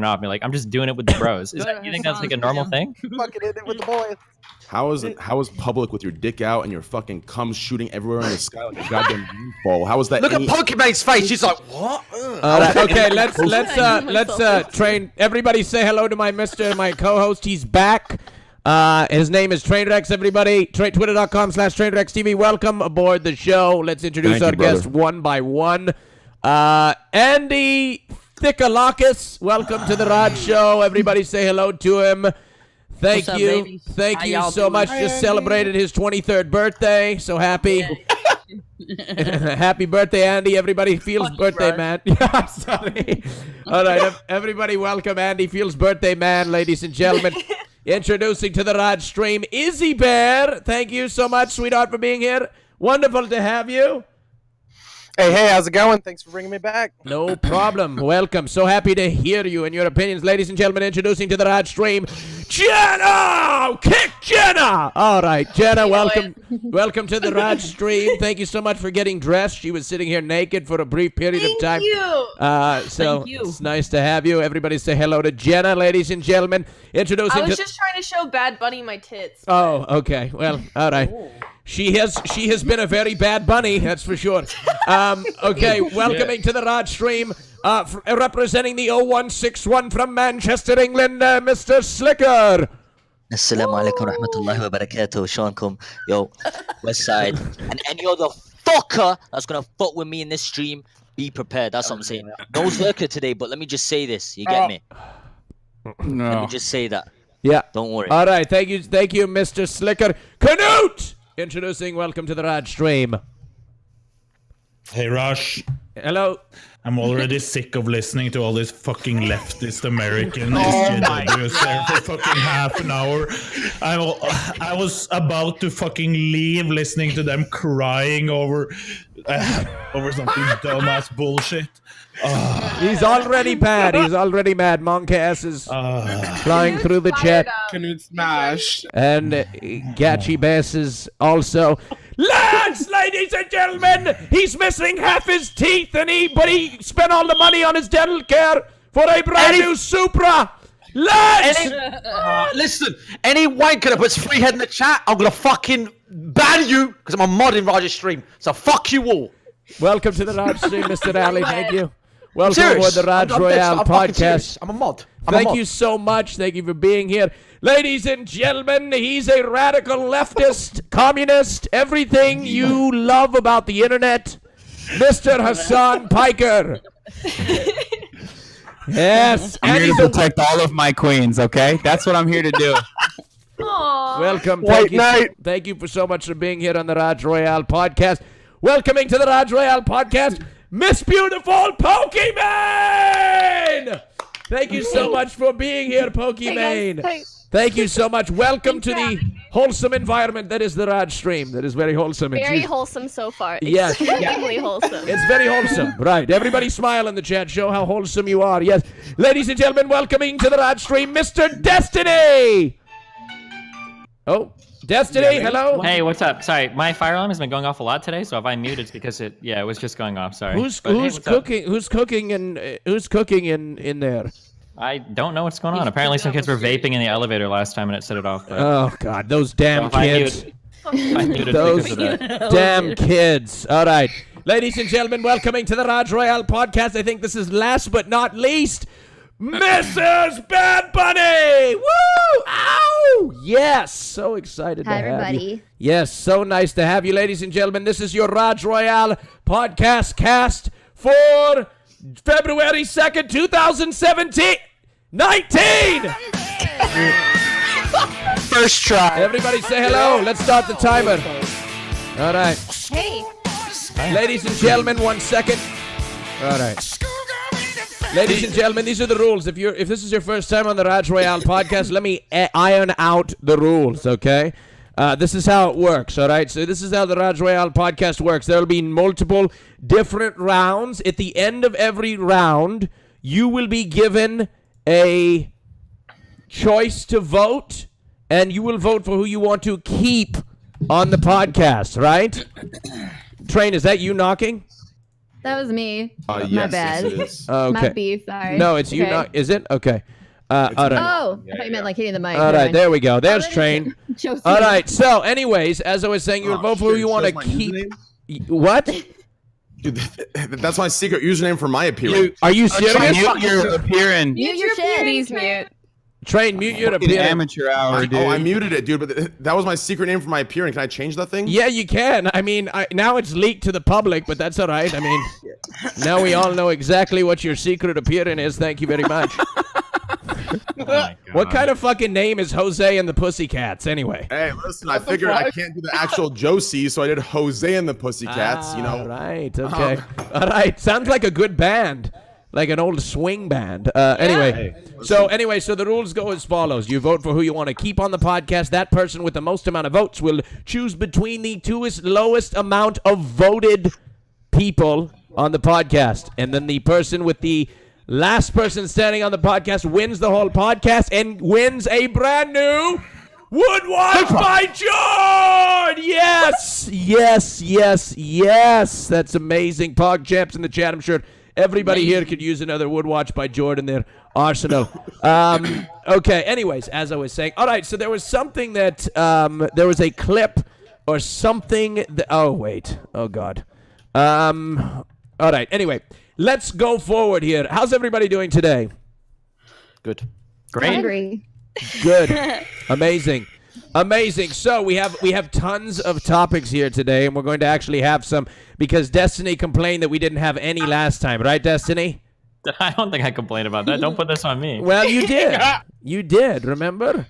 fucking off. Me like, I'm just doing it with the bros. You think that's like a normal thing? Fucking in it with the boys. How is public with your dick out and your fucking cum shooting everywhere in the sky like a goddamn ball? How is that? Look at Pokemon's face. She's like, what? Okay, let's train. Everybody say hello to my co-host. He's back. His name is Trainwrecks, everybody. Twitter.com/TrainwrecksTV. Welcome aboard the show. Let's introduce our guests one by one. Andy Thickalakis, welcome to the Rod Show. Everybody say hello to him. Thank you. Thank you so much. Just celebrated his 23rd birthday. So happy. Happy birthday, Andy. Everybody feels birthday, man. Yeah, sorry. All right, everybody welcome Andy Feels birthday, man, ladies and gentlemen. Introducing to the Rod stream, Izzy Bear. Thank you so much, sweetheart, for being here. Wonderful to have you. Hey, how's it going? Thanks for bringing me back. No problem. Welcome. So happy to hear you and your opinions. Ladies and gentlemen, introducing to the Rod stream, Jenna! Kick Jenna! All right, Jenna, welcome. Welcome to the Rod stream. Thank you so much for getting dressed. She was sitting here naked for a brief period of time. Thank you. It's nice to have you. Everybody say hello to Jenna, ladies and gentlemen. Introducing I was just trying to show Bad Bunny my tits. Oh, okay. Well, all right. Ooh. She has been a very bad bunny, that's for sure. Okay, welcoming to the Rod stream, representing the 0161 from Manchester, England, Mr. Slicker. Assalamu alaikum rahmatullahi wa barakatuh. Shalom. Yo, West Side. And any other fucker that's gonna fuck with me in this stream, be prepared. That's what I'm saying. No zerka today, but let me just say this. You get me? No. Let me just say that. Yeah. Don't worry. All right, thank you, Mr. Slicker. Canute! Introducing, welcome to the Rod stream. Hey, Rush. Hello. I'm already sick of listening to all this fucking leftist American SJWs there for fucking half an hour. I was about to fucking leave listening to them crying over something dumbass bullshit. He's already mad. He's already mad. Monkass is flying through the chat. Canute smash. And Gatchy Bass is also. Lads, ladies and gentlemen, he's missing half his teeth, but he spent all the money on his dental care for a brand new Supra. Lads! Listen, any wanker that puts free head in the chat, I'm gonna fucking ban you because I'm a mod in Roger's stream. So fuck you all. Welcome to the Rod stream, Mr. Ali. Thank you. Welcome aboard the Rod Royale podcast. I'm a mod. Thank you so much. Thank you for being here. Ladies and gentlemen, he's a radical leftist, communist, everything you love about the internet, Mr. Hassan Piker. Yes. I'm here to protect all of my queens, okay? That's what I'm here to do. Aww. Welcome. Night. Thank you so much for being here on the Raj Royale podcast. Welcoming to the Raj Royale podcast, Miss Beautiful Pokimane! Thank you so much for being here, Pokimane. Hey. Thank you so much. Welcome to the wholesome environment that is the Raj stream. That is very wholesome. Very wholesome so far. Yes. Extremely wholesome. It's very wholesome. Right. Everybody smile in the chat. Show how wholesome you are. Yes. Ladies and gentlemen, welcoming to the Raj stream, Mr. Destiny! Oh, Destiny, hello. Hey, what's up? Sorry, my fire alarm has been going off a lot today, so if I mute, it's because it was just going off. Sorry. Who's cooking? Who's cooking in there? I don't know what's going on. Apparently, some kids were vaping in the elevator last time, and it set it off. But... Oh God, those damn kids! Those damn kids! All right, ladies and gentlemen, welcoming to the Raj Royale podcast. I think this is last but not least, Mrs. Bad Bunny! Woo! Ow! Yes! So excited to have everybody. you. Yes, so nice to have you, ladies and gentlemen. This is your Raj Royale podcast cast for February 2nd, 2017. 19! First try. Everybody say hello. Let's start the timer. All right. Hey. Ladies and gentlemen, 1 second. All right. Ladies and gentlemen, these are the rules. If this is your first time on the Raj Royale podcast, let me iron out the rules, okay? This is how it works, all right? So this is how the Raj Royale podcast works. There will be multiple different rounds. At the end of every round, you will be given a choice to vote, and you will vote for who you want to keep on the podcast, right? Train, is that you knocking? That was me. My Yes, bad. yes, it is. My Okay. beef. Sorry. No, it's you. Okay. Not. Is it? Okay. All right. Oh, I thought you meant like hitting the mic. All Never right. mind. There we go. There's that is Train. Josie. All right. So, anyways, as I was saying, you Oh, vote for who shit, you it want to shows my keep. username? What? Dude, that's my secret username for my appearance. Are you serious? Mute your appearing. Mute your shit. Please mute. Train, mute your Fucking appearance. amateur hour, dude. Oh, I muted it, dude. But that was my secret name for my appearing. Can I change that thing? Yeah, you can. I mean, now it's leaked to the public, but that's all right. I mean, now we all know exactly what your secret appearing is. Thank you very much. Oh my What God. kind of fucking name is Jose and the Pussycats, anyway? Hey, listen, I figured I can't do the actual Josie, so I did Jose and the Pussycats, you All know. right, okay. All right, sounds like a good band. Like an old swing band. Anyway, so the rules go as follows. You vote for who you want to keep on the podcast. That person with the most amount of votes will choose between the lowest amount of voted people on the podcast. And then the person with the last person standing on the podcast wins the whole podcast and wins a brand new Wood Watch by Jordan! Yes! Yes, yes, yes! That's amazing. Pog Champs in the chat, I'm sure everybody here could use another Wood Watch by Jordan in their arsenal. Okay, anyways, as I was saying. All right, so there was something that, there was a clip or something that, oh, wait. Oh, God. All right, anyway, let's go forward here. How's everybody doing today? Good. Great. Hungry. Good. Amazing. Amazing. So we have tons of topics here today, and we're going to actually have some because Destiny complained that we didn't have any last time, right, Destiny? I don't think I complained about that. Don't put this on me. Well, you did. You did, remember?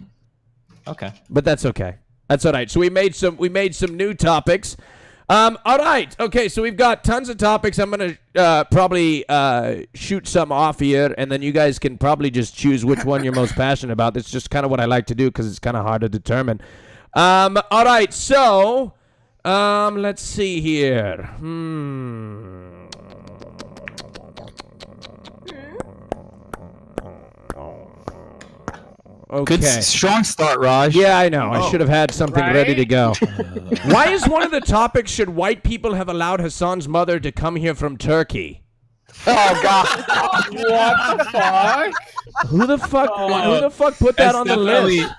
Okay. But that's okay. That's all right. So we made some new topics. All right. Okay, so we've got tons of topics. I'm going to probably shoot some off here, and then you guys can probably just choose which one you're most passionate about. That's just kind of what I like to do because it's kind of hard to determine. All right, so let's see here. Okay. Good strong start, Raj. Yeah, I know. I should have had something ready to go. Why is one of the topics, should white people have allowed Hassan's mother to come here from Turkey? Oh God! What the fuck? Who the fuck put that on the list?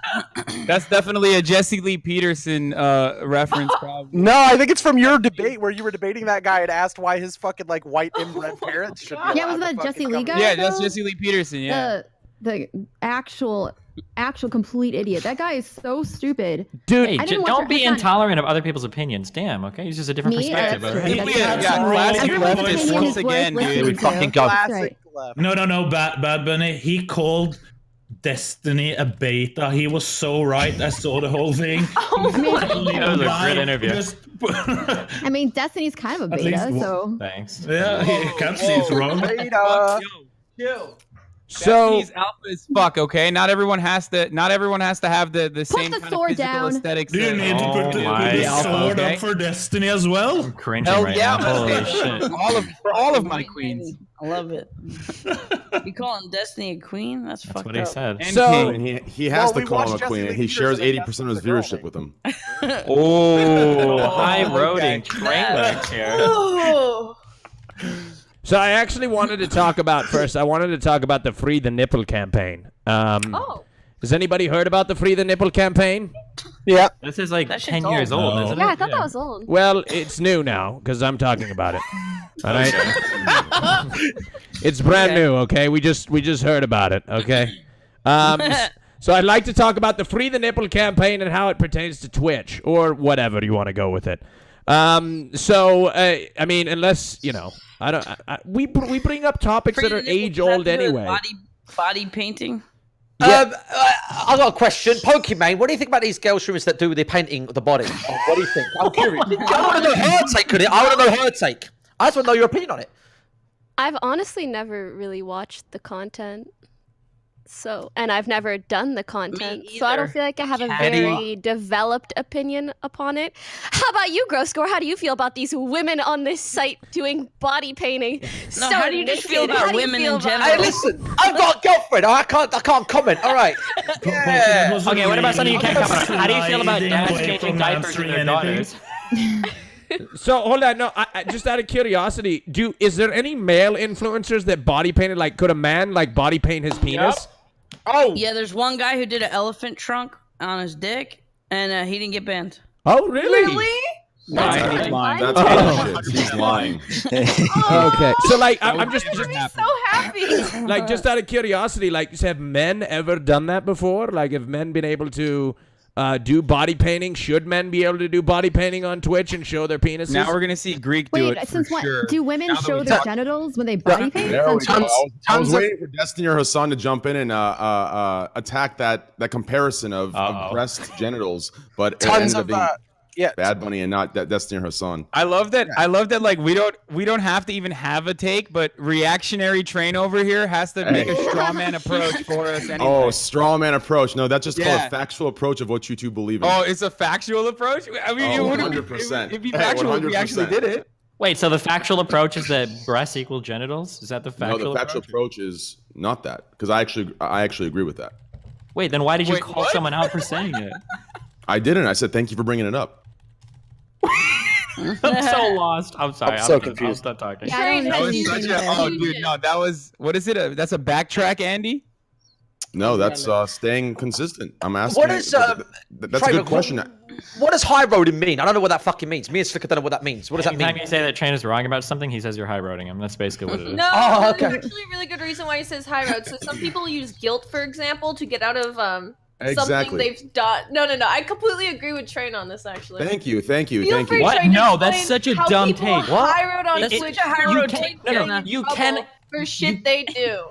That's definitely a Jesse Lee Peterson reference, probably. No, I think it's from your debate where you were debating that guy and asked why his fucking like white inbred parents should be. Yeah, was that Jesse Lee guy? Yeah, that's though? Jesse Lee Peterson, yeah. The actual complete idiot. That guy is so stupid. Dude, Hey, I didn't watch don't it. be Hassan- intolerant of other people's opinions. Damn, okay? It's just a different Me? perspective. That's Okay? true. Yeah, classic Everyone's leftist opinion once is worth again, dude. listening We to. fucking go. That's Classic right. left. No, Bad Bunny. He called Destiny a beta. He was so right. I saw the whole thing. That was a great interview. I mean, Destiny's kind of a At beta, least so. Thanks. Yeah, he can't see it's wrong. Beta. So Destiny's alpha as fuck, okay? Not everyone has to have the same the kind of sword physical down. aesthetics. Do you need to Oh put the my sword God. up for Destiny as well? I'm cringing Hell right yeah, now. Holy man. shit. For all of my queens. I love it. You calling Destiny a queen? That's That's fucked what he up. said. And So- King. And he has Well, we to call him a watched queen. Jesse He Lee shares Peterson 80% of his against the girl, viewership with him. Oh, high roading train wrecks here. Oh. So I actually wanted to talk about the Free the Nipple campaign. Oh. Has anybody heard about the Free the Nipple campaign? Yeah. This is like That shit's 10 years old. old, isn't Yeah, it? I thought that was old. Well, it's new now because I'm talking about it. All right. It's brand new. Okay, we just heard about it. Okay. So I'd like to talk about the Free the Nipple campaign and how it pertains to Twitch or whatever you want to go with it. I mean, unless we bring up topics that are age old anyway. Body painting. I got a question. Pokemon, what do you think about these girl streamers that do the painting of the body? Oh, what do you think? I'm curious. I want to know her take on it. I want to know her take. I just want to know your opinion on it. I've honestly never really watched the content. And I've never done the content, so I don't either. feel like I have a Caddy. very developed opinion upon it. How about you, Gross Score? How do you feel about these women on this site doing body painting? No, how do you just feel naked? about How do you women feel in about- general? Hey, listen. I've got a girlfriend. I can't comment. All right. Yeah. Okay, what about something you can't comment on? How do you feel about Sliding dads away changing from diapers for answering their anything. daughters? So hold on, no. I just out of curiosity, is there any male influencers that body painted? Like, could a man like body paint his penis? Oh, Yeah, there's one guy who did an elephant trunk on his dick, and he didn't get banned. Oh, really? Really? That's Oh. bullshit. He's lying. Okay, so like, I'm just so happy. like, just out of curiosity, like, have men ever done that before? Like, have men been able to do body painting? Should men be able to do body painting on Twitch and show their penises? Now we're gonna see Greek do Wait, it since for when sure. do women show their genitals when they body paint? There we go. I was of- waiting for Destiny or Hassan to jump in and attack that comparison of breast genitals, but it tons ended up of being yeah. Bad Bunny and not Destiny or Hassan. I love that. Like we don't have to even have a take, but reactionary train over here has to make a straw man approach for us. Anyway. Oh, straw man approach. No, that's just called Yeah. a factual approach of what you two believe in. Oh, it's a factual approach. I mean, it wouldn't be 100%. it'd be factual if we actually 100%. did it. Wait, so the factual approach is that breasts equal genitals? Is that the No, factual the factual approach is not that, because I actually agree with that. Wait, then why did you Wait, call what? someone out for saying it? I didn't. I said thank you for bringing it up. I'm so lost. I'm sorry. I'm so I'll confused. stop talking. Yeah, I don't That was understand such a, either. oh, dude, no, that was what is it? That's a backtrack, Andy. No, that's staying consistent. I'm asking. What is that's a Trevor, good question. What does high roading mean? I don't know what that fucking means. Me and Slicker don't know what that means. What does that Anytime mean? you say that Train is wrong about something, he says you're high roading him. That's basically what it is. No, Oh, okay. there's actually a really good reason why he says high road. So some people use guilt, for example, to get out of something Exactly. they've done. No. I completely agree with Train on this, actually. Thank you. Feel free, What? Train, to No, that's explain such a how dumb people take. High road on It- Twitch. Such a high you road can take. get No, in you trouble can- for shit they do.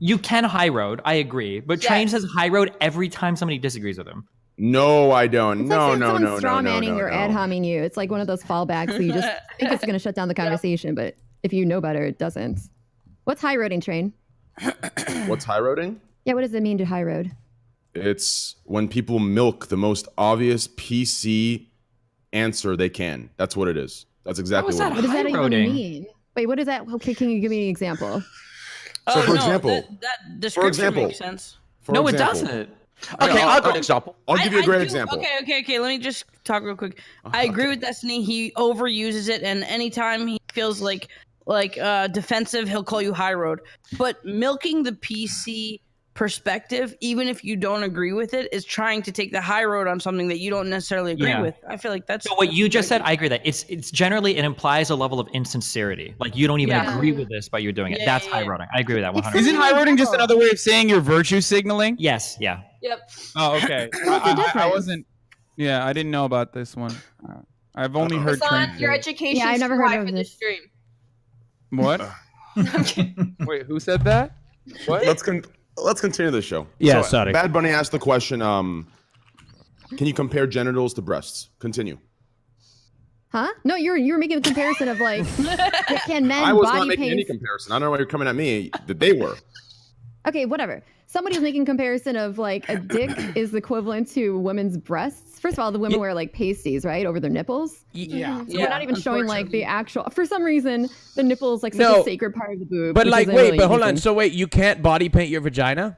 You can high road. I agree, but Train Yes. says high road every time somebody disagrees with him. No, I don't. It's No, like no, someone no, straw no, no, manning no, or no. ad homing you. It's like one of those fallbacks. So you just think it's going to shut down the conversation, but if you know better, it doesn't. What's high roading, Train? What's high roading? Yeah, what does it mean to high road? It's when people milk the most obvious PC answer they can. That's what it is. That's exactly what it What is. does that even High-roading. mean? Wait, what is that? Okay, can you give me an example? So, for no, example, that description makes sense. For No, it example- doesn't. Okay, I've got an example. I'll give you a great do- example. Okay. Let me just talk real quick. I agree with Destiny. He overuses it, and anytime he feels like defensive, he'll call you high road. But milking the PC perspective, even if you don't agree with it, is trying to take the high road on something that you don't necessarily agree Yeah. with. I feel like that's So what you just said, I agree that it's generally it implies a level of insincerity. Like you don't even Yeah. agree with this, but you're doing it. Yeah, That's yeah, high yeah. roading. I agree with that 100. Isn't high roading just another way of saying you're virtue signaling? Yes. Yeah. Yep. Oh, okay. I wasn't. Yeah, I didn't know about this one. I've only heard. Hassan, Train your say it. education Yeah, I never too heard high of for this. this stream. What? Wait, who said that? What? Let's continue the show. Yeah, sorry. Bad Bunny asked the question. Can you compare genitals to breasts? Continue. Huh? No, you were making a comparison of like, can men I was body not making paint? any comparison. I don't know why you're coming at me. That they were. Okay, whatever. Somebody was making comparison of like a dick is equivalent to women's breasts. First of all, the women wear like pasties, right, over their nipples. Yeah. So we're not even showing like the actual. For some reason, the nipple is like such No. a sacred part of the boob. But which like, isn't wait, really but hold on. anything. So wait, you can't body paint your vagina?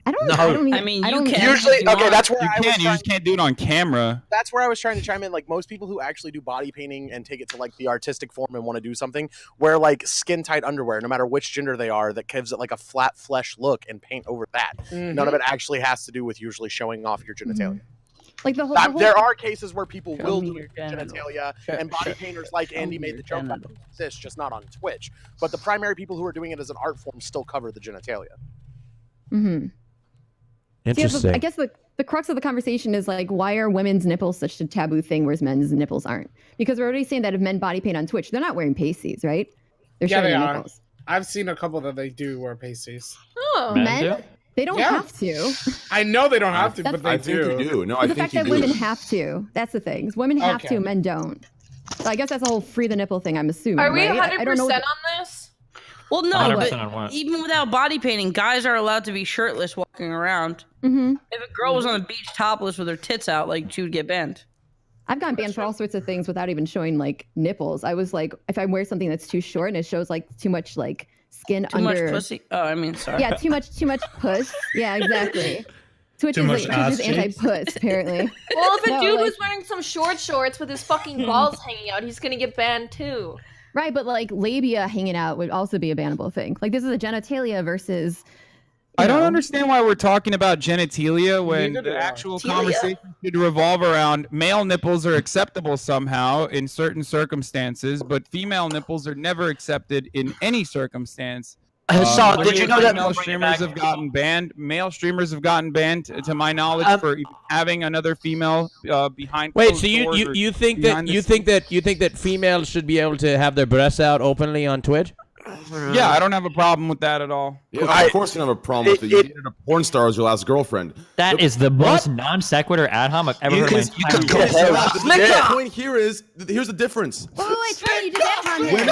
I don't. No. I don't. I mean, I you don't, can. Usually, okay, that's where You I was can. You trying. just can't do it on camera. That's where I was trying to chime in. Like most people who actually do body painting and take it to like the artistic form and want to do something, wear like skin tight underwear, no matter which gender they are, that gives it like a flat flesh look and paint over that. None of it actually has to do with usually showing off your genitalia. Like the whole. There are cases where people will me do your genitalia, Show- and body show- painters like show Andy me made your the joke about genitals. this, just not on Twitch. But the primary people who are doing it as an art form still cover the genitalia. Mm-hmm. Interesting. I guess the crux of the conversation is like, why are women's nipples such a taboo thing, whereas men's nipples aren't? Because we're already saying that if men body paint on Twitch, they're not wearing pasties, right? They're Yeah, showing they their are. nipples. I've seen a couple that they do wear pasties. Oh. Men? They don't Yeah. have to. I know they don't have to, That's- but they I think do. you do. No, But I the think fact you that do. women have to, that's the thing. Women have Okay. to, men don't. So I guess that's a whole free the nipple thing, I'm assuming. Are we right? 100% I don't know. on this? Well, no, 100% but on what? even without body painting, guys are allowed to be shirtless walking around. Mm-hmm. If a girl was on the beach topless with her tits out, like she would get banned. I've gotten banned for all sorts of things without even showing like nipples. I was like, if I wear something that's too short and it shows like too much like skin Too under. much pussy. Oh, I mean, sorry. Yeah, too much puss. Yeah, exactly. Twitch Too is much like ass Twitch is cheeks. anti-puss, apparently. Well, if a No, dude like- was wearing some short shorts with his fucking balls hanging out, he's gonna get banned too. Right, but like labia hanging out would also be a bannable thing. Like this is a genitalia versus. I don't understand why we're talking about genitalia when Neither do the I. actual conversation should revolve around male nipples are acceptable somehow in certain circumstances, but female nipples are never accepted in any circumstance. Hassan, did you know that male streamers have gotten banned? Male streamers have gotten banned, to my knowledge, for even having another female behind. Wait, closed so doors or you think behind that the you think that females should be able to have their breasts out openly on Twitch? Yeah, I don't have a problem with that at all. Yeah, of course you don't have a problem with it. You dated a porn star as your last girlfriend. That is the most non sequitur ad hom I've ever heard in my entire life. The point here is, here's the difference. Wait, Trey, you did that on Women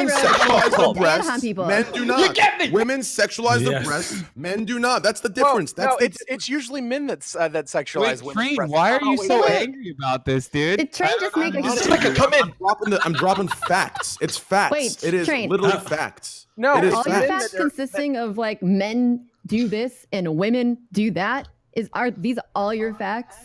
sexualize the breast. Men do not. Women sexualize the breast. Men do not. That's the difference. Well, no, it's usually men that sexualize Wait, women's Train, breasts. why are you Wait, so wait. angry about this, dude? Train just make I'm dropping facts. It's facts. Wait, it is Train. literally facts. No, it is all your facts. facts consisting of like men do this and women do that. Are these all your facts?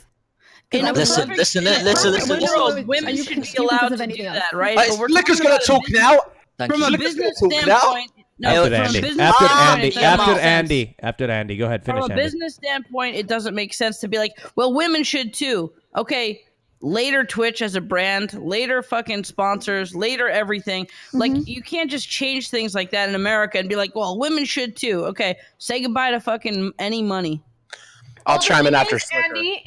In a Listen, perfect listen, world, listen, listen, world, women you should be confused allowed of to do anything that, else? right? Right, But we're Slicker's talking gonna about talk business- now. Thank From you. a Slicker's business gonna talk now. standpoint, no, After from a Andy. business After standpoint, Andy. it doesn't After make sense. Andy. After Andy. Go ahead. Finish, From a Andy. business standpoint, it doesn't make sense to be like, well, women should too. Okay, later Twitch as a brand, later fucking sponsors, later everything. Like, you can't just change things like that in America and be like, well, women should too. Okay, say goodbye to fucking any money. I'll The chime in thing after is, Slicker. Andy,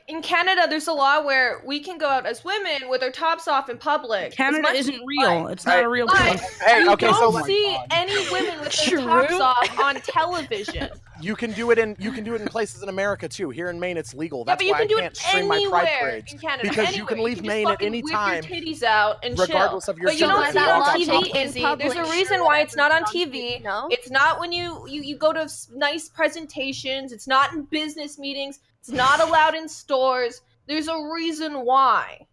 in Canada, there's a law where we can go out as women with our tops off in public. Canada isn't real. It's not a real But place. Hey, you okay, so don't see any women with their tops off on television. you can do it in places in America too. Here in Maine, it's legal. Yeah, That's but you why can I do can't it stream my Pride anywhere parades in Canada. because you Anywhere. can leave just Maine at fucking any whip time, your titties out and regardless chill. of your But you don't gender. see it on Walk TV, outside. Izzy. There's a reason why it's not on TV. It's not when you go to nice presentations. It's not in business meetings. It's not allowed in stores. There's a reason why.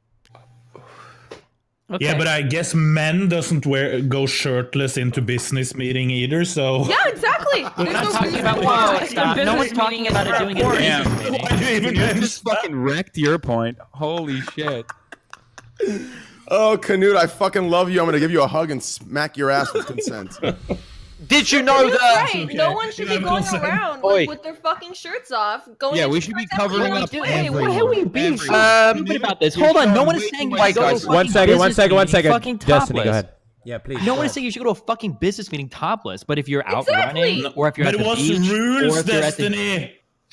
Okay. Yeah, but I guess men doesn't go shirtless into business meeting either. So Yeah, exactly. We're not There's a talking reason about why. stop. No one's talking about it doing it in a Damn. business meeting. why do you even You mention just fucking wrecked your point. Holy shit. Oh, Canute, I fucking love you. I'm gonna give you a hug and smack your ass with consent. Did you know You're that? right. No one should be going around with their fucking shirts off. Going Yeah, into we should be present covering meetings. up Hey, everyone. why are we being so Um, stupid about this? Hold on, no one is saying you Wait, should go to a guys, One fucking second. business meeting fucking Destiny, go topless. ahead. Yeah, please. No one is saying you should go to a fucking business meeting topless, but if you're out Exactly. running, or if you're But at it the was beach, rules, or if you're at the Destiny.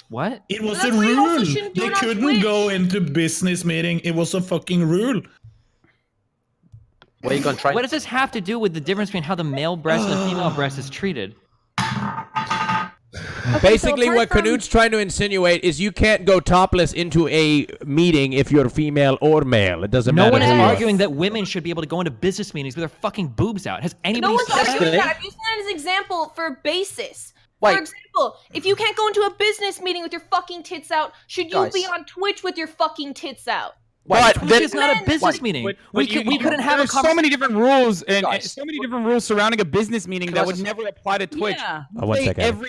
what? It was That's a why you also rule. shouldn't do They it on couldn't Twitch. go into business meeting. It was a fucking rule. What are you going to try? What does this have to do with the difference between how the male breast and the female breast is treated? Basically, what Canute's trying to insinuate is you can't go topless into a meeting if you're female or male. It doesn't No matter. one is who you are. arguing that women should be able to go into business meetings with their fucking boobs out. Has anybody No one's said arguing that? that. I'm using that as an example for a basis. Wait. For example, if you can't go into a business meeting with your fucking tits out, should you Guys. be on Twitch with your fucking tits out? Right, Twitch then- is not a business meeting. We couldn't have a There's so many different rules and Guys. so many different rules surrounding a business meeting Can that I would just- never apply to Twitch. Yeah. Oh, one Say second.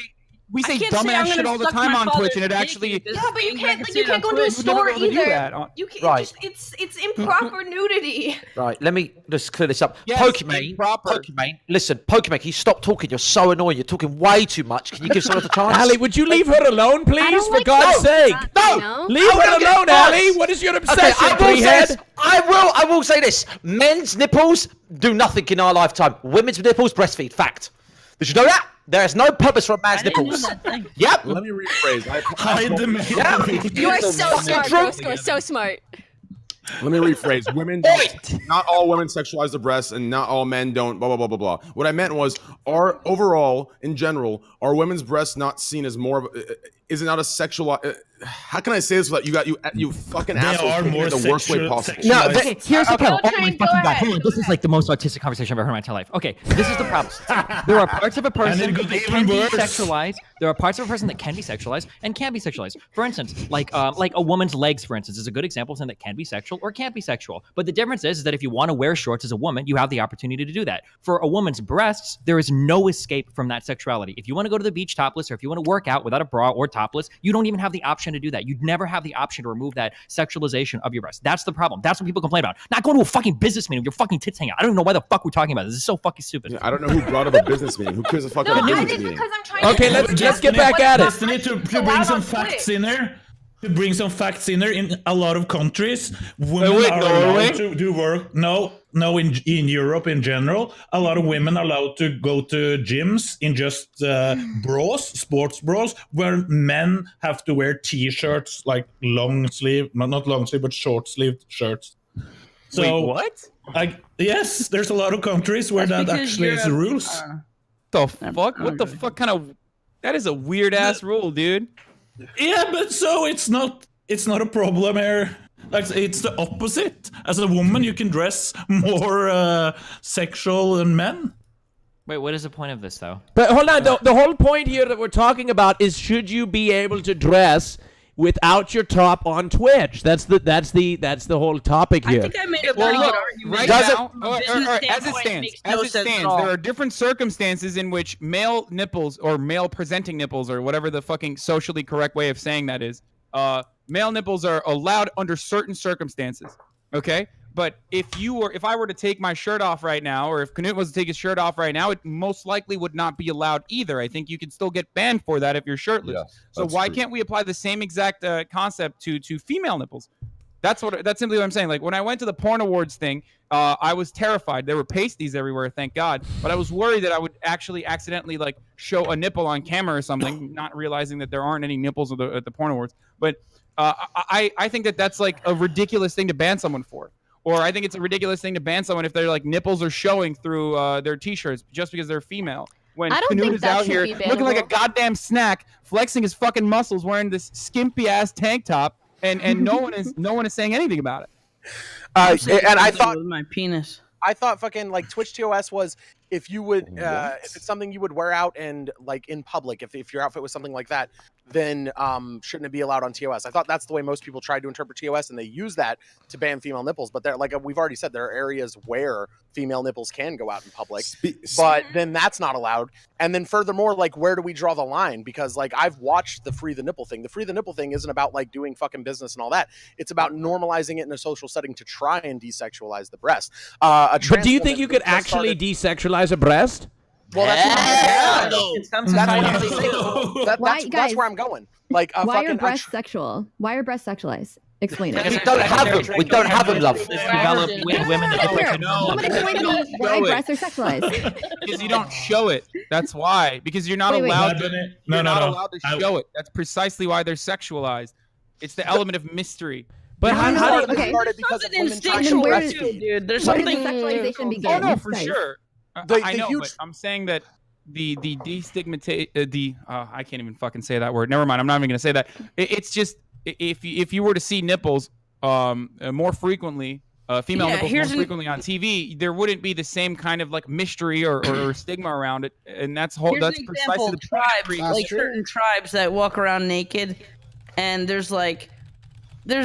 We say I can't say I'm dumbass shit gonna all the suck time my on Twitch, father's and it dick actually. in this Yeah, but you thing, can't. I can You say it can't on go into a Twitch. We'd never store be able to do either. that. You can, Right. it's improper nudity. Right, let me just clear this up. Yes, Pokimane, proper. Pokimane, listen, Pokimane, can you stop talking? You're so annoying. You're talking way too much. Can you give someone a chance? Ali, would you leave her alone, please? don't For like God's that. sake. No! Leave I her will get alone, buzzed. Ali. What is your Okay, obsession, I will say three-head? this. I will say this. Men's nipples do nothing in our lifetime. Women's nipples breastfeed. Fact. Did you know that? There is no purpose for a man's I didn't know nipples. that thing. Yep. Let me rephrase. Hide the man. Yeah. You are so smart, True. Roscoe. So smart. Let me rephrase. Women don't, not all women sexualize the breasts and not all men don't, blah, blah, blah, blah, blah. What I meant was, are overall, in general, are women's breasts not seen as more of, is it not a sexual, how can I say this without you fucking They assholes are taking more it the worst way sexual- possible? sexual- No, here's the problem. Go, Oh my Train, go fucking god! ahead. Hold on, this is like the most autistic conversation I've ever heard in my entire life. Okay, this is the problem. There are parts of a person And it that goes can even be worse. sexualized. There are parts of a person that can be sexualized and can be sexualized. For instance, like a woman's legs, for instance, is a good example of something that can be sexual or can't be sexual. But the difference is that if you want to wear shorts as a woman, you have the opportunity to do that. For a woman's breasts, there is no escape from that sexuality. If you want to go to the beach topless, or if you want to work out without a bra or top, topless, you don't even have the option to do that. You'd never have the option to remove that sexualization of your breast. That's the problem. That's what people complain about. Not going to a fucking business meeting with your fucking tits hanging out. I don't even know why the fuck we're talking about this. This is so fucking stupid. Yeah, I don't know who brought up a business meeting. Who cares a fuck about a business meeting? Because I'm trying Okay, let's get back at it. Destiny, to bring some facts in there. To bring some facts in there, in a lot of countries, women are allowed to do work. No, in Europe in general, a lot of women are allowed to go to gyms in just sports bras, where men have to wear t-shirts, like long sleeve, not long sleeve, but short sleeved shirts. So what? Yes, there's a lot of countries where that actually is the rules. The fuck? What the fuck kind of? That is a weird ass rule, dude. Yeah, but so it's not a problem here. Like, it's the opposite. As a woman, you can dress more sexual than men. Wait, what is the point of this, though? But hold on, the whole point here that we're talking about is should you be able to dress without your top on Twitch? That's the whole topic here. I think I made a pretty good argument. As it stands, there are different circumstances in which male nipples or male presenting nipples or whatever the fucking socially correct way of saying that is, male nipples are allowed under certain circumstances. Okay? But if I were to take my shirt off right now, or if Knut was to take his shirt off right now, it most likely would not be allowed either. I think you could still get banned for that if you're shirtless. Yeah, so why can't we apply the same exact concept to female nipples? That's simply what I'm saying. Like when I went to the porn awards thing, I was terrified. There were pasties everywhere, thank God. But I was worried that I would actually accidentally like show a nipple on camera or something, not realizing that there aren't any nipples at the porn awards. But I think that's like a ridiculous thing to ban someone for. Or I think it's a ridiculous thing to ban someone if their like nipples are showing through their t-shirts just because they're female. When Knut is out here looking like a goddamn snack, flexing his fucking muscles, wearing this skimpy ass tank top, and no one is saying anything about it. And I thought my penis. I thought fucking like Twitch TOS was if you would if it's something you would wear out and like in public, if your outfit was something like that, then shouldn't it be allowed on TOS? I thought that's the way most people tried to interpret TOS, and they use that to ban female nipples. But there, like we've already said, there are areas where female nipples can go out in public, but then that's not allowed. And then furthermore, like where do we draw the line? Because like I've watched the Free the Nipple thing. The Free the Nipple thing isn't about like doing fucking business and all that. It's about normalizing it in a social setting to try and desexualize the breast. But do you think you could actually desexualize a breast? Well, that's where I'm going. Like, why are breasts sexual? Why are breasts sexualized? Explain it. We don't have them. We don't have them, love. Women. Someone explain to me why breasts are sexualized. Because you don't show it. That's why. Because you're not allowed. You're not allowed to show it. That's precisely why they're sexualized. It's the element of mystery. But how do you started because of women trying to breastfeed? Dude, there's Where something. did the sexualization begin? Oh no, for sure. I know, huge... but I'm saying that the destigmatization, I can't even fucking say that word. Never mind. I'm not even gonna say that. It's just if you were to see nipples more frequently, female nipples more frequently on TV, there wouldn't be the same kind of like mystery or stigma around it, and that's precisely the tribes, like certain tribes that walk around naked, and there's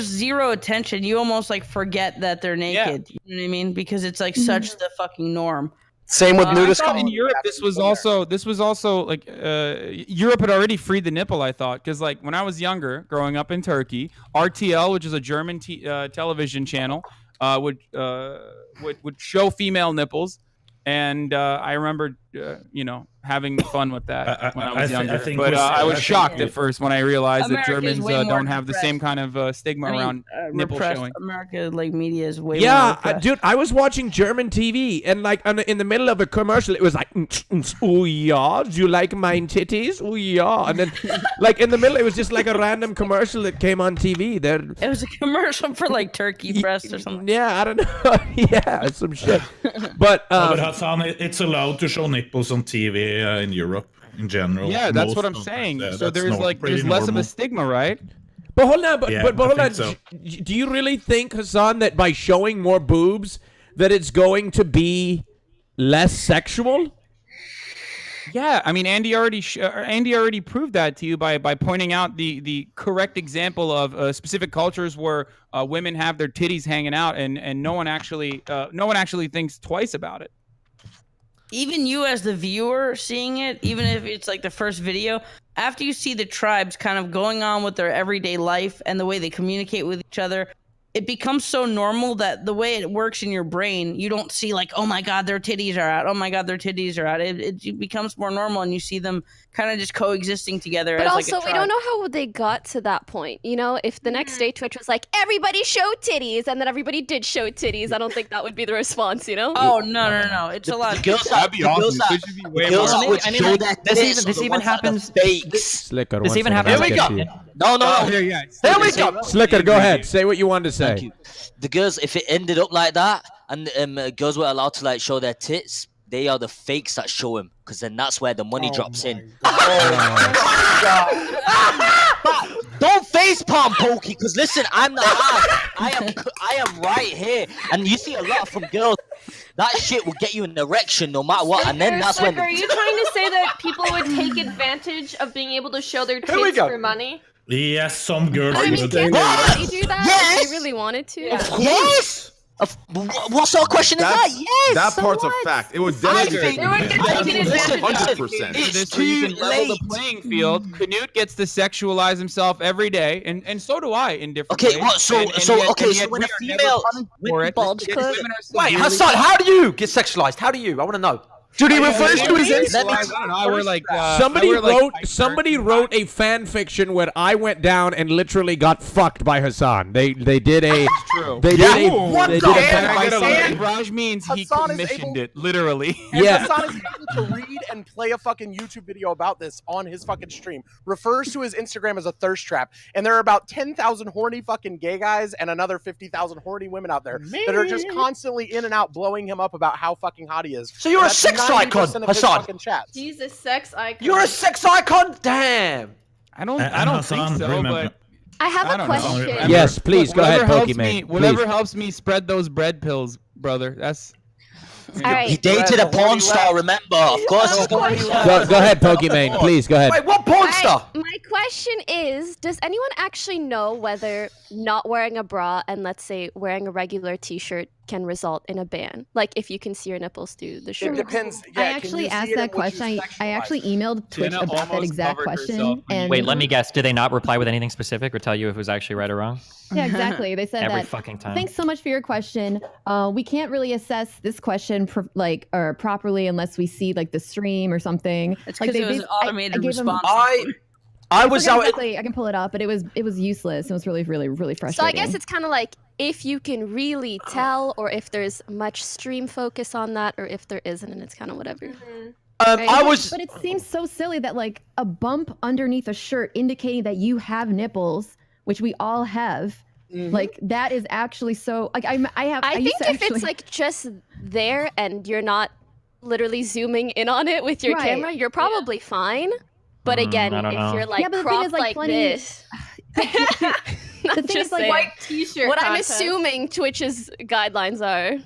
zero attention. You almost like forget that they're naked. Yeah. You know what I mean? Because it's like such the fucking norm. Same with nudist. In Europe, this was also like Europe had already freed the nipple. I thought because like when I was younger, growing up in Turkey, RTL, which is a German television channel, would show female nipples, and I remember having fun with that when I was younger. But I was shocked at first when I realized that Germans don't have the same kind of stigma around nipple showing. America, like media, is way more repressed. Dude, I was watching German TV, and like in the middle of a commercial, it was like, "Oh yeah, do you like mine titties? Oh yeah," and then like in the middle, it was just like a random commercial that came on TV. It was a commercial for like turkey breast or something. Yeah, I don't know. Yeah, some shit. But Hassan, it's allowed to show nipples on TV. In Europe in general. Yeah, that's what I'm saying. So there's less of a stigma, right? But hold on, but hold on. So. Do you really think, Hassan, that by showing more boobs that it's going to be less sexual? Yeah, I mean Andy already proved that to you by pointing out the correct example of specific cultures where women have their titties hanging out and no one actually thinks twice about it. Even you as the viewer seeing it, even if it's like the first video, after you see the tribes kind of going on with their everyday life and the way they communicate with each other, it becomes so normal that the way it works in your brain, you don't see like, oh my God, their titties are out. Oh my God, their titties are out. It becomes more normal, and you see them kind of just coexisting together. But as also, like a we don't know how they got to that point. You know, if the next day Twitch was like, everybody show titties, and then everybody did show titties, I don't think that would be the response, you know? Oh, no. It's a lot. That'd be awesome. Twitch should be way more. This even happens. Slicker. This even happens. Here we go. No. Here we go. Slicker, go ahead. Say what you wanted to say. Thank you. The girls, if it ended up like that, and girls were allowed to like show their tits, they are the fakes that show them, because then that's where the money drops in. Don't facepalm, Pokey, because listen, I'm not I am right here, and you see a lot from girls. That shit will get you an erection no matter what, and then that's when. Are you trying to say that people would take advantage of being able to show their tits for money? Yes, some girls I mean, would. can't they do that Yes! if they really wanted to? Yes! What sort of question is that? Yes! That part's a fact. It would definitely. Listen, 100%. This so you can level the playing field. Canute gets to sexualize himself every day, and so do I in different ways. So when a female bulge clip. Wait, Hassan, how do you get sexualized? How do you? I want to know. Dude, he refers to his Somebody wrote a fan fiction where I went down and literally got fucked by Hassan. They did a. That's true. They did a. Raj means he commissioned it, literally. Yeah. Hassan is able to read and play a fucking YouTube video about this on his fucking stream. Refers to his Instagram as a thirst trap, and there are about 10,000 horny fucking gay guys and another 50,000 horny women out there that are just constantly in and out blowing him up about how fucking hot he is. So you're a sex icon, Hassan. He's a sex icon. You're a sex icon? Damn. I don't Hassan, think so, remember. but I have a question. Yes, please go ahead, Pokemon. Whatever helps me spread those bread pills, brother. That's. All right. He dated a porn star, remember? Of course. Go ahead, Pokemon. Please go ahead. Wait, what porn star? My question is, does anyone actually know whether not wearing a bra and, let's say, wearing a regular t-shirt can result in a ban? Like, if you can see your nipples through the shirt. It depends. I actually asked that question. I actually emailed Twitch about that exact question. And Wait, let me guess. Did they not reply with anything specific or tell you if it was actually right or wrong? Yeah, exactly. They said Every that. fucking time. Thanks so much for your question. We can't really assess this question properly unless we see like the stream or something. It's because it was an automated response. I was out. Exactly. I can pull it up, but it was useless. It was really frustrating. So I guess it's kind of like if you can really tell, or if there's much stream focus on that, or if there isn't, and it's kind of whatever. But it seems so silly that like a bump underneath a shirt indicating that you have nipples, which we all have. Like that is actually so. Like I think if it's like just there and you're not literally zooming in on it with your camera, you're probably fine. But again, if you're like cropped like this. The thing is like white t-shirt. What I'm assuming Twitch's guidelines are.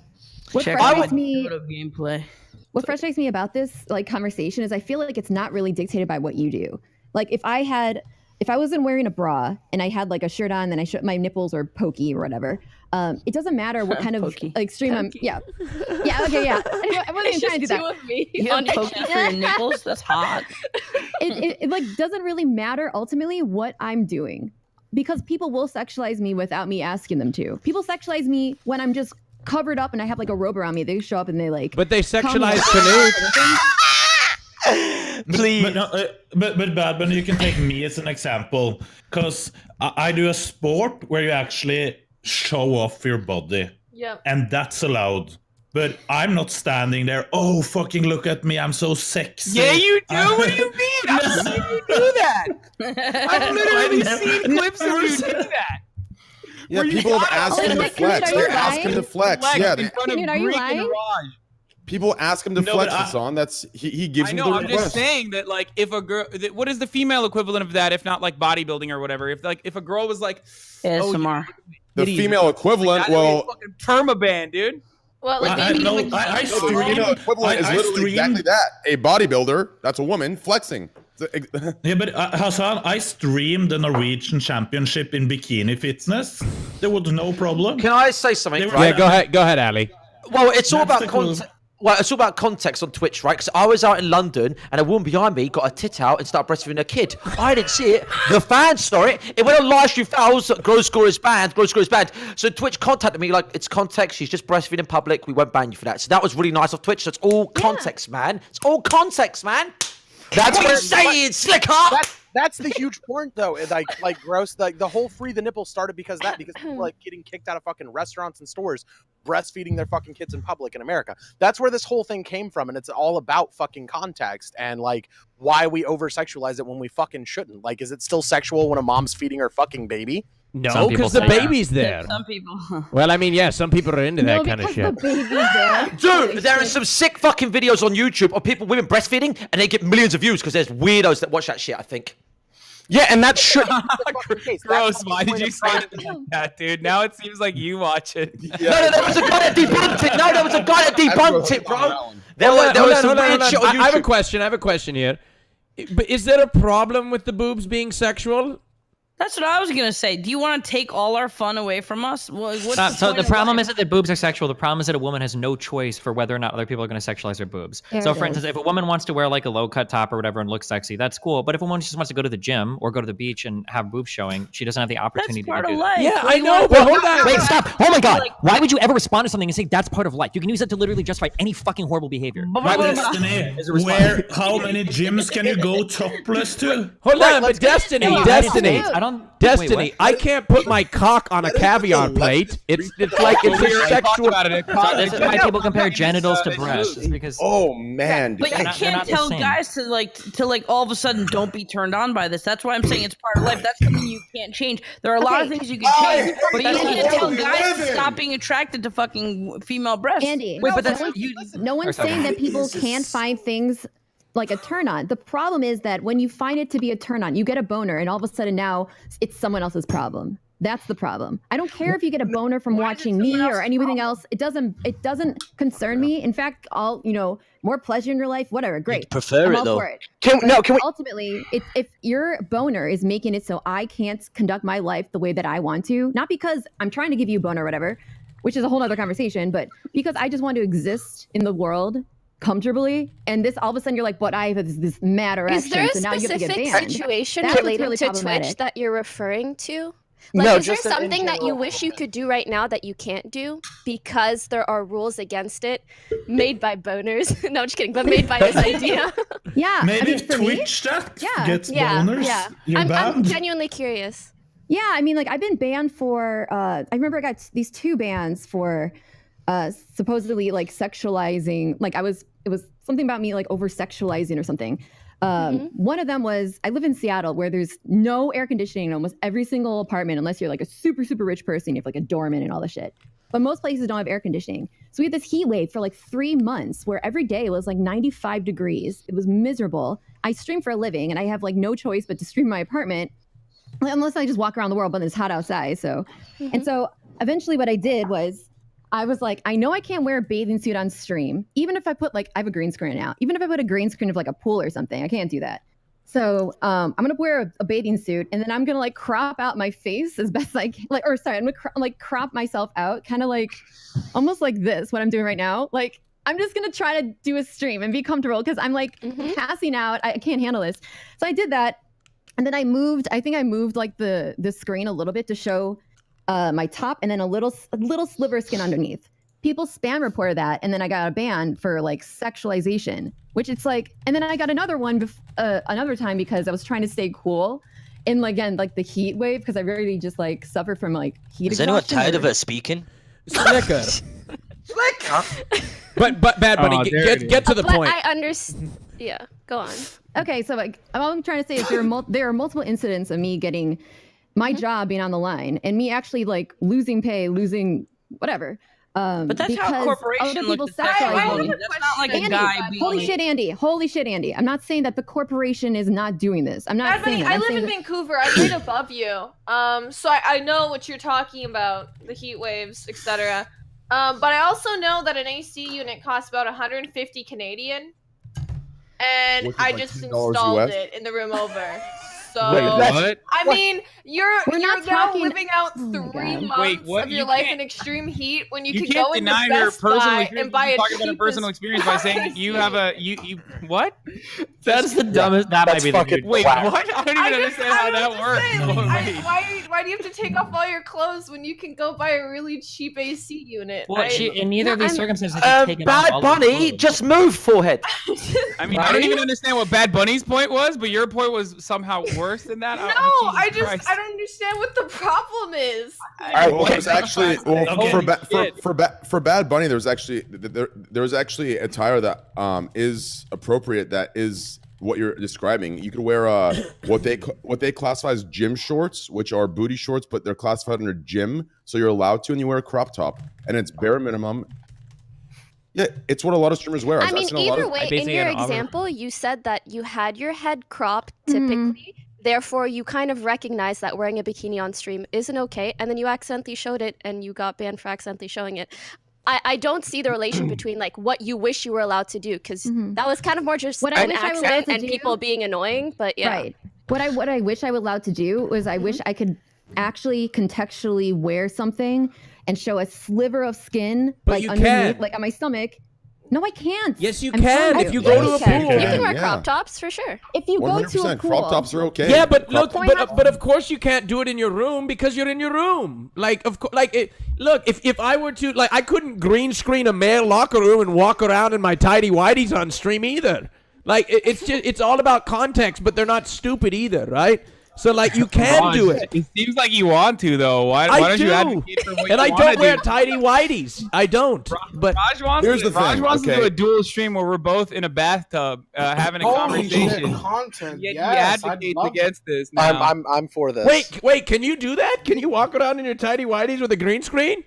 What frustrates me gameplay. What frustrates me about this like conversation is I feel like it's not really dictated by what you do. Like if I wasn't wearing a bra and I had like a shirt on, then I showed my nipples or pokey or whatever. It doesn't matter what kind of like stream I'm. Yeah. I wasn't even trying to do that. You have pokey for your nipples? That's hot. It like doesn't really matter ultimately what I'm doing, because people will sexualize me without me asking them to. People sexualize me when I'm just covered up and I have like a robe around me. They show up and they like. But they sexualize Canute. Please. But Bad Bunny, you can take me as an example, because I do a sport where you actually show off your body. Yep. And that's allowed. But I'm not standing there, oh, fucking look at me, I'm so sexy. Yeah, you do? What do you mean? I've seen you do that. I've literally seen clips of you do that. Yeah, people have asked him to flex. They ask him to flex. Yeah, Are you lying? people ask him to flex this on. That's he gives him the request. I'm just saying that, like, if a girl, what is the female equivalent of that? If not like bodybuilding or whatever. If a girl was like, ASMR. The female equivalent, well, fucking permaban, dude. Well, like the female equivalent is literally exactly that. A bodybuilder, that's a woman, flexing. Yeah, but Hassan, I streamed the Norwegian Championship in bikini fitness. There was no problem. Can I say something? Yeah, go ahead, Ali. Well, it's all about content. Well, it's all about context on Twitch, right? Because I was out in London and a woman behind me got a tit out and started breastfeeding her kid. I didn't see it. The fans saw it. It went on live stream fouls. Gross score is banned. Gross score is banned. So Twitch contacted me like, it's context. She's just breastfeeding in public. We won't ban you for that. So that was really nice of Twitch. So it's all context, man. It's all context, man. That's what I'm saying, slicker. That's the huge point, though. Like gross. Like the whole free the nipple started because of that, because people like getting kicked out of fucking restaurants and stores, breastfeeding their fucking kids in public in America. That's where this whole thing came from, and it's all about fucking context and like why we over sexualize it when we fucking shouldn't. Like, is it still sexual when a mom's feeding her fucking baby? No, because the baby's there. Some people. Well, I mean, yeah, some people are into that kind of shit. The baby's there. Dude, there are some sick fucking videos on YouTube of women breastfeeding, and they get millions of views because there's weirdos that watch that shit, I think. Yeah, and that should. Gross. Why did you say it like that, dude? Now it seems like you watch it. No, there was a guy that debunked it. No, there was a guy that debunked it, bro. There was some weird shit on YouTube. I have a question here. But is there a problem with the boobs being sexual? That's what I was gonna say. Do you want to take all our fun away from us? So the problem isn't that boobs are sexual. The problem is that a woman has no choice for whether or not other people are going to sexualize her boobs. So, for instance, if a woman wants to wear like a low-cut top or whatever and look sexy, that's cool. But if a woman just wants to go to the gym or go to the beach and have boobs showing, she doesn't have the opportunity to do that. Yeah, I know. But hold on. Wait, stop. Oh my God. Why would you ever respond to something and say that's part of life? You can use that to literally justify any fucking horrible behavior. How many gyms can you go topless to? Hold on, but Destiny. Destiny, I can't put my cock on a caviar plate. It's like it's a sexual. This is why people compare genitals to breasts. Because oh man, but you can't tell guys to like all of a sudden don't be turned on by this. That's why I'm saying it's part of life. That's something you can't change. There are a lot of things you can change, but you can't tell guys to stop being attracted to fucking female breasts. Andy, wait, but no one's saying that people can't find things like a turn on. The problem is that when you find it to be a turn on, you get a boner and all of a sudden now it's someone else's problem. That's the problem. I don't care if you get a boner from watching me or anything else. It doesn't concern me. In fact, more pleasure in your life, whatever. Great. Prefer it though. For it. Can we ultimately, if your boner is making it so I can't conduct my life the way that I want to, not because I'm trying to give you a boner or whatever, which is a whole other conversation, but because I just want to exist in the world comfortably, and this all of a sudden you're like, but I have this mad erection. Is there a so now you have to specific get banned. situation That's related really to Twitch problematic. that you're referring to? No, Is there just in something that you general. wish you could do right now that you can't do because there are rules against it made by boners? No, I'm just kidding, but made by this idea. Yeah. Maybe I mean, for Twitch that gets Yeah, boners. yeah. You're I'm banned. genuinely curious. Yeah, I mean, like I've been banned for. I remember I got these 2 bans for supposedly like sexualizing. Like it was something about me like over sexualizing or something. One of them was I live in Seattle where there's no air conditioning in almost every single apartment unless you're like a super, super rich person. You have like a doorman and all this shit. But most places don't have air conditioning. So we had this heat wave for like 3 months where every day was like 95 degrees. It was miserable. I stream for a living and I have like no choice but to stream my apartment unless I just walk around the world, but it's hot outside. So, and so eventually what I did was I was like, I know I can't wear a bathing suit on stream, even if I put I have a green screen now, even if I put a green screen of like a pool or something, I can't do that. So I'm going to wear a bathing suit and then I'm going to like crop out my face as best I can. I'm going to crop myself out kind of like almost like this, what I'm doing right now. Like, I'm just going to try to do a stream and be comfortable because I'm like passing out. I can't handle this. So I did that. And then I moved like the screen a little bit to show my top and then a little sliver of skin underneath. People spam reported that, and then I got a ban for like sexualization, which it's like, and then I got another one another time because I was trying to stay cool in again like the heat wave because I really just like suffer from like heat. Is anyone tired of her speaking? Slicker. But Bad Bunny, get to the But point. I understand. Yeah, go on. Okay, so like all I'm trying to say is there are multiple incidents of me getting my job being on the line and me actually like losing pay, losing whatever. But that's how a corporation looks at sexualizing. That's not like a guy being Holy shit, Andy. I'm not saying that the corporation is not doing this. I'm not saying that. I I'm live saying in Vancouver. I'm right above you. So I know what you're talking about, the heat waves, etc. But I also know that an AC unit costs about 150 Canadian. And Which is I like just $10 installed US? it in the room over. So Wait, what? I I mean, you're not now talking- living out Oh my 3 God. months Wait, what? of your You life can't- in extreme heat when you You can can't go into deny your Best personal Buy experience. and buy You a talk about a personal cheapest experience by saying that you have a you what? That's the dumbest. That might That's be the fucking dude. Wait, whack. what? I don't even understand how that works. Why do you have to take off all your clothes when you can go buy a really cheap AC unit? Well, in neither of these circumstances, she's taken off Bad all of her Bunny, clothes. just move, forehead. I mean, I don't even understand what Bad Bunny's point was, but your point was somehow worse than that. No, Jesus Christ. I don't understand what the problem is. Well, there's actually Okay. for Bad Bunny, there's actually attire that is appropriate. That is what you're describing. You could wear what they classify as gym shorts, which are booty shorts, but they're classified under gym, so you're allowed to, and you wear a crop top, and it's bare minimum. Yeah, it's what a lot of streamers wear. I mean, either way, in your example, you said that you had your head cropped typically. Therefore, you kind of recognize that wearing a bikini on stream isn't okay, and then you accidentally showed it, and you got banned for accidentally showing it. I don't see the relation between like what you wish you were allowed to do, because that was kind of more just What I an wish I was allowed accident to and do- people being annoying. But yeah, Right. What I wish I was allowed to do was I wish I could actually contextually wear something and show a sliver of skin But like you underneath, can. like on my stomach. No, I can't. Yes, you I'm can. trying If to. you go to a pool. you can wear Yeah. crop tops for sure. If you go to a 100% pool, crop tops are okay. Yeah, but look, point but of course you can't do it in your room because you're in your room. Like, of course, like, look, if I were to, like, I couldn't green screen a male locker room and walk around in my tidy whities on stream either. Like, it's all about context, but they're not stupid either, right? So like, you can do it. It seems like you want to though. Why I don't do, you advocate for what you and I wanna don't wear do? tidy whities. I don't. But Raj wants, Here's to, the Raj thing, wants to okay. do a dual stream where we're both in a bathtub having a Holy shit, conversation. content. Yet Yes, he I'd advocates love against this. Now. I'm for this. wait, can you do that? Can you walk around in your tidy whities with a green screen?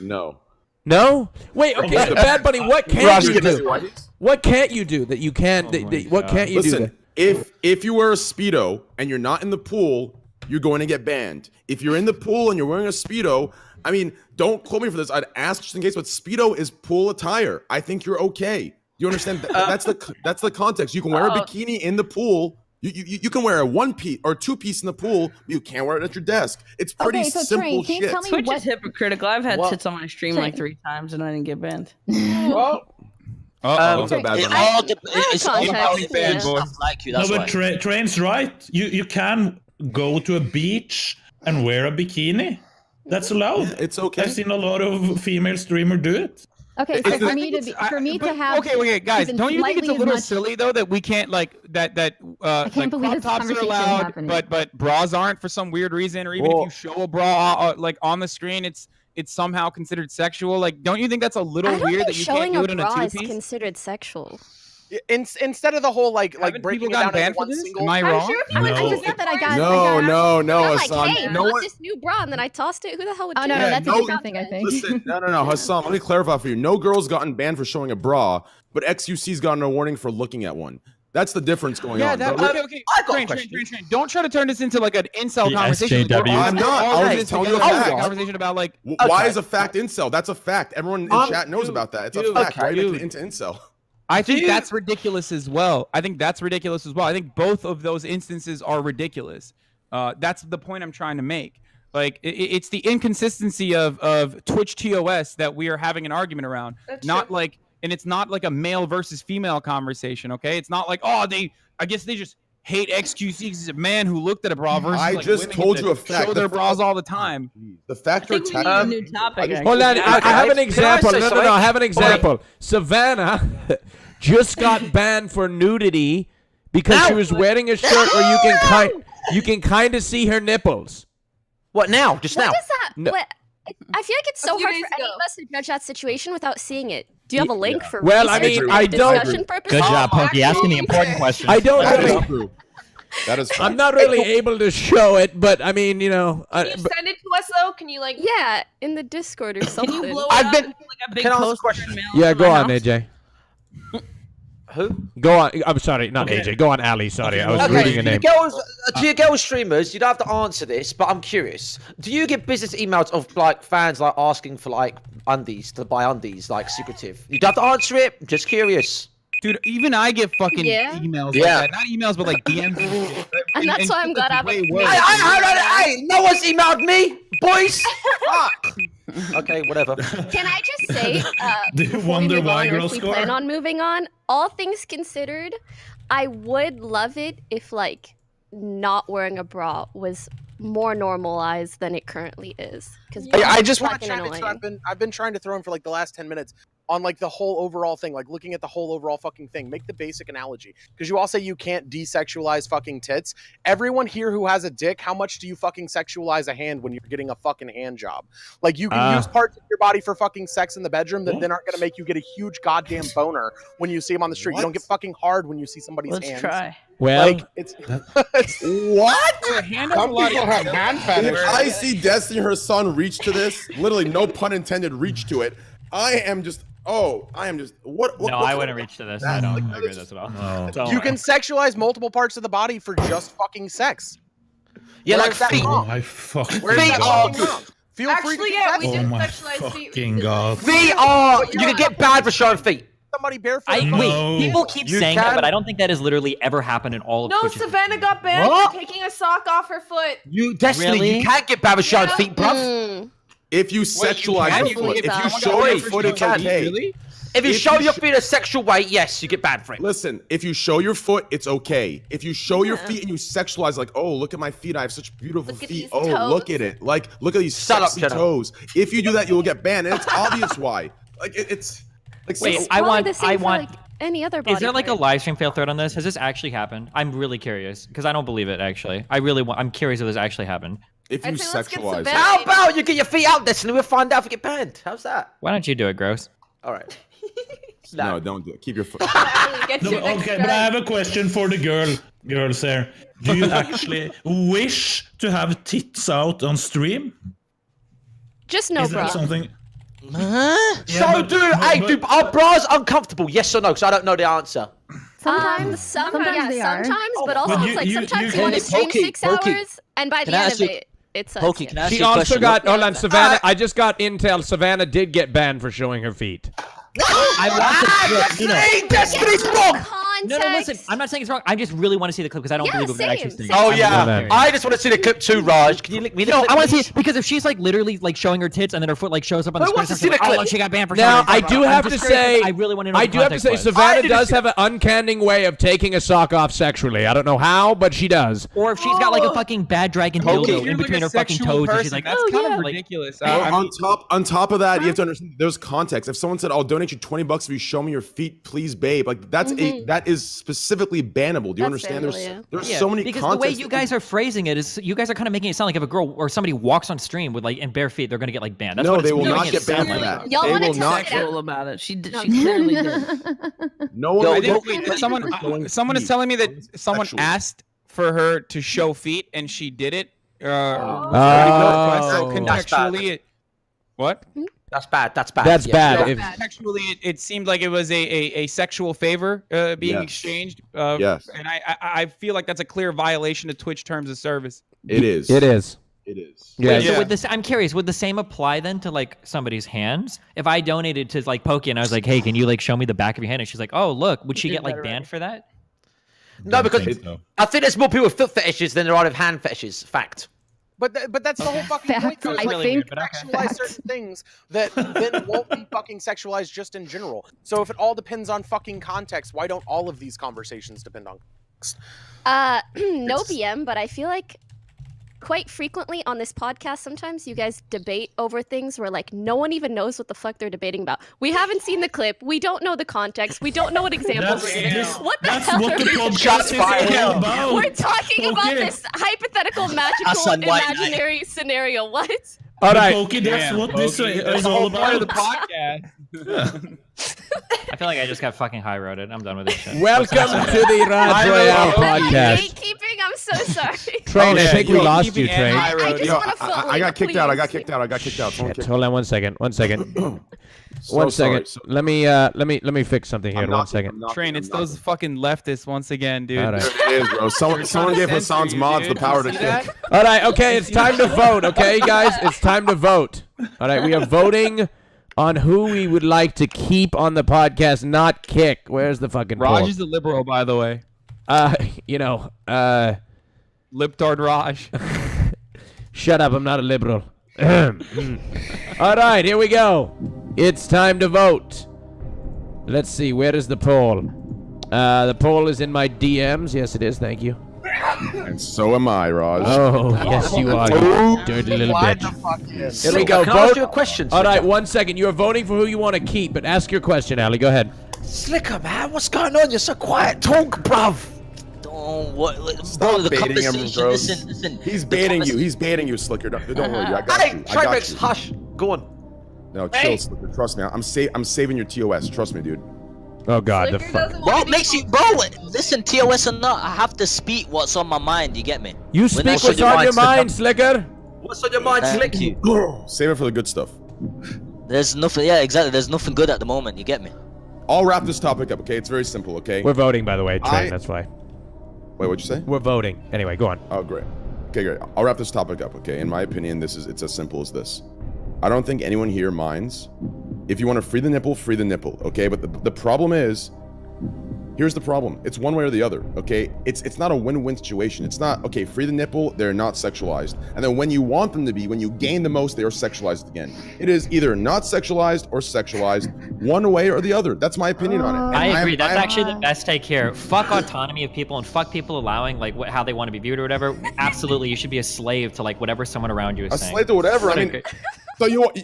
No. No. Wait. Okay, Bad Bunny. What can't Raj, you give us do? What can't you do that you can't? What can't you do? Listen, That? if you wear a Speedo and you're not in the pool, you're going to get banned. If you're in the pool and you're wearing a Speedo, I mean, don't quote me for this. I'd ask just in case, but Speedo is pool attire. I think you're okay. You understand? That's the context. You can wear a bikini in the pool. You can wear a 1-piece or 2-piece in the pool. But you can't wear it at your desk. It's pretty Okay, so simple Train, can you shit. tell me Twitch what? is hypocritical. I've had Well- tits on my stream like 3 times and I didn't get banned. Well, What's up, Bad It Bunny? all it's all Context, about yeah. stuff like you. No, That's but why. Train's right. You can go to a beach and wear a bikini. That's allowed. It's okay. I've seen a lot of female streamers do it. Okay, so for me to have Okay, guys, even don't you think it's a slightly as little much- silly though that we can't like that like believe crop this tops are conversation allowed, happening. but bras aren't for some weird reason, or even Well- if you show a bra like on the screen, it's somehow considered sexual. Like, don't you think that's a little I don't weird think that you can't showing do a it in a bra is two-piece? considered sexual. Instead of the whole like Haven't breaking people it gotten down banned into for one this? single. Am I I'm wrong? sure if you went No. to It's not that I got- No, I'm like, Hassan. hey, No bought one. this new bra, and then I tossed it. Who the hell would Oh do no, that? no, that's a no- different thing. I think. Listen, no, Hassan. Let me clarify for you. No girl's gotten banned for showing a bra, but XUC's gotten a warning for looking at one. That's the difference going Yeah, on. that, But okay. I got a Train. question. Don't try to turn this into like an incel The conversation. SJW. We're all- I'm not. we're all I was in just this telling you a together. fact. Conversation about like Why is a fact incel? That's a fact. Everyone in chat knows dude, about that. It's a dude, fact, okay, right? dude. Into incel. I think that's ridiculous as well. I think both of those instances are ridiculous. That's the point I'm trying to make. Like, it's the inconsistency of Twitch TOS that we are having an argument around. That's Not true. like, and it's not like a male versus female conversation. Okay, it's not like, I guess they just hate XQC as a man who looked at a bra versus I like, just women told that you a fact. show The their fact- bras all the time. The fact I you're think we need a new topic. Hold on, I have an Can I example. say No, something? I have an example. Savannah just got banned for nudity because she was wearing a shirt where you can kind of see her nipples. What now? Just What now? does that? No. What? I feel like it's so A few hard days for any ago. of us to judge that situation without seeing it. Do you have a link for Well, I research mean, or I don't- discussion purposes? Good job, Punky, asking the important Research. questions. I don't That really. is true. That is true. I'm not really able to show it, but I mean, Can you send it to us though? Can you like? Yeah, in the Discord or something. Can you blow it I've up been- into like a big Can I ask a poster question? and mail it yeah, to go my on, house? AJ. Who? Go on. I'm sorry, not AJ. Go on, Ali. Sorry, I was Okay, reading your name. to your girls streamers, you don't have to answer this, but I'm curious. Do you get business emails of like fans like asking for like undies to buy undies, like secretive? You don't have to answer it. I'm just curious. Dude, even I get fucking Yeah. emails Yeah. like that. Not emails, but like DMs. And shit. And that's why I'm glad I have a way worse. Hey, no one's emailed me, boys. Fuck. Okay, whatever. Can I just say, Do you before we wonder move why on, or girls if we score? plan on moving on, all things considered, I would love it if like not wearing a bra was more normalized than it currently is. Because I just want to chime in. So I've been trying to throw in for like the last 10 minutes on like the whole overall thing, like looking at the whole overall fucking thing. Make the basic analogy, because you all say you can't desexualize fucking tits. Everyone here who has a dick, how much do you fucking sexualize a hand when you're getting a fucking hand job? Like you can use parts of your body for fucking sex in the bedroom that then aren't gonna make you get a huge goddamn boner when you see them on the street. You don't get fucking hard when you see somebody's hands. Let's try. Well, Like it's What? Some people have hand If fetish. I see Destiny, her son, reach to this, literally no pun intended, reach to it. I am just what? No, I wouldn't reach to this. I don't agree with this at all. No. Don't you worry. can sexualize multiple parts of the body for just fucking sex. Yeah, Where like is that feet. Oh wrong? my fucking Where is that god. fucking wrong? Feel free to Actually, yeah, we Oh do my sexualize feet. fucking god. Feet are. You can get bad for showing feet. somebody barefoot. I No. wait. People keep You saying that, can- but I don't think that has literally ever happened in all of No, Twitch's. Savannah got banned What? for taking a sock off her foot. You Destiny, Really? you can't get bad for showing Yeah. feet, bruv. Mm. If you sexualize can? your You foot, can if you get show your banned. foot, it's You can. okay. Really? If you If show you your sh- feet a sexual weight, yes, you get banned for it. Listen, if you show your foot, it's okay. If you show your feet and you sexualize, like, oh, look at my feet, I have such beautiful Look at feet. these Oh, toes. look at it. Like, look at these Shut up, sexy Jenna. toes. If you do that, you will get banned, and it's obvious why. Like, it's like, Wait, so- I Probably want. the same I for, want. like, any other body Is there like a part. live stream fail thread on this? Has this actually happened? I'm really curious because I don't believe it. Actually, I really want. I'm curious if this actually happened. if you I'd say let's get sexualize, Savannah- How about you get your feet out, Destiny? We'll find out if you get banned. How's that? Why don't you do it, Gross? All right. no, don't do it. Keep your foot. Get No, your next okay, but I strike. have a question for the girls there. Do you actually wish to have tits out on stream? Just no Is bra. that something? So, dude, are bras uncomfortable? Yes or no? Because I don't know the answer. Sometimes, Sometimes they are. sometimes, but also But it's like sometimes you can- want to stream Pokey, 6 Pokey. hours, and by the Can I end ask of you- it, it sucks. Pokey, can I ask she you a also question? got. Hold on, Savannah. I just got intel. Savannah did get banned for showing her feet. I want to. Hey, Destiny's wrong! No, listen. I'm not saying it's wrong. I just really want to see the clip because I don't Yeah, believe it would same, actually see. same. Oh, I'm yeah. really curious. I just want to see the clip too, Raj. Can you link me the No, clip? I want to see please? it because if she's like literally like showing her tits and then her foot like shows up on the Who screen, wants to I'm see the like, oh, clip? look, she got banned for Now, showing her I butt. do I'm have just to curious, say, I really want to know. I the do have to context say, was. Savannah does have an uncanny way of taking a sock off sexually. I don't know how, but she does. Or if she's got like a fucking bad dragon Pokey. dildo in between her fucking toes, and she's like, that's oh kind yeah, of like, ridiculous. Well, I mean, on top of that, you have to understand there's context. If someone said, "I'll donate you $20 if you show me your feet, please, babe," like that is specifically bannable. Do you That's understand? bannable, There's yeah. there's yeah, so many because the way contexts you that- guys are phrasing it is, you guys are kind of making it sound like if a girl or somebody walks on stream with like in bare feet, they're gonna get like banned. That's No, what it's they will making not it get banned sound for like. that. Y'all They wanna will talk not it get. Sexual about it. She clearly did. No one. I will think get- wait, someone is telling me that someone Sexual. asked for her to show feet and she did it. So Oh. contextually, what? That's bad. That's bad. That's yeah. bad. So If- contextually, it seemed like it was a sexual favor being Yes. exchanged. Yes. And I feel like that's a clear violation of Twitch terms of service. It is. It is. It is. Yeah. Wait, Yeah. so would this? I'm curious. Would the same apply then to like somebody's hands? If I donated to like Pokey and I was like, "Hey, can you like show me the back of your hand?" and she's like, "Oh, look," would she get like banned for that? No, because think so. I think there's more people with foot fetishes than there are with hand fetishes. Fact. But that's the whole fucking point. Fact. Though. I Like, think- you can sexualize certain things that then won't be fucking sexualized just in general. So if it all depends on fucking context, why don't all of these conversations depend on context? No BM, but I feel like quite frequently on this podcast, sometimes you guys debate over things where like no one even knows what the fuck they're debating about. We haven't seen the clip. We don't know the context. We don't know what examples That's, are given. this, What the that's hell what are the we podcast is all about. We're talking about Okay. this hypothetical, magical, Hassan, why- imaginary scenario. What? All right. Pokey, that's what this is That's the all whole point of about. the podcast. I feel like I just got fucking high roaded. I'm done with this shit. Welcome to the Raj Royale podcast. Gatekeeping. I'm so sorry. Train, I think we yo, lost you, keeping Train. high road. I just Yo, want to foot I got kicked out. I got kicked out. I got kicked out. Someone kicked- Hold on one second. One second. So One sorry. second. So- Let me fix something here. I'm One not- second. I'm not- Train, I'm it's not- those fucking leftists once again, dude. All right. It is, bro. Someone gave censor Hassan's you, mods dude. the power to You see that? kick. All right. Okay. It's time to vote. Okay, guys. It's time to vote. All right. We are voting on who we would like to keep on the podcast, not kick. Where's the fucking Raj poll? is a liberal, by the way. Liptard Raj. Shut up, I'm not a liberal. All right, here we go. It's time to vote. Let's see, where is the poll? The poll is in my DMs. Yes, it is. Thank you. And so am I, Raj. Oh, yes, you are, you dirty little bitch. Here we go. Can I ask Vote. you a question? All right, 1 second. You are voting for who you want to keep, but ask your question, Ali. Go ahead. Slicker, man, what's going on? You're so quiet. Talk, bruv. Bro, the baiting him, conversation. bro. Listen. He's baiting you. He's baiting you, Slicker. Don't worry. I got Hey, you. I got Trimax, you. hush. Go on. No, chill, Slicker. Trust me. I'm saving your TOS. Trust me, dude. Oh God, the Slicker fuck. doesn't want What to be makes you, bro? Listen, TOS or not, I have to speak what's on my mind. You get me? You When speak that's what's on your mind, Slicker. What's on your mind, Thank Slick? you. Save it for the good stuff. There's nothing. Yeah, exactly. There's nothing good at the moment. You get me? I'll wrap this topic up, okay? It's very simple, okay? We're voting, by the way, Train. That's why. Wait, what'd you say? We're voting. Anyway, go on. Oh, great. Okay, great. I'll wrap this topic up, okay? In my opinion, it's as simple as this. I don't think anyone here minds. If you want to free the nipple, okay? But the problem is, here's the problem. It's one way or the other, okay? It's not a win-win situation. It's not, okay, free the nipple, they're not sexualized. And then when you want them to be, when you gain the most, they are sexualized again. It is either not sexualized or sexualized, one way or the other. That's my opinion on it. I agree. That's actually the best take here. Fuck autonomy of people and fuck people allowing like how they want to be viewed or whatever. Absolutely, you should be a slave to like whatever someone around you is saying. A slave to whatever. I mean, Okay. so you want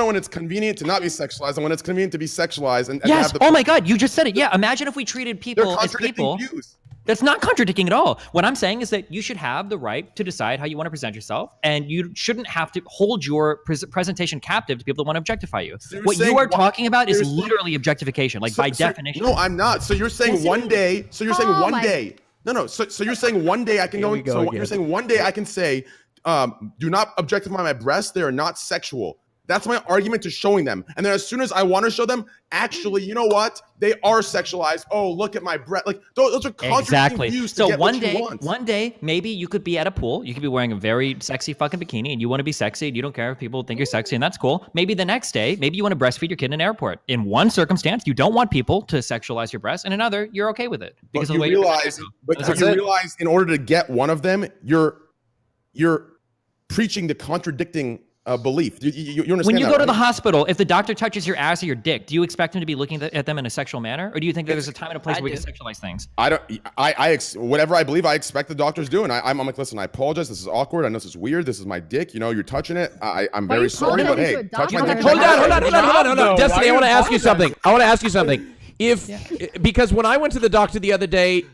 to when it's convenient to not be sexualized and when it's convenient to be sexualized and Yes. have the Oh my God, you just said it. Yeah. Imagine if we treated people as people. views. That's not contradicting at all. What I'm saying is that you should have the right to decide how you want to present yourself, and you shouldn't have to hold your presentation captive to people that want to objectify you. So what saying you are talking about is you're saying- literally objectification, like by definition. No, I'm not. So you're saying one day. So you're saying Oh one my- day. No. So you're saying one day I can Here go. we go So again. you're saying one day I can say, do not objectify my breasts. They are not sexual. That's my argument to showing them. And then as soon as I want to show them, actually, you know what? They are sexualized. Oh, look at my breast. Like those are contradicting Exactly. views to So get one what you day, want. one day, maybe you could be at a pool. You could be wearing a very sexy fucking bikini, and you want to be sexy, and you don't care if people think you're sexy, and that's cool. Maybe the next day, maybe you want to breastfeed your kid in an airport. In one circumstance, you don't want people to sexualize your breasts. In another, you're okay with it because But of the way you you're realize, presenting but yourself. you realize, in order to get one of them, you're preaching the contradicting belief. You understand When you that, go to the right? hospital, if the doctor touches your ass or your dick, do you expect him to be looking at them in a sexual manner, or do you think that there's a time and a place where we can sexualize things? I don't. Whatever I believe, I expect the doctors do, and I'm like, listen, I apologize. This is awkward. I know this is weird. This is my dick. You know, you're touching it. I'm Why very you sorry, calling but him hey, to a touch my doctor? dick. Hold on. Destiny, Why I want to you ask you apologize? something. I want to ask you something. Because when I went to the doctor the other day,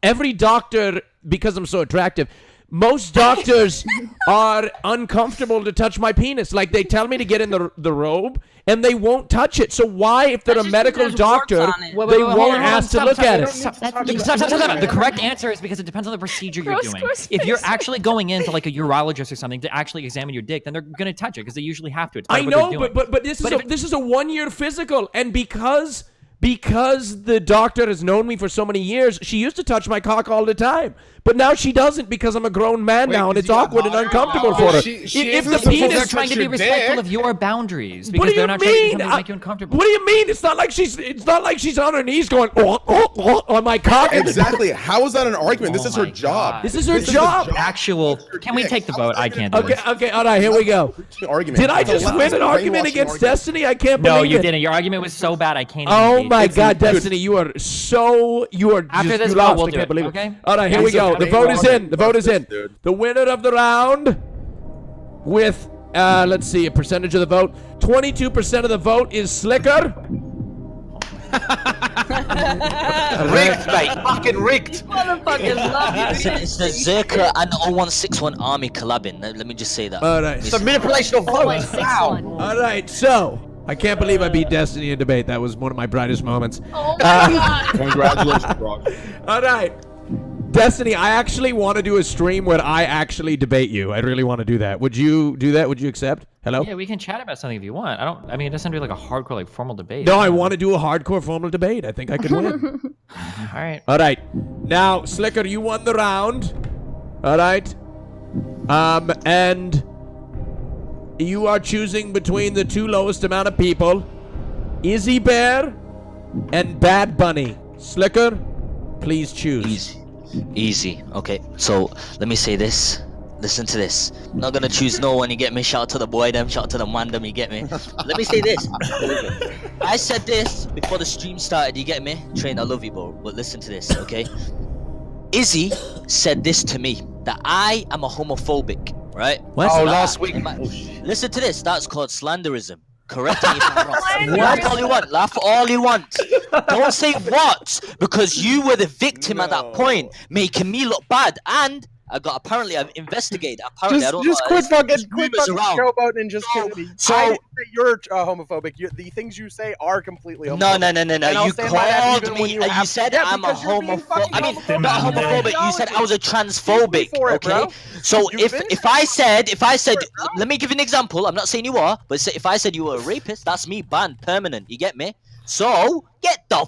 every doctor, because I'm so attractive, most doctors are uncomfortable to touch my penis. Like they tell me to get in the robe, and they won't touch it. So why, if they're That's a just medical because there's warts doctor, on it. they won't ask to look at it? Stop. The correct answer is because it depends on the procedure you're doing. If you're actually going into like a urologist or something to actually examine your dick, then they're gonna touch it because they usually have to. It's part I of what they're know, doing. but this is a 1 year physical, and because the doctor has known me for so many years, she used to touch my cock all the time. But now she doesn't because I'm a grown man now, and it's awkward and uncomfortable for her. She If isn't the supposed to they're penis, touch trying to be your respectful dick. of your boundaries what because do you they're not trying mean? to make you uncomfortable. What do you mean? It's not like she's on her knees going on my cock. Exactly. How is that an argument? This Oh is her my job. God. This is her job. Actual. Can we take the vote? I can't do this. Okay, all right, here we go. Argument. Did I It's a just left win an brainwashing argument against argument. Destiny? I can't No, believe you it. didn't. Your argument was so bad I can't. Even Oh engage. my It's- God, dude. Destiny, you are After just, this you vote, lost. we'll I do can't it, believe okay? it. All right, here we go. The vote is in. The vote is in. Dude. The winner of the round with, let's see, a percentage of the vote. 22% of the vote is Slicker. Rigged, mate. Fucking rigged. Motherfuckers love you. It's the zerka and the 0161 army collabing. Let me just say that. All right. It's a manipulation of votes. Wow. All right, so I can't believe I beat Destiny in debate. That was one of my brightest moments. Oh my god. Congratulations, bro. All right. Destiny, I actually want to do a stream where I actually debate you. I really want to do that. Would you do that? Would you accept? Hello? Yeah, we can chat about something if you want. I mean, it doesn't have to be like a hardcore, like formal debate. No, I want to do a hardcore formal debate. I think I could win. All right. All right. Now, Slicker, you won the round. All right. And you are choosing between the two lowest amount of people, Izzy Bear and Bad Bunny. Slicker, please choose. Easy. Okay, so let me say this. Listen to this. I'm not gonna choose no one, you get me? Shout out to the boy them, shout out to the man them, you get me? Let me say this. I said this before the stream started, you get me? Train, I love you, bro. But listen to this, okay? Izzy said this to me, that I am a homophobic, right? What? So last week. Listen to this, that's called slanderism. Correct me if I'm wrong. Laugh all you want. Laugh all you want. Don't say what, because you were the victim at that point, making me look bad. And I've investigated. Apparently, I don't just know. quit fucking around. showboating and just kidding. So I didn't say you're homophobic. The things you say are completely homophobic. No. And I'll You stand by that called even me. when You said yeah, I'm a because you're being homophobic. fucking I mean, homophobic. not homophobic. You said I was a transphobic. For it, Okay. bro. So You've been if I said, let me give you an example. I'm not saying you are, but if I said you were a rapist, that's me banned permanent. You get me? So get the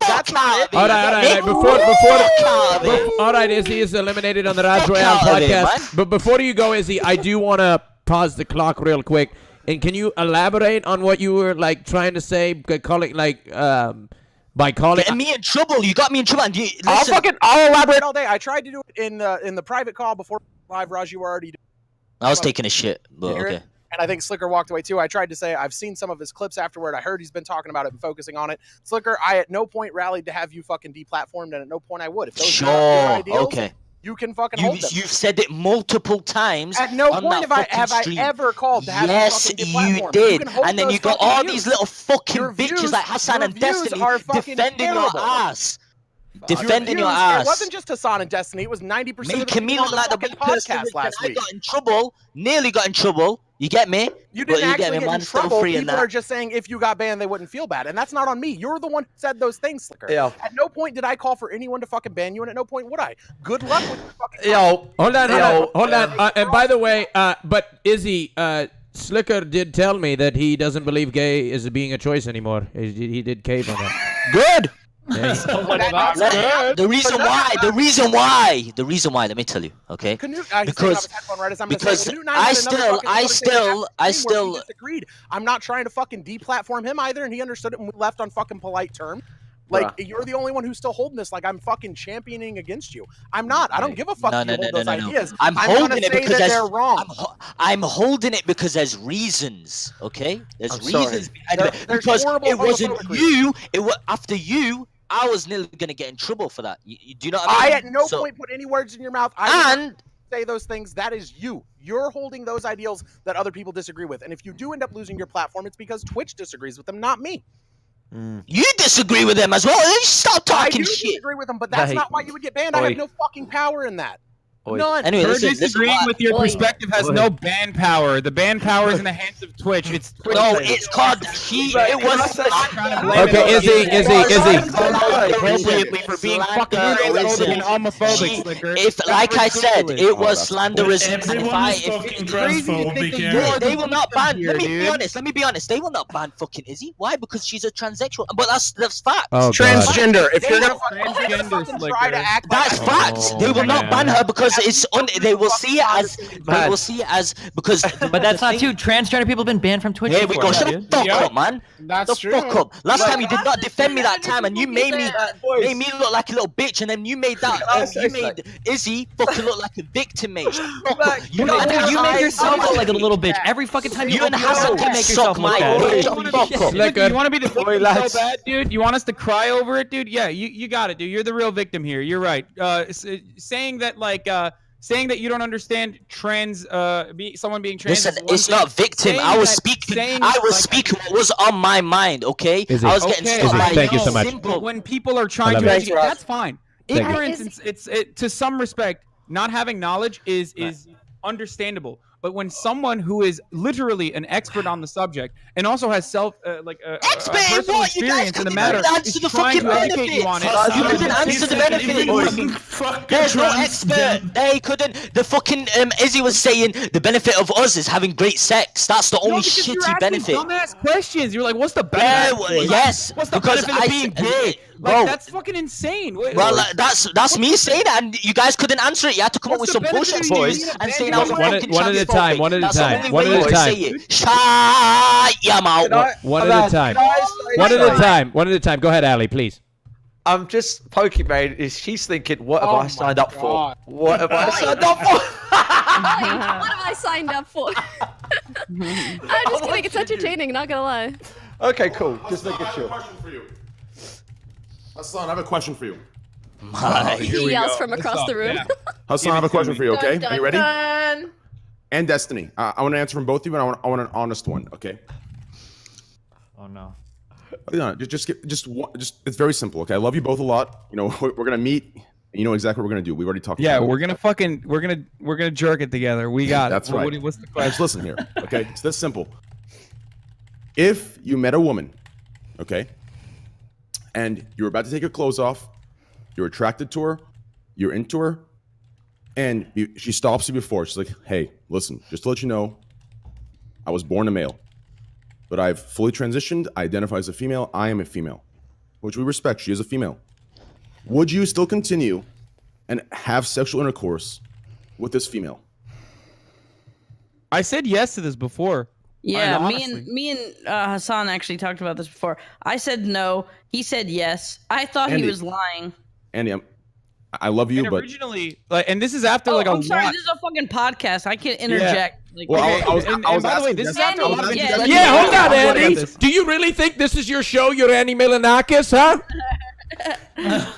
fuck out of here. All right. All right, Izzy is eliminated on the Raj Royale podcast. But before you go, Izzy, I do want to pause the clock real quick. And can you elaborate on what you were like trying to say? Calling by calling Getting me in trouble. You got me in trouble. And I'll elaborate all day. I tried to do it in the private call before live. Raj, you were already doing. I was taking a shit, but okay. And I think Slicker walked away too. I tried to say I've seen some of his clips afterward. I heard he's been talking about it and focusing on it. Slicker, I at no point rallied to have you fucking deplatformed, and at no point I would. If those are your ideals, okay. You can fucking hold them. You've said it multiple times. At no point have I ever called to have you fucking deplatformed. You did. You and then you got all these little fucking bitches like Hassan and Destiny defending your ass. Defending your ass. It wasn't just Hassan and Destiny. It was 90% making me look like the big podcast last week. I got in trouble. Nearly got in trouble. You get me? You didn't actually get in trouble. People are just saying if you got banned, they wouldn't feel bad. And that's not on me. You're the one who said those things, Slicker. Yeah. At no point did I call for anyone to fucking ban you, and at no point would I. Good luck with your fucking... Hold on. And by the way, but Izzy, Slicker did tell me that he doesn't believe gay is being a choice anymore. He did cave on that. Good. Yeah. The reason why, let me tell you, okay? Because I still disagreed. I'm not trying to fucking deplatform him either, and he understood it, and we left on fucking polite terms. Like, you're the only one who's still holding this. Like, I'm fucking championing against you. I'm not. I don't give a fuck if you hold those ideas. I'm holding it because they're wrong. I'm holding it because there's reasons, okay? There's reasons behind it. Because it wasn't you. It was after you. I was nearly gonna get in trouble for that. You do you know what I mean? I at no point put any words in your mouth. I didn't say those things. That is you. You're holding those ideals that other people disagree with. And if you do end up losing your platform, it's because Twitch disagrees with them, not me. You disagree with them as well. Stop talking I do shit. disagree with them, but that's not why you would get banned. I have no fucking power in that. None. Anyway, Her disagreeing with your perspective has no ban power. The ban power is in the hands of Twitch. It's Twitch. No, it's called it was Okay, Izzy. Appropriately for being fucking transphobic and homophobic, Slicker. If, like I said, it was slanderism. Everyone is fucking transphobic here. They will not ban. Let me be honest. They will not ban fucking Izzy. Why? Because she's a transsexual. But that's facts. Transgender. If you're gonna Transgender, try to act, that's facts. They will not ban her because it's they will see it as because. But that's not true. Transgender people have been banned from Twitch. Here we go. Shut the fuck up, man. That's true. Fuck up. Last time you did not defend me that time, and you made me look like a little bitch, and then you made you made Izzy fucking look like a victim, mate. You make yourself look like a little bitch every fucking time you and Hassan can make yourself look bad. You want to be the victim so bad, dude? You want us to cry over it, dude? Yeah, you got it, dude. You're the real victim here. You're right. Saying that you don't understand someone being trans. Listen, it's not victim. I was speaking what was on my mind. Okay, Izzy. I was getting stuck by Thank you so much. Simple. When people are trying to educate, that's fine. Ignorance, it's to some respect, not having knowledge is understandable. But when someone who is literally an expert on the subject and also has personal experience in the matter is trying to educate you on it, you couldn't answer the benefit. There's no expert. They couldn't. The fucking Izzy was saying the benefit of us is having great sex. That's the only shitty benefit. Dumbass questions. You're like, what's the benefit? Yes, What's the benefit of being gay? Like Bro. that's fucking insane. Wait, Well, that's me saying it, and you guys couldn't answer it. You had to come up with What's the some bullshit, benefit of boys, being a and saying I was a One fucking at a time. transphobic. One at a That's the time. only One way at a to time. say it. Shut your mouth. One at a time. One at a time. One at a time. Go ahead, Ali, please. I'm just Pokimane. Is she's thinking, what have I signed up for? God. What have I signed up for? What have I signed up for? I'm just kidding. It's entertaining. Not gonna lie. Okay, cool. Just making sure. Hassan, I have a question for you. He yells from across the room. Hassan, I have a question for you. Okay, Dun, are you ready? dun. And Destiny, I want to answer from both of you, and I want an honest one. Okay. Oh no. Yeah, just it's very simple. Okay, I love you both a lot. You know, we're gonna meet. And you know exactly what we're gonna do. We've already talked. Yeah, about we're it. gonna jerk it together. We got That's it. right. What's the Just question? listen here. Okay, it's this simple. If you met a woman, okay, and you're about to take your clothes off, you're attracted to her, you're into her, and she stops you before. She's like, "Hey, listen, just to let you know, I was born a male, but I've fully transitioned. I identify as a female. I am a female," which we respect. She is a female. Would you still continue and have sexual intercourse with this female? I said yes to this before. Yeah, Honestly. me and Hassan actually talked about this before. I said no. He said yes. I thought Andy. he was lying. Andy, I love you, And but originally, like, and this is after Oh, like a I'm sorry. lot. This is a fucking podcast. I can't interject. Like, Well, Okay, I was and by the way, asking this is Destiny- after a I was lot of asking yeah, Destiny- Yeah, hold on, I'll worry Andy. about this. Do you really think this is your show? You're Andy Milanakis, huh?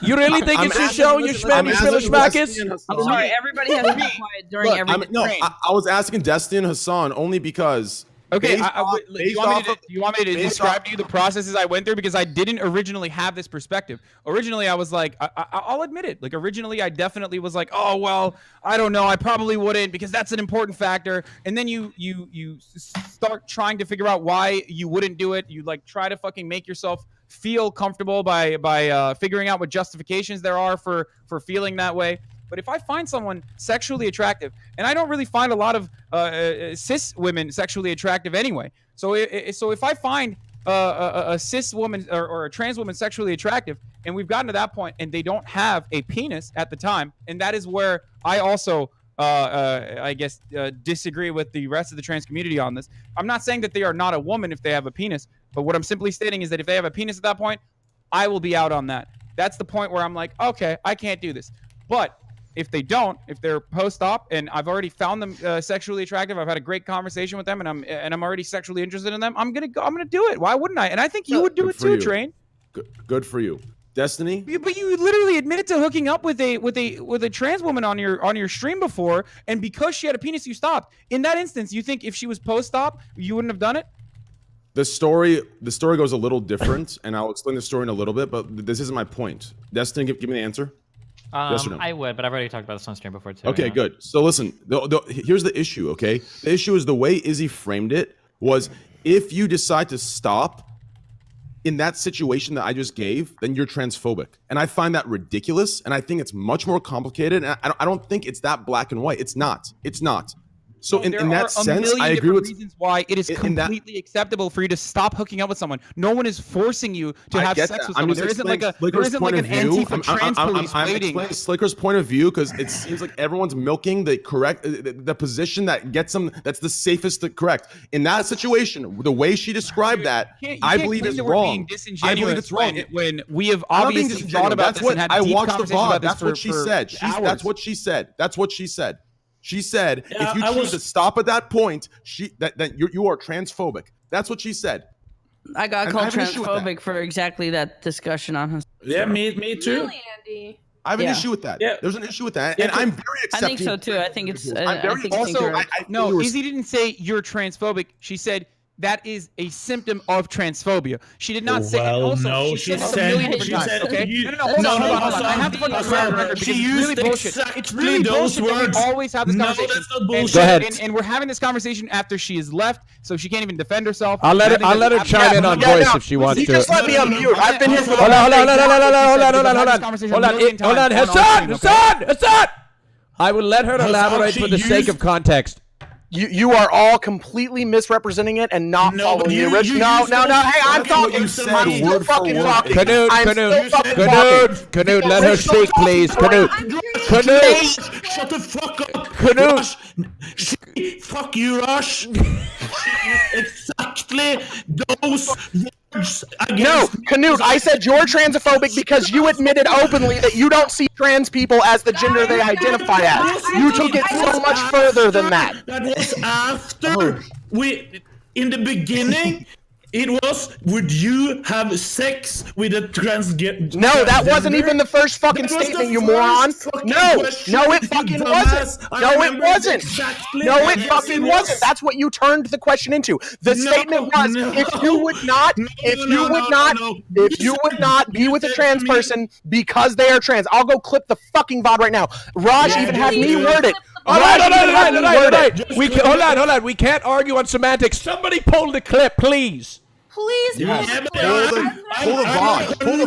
You really think I'm it's your asking- show? You listen, I'm schmammy asking schmillish Destiny and I'm Hassan. sorry. Everybody has to be quiet during Look, every train. I was asking Destiny and Hassan only because. Okay, based off- do based you want off me of- to, based describe off- to you the processes I went through? Because I didn't originally have this perspective. Originally, I was like, I'll admit it. Like, originally, I definitely was like, oh, well, I don't know. I probably wouldn't because that's an important factor. And then you start trying to figure out why you wouldn't do it. You, like, try to fucking make yourself feel comfortable by figuring out what justifications there are for feeling that way. But if I find someone sexually attractive, and I don't really find a lot of cis women sexually attractive anyway, so if I find a cis woman or a trans woman sexually attractive, and we've gotten to that point, and they don't have a penis at the time, and that is where I also I guess disagree with the rest of the trans community on this. I'm not saying that they are not a woman if they have a penis, but what I'm simply stating is that if they have a penis at that point, I will be out on that. That's the point where I'm like, okay, I can't do this. But if they don't, if they're post-op and I've already found them sexually attractive, I've had a great conversation with them, and I'm already sexually interested in them, I'm gonna do it. Why wouldn't I? And I think you would do it too, Train. Good for you, Destiny. But you literally admitted to hooking up with a trans woman on your stream before, and because she had a penis, you stopped. In that instance, you think if she was post-op, you wouldn't have done it? The story goes a little different, and I'll explain the story in a little bit. But this isn't my point. Destiny, give me the answer. Yes or no? I would, but I've already talked about this on stream before too. Okay, good. So listen, here's the issue, okay? The issue is the way Izzy framed it was if you decide to stop in that situation that I just gave, then you're transphobic. And I find that ridiculous, and I think it's much more complicated, and I don't think it's that black and white. It's not. It's not. So in that sense, I agree with reasons why it is completely acceptable for you to stop hooking up with someone. No one is forcing you to have sex with someone. There isn't like an anti-trans police waiting. I'm explaining Slicker's point of view because it seems like everyone's milking the position that gets them. That's the safest to correct. In that situation, the way she described that, I believe is wrong. I believe it's wrong. When we have obviously thought about this and had deep conversations about this That's what she said. That's what she said. That's what she said. She said, if you choose to stop at that point, that you are transphobic. That's what she said. I got called transphobic for exactly that discussion on his. Yeah, me too. Really, Andy? I have an issue with that. Yeah. There's an issue with that, and I'm very I accepting. think so too. I think it's. I'm very Also, no, Izzy didn't say you're transphobic. She said that is a symptom of transphobia. She did not say. Well, Also, no, she said it a million different times. Okay. Hold on. I have to put this on the record because it's really bullshit. It's really bullshit that we always have this conversation. That's not bullshit. Go ahead. And we're having this conversation after she is left, so she can't even defend herself. I'll let her chime in on voice if she wants to. Just let me unmute. I've been here for the Hold on. Hassan! I will let her elaborate for the sake of context. You are all completely misrepresenting it and not following the original. No. Hey, I'm talking. I'm still fucking talking. Canute, let her speak, please. Canute. Shut the fuck up. Canute. Fuck you, Rush. Exactly those words. No, Canute, I said you're transphobic because you admitted openly that you don't see trans people as the gender they identify as. You took it so much further than that. That was after in the beginning. It was, would you have sex with a transgender? No, that wasn't even the first fucking statement, you moron. No, it fucking wasn't. No, it wasn't. No, it fucking wasn't. That's what you turned the question into. The statement was, if you would not be with a trans person because they are trans. I'll go clip the fucking VOD right now. Raj even had me word it. All right. Hold on. We can't argue on semantics. Somebody pull the clip, please. Please, pull the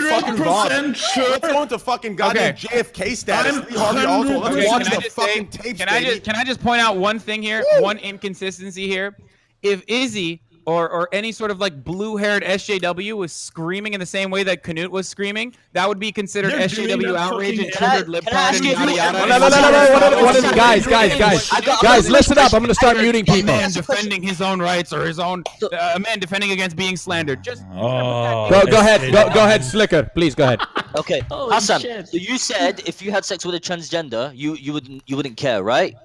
fucking VOD. Sure. Let's go into fucking goddamn JFK status. Let's watch the fucking tapes, baby. Can I just point out one thing here? One inconsistency here. If Izzy or any sort of like blue-haired SJW was screaming in the same way that Canute was screaming, that would be considered SJW outrage and triggered libtard and yada yada. Guys, listen up. I'm going to start muting people. A man defending his own rights or his own a man defending against being slandered. Just go ahead, Slicker. Please go ahead. Okay, Hassan. So you said if you had sex with a transgender, you wouldn't care, right?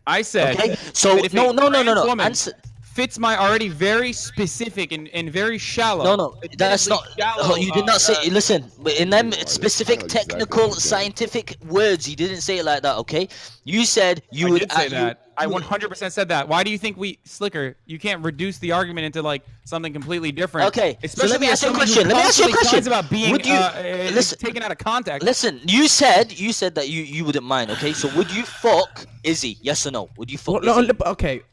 I said. Okay. So no. Answer. Fits my already very specific and very shallow. No, that's not. You did not say. Listen, in them specific technical scientific words, you didn't say it like that. Okay, you said you would. I did say that. I 100% said that. Why do you think Slicker? You can't reduce the argument into like something completely different. Okay, especially so let me ask you a question. About being taken out of context. Listen, you said that you wouldn't mind. Okay, so would you fuck Izzy? Yes or no? Would you fuck Izzy? Okay.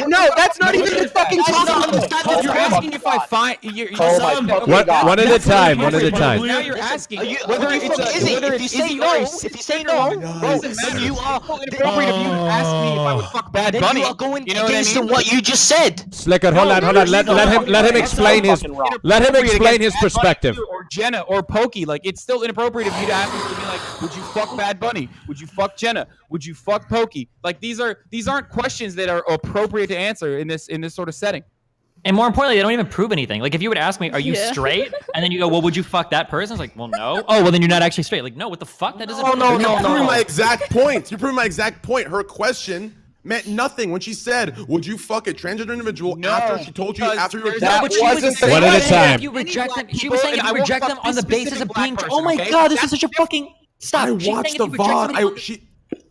No, that's not even the fucking topic. You're asking if I find. One at a time. One at a time. Now you're asking whether it's Izzy. If you say no, bro, then you are. If you ask me if I would fuck Bad Bunny, you are going against what you just said. Slicker, hold on. Let him explain his perspective. Or Jenna or Pokey, like it's still inappropriate of you to ask me to be like, would you fuck Bad Bunny? Would you fuck Jenna? Would you fuck Pokey? Like these aren't questions that are appropriate to answer in this sort of setting. And more importantly, they don't even prove anything. Like, if you would ask me, are you straight? And then you go, well, would you fuck that person? I was like, well, no. Oh, well, then you're not actually straight. Like, no, what the fuck? That doesn't. No. You're proving my exact point. You're proving my exact point. Her question meant nothing when she said, would you fuck a transgender individual after she told you after you were One at a time. You reject them. She was saying if you reject them on the basis of being. Oh my God, this is such a fucking. Stop. I watched the VOD.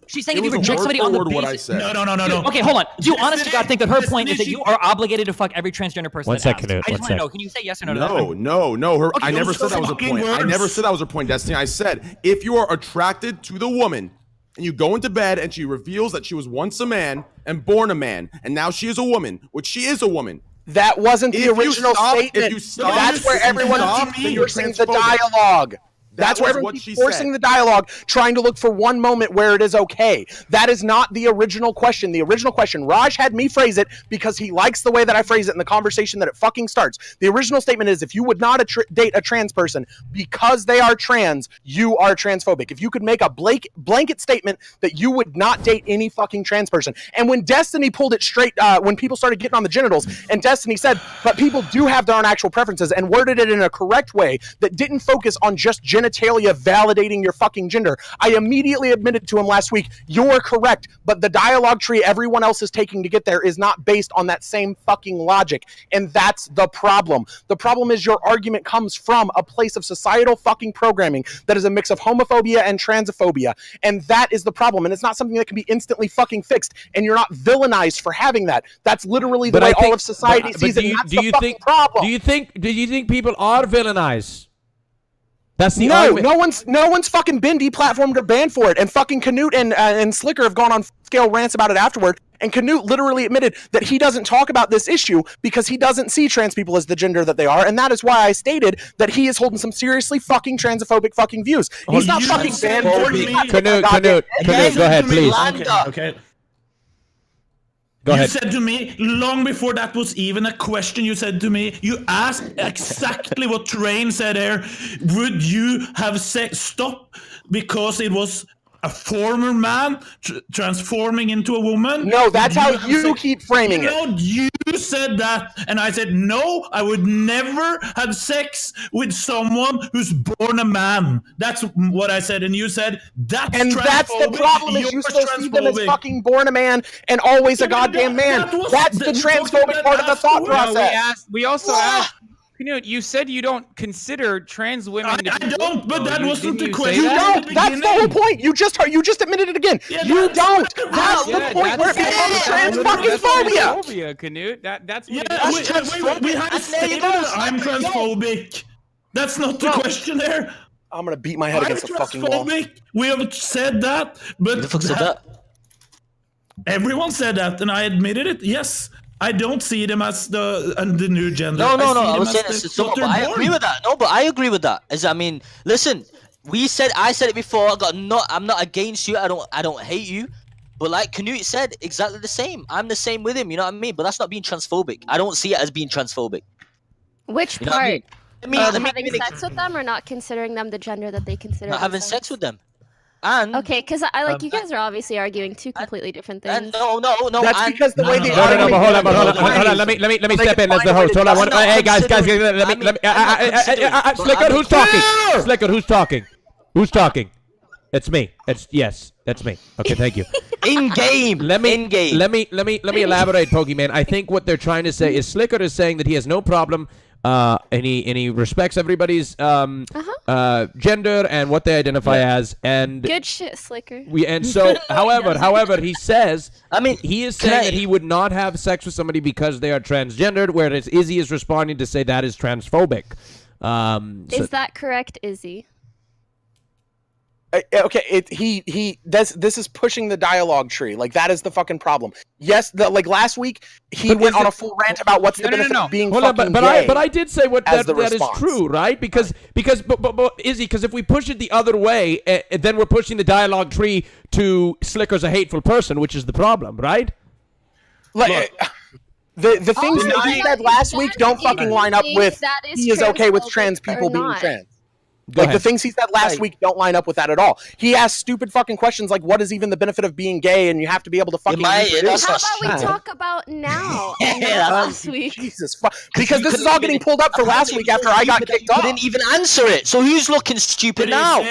She's saying if you reject somebody on the basis. No. Okay, hold on. Do you honest to God think that her point is that you are obligated to fuck every transgender person? One second. I just want to know. Can you say yes or no? No. I never said that was a point. I never said that was a point, Destiny. I said if you are attracted to the woman and you go into bed and she reveals that she was once a man and born a man and now she is a woman, which she is a woman. That wasn't the original statement. That's where everyone keeps forcing the dialogue. That's where everyone keeps forcing the dialogue, trying to look for one moment where it is okay. That is not the original question. The original question, Raj had me phrase it because he likes the way that I phrase it in the conversation that it fucking starts. The original statement is if you would not date a trans person because they are trans, you are transphobic. If you could make a blanket statement that you would not date any fucking trans person. And when Destiny pulled it straight, when people started getting on the genitals, and Destiny said, but people do have their own actual preferences, and worded it in a correct way that didn't focus on just genitalia validating your fucking gender. I immediately admitted to him last week, you're correct, but the dialogue tree everyone else is taking to get there is not based on that same fucking logic. And that's the problem. The problem is your argument comes from a place of societal fucking programming that is a mix of homophobia and transphobia. And that is the problem. And it's not something that can be instantly fucking fixed. And you're not villainized for having that. That's literally the way all of society sees it. That's the fucking problem. Do you think people are villainized? That's the no, argument. no one's fucking been deplatformed or banned for it. And fucking Canute and Slicker have gone on scale rants about it afterward. And Canute literally admitted that he doesn't talk about this issue because he doesn't see trans people as the gender that they are, and that is why I stated that he is holding some seriously fucking transphobic fucking views. He's not fucking banned for it. Canute, go ahead, please. Okay. Go ahead. You said to me, long before that was even a question, you said to me, you asked exactly what Train said here. Would you have sex? Stop, because it was a former man transforming into a woman? No, that's how you keep framing it. No, you said that, and I said, no, I would never have sex with someone who's born a man. That's what I said, and you said, that's and that's the problem, is you still see them as fucking born a man and always a goddamn man. That's the transphobic part of the thought process. We also asked, you said you don't consider trans women. I don't, but that wasn't the question. You don't. That's the whole point. You just admitted it again. You don't. That's the point where people have trans fucking phobia. Canute. That's we had stated I'm transphobic. That's not the question there. I'm gonna beat my head against the fucking wall. We have said that, but everyone said that, and I admitted it. Yes. I don't see them as the new gender. No. I was saying it's but I agree with that. No, but I agree with that. Listen, I said it before. I'm not against you. I don't hate you. But like Canute said, exactly the same. I'm the same with him. You know what I mean? But that's not being transphobic. I don't see it as being transphobic. Which you know part? Having sex with them or not considering them the gender that they consider? Not having sex with them. And okay, because you guys are obviously arguing two completely different things. No. That's because the way they No, but hold on. Let me step in as the host. Hold on. Hey, guys, let me. Slicker, who's talking? Slicker, who's talking? Who's talking? It's me. Yes, that's me. Okay, thank you. In game. Let me elaborate, Pokemon. I think what they're trying to say is Slicker is saying that he has no problem. And he respects everybody's gender and what they identify as, and good shit, Slicker. However, he says, he is saying that he would not have sex with somebody because they are transgendered, whereas Izzy is responding to say that is transphobic. Is that correct, Izzy? Okay, this is pushing the dialogue tree. Like, that is the fucking problem. Yes, last week he went on a full rant about what's the benefit of being fucking gay. But I did say that is true, right? Because Izzy, because if we push it the other way, then we're pushing the dialogue tree to Slicker's a hateful person, which is the problem, right? Like, the things that he said last week don't fucking line up with he is okay with trans people being trans. The things he said last week don't line up with that at all. He asked stupid fucking questions like, what is even the benefit of being gay, and you have to be able to fucking How about we talk about now and not last week? Jesus fuck. Because this is all getting pulled up for last week after I got kicked off. Didn't even answer it. So who's looking stupid now?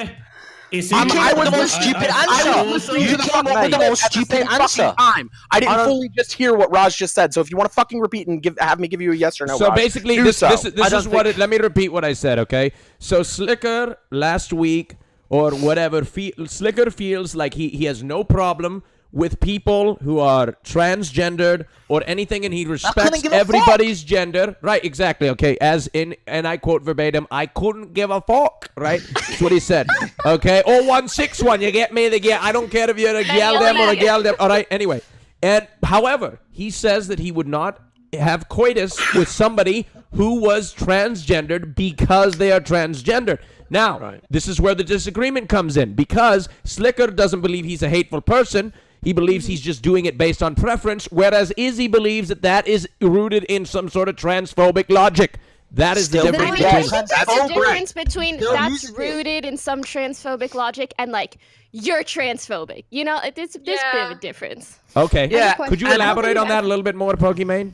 I was the most stupid answer. You came up with the most stupid answer. I didn't fully just hear what Raj just said. So if you want to fucking repeat and have me give you a yes or no, so Raj, basically, this is what it. Let me repeat what I said. Okay, so Slicker last week or whatever, Slicker feels like he has no problem with people who are transgendered or anything, and he respects everybody's gender. Right, exactly, okay, as in, and I quote verbatim, I couldn't give a fuck, right? That's what he said, okay? 0161, you get me? I don't care if you're a gal them or a gal them, all right? Anyway, and however, he says that he would not have coitus with somebody who was transgendered because they are transgendered. Now, this is where the disagreement comes in, because Slicker doesn't believe he's a hateful person. He believes he's just doing it based on preference, whereas Izzy believes that is rooted in some sort of transphobic logic. That is the difference between that's rooted in some transphobic logic and like you're transphobic. You know, there's a bit of a difference. Okay. Yeah. Could you elaborate on that a little bit more, Pokimane?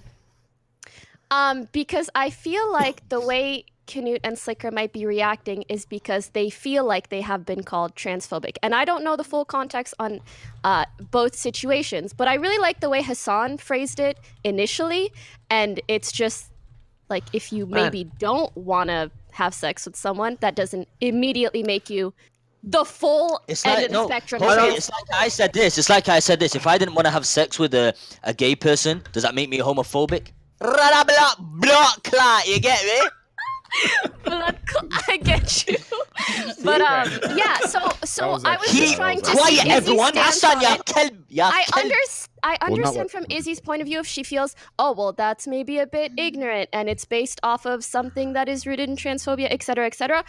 Because I feel like the way Canute and Slicker might be reacting is because they feel like they have been called transphobic. And I don't know the full context on both situations, but I really like the way Hassan phrased it initially. And it's just like, if you maybe don't want to have sex with someone, that doesn't immediately make you the full end of the spectrum. It's like I said this. If I didn't want to have sex with a gay person, does that make me homophobic? You get me? I get you. But yeah. So I was just trying to quiet, see everyone. Izzy's stance Hassan, on it. I not understand what- from Izzy's point of view if she feels, oh well, that's maybe a bit ignorant and it's based off of something that is rooted in transphobia, etc., etc.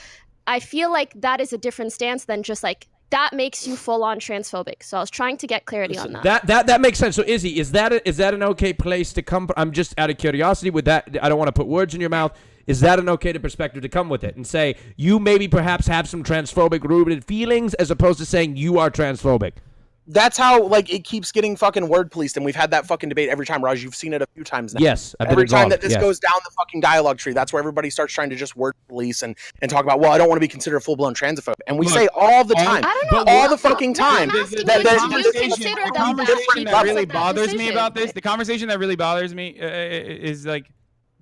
I feel like that is a different stance than just like that makes you full on transphobic. So I was trying to get clarity on that. That makes sense. So Izzy, is that an okay place to come? I'm just out of curiosity with that. I don't want to put words in your mouth. Is that an okay perspective to come with it and say you maybe perhaps have some transphobic rooted feelings as opposed to saying you are transphobic? That's how like it keeps getting fucking word policed, and we've had that fucking debate every time. Raj, you've seen it a few times now. Yes, I've been every time involved, that this yes. goes down the fucking dialogue tree, that's where everybody starts trying to just word police and talk about. Well, I don't want to be considered a full blown transphobe, and we say all the time, all the fucking time. The conversation that really bothers me about this, the conversation that really bothers me is like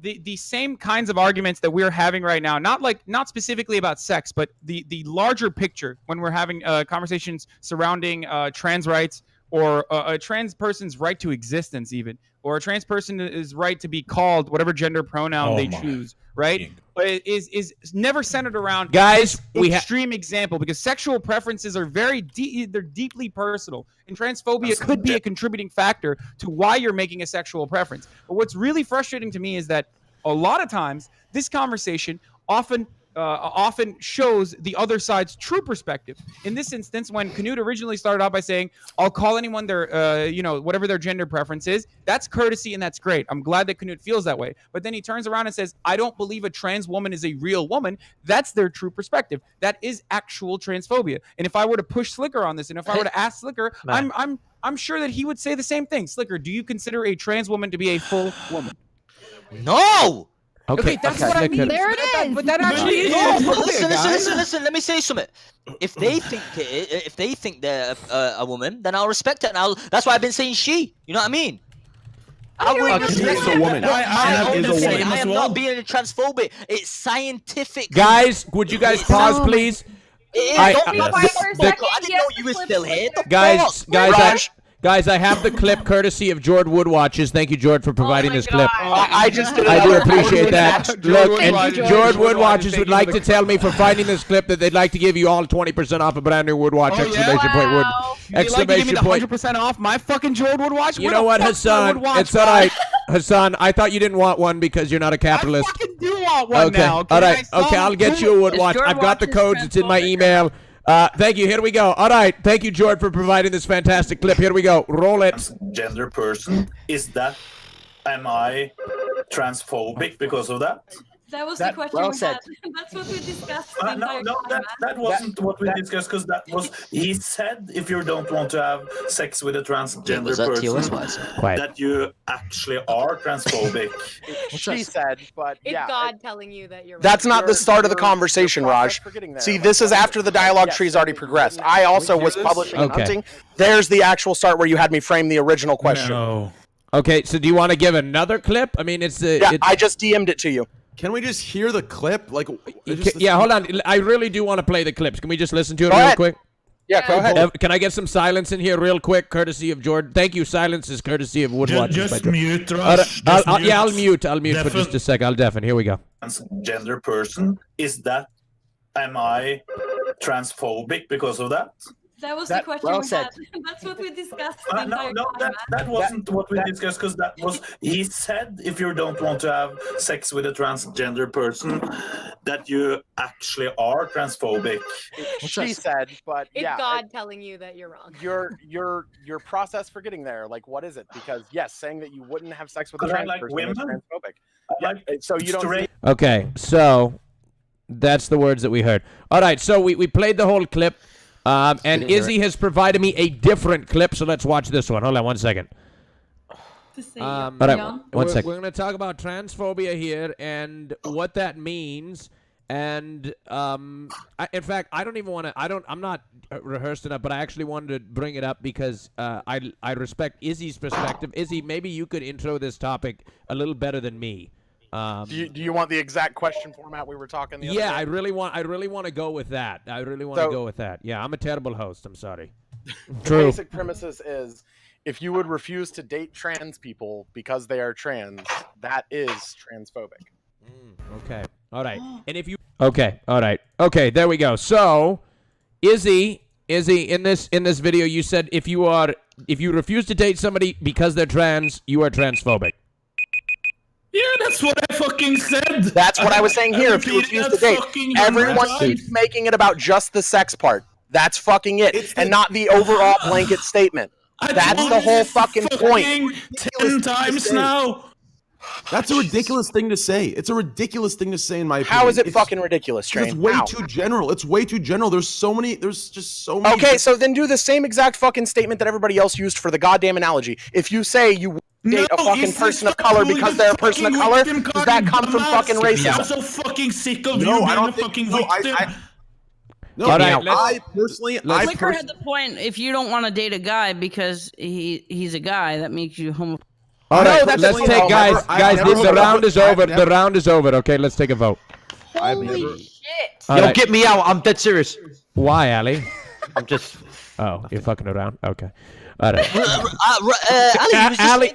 the same kinds of arguments that we're having right now, not specifically about sex, but the larger picture when we're having conversations surrounding trans rights or a trans person's right to existence even, or a trans person's right to be called whatever gender pronoun they choose, right? But it is never centered around guys. Extreme example, because sexual preferences are they're deeply personal, and transphobia could be a contributing factor to why you're making a sexual preference. But what's really frustrating to me is that a lot of times this conversation often shows the other side's true perspective. In this instance, when Canute originally started out by saying, I'll call anyone their, whatever their gender preference is, that's courtesy and that's great. I'm glad that Canute feels that way. But then he turns around and says, I don't believe a trans woman is a real woman. That's their true perspective. That is actual transphobia. And if I were to push Slicker on this, and if I were to ask Slicker, I'm sure that he would say the same thing. Slicker, do you consider a trans woman to be a full woman? No! Okay, that's what I mean. There it is. But that actually is. Listen. Let me say something. If they think they're a woman, then I'll respect it. And that's why I've been saying she. You know what I mean? I am not being transphobic. It's scientific. Guys, would you guys pause, please? Don't be quiet for a second. I didn't know you were still here. Guys, I have the clip courtesy of Jord Woodwatches. Thank you, Jord, for providing this clip. I just did I do appreciate that. Look, and Jord Woodwatches would like to tell me for finding this clip that they'd like to give you all 20% off a brand new Woodwatch! Exclamation point! Wood! Exclamation point! 100% off my fucking Jord Woodwatch. You know what, Hassan? It's all right, Hassan. I thought you didn't want one because you're not a capitalist. I fucking do want one now. All right. Okay, I'll get you a Woodwatch. I've got the codes. It's in my email. Thank you. Here we go. All right. Thank you, George, for providing this fantastic clip. Here we go. Roll it. Gender person. Am I transphobic because of that? That was the question we had. That's what we discussed. That wasn't what we discussed, because that was, he said, if you don't want to have sex with a transgender person, that you actually are transphobic. She said, but it's God telling you that you're. That's not the start of the conversation, Raj. See, this is after the dialogue tree's already progressed. I also was publishing and hunting. There's the actual start where you had me frame the original question. No. Okay, so do you want to give another clip? I mean, I just DM'd it to you. Can we just hear the clip? Like, yeah, hold on. I really do want to play the clips. Can we just listen to it real quick? Yeah, go ahead. Can I get some silence in here real quick, courtesy of Jordan? Thank you. Silence is courtesy of Woodwatch. Just mute, Rush. Yeah, I'll mute for just a sec. I'll deafen. Here we go. Gender person. Am I transphobic because of that? That was the question we had. That's what we discussed. That wasn't what we discussed, because that was, he said, if you don't want to have sex with a transgender person, that you actually are transphobic. She said, but it's God telling you that you're wrong. Your process for getting there, like, what is it? Because yes, saying that you wouldn't have sex with a trans person is transphobic. So you don't. Okay, so that's the words that we heard. All right, so we played the whole clip. And Izzy has provided me a different clip, so let's watch this one. Hold on 1 second. All right, 1 second. We're going to talk about transphobia here and what that means. And in fact, I don't even want to. I'm not rehearsed enough, but I actually wanted to bring it up because I respect Izzy's perspective. Izzy, maybe you could intro this topic a little better than me. Do you want the exact question format we were talking the other day? I really want to go with that. I really want to go with that. Yeah, I'm a terrible host. I'm sorry. The basic premises is, if you would refuse to date trans people because they are trans, that is transphobic. Okay. All right. And if you Okay, all right. Okay, there we go. So, Izzy, in this video you said if you refuse to date somebody because they're trans, you are transphobic. Yeah, that's what I fucking said. That's what I was saying here. If you refuse to date, everyone keeps making it about just the sex part. That's fucking it, and not the overall blanket statement. That's the whole fucking point. 10 times now. That's a ridiculous thing to say. It's a ridiculous thing to say in my opinion. How is it fucking ridiculous, Train? It's way too general. It's way too general. There's just so many. Okay, so then do the same exact fucking statement that everybody else used for the goddamn analogy. If you say you date a fucking person of color because they're a person of color, does that come from fucking racism? I'm so fucking sick of you being a fucking victim. No, I personally, Liquor had the point. If you don't want to date a guy because he's a guy, that makes you homophobic. All right, let's take guys. The round is over. The round is over. Okay, let's take a vote. Holy shit! Yo, get me out. I'm dead serious. Why, Ali? I'm just. Oh, you're fucking around. Okay. All right.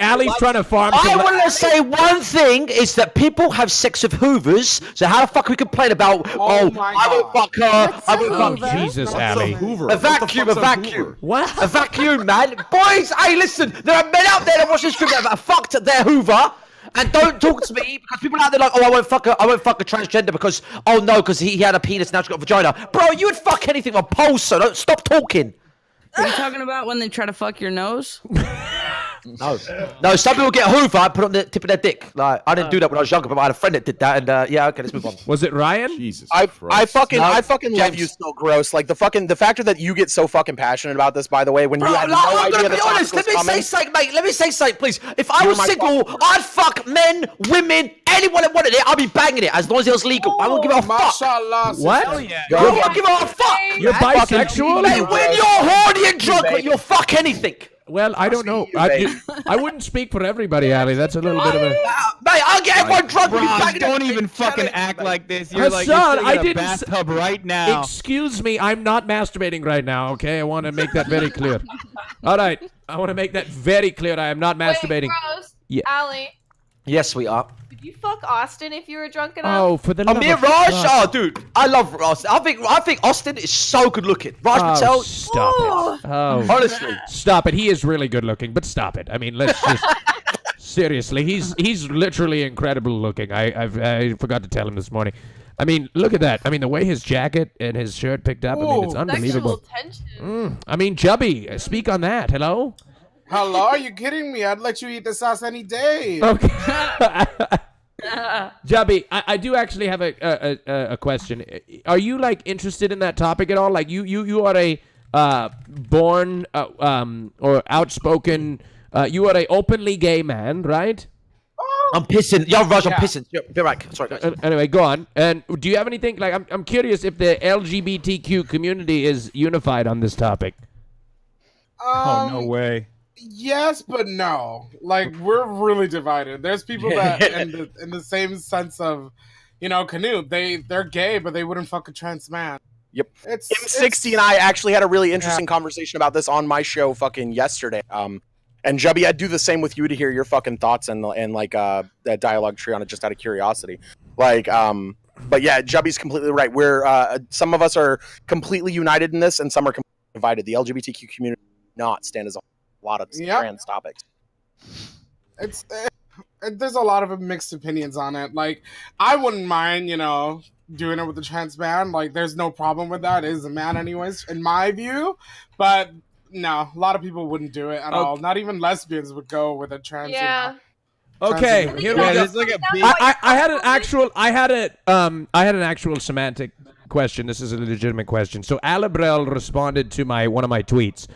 Ali's trying to farm. I want to say one thing is that people have sex with hoovers. So how the fuck we complain about? I won't fuck her. I won't fuck Jesus, Ali. A vacuum. What? A vacuum, man. Boys, hey, listen. There are men out there that watch this stream that have fucked their hoover. And don't talk to me because people out there like, oh, I won't fuck a transgender because, oh no, because he had a penis, now she's got a vagina. Bro, you would fuck anything on pulse, so don't stop talking. Are you talking about when they try to fuck your nose? No, some people get a hoover and put it on the tip of their dick. Like, I didn't do that when I was younger, but I had a friend that did that, and yeah, okay, let's move on. Was it Ryan? Jesus I fucking James. love you so gross. Like the factor that you get so fucking passionate about this, by the way, when you had no I'm idea gonna be honest. Let me say something, mate. Let me say something, please. If I was single, I'd fuck men, women, anyone that wanted it. I'd be banging it as long as it was legal. I won't give a fuck. What? I won't give a fuck. You're bisexual? Mate, when you're horny and drunk, you'll fuck anything. Well, I don't know. I wouldn't speak for everybody, Ali. That's a little bit of a... Mate, I'll get everyone drunk. Don't even fucking act like this. You're like Hassan, you're in a bathtub right now. Excuse me, I'm not masturbating right now, okay? I want to make that very clear. All right, I want to make that very clear. I am not masturbating. Gross. Yeah. Ali, Yes, sweetheart. would you fuck Austin if you were drunk enough? Oh, for the love Amir of Raj, God. oh, dude, I love Austin. I think Austin is so good looking. Raj Patel, Stop it. Oh, honestly, stop it. He is really good looking, but stop it. I mean, let's just... Seriously, he's literally incredible looking. I forgot to tell him this morning. I mean, look at that. I mean, the way his jacket and his shirt picked up, I mean, it's unbelievable. I mean, Jubby, speak on that. Hello? Hello? Are you kidding me? I'd let you eat the sauce any day. Okay. Jubby, I do actually have a question. Are you like interested in that topic at all? Like you are a born or outspoken. You are a openly gay man, right? I'm pissing. Yo, Raj, I'm pissing. You're right. Sorry, guys. Anyway, go on. And do you have anything like? I'm curious if the LGBTQ community is unified on this topic. Oh no way. Yes, but no. Like we're really divided. There's people that in the same sense of, Canute. They're gay, but they wouldn't fuck a trans man. Yep. M60 and I actually had a really interesting conversation about this on my show fucking yesterday. And Jubby, I'd do the same with you to hear your fucking thoughts and like that dialogue tree on it just out of curiosity. Like, but yeah, Jubby's completely right. We're some of us are completely united in this, and some are completely divided. The LGBTQ community does not stand as a lot of trans topics. There's a lot of mixed opinions on it. Like, I wouldn't mind, doing it with a trans man. Like, there's no problem with that. It is a man anyways, in my view. But no, a lot of people wouldn't do it at all. Not even lesbians would go with a trans. Yeah. Okay, here we go. I had an actual semantic question. This is a legitimate question. So Alabrel responded to one of my tweets,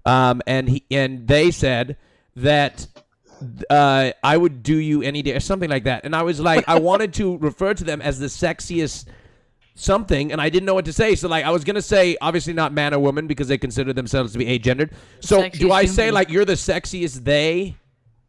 and they said that I would do you any day or something like that, and I was like, I wanted to refer to them as the sexiest something, and I didn't know what to say. So like I was gonna say obviously not man or woman because they consider themselves to be agendered. So Sexiest do I say human. like you're the sexiest they?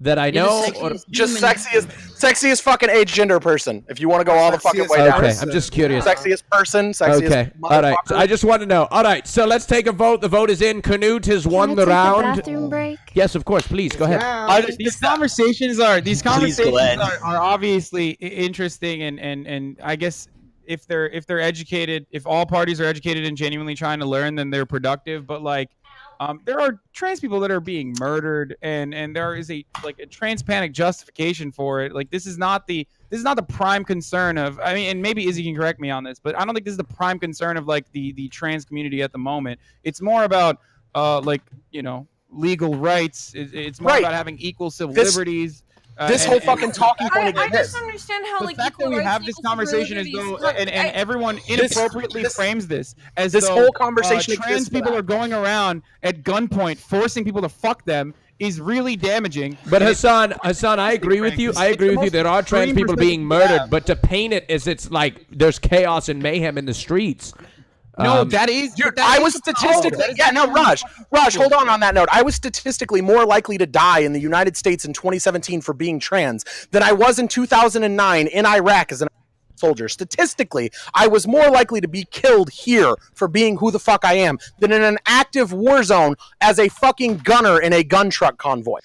that I know? Or Just sexiest fucking age gender person. If you want to go all the fucking way down. Okay, I'm just curious. Sexiest person, sexiest Okay, all right. I just want to know. All right, so let's take a vote. The vote is in. Canute has won the round. Bathroom break. Yes, of course. Please go ahead. These conversations are obviously interesting, and I guess if they're educated, if all parties are educated and genuinely trying to learn, then they're productive. But like, there are trans people that are being murdered, and there is a trans panic justification for it. Like, this is not the prime concern of, I mean, and maybe Izzy can correct me on this, but I don't think this is the prime concern of like the trans community at the moment. It's more about legal rights. It's more about having equal civil liberties. This whole fucking talking point I just understand how the fact that we have this conversation is though, and everyone inappropriately frames this as this though, whole conversation trans people are going around at gunpoint forcing people to fuck them is really damaging. But Hassan, I agree with you. I agree with you. There are trans people being murdered, but to paint it as it's like there's chaos and mayhem in the streets. No, that is. Dude, I was statistically. Raj, hold on that note. I was statistically more likely to die in the United States in 2017 for being trans than I was in 2009 in Iraq as an soldier. Statistically, I was more likely to be killed here for being who the fuck I am than in an active war zone as a fucking gunner in a gun truck convoy.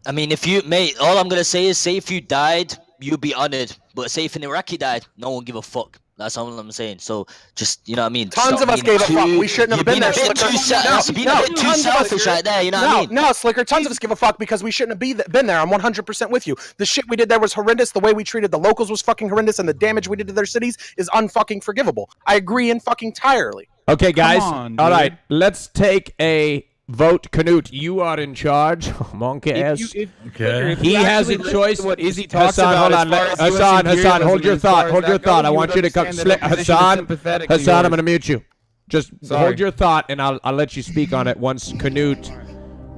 I mean, all I'm going to say is, say if you died, you'd be honored. But say if an Iraqi died, no one give a fuck. That's all I'm saying. So just, you know what I mean? Tons of us gave a fuck. We shouldn't have been there, Slicker. That's being a bit too selfish right there, you know what I mean? No, Slicker, tons of us give a fuck because we shouldn't have been there. I'm 100% with you. The shit we did there was horrendous. The way we treated the locals was fucking horrendous, and the damage we did to their cities is unfucking forgivable. I agree in fucking entirely. Okay, guys. All right, let's take a vote. Canute, you are in charge. Monkey ass. Okay. He has a choice. What Izzy talks Hassan, about. hold on. Hassan, hold your thought. I want you to come. Hassan, I'm going to mute you. Just hold your thought, and I'll let you speak on it once Canute,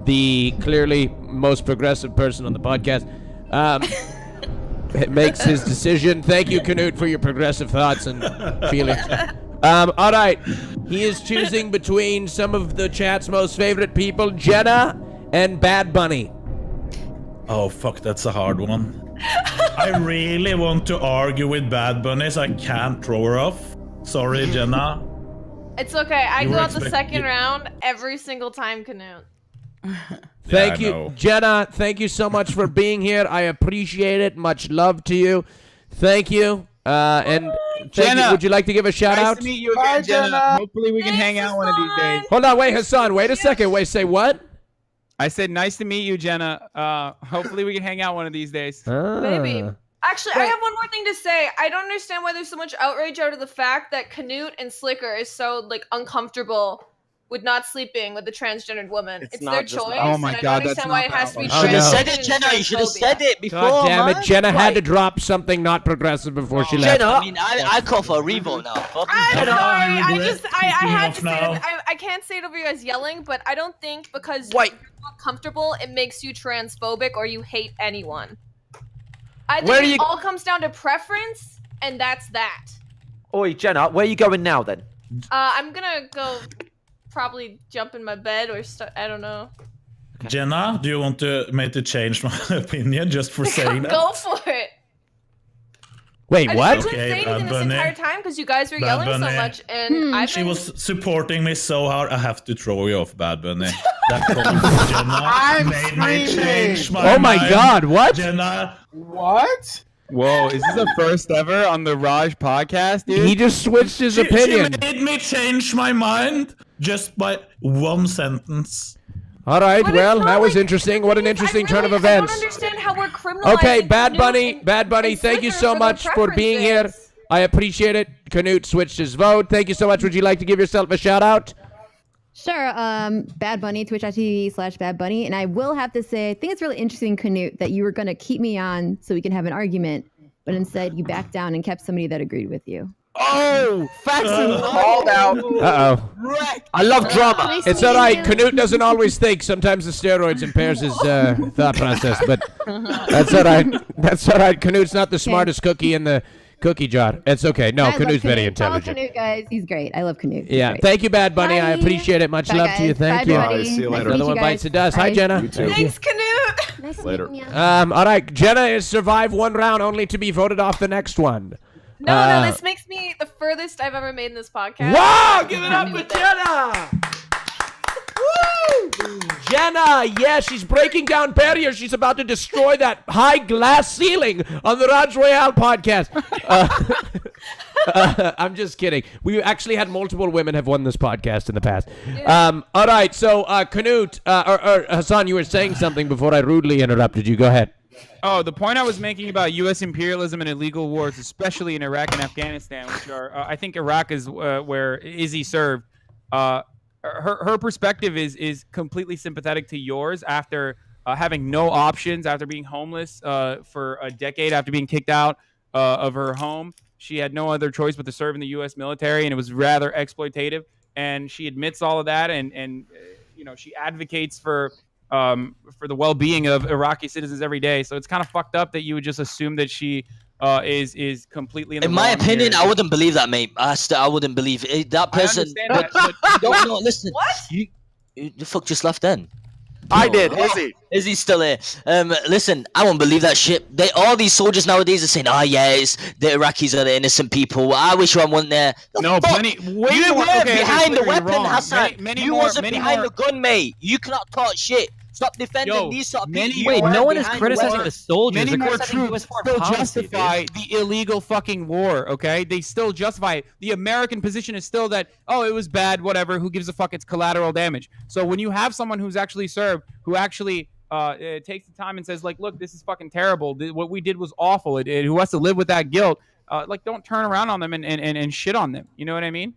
the clearly most progressive person on the podcast, makes his decision. Thank you, Canute, for your progressive thoughts and feelings. All right. He is choosing between some of the chat's most favorite people, Jenna and Bad Bunny. Oh, fuck, that's a hard one. I really want to argue with Bad Bunny, so I can't throw her off. Sorry, Jenna. It's okay. I go out the second round every single time, Canute. Thank you, Jenna. Thank you so much for being here. I appreciate it. Much love to you. Thank you. And Jenna, would you like to give a shout out? Nice to meet you again, Jenna. Hopefully we can hang out one of these days. Hold on, wait, Hassan, wait a second. Wait, say what? I said nice to meet you, Jenna. Hopefully we can hang out one of these days. Maybe. Actually, I have one more thing to say. I don't understand why there's so much outrage out of the fact that Canute and Slicker is so uncomfortable with not sleeping with a transgendered woman. It's their choice. Oh my God, I don't understand why it has to be. You should have said it, Jenna. You should have said it before. God damn it, Jenna had to drop something not progressive before she left. Jenna, I mean, I call for a revote now. I'm sorry. I had to say it. I can't say it over you guys yelling, but I don't think because you're not comfortable, it makes you transphobic or you hate anyone. I think it all comes down to preference, and that's that. Oi, Jenna, where are you going now then? I'm gonna go probably jump in my bed or I don't know. Jenna, do you want to change my opinion just for saying that? Go for it. Wait, what? I couldn't say anything this entire time because you guys were yelling so much, and she was supporting me so hard. I have to throw you off, Bad Bunny. That comment from Jenna made me change my mind. Oh my God! What? Jenna. What? Whoa, is this the first ever on the Raj podcast, dude? He just switched his opinion. She made me change my mind just by one sentence. All right, well, that was interesting. What an interesting turn of events. I don't understand how we're criminalizing. Okay, Bad Bunny, thank you so much for being here. I appreciate it. Canute switched his vote. Thank you so much. Would you like to give yourself a shout out? Sure. Bad Bunny, twitch.tv/Bad Bunny. And I will have to say, I think it's really interesting, Canute, that you were going to keep me on so we can have an argument, but instead you backed down and kept somebody that agreed with you. Oh, facts called out. Uh-oh. I love drama. It's all right. Canute doesn't always think. Sometimes the steroids impairs his thought process, but that's all right. That's all right. Canute's not the smartest cookie in the cookie jar. It's okay. No, Canute's very intelligent. Follow Canute, guys. He's great. I love Canute. Yeah. Thank you, Bad Bunny. I appreciate it. Much love to you. Thank you. See you later. Another one bites the dust. Hi, Jenna. You too. Thanks, Canute. Nice Later. meeting you. All right, Jenna has survived one round only to be voted off the next one. No, this makes me the furthest I've ever made in this podcast. Wow, give it up for Jenna! Woo! Jenna, yeah, she's breaking down barriers. She's about to destroy that high glass ceiling on the Raj Royale podcast. I'm just kidding. We actually had multiple women have won this podcast in the past. All right, so Canute, or Hassan, you were saying something before I rudely interrupted you. Go ahead. Oh, the point I was making about U.S. imperialism and illegal wars, especially in Iraq and Afghanistan, which are, I think Iraq is where Izzy served. Her perspective is completely sympathetic to yours after having no options, after being homeless for a decade, after being kicked out of her home. She had no other choice but to serve in the U.S. military, and it was rather exploitative. And she admits all of that, and you know, she advocates for the well-being of Iraqi citizens every day. So it's kind of fucked up that you would just assume that she is completely in the In my wrong opinion, here. I wouldn't believe that, mate. I wouldn't believe it. That person. No, listen. What? You the fuck just left then? I did. Izzy. Izzy's still here. Listen, I won't believe that shit. All these soldiers nowadays are saying, "Oh yeah, it's the Iraqis are the innocent people. I wish I wasn't there." No, plenty. Way You more, weren't okay, behind the you're weapon, wrong. Hassan. You wasn't many behind more. the gun, mate. You cannot talk shit. Stop defending Yo, these sort of many people. Wait, You no weren't one is behind the criticizing weapon. the soldiers. Many They're more criticizing troops US foreign still policy, justify dude. the illegal fucking war, okay? They still justify it. The American position is still that, oh, it was bad, whatever, who gives a fuck, it's collateral damage. So when you have someone who's actually served, who actually takes the time and says, like, look, this is fucking terrible. What we did was awful. Who has to live with that guilt, like, don't turn around on them and shit on them. You know what I mean?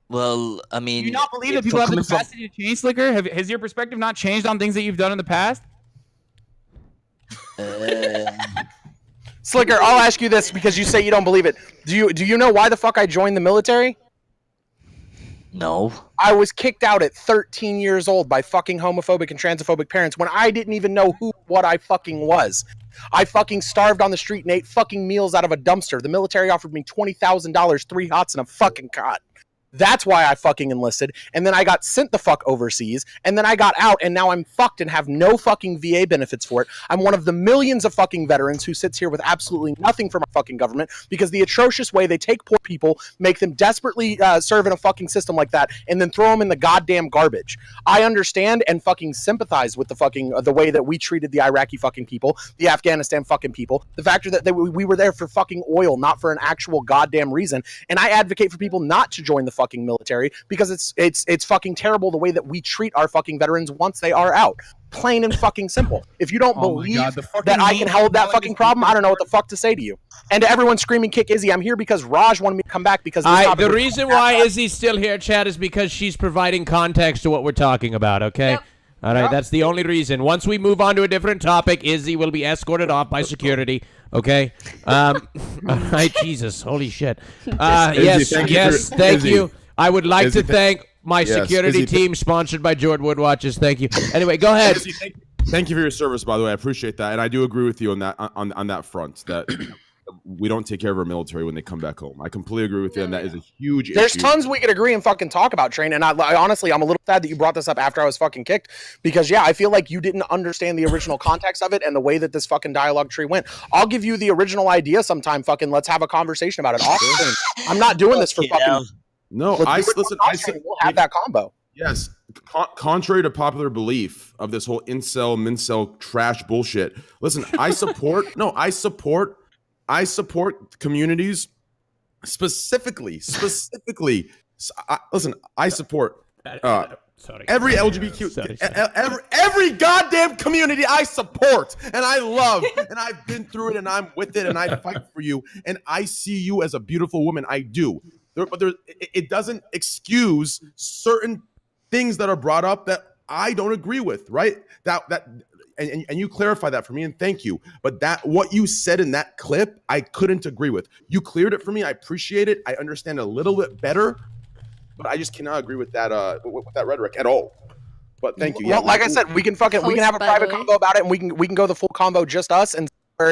Well, I mean, Do you not believe that people have the capacity to change, Slicker? Has your perspective not changed on things that you've done in the past? Slicker, I'll ask you this because you say you don't believe it. Do you know why the fuck I joined the military? No. I was kicked out at 13 years old by fucking homophobic and transphobic parents when I didn't even know what I fucking was. I fucking starved on the street and ate fucking meals out of a dumpster. The military offered me $20,000, 3 hots, and a fucking cot. That's why I fucking enlisted, and then I got sent the fuck overseas, and then I got out, and now I'm fucked and have no fucking VA benefits for it. I'm one of the millions of fucking veterans who sits here with absolutely nothing from our fucking government because the atrocious way they take poor people, make them desperately serve in a fucking system like that, and then throw them in the goddamn garbage. I understand and fucking sympathize with the fucking the way that we treated the Iraqi fucking people, the Afghanistan fucking people, the factor that we were there for fucking oil, not for an actual goddamn reason, and I advocate for people not to join the fucking military because it's fucking terrible the way that we treat our fucking veterans once they are out. Plain and fucking simple. If you don't believe that I can hold that fucking problem, I don't know what the fuck to say to you. And to everyone screaming kick Izzy, I'm here because Raj wanted me to come back because The reason why Izzy's still here, Chad, is because she's providing context to what we're talking about, okay? Yep. All right, that's the only reason. Once we move on to a different topic, Izzy will be escorted off by security, okay? All right, Jesus, holy shit. Thank you. I would like to thank my security team, sponsored by Jordan Woodwatches. Thank you. Anyway, go ahead. Izzy, thank you for your service, by the way. I appreciate that, and I do agree with you on that on that front. That we don't take care of our military when they come back home. I completely agree with you, and that is a huge issue. There's tons we could agree and fucking talk about, Train. And I honestly, I'm a little sad that you brought this up after I was fucking kicked because, yeah, I feel like you didn't understand the original context of it and the way that this fucking dialogue tree went. I'll give you the original idea sometime. Fucking let's have a conversation about it. Awesome. I'm not doing this for fucking. No, listen. I said we'll have that combo. Yes. Contrary to popular belief of this whole incel, mincel trash bullshit. Listen, I support communities specifically. Listen, I support every LGBTQ, every goddamn community I support and I love, and I've been through it and I'm with it and I fight for you and I see you as a beautiful woman. I do. But it doesn't excuse certain things that are brought up that I don't agree with, right? And you clarify that for me, and thank you. But what you said in that clip, I couldn't agree with. You cleared it for me. I appreciate it. I understand a little bit better, but I just cannot agree with that with that rhetoric at all. But thank you. Well, like I said, we can have a private combo about it, and we can go the full combo just us and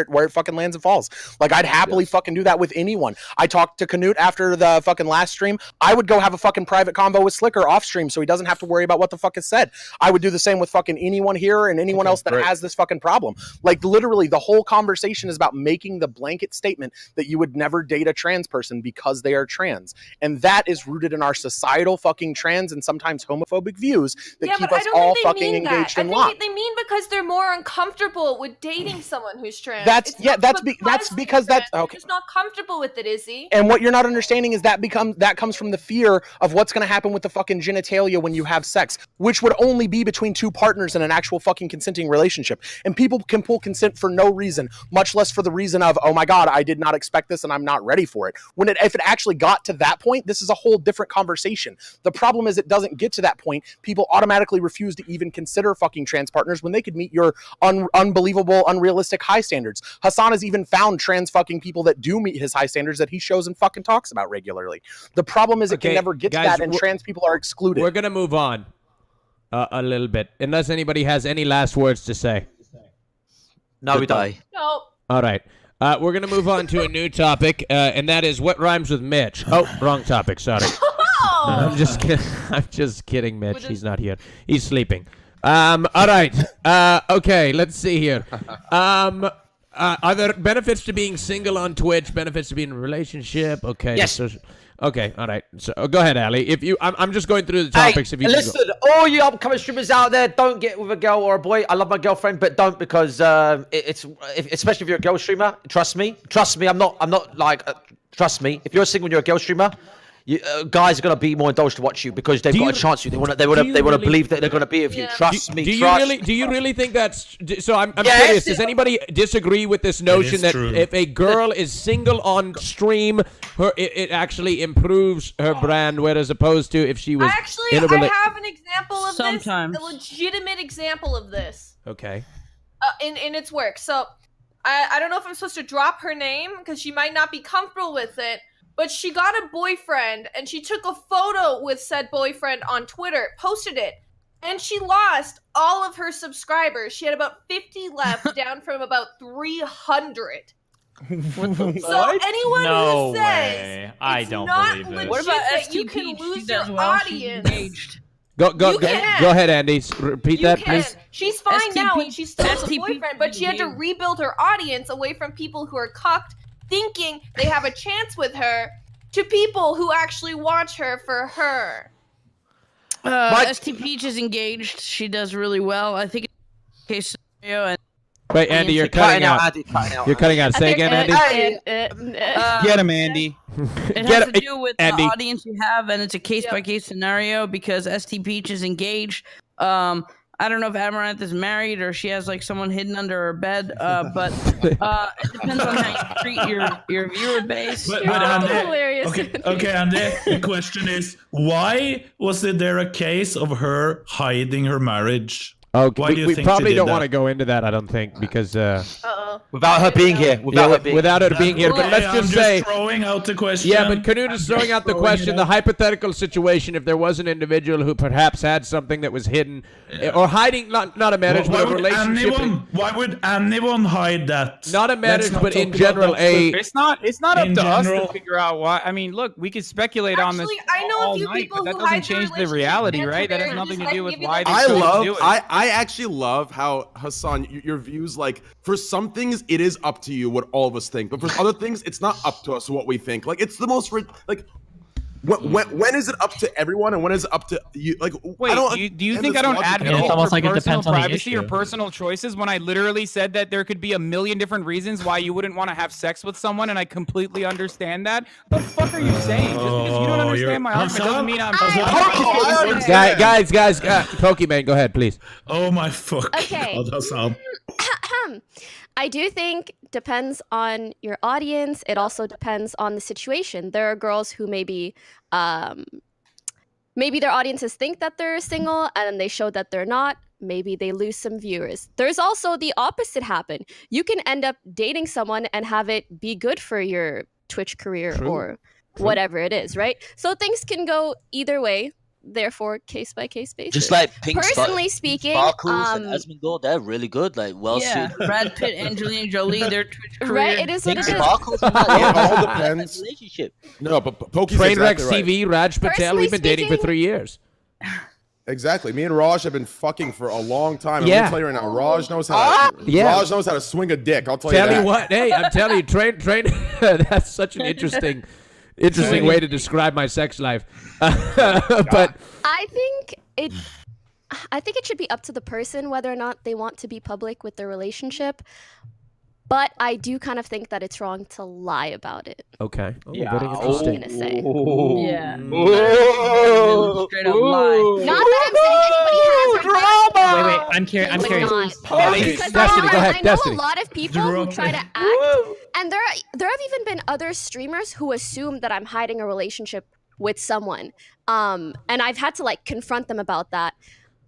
where it fucking lands and falls. Like, I'd happily fucking do that with anyone. I talked to Canute after the fucking last stream. I would go have a fucking private convo with Slicker off stream so he doesn't have to worry about what the fuck is said. I would do the same with fucking anyone here and anyone else that has this fucking problem. Like, literally, the whole conversation is about making the blanket statement that you would never date a trans person because they are trans. And that is rooted in our societal fucking trans and sometimes homophobic views that keep us all fucking engaged and locked. They mean because they're more uncomfortable with dating someone who's trans. That's because that's okay. Just not comfortable with it, is he? And what you're not understanding is that comes from the fear of what's going to happen with the fucking genitalia when you have sex, which would only be between two partners in an actual fucking consenting relationship. And people can pull consent for no reason, much less for the reason of, oh my God, I did not expect this and I'm not ready for it. If it actually got to that point, this is a whole different conversation. The problem is it doesn't get to that point. People automatically refuse to even consider fucking trans partners when they could meet your unbelievable, unrealistic high standards. Hassan has even found trans fucking people that do meet his high standards that he shows and fucking talks about regularly. The problem is it can never get to that, and trans people are excluded. We're going to move on a little bit, unless anybody has any last words to say. No, we don't. No. All right. We're going to move on to a new topic, and that is what rhymes with Mitch. Oh, wrong topic. Sorry. I'm just kidding, Mitch. He's not here. He's sleeping. All right. Okay, let's see here. Are there benefits to being single on Twitch? Benefits to being in a relationship? Okay. Yes. Okay. All right. So go ahead, Ali. If you, I'm just going through the topics. Hey, if you listen, all you upcoming streamers out there, don't get with a girl or a boy. I love my girlfriend, but don't because especially if you're a girl streamer. Trust me. I'm not like. Trust me. If you're single and you're a girl streamer, guys are gonna be more indulged to watch you because they've got a chance. They want to believe that they're gonna be with you. Trust me. Do you really think that's so? I'm curious. Does anybody disagree with this notion that if a girl is single on stream, it actually improves her brand, whereas opposed to if she was I have an example of this. A legitimate example of this. Okay. In its work. So I don't know if I'm supposed to drop her name because she might not be comfortable with it. But she got a boyfriend, and she took a photo with said boyfriend on Twitter, posted it, and she lost all of her subscribers. She had about 50 left, down from about 300. So anyone who says I don't believe this. What about that you can lose your audience? Go ahead, Andy. Repeat that, please. She's fine now, and she still has a boyfriend, but she had to rebuild her audience away from people who are cucked, thinking they have a chance with her, to people who actually watch her for her. ST Peach is engaged. She does really well. I think it's a case scenario. And wait, Andy, you're cutting out. You're cutting out. Say again, Andy. Get him, Andy. It has to do with the audience you have, and it's a case-by-case scenario because ST Peach is engaged. I don't know if Amaranth is married or she has like someone hidden under her bed, but it depends on how you treat your viewer base. But Andy, hilarious. Okay, Andy. The question is, why was there a case of her hiding her marriage? Okay, we probably don't want to go into that. I don't think because without her being here, without her being here. But let's just say, throwing out the question. Yeah, but Canute is throwing out the question. The hypothetical situation: if there was an individual who perhaps had something that was hidden or hiding, not a marriage, but a relationship. Why would anyone hide that? Not a marriage, but in general, It's not up to us to figure out why. I mean, look, we could speculate on this. I know a few people but that doesn't change the reality, right? That has nothing to do with why they do it. I actually love how, Hassan, your views, like, for some things, it is up to you what all of us think. But for other things, it's not up to us what we think. Like, it's the most, like, when is it up to everyone and when is it up to you? Like, wait, do you think I don't advocate for like personal privacy or personal choices when I literally said that there could be a million different reasons why you wouldn't want to have sex with someone, and I completely understand that? What the fuck are you saying? Just because you don't understand my argument doesn't mean I'm guys, Pokemon, go ahead, please. Oh my fuck. Okay. I do think depends on your audience. It also depends on the situation. There are girls who maybe their audiences think that they're single and then they show that they're not. Maybe they lose some viewers. There's also the opposite happen. You can end up dating someone and have it be good for your Twitch career or whatever it is, right? So things can go either way. therefore case by case basis. Just like Pink Personally speaking, Sparkles and Esmondor, they're really good. Like Yeah, Brad Pitt, Angelina Jolie, their Twitch career. Right, it is what Pink it is. Sparkles. It all depends. Relationship. No, but Pokey's Trainwreck exactly right. TV, Raj Patel. Personally We've been dating for speaking- 3 years. Exactly. Me and Raj have been fucking for a long time. And Yeah. let me tell you right now, Raj knows how. Yeah. Raj knows how to swing a dick. I'll tell you Tell that. you what, hey, I'm telling you, train. That's such an interesting way to describe my sex life. But I think it should be up to the person whether or not they want to be public with their relationship. But I do kind of think that it's wrong to lie about it. okay, very I'm interesting. gonna say. Yeah. Straight up lie. Not that I'm saying anybody has. Wait, I'm curious. Because Destiny, go ahead, I know Destiny. a lot of people who try to act, and there have even been other streamers who assume that I'm hiding a relationship with someone, and I've had to like confront them about that.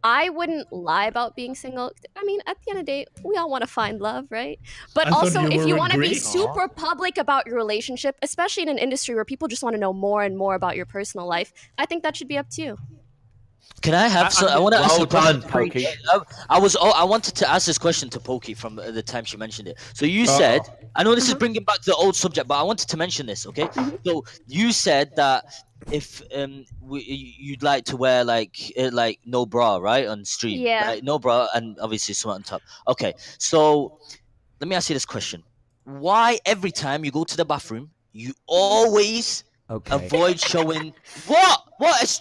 I wouldn't lie about being single. I mean, at the end of the day, we all want to find love, right? But I thought also, you if were you want to be Greek. super public about your relationship, especially in an industry where people just want to know more and more about your personal life, I think that should be up to you. Can I have some? I want to ask Well a question. done, Pokey. I wanted to ask this question to Pokey from the time she mentioned it. So you said, I know this is bringing back to the old subject, but I wanted to mention this. Okay, so you said that if you'd like to wear like no bra, right, on stream, Yeah. right? No bra and obviously something on top. Okay, so let me ask you this question: why every time you go to the bathroom, you always avoid showing what? It's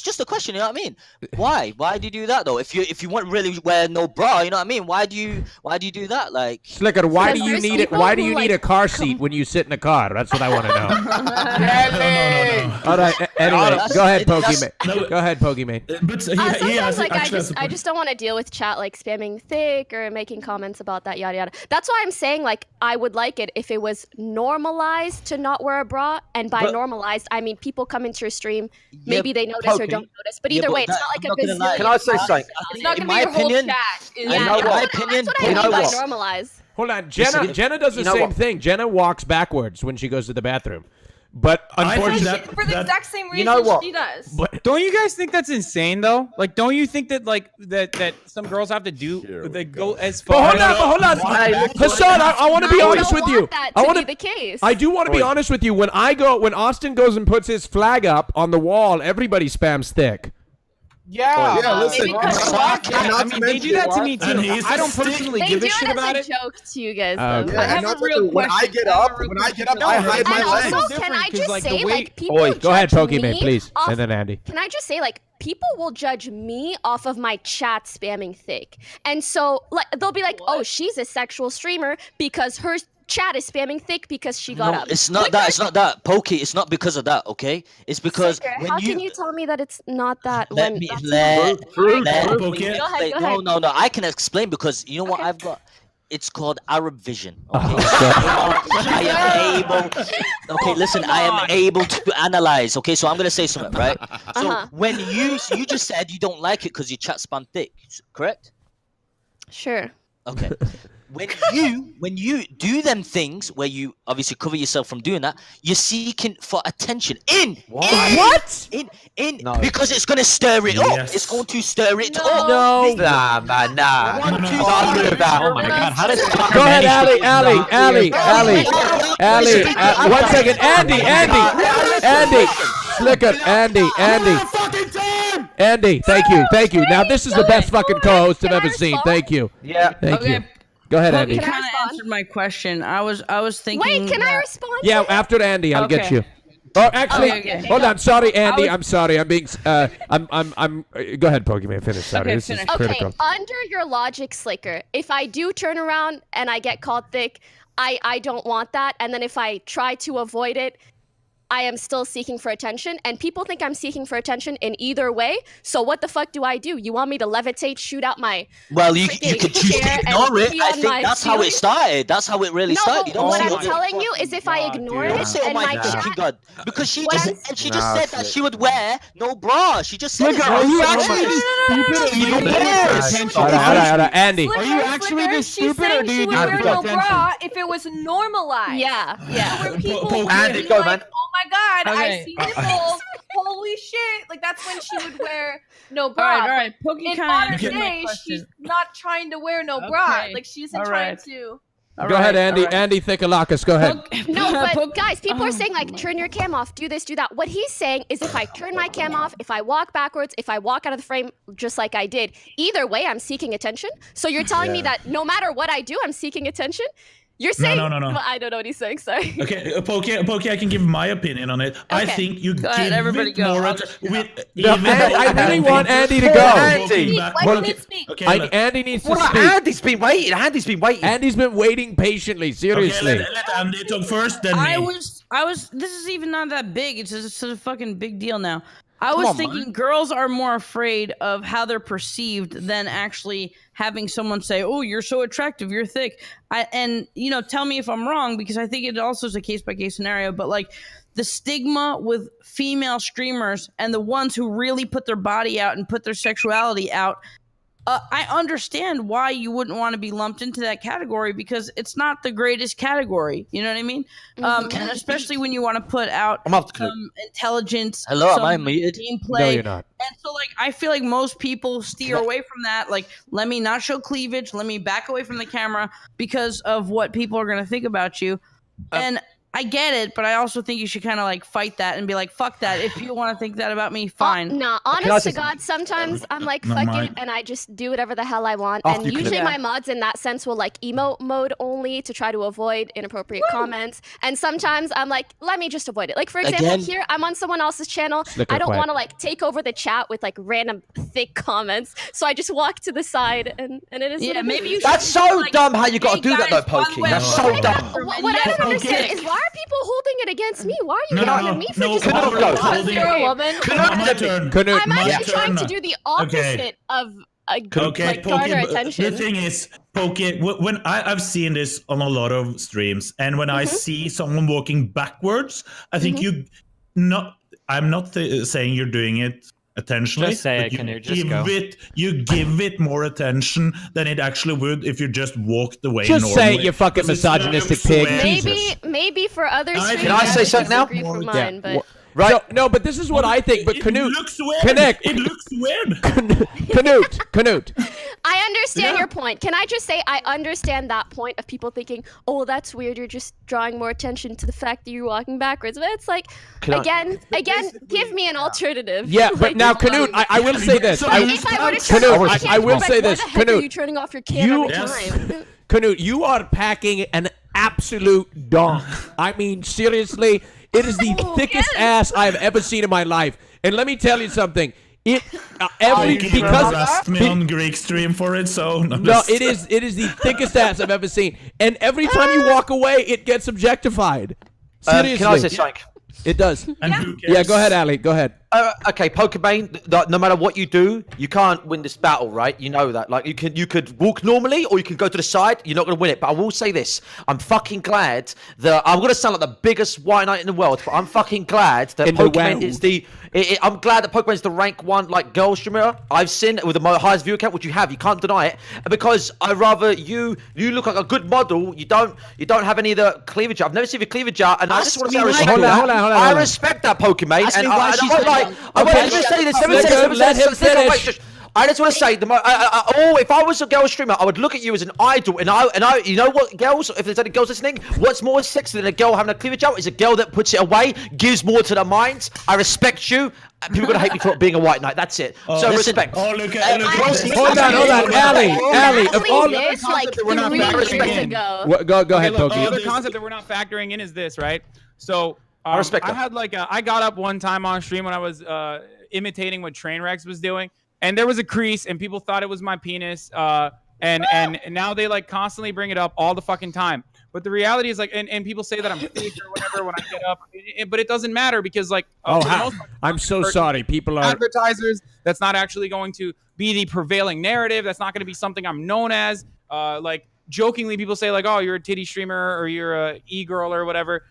just a question, you know what I mean? Why do you do that though? If you want really wear no bra, you know what I mean? Why do you do that? Like, Slicker, why do Because you there's need it? people Why do who, you like, need a car seat when you sit in a car? That's what I want to know. No. All right. Anyway, that's- go ahead, that's- Pokemon. Go ahead, Pokemon. But he Sometimes has like actually has a I just don't want to deal with chat like spamming thick or making comments about that yada yada. That's why I'm saying like I would like it if it was normalized to not wear a bra, and by normalized I mean people come into your stream, maybe they notice or Pokey. don't notice, but Yeah, either but way, it's that- not like I'm a not gonna lie. bazillion. Can I say something? It's not in gonna be my your whole opinion, chat. in Yeah, my that's opinion, what I you mean know by what? normalize. Hold on, Jenna does the you know same what? thing. Jenna walks backwards when she goes to the bathroom, but I think unfortunately, For the exact same reason You know what? she does. Don't you guys think that's insane though? Like, don't you think that like that some girls have to do they go as far? But hold on. Hassan, I want to be I honest don't with you. want that I to want be the case. I do want to be honest with you. When Austin goes and puts his flag up on the wall, everybody spams thick. Yeah. Yeah, listen. Maybe because I mean, they do that to me And too. he's I a don't stick. personally They give do a shit it as about a it. joke to you guys. Okay. though. I have And a real when I question. get up, I hide my And legs. also, different can I 'cause, just like, the say, way- like, people Oi, go ahead, judge Pokemon, me please, off- and then Andy. Can I just say, like, people will judge me off of my chat spamming thick, and so like they'll be like, "Oh, she's a sexual streamer because her chat is spamming thick because she got no, up." it's not that. It's not that, Pokey. It's not because of that. Okay, it's because Slicker, when how can you tell me that it's not that? Let when me that's let Pokey. Go ahead, go no, ahead. no. I can explain because you know what I've got. It's called Arab vision. Okay, Oh, I am able. Okay, listen. I am able to analyze. Okay, so I'm gonna say something, right? So when you just said you don't like it because your chat spam thick, correct? Sure. Okay. When you do them things where you obviously cover yourself from doing that, you're seeking for attention in No. because it's gonna stir it up. Yes. It's going to stir it up. Nah, man, nah. One, two, Can't three. do that. Oh my god, how does Go ahead, Ali. One second, Andy. Slicker, Andy. Thank you. Now this is the best fucking co-host I've ever seen. Thank you. Yeah. Thank you. Go ahead, Andy. You kind of answered my question. I was thinking. Wait, can I respond? Yeah, after Andy, I'll get Okay. you. Oh, actually, Okay. hold on. Sorry, Andy. was- I'm sorry. I'm being. I'm. Go ahead, Pokemon. Finish. Sorry, Okay, this is finish. critical. Okay, under your logic, Slicker, if I do turn around and I get called thick, I don't want that. And then if I try to avoid it, I am still seeking for attention. And people think I'm seeking for attention in either way. So what the fuck do? You want me to levitate, shoot out my Well, you freaking could choose to chair and ignore it. pee I on think my that's how it ceiling? started. That's how it really No, started. but You don't what see I'm what telling you is if I ignore Don't it say, oh and my my fucking chat, god, because she What just I'm- and she just Nah, said that shit. she would wear no bra. She just said Look, it. are you No, actually no, this stupid or do you do it Yes. for attention? All right, Andy. Are you actually this She's stupid or saying do she you would do it wear for no attention? bra if it was normalized. yeah. Where people Po- would Andy, be go, like, man. "Oh my god, I Okay. see nipples." holy shit! Like that's when she would wear no bra. All right. In modern day, she's not trying to wear no bra. Like she isn't trying to. Go ahead, Andy. Andy Thikalakis, go ahead. No, but guys, people are saying like turn your cam off, do this, do that. What he's saying is if I turn my cam off, if I walk backwards, if I walk out of the frame just like I did, either way I'm seeking attention. So you're telling me that no matter what I do, I'm seeking attention? You're saying no. Well, I don't know what he's saying, sorry. Okay, Pokey, I can give my opinion on it. I think you give ahead, everybody it go. more I really want Andy to go. Andy. Andy needs to Well, speak. Andy's been waiting. Andy's been waiting patiently, seriously. Okay, let Andy talk first, then I me. was. This is even not that big. It's just a fucking big deal now. I was thinking girls are more afraid of how they're perceived than actually having someone say, "Oh, you're so attractive, you're thick." And tell me if I'm wrong, because I think it also is a case by case scenario. But like the stigma with female streamers and the ones who really put their body out and put their sexuality out. I understand why you wouldn't want to be lumped into that category because it's not the greatest category. You know what I mean? And especially when you want to put out some intelligence. Hello, some am I muted? gameplay. No, you're not. And so, like, I feel like most people steer away from that. Like, let me not show cleavage. Let me back away from the camera because of what people are going to think about you. And I get it, but I also think you should kind of like fight that and be like, fuck that. If you want to think that about me, fine. No, honest to God, sometimes I'm like, fuck it, and I just do whatever the hell I want. And usually my mods in that sense will like emote mode only to try to avoid inappropriate comments. And sometimes I'm like, let me just avoid it. Like, for example, here, I'm on someone else's channel. I don't want to like take over the chat with like random thick comments. So I just walk to the side and it is. Yeah, maybe you That's should so like, dumb how you got to do that guys, though, Pokey. one That's way so or dumb. What I don't understand is why are people holding it against me? Why are you yelling at me for just holding You're a woman. my turn. I'm actually trying to do the opposite of like garner attention. The thing is, Pokey, when I've seen this on a lot of streams, and when I see someone walking backwards, I think I'm not saying you're doing it attentionally. Just say it, Canute. Just go. You give it more attention than it actually would if you just walked away. Just normally. say it, you fucking misogynistic pig. Maybe for others. Can I say something now? For mine, but Right? No, but this is what I think. But Canute, It looks weird. Connect. It looks weird. Canute. I understand your point. Can I just say I understand that point of people thinking, "Oh, that's weird. You're just drawing more attention to the fact that you're walking backwards." But it's like, again, give me an alternative. Yeah, but Like, now Canute, I will say this. If I were to turn off my I will camera, say why this. the heck are Canute, you turning off your camera every time? Canute, you are packing an absolute donk. I mean, seriously, it is the thickest ass I've ever seen in my life. And let me tell you something. It because arrest me on Greek stream for it, so it is the thickest ass I've ever seen. And every time you walk away, it gets objectified. Seriously. Can I say something? It does. And who cares? Yeah, go ahead, Ali. Go ahead. Okay, Pokemon. No matter what you do, you can't win this battle, right? You know that. Like you could walk normally, or you can go to the side. You're not gonna win it. But I will say this: I'm fucking glad that I'm gonna sound like the biggest white knight in the world, but I'm fucking glad that Pokemon is the. I'm glad that Pokemon is the rank one like girl streamer I've seen with the highest view count, which you have. You can't deny it. Because I rather you look like a good model. You don't have any of the cleavage. I've never seen your cleavage out, and I just want to say I respect that. Hold on. I respect that, Pokemon, and I want to say this. I just want to say, if I was a girl streamer, I would look at you as an idol, and I, you know what, girls, if there's any girls listening, what's more sexy than a girl having a cleavage out is a girl that puts it away, gives more to their minds. I respect you. People are gonna hate me for being a white knight. That's it. So respect. Oh, look at Hold on, Ali. Of all this like 3 years ago. Go ahead, Look, Pokey. the other concept that we're not factoring in is this, right? So I had I got up one time on stream when I was imitating what Trainwrecks was doing, and there was a crease, and people thought it was my penis, and now they like constantly bring it up all the fucking time. But the reality is like, and people say that I'm fake or whatever when I get up, but it doesn't matter because like, I'm so sorry. People are advertisers. That's not actually going to be the prevailing narrative. That's not going to be something I'm known as. Like jokingly, people say like, oh, you're a titty streamer or you're a e-girl or whatever.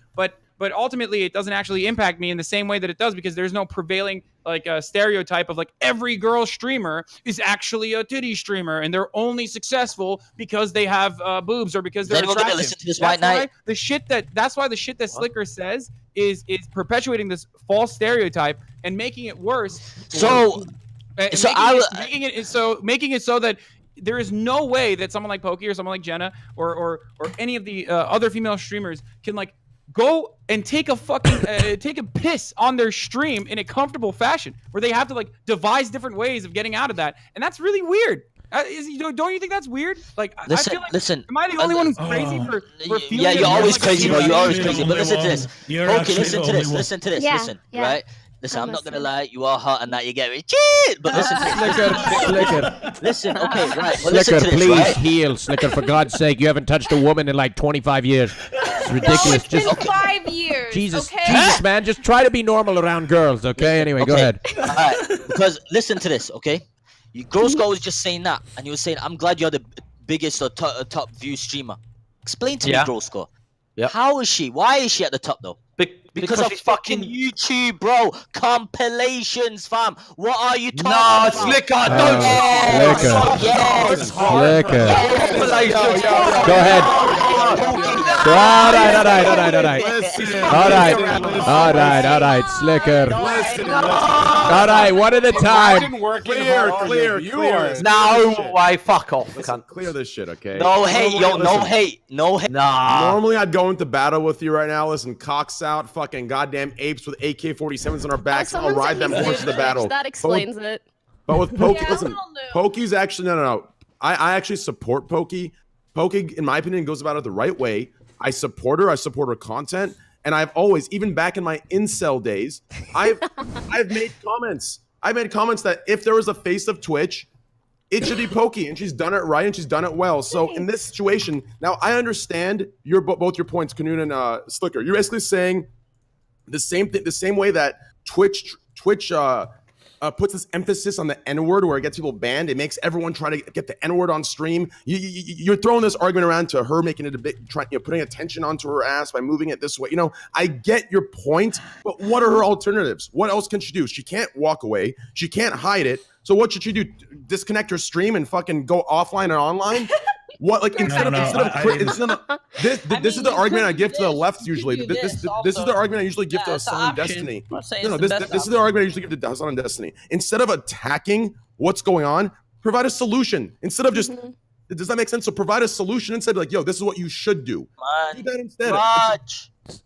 But ultimately, it doesn't actually impact me in the same way that it does because there's no prevailing stereotype of like every girl streamer is actually a titty streamer and they're only successful because they have boobs or because they're attractive. Listen to this right now. That's why the shit that Slicker says is perpetuating this false stereotype and making it worse. Making it so that there is no way that someone like Pokey or someone like Jenna or any of the other female streamers can like go and take a fucking take a piss on their stream in a comfortable fashion where they have to like devise different ways of getting out of that, and that's really weird. Don't you think that's weird? Like, listen, am I the only one who's crazy for feeling? Yeah, you're always crazy, bro. You're always crazy. But listen to this. Okay, listen to this. Listen to this. Listen, right? Listen, I'm not gonna lie. You are hot and that you get me. But listen to this. Slicker. Listen, okay, right. Well, Slicker, listen to this, please right? heal, Slicker. For God's sake, you haven't touched a woman in like 25 years. It's ridiculous. No, it's been 5 years. Jesus, okay? Jesus, man, just try to be normal around girls, okay? Anyway, go ahead. All right, because listen to this, okay? Grosko was just saying that, and you were saying, "I'm glad you're the biggest or top view streamer." Explain to me, Grosko. Yeah. How is she? Why is she at the top though? Because of fucking YouTube, bro. Compilations, fam. What are you talking about? Slicker, Slicker. Go ahead. All right, Slicker. All right, one at a time. Clear. No way, fuck off. Listen, clear this shit, okay? No hate, yo, no hate. Nah. Normally, I'd go into battle with you right now. Listen, cocks out, fucking goddamn apes with AK-47s on our backs. I'll ride them horse to the battle. That explains it. But with Pokey, listen, Pokey's actually no. I actually support Pokey. Pokey, in my opinion, goes about it the right way. I support her. I support her content. And I've always, even back in my incel days, I've made comments. I made comments that if there was a face of Twitch, it should be Pokey, and she's done it right and she's done it well. So in this situation, now I understand both your points, Canute and Slicker. You're basically saying the same way that Twitch puts this emphasis on the N-word where it gets people banned. It makes everyone try to get the N-word on stream. You're throwing this argument around to her, making it a bit, putting attention onto her ass by moving it this way. I get your point, but what are her alternatives? What else can she do? She can't walk away. She can't hide it. So what should she do? Disconnect her stream and fucking go offline and online? What, like, this is the argument I give to the left usually. This is the argument I usually give to Hassan and Destiny. This is the argument I usually give to Hassan and Destiny. Instead of attacking what's going on, provide a solution. Instead of just, does that make sense? So provide a solution instead, like, yo, this is what you should do. Do that instead. All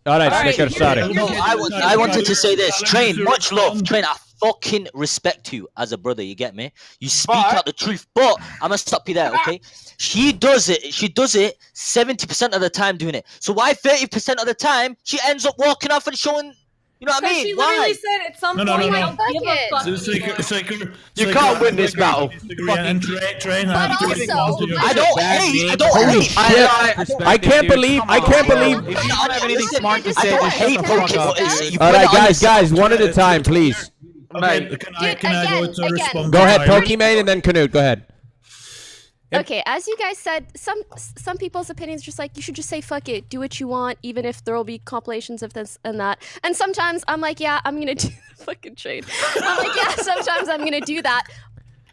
right, Slicker, sorry. No, I wanted to say this. Train, much love. Train, I fucking respect you as a brother, you get me? You speak out the truth, but I'm gonna stop you there, okay? She does it 70% of the time doing it. So why 30% of the time she ends up walking off and showing, you know what I mean? She literally said at some point, I don't give a fuck. You can't win this battle. Train I don't hate. Holy shit. I can't believe. I don't have anything smart to say. All right, guys, one at a time, please. Can I go to respond? Go ahead, Pokemon, and then Canute. Go ahead. Okay, as you guys said, some people's opinions just like, you should just say fuck it, do what you want, even if there will be compilations of this and that. And sometimes I'm like, yeah, I'm gonna do the fucking trade. I'm like, yeah, sometimes I'm gonna do that.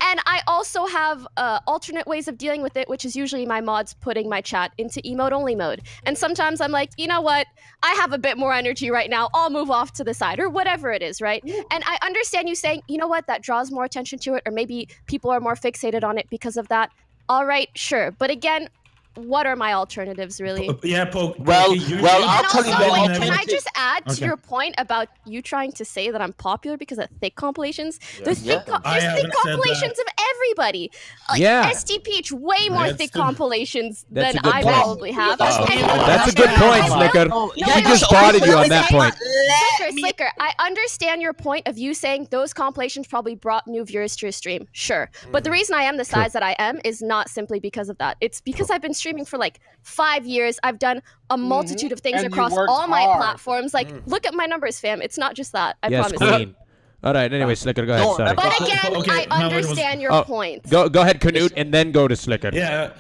And I also have alternate ways of dealing with it, which is usually my mods putting my chat into emote-only mode. And sometimes I'm like, you know what? I have a bit more energy right now. I'll move off to the side or whatever it is, right? And I understand you saying, you know what? That draws more attention to it, or maybe people are more fixated on it because of that. All right, sure. But again, what are my alternatives, really? Well, I'll tell you what. Can I just add to your point about you trying to say that I'm popular because of thick compilations? There's thick compilations of everybody. Like ST Peach, way more thick compilations than I probably have. That's a good point, Slicker. She just spotted you on that point. Slicker, I understand your point of you saying those compilations probably brought new viewers to your stream. Sure. But the reason I am the size that I am is not simply because of that. It's because I've been streaming for like 5 years. I've done a multitude of things across all my platforms. Like, look at my numbers, fam. It's not just that. I promise you. All right. Anyway, Slicker, go ahead. Sorry. But again, I understand your point. Go ahead, Canute, and then go to Slicker. Yeah.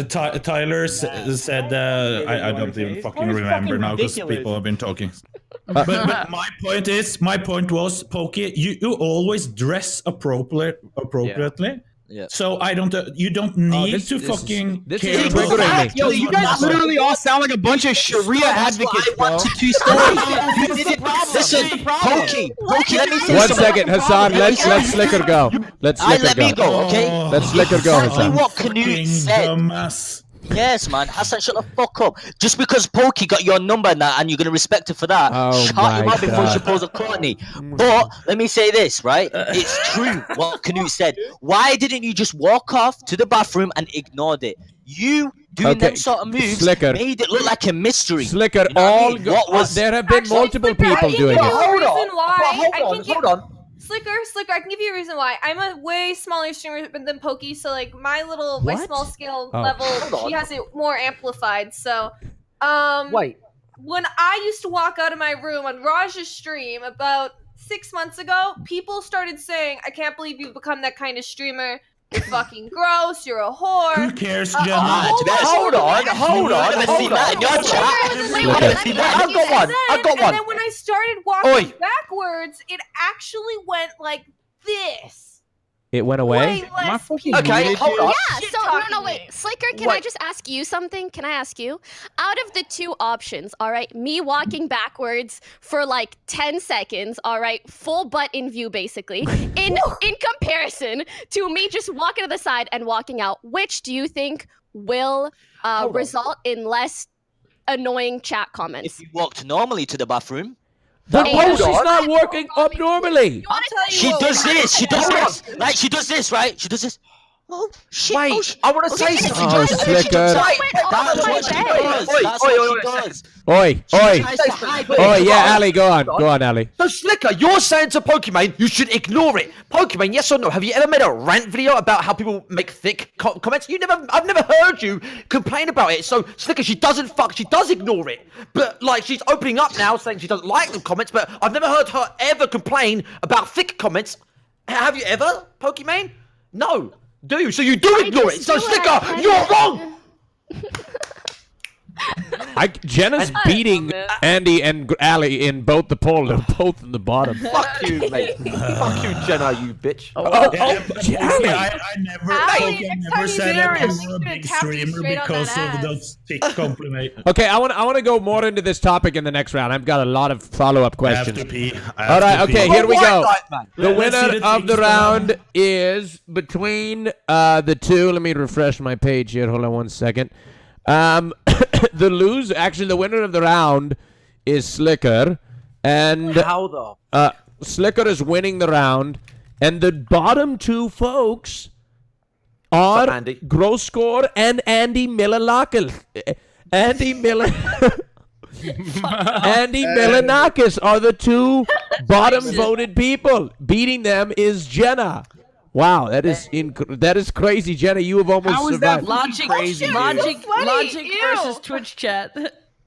Tyler said, I don't even fucking remember now because people have been talking. But my point was, Pokey, you always dress appropriately. Yeah. So you don't need to fucking care about. Yo, you guys literally all sound like a bunch of Sharia advocates, bro. Listen, Pokey, let me say One second, Hassan. Let's Slicker go. Let me go, okay? Let's Slicker go, Hassan. What Canute said. Yes, man. Hassan, shut the fuck up. Just because Pokey got your number now and you're going to respect her for that, shut him up before she pulls a Courtney. But let me say this, right? It's true what Canute said. Why didn't you just walk off to the bathroom and ignored it? You doing them sort of moves made it look like a mystery. Slicker, you know there have been multiple people doing it. Hold on. Slicker, I can give you a reason why. I'm a way smaller streamer than Pokey, so like my small scale level, she has it more amplified. So, when I used to walk out of my room on Raj's stream about 6 months ago, people started saying, "I can't believe you've become that kind of streamer. You're fucking gross. You're a whore." Who cares, Jenna? Hold on. I've got one. And then when I started walking backwards, it actually went like this. It went away? Okay, hold on. Yeah, so no, wait. Slicker, can I just ask you something? Can I ask you? Out of the two options, all right, me walking backwards for like 10 seconds, all right, full butt in view basically, in comparison to me just walking to the side and walking out, which do you think will result in less annoying chat comments? If you walked normally to the bathroom. But she's not working up normally. She does this. She does this. Like she does this, right? She does this. Oh shit! Wait, I want to say something. Oh, Slicker. That's what she does. That's what she does. Oi, yeah, Ali, go on, Ali. So Slicker, you're saying to Pokimane, you should ignore it. Pokimane, yes or no? Have you ever made a rant video about how people make thick comments? I've never heard you complain about it. So Slicker, she does ignore it. But like, she's opening up now, saying she doesn't like the comments. But I've never heard her ever complain about thick comments. Have you ever, Pokimane? No. Do you? So you do ignore it. So Slicker, you're wrong. Jenna's beating Andy and Ali in both the poll. They're both in the bottom. Fuck you, mate. Fuck you, Jenna, you bitch. Ali. I never said that you were a big streamer because of those thick compliments. Okay, I want to go more into this topic in the next round. I've got a lot of follow-up questions. I have to pee. All right, okay, here we go. The winner of the round is between the two. Let me refresh my page here. Hold on one second. The winner of the round is Slicker, and how though? Slicker is winning the round, and the bottom two folks are Gross Score and Andy Milanakis. Andy Milanakis are the two bottom voted people. Beating them is Jenna. Wow, that is crazy, Jenna. You have almost survived. Logic versus Twitch chat.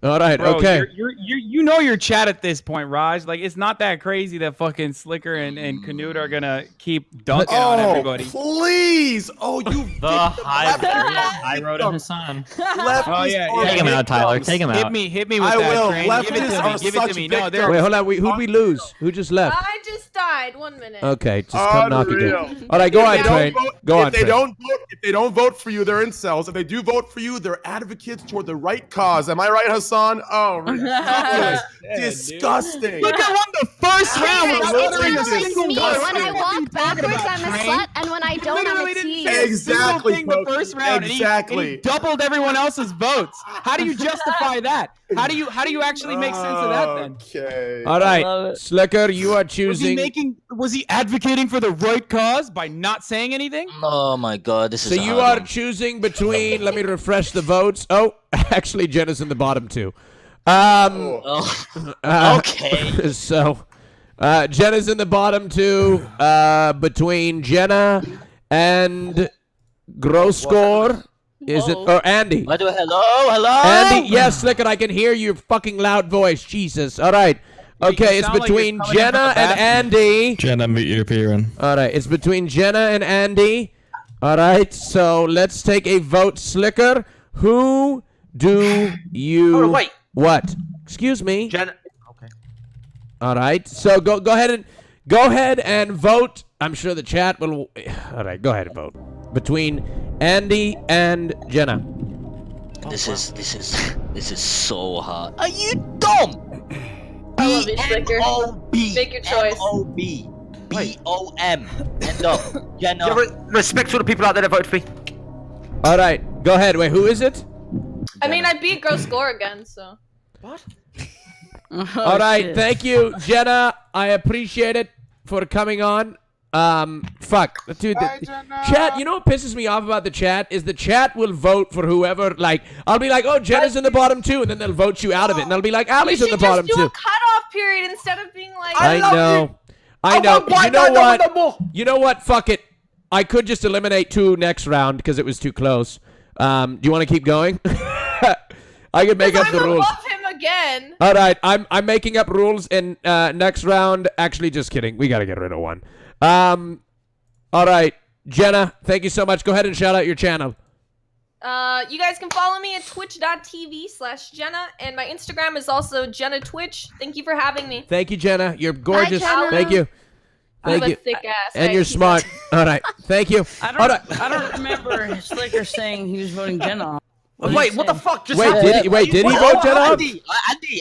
All right, Bro, okay. You know your chat at this point, Raj. Like, it's not that crazy that fucking Slicker and Canute are gonna keep dunking on everybody. Please! Oh, you the high road of Hassan. Oh yeah, take him out, Tyler. Take him out. Hit me with that. Train. Give it to me. No, wait, hold on. Who'd we lose? Who just left? I just died. 1 minute. Okay, just come knock again. All right, go on, Train. If they don't vote for you, they're incels. If they do vote for you, they're advocates toward the right cause. Am I right, Hassan? Oh, ridiculous. Disgusting. Look, I won the first round. It's me. When I walk backwards, I'm a slut, and when I don't, I'm a tease. Exactly. The first round. Exactly. And he doubled everyone else's votes. How do you justify that? How do you actually make sense of that then? Okay. All right, Slicker, you are choosing. Was he advocating for the right cause by not saying anything? Oh my God, this is. So you are choosing between. Let me refresh the votes. Oh, actually, Jenna's in the bottom two. Okay. So, Jenna's in the bottom two. Between Jenna and Gross Score. Is it or Andy? Hello? Andy, yes, Slicker, I can hear your fucking loud voice. Jesus. All right. Okay, it's between Jenna and Andy. Jenna, meet your peering. All right, it's between Jenna and Andy. All right, so let's take a vote. Slicker, who do you... Oh, wait. What? Excuse me. Okay. All right, so go ahead and vote. I'm sure the chat will... All right, go ahead and vote. Between Andy and Jenna. This is so hard. Are you dumb? I love you, Slicker. B-M-O-B. Make your choice. M-O-B. B-O-M. End up. Jenna. Yeah, respect to the people out there that voted for me. All right, go ahead. Wait, who is it? I mean, I beat Gross Score again, so. What? All right, thank you, Jenna. I appreciate it for coming on. Fuck, dude. Chat. You know what pisses me off about the chat is the chat will vote for whoever. Like, I'll be like, oh, Jenna's in the bottom too, and then they'll vote you out of it, and they'll be like, Allie's in the bottom You should too. just do a cutoff period instead of being like. I know. You know what? You know what? Fuck it. I could just eliminate 2 next round because it was too close. Do you want to keep going? I can make up the rules. Love him again. All right, I'm making up rules in next round. Actually, just kidding. We gotta get rid of one. All right, Jenna, thank you so much. Go ahead and shout out your channel. You guys can follow me at twitch.tv/Jenna, and my Instagram is also Jenna Twitch. Thank you for having me. Thank you, Jenna. You're gorgeous. Jenna. Thank you. I'm Thank you. a thick ass. And you're smart. All right. Thank you. I don't remember Slicker saying he was voting Jenna. Wait, what the fuck just Did he vote Jenna off?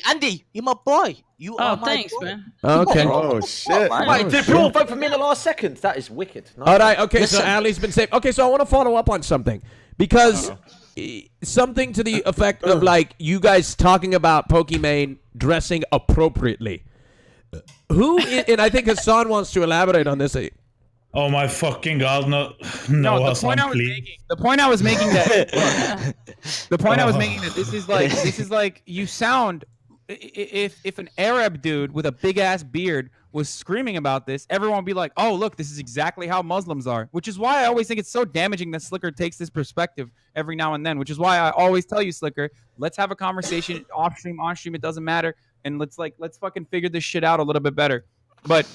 Andy, you're my boy. You are my thanks, boy. man. Okay. Oh shit! Wait, did people all vote for me in the last second? That is wicked. Nice. All right. Okay. So Allie's been saved. Okay. So I want to follow up on something because something to the effect of like you guys talking about Pokimane dressing appropriately. And I think Hassan wants to elaborate on this. Oh my fucking god! No, the Hassan, point I was please. making. The point I was making that. The point I was making that this is like you sound. If an Arab dude with a big ass beard was screaming about this, everyone would be like, "Oh, look, this is exactly how Muslims are." Which is why I always think it's so damaging that Slicker takes this perspective every now and then. Which is why I always tell you, Slicker, let's have a conversation off stream, on stream. It doesn't matter, and let's fucking figure this shit out a little bit better. But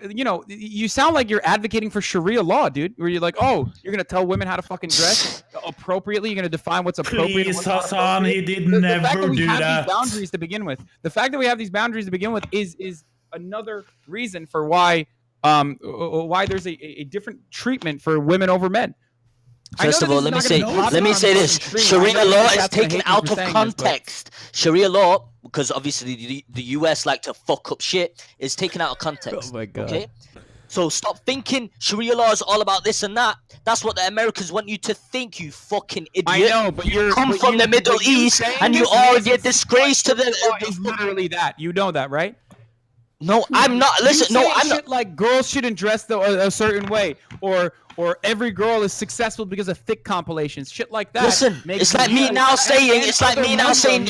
you sound like you're advocating for Sharia law, dude. Where you're like, oh, you're gonna tell women how to fucking dress appropriately. You're gonna define what's appropriate. Please, Hassan, he did never do that. These boundaries to begin with. The fact that we have these boundaries to begin with is another reason for why there's a different treatment for women over men. First of all, let me say this. Sharia law is taken out of context. Sharia law, because obviously the US like to fuck up shit, is taken out of context. Oh my god. Okay? So stop thinking Sharia law is all about this and that. That's what the Americans want you to think, you fucking idiot. I know, but you come from the Middle East and you already a disgrace to the... It's literally that. You know that, right? No, I'm not. Listen, no, I'm not. Like girls shouldn't dress a certain way, or every girl is successful because of thick compilations, shit like that. Listen, it's like me now saying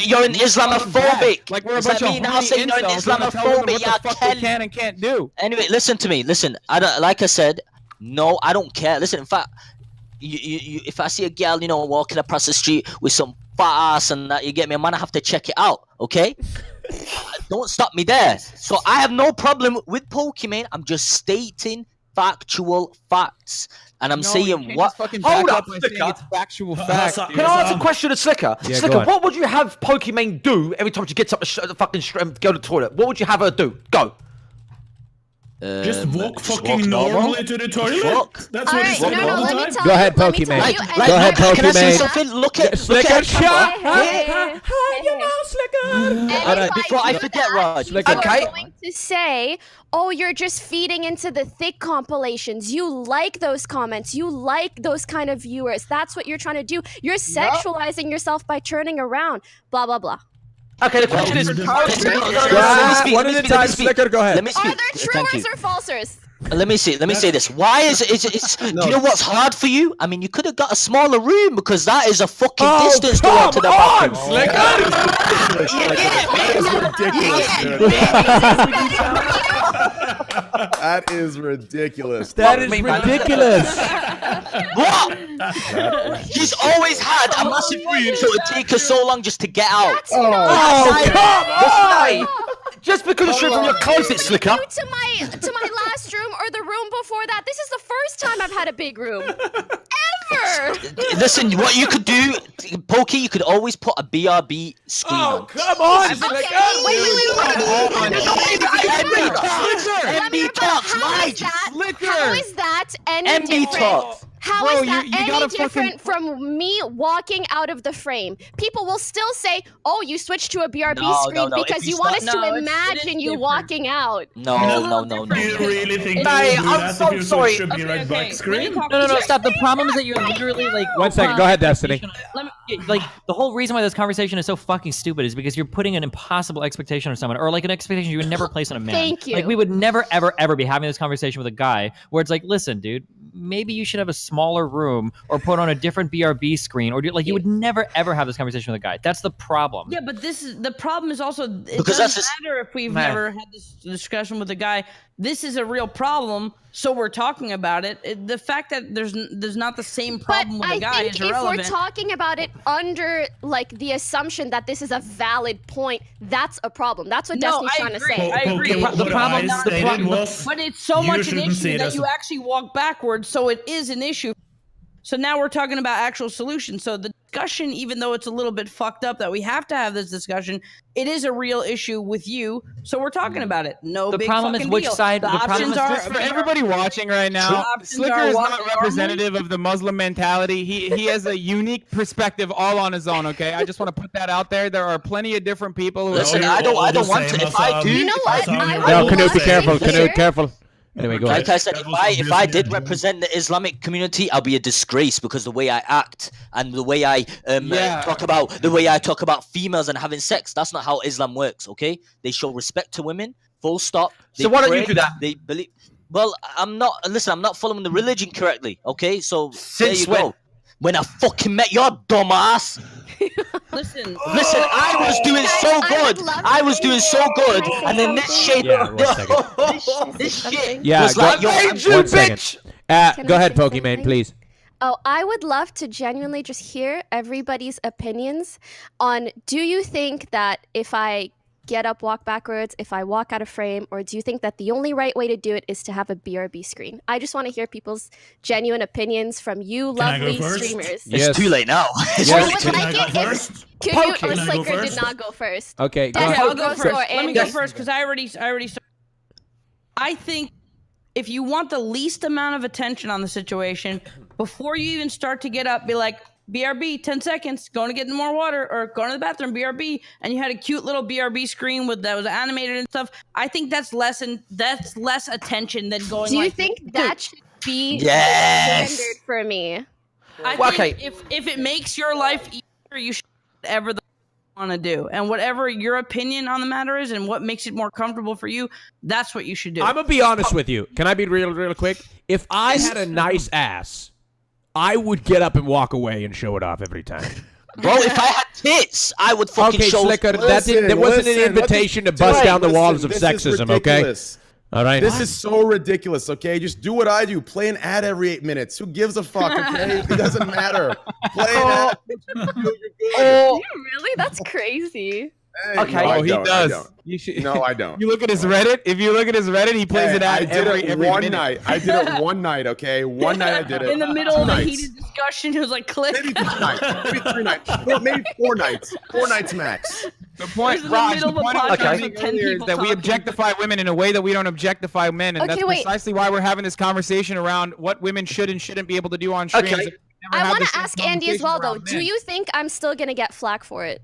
you're an Islamophobic. Like we're a bunch of saying you're an Islamophobic. What the fuck they can and can't do. Anyway, listen to me. Listen, I don't. Like I said, no, I don't care. Listen, in fact, if I see a girl, walking across the street with some fat ass and that, you get me, man, I have to check it out. Okay. Don't stop me there. So I have no problem with Pokimane. I'm just stating factual facts. And I'm saying what? Hold up, Slicker. It's factual facts. Can I ask a question to Slicker? Yeah, Slicker, what would you have Pokimane do every time she gets up the fucking go to the toilet? What would you have her do? Go. Just walk fucking normally to the toilet. That's what he said all the time. Go ahead, Pokimane. Go ahead, Pokimane. Can I say something? Look at Slicker. Shut Hey. Slicker. Before I forget, Raj. I'm going to say, oh, you're just feeding into the thick compilations. You like those comments. You like those kind of viewers. That's what you're trying to do. You're sexualizing yourself by turning around. Blah, blah, blah. Okay, the question is... One at a time, Slicker, go ahead. Let me speak. Are there truers or falsers? Let me say this. Why is it? Do you know what's hard for you? I mean, you could have got a smaller room because that is a fucking distance to walk to the bathroom. That is ridiculous. That is ridiculous. What? He's always had a massive room, so it would take us so long just to get out. Oh, come on! Just because you're straight from your closet, Slicker. To my last room or the room before that. This is the first time I've had a big room. Ever. Listen, what you could do, Pokey, you could always put a BRB screen on. Come on, Okay, MB talks, right? How is that any MB different? talks. How Bro, is that you any gotta different from me walking out of the frame? People will still say, "Oh, you switched to a BRB screen no. because If you you want us start- to imagine you walking out." No. Do you really think you Hey, would do I'm that so if you sorry. switch to be right back screen? No, stop. The problem is that you're literally like. 1 second. Go ahead, Destiny. Like the whole reason why this conversation is so fucking stupid is because you're putting an impossible expectation on someone, or like an expectation you would never place on a man. Thank you. Like we would never, ever be having this conversation with a guy where it's like, listen, dude, maybe you should have a smaller room or put on a different BRB screen, or you would never ever have this conversation with a guy. That's the problem. Yeah, but the problem is also it Because doesn't matter if we've never had this discussion with a guy. This is a real problem, so we're talking about it. The fact that there's not the same problem with a guy is irrelevant. If we're talking about it under like the assumption that this is a valid point, that's a problem. That's what Destiny's trying to say. I agree. But it's so much an issue that you actually walk backwards, so it is an issue. So now we're talking about actual solutions. So the discussion, even though it's a little bit fucked up that we have to have this discussion, it is a real issue with you. So we're talking about it. No, The big problem fucking is which deal. side- The the problem options is are Just for everybody watching right now, Slicker is not representative of the Muslim mentality. He has a unique perspective all on his own. Okay, I just want to put that out there. There are plenty of different people who. Listen, I don't want to. If I do, You know what? No, Canute, be careful. Canute, careful. Anyway, go ahead. Like I said, if I did represent the Islamic community, I'll be a disgrace because the way I act and the way I talk about females and having sex, that's not how Islam works. Okay, they show respect to women. Full stop. So why don't you do that? They believe. Well, I'm not following the religion correctly. Okay, so there you go. When I fucking met your dumb ass. Listen, I was doing so good. I was doing so good, and then this shit. Yeah, 1 second. This shit. Yeah, was like, yo, one second. Go ahead, Pokemon, please. Oh, I would love to genuinely just hear everybody's opinions on, do you think that if I get up, walk backwards, if I walk out of frame, or do you think that the only right way to do it is to have a BRB screen? I just want to hear people's genuine opinions from you lovely streamers. It's too late now. Can I go first? Slicker did not go first. Okay, I'll go first. Let me go first because I already started. I think if you want the least amount of attention on the situation, before you even start to get up, be like, BRB, 10 seconds, going to get more water, or going to the bathroom, BRB, and you had a cute little BRB screen that was animated and stuff. I think that's less attention than going. Do you think that should be Yes. standard for me? I think if it makes your life easier, you should do whatever the want to do, and whatever your opinion on the matter is, and what makes it more comfortable for you, that's what you should do. I'm gonna be honest with you. Can I be real quick? If I had a nice ass, I would get up and walk away and show it off every time. Bro, if I had tits, I would fucking show. Slicker, that wasn't an invitation to bust down the walls of sexism, okay? All right. This is so ridiculous, okay? Just do what I do. Play an ad every 8 minutes. Who gives a fuck, okay? It doesn't matter. Play an ad. You're good. Really? That's crazy. Hey, Okay. no, He does. You should. No, I don't. You look at his Reddit. If you look at his Reddit, he plays it out I did every it one one minute. night. I did it one night, okay? One night I did it. In the middle of a Nights. heated discussion, it was like, click. Maybe 3 nights. Maybe 3 nights. Maybe 4 nights. 4 nights max. The point, It was in the Raj, middle the of a point I was podcast making with 10 earlier is people that we talking. objectify women in a way that we don't objectify men, and Okay, that's wait. precisely why we're having this conversation around what women should and shouldn't be able to do on streams. Okay. Never I had want this to ask conversation Andy as well, though. around Do men. you think I'm still gonna get flack for it?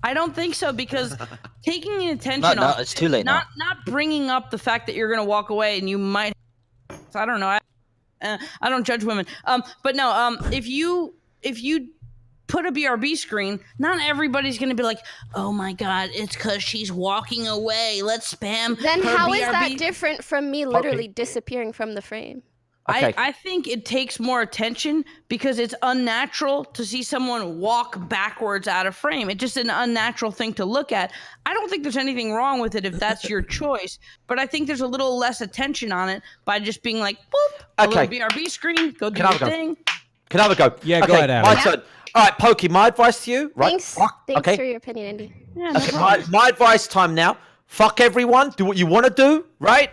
I don't think so, because taking the attention No, off, it's too late now. not bringing up the fact that you're gonna walk away and you might. I don't know. I don't judge women. But no. If you put a BRB screen, not everybody's gonna be like, oh my god, it's because she's walking away. Let's spam. Then her how BRB. is that different from me literally disappearing from the frame? Okay. I think it takes more attention because it's unnatural to see someone walk backwards out of frame. It's just an unnatural thing to look at. I don't think there's anything wrong with it if that's your choice, but I think there's a little less attention on it by just being like, boop, a little BRB screen, go do Can I your have a go? thing. Can I have a go? Yeah, okay, go ahead, Adam. my turn. All right, Pokey, my advice to you, right? Thanks okay. for your opinion, Andy. Yeah, no Okay, problem. my advice time now. fuck everyone, do what you want to do, right?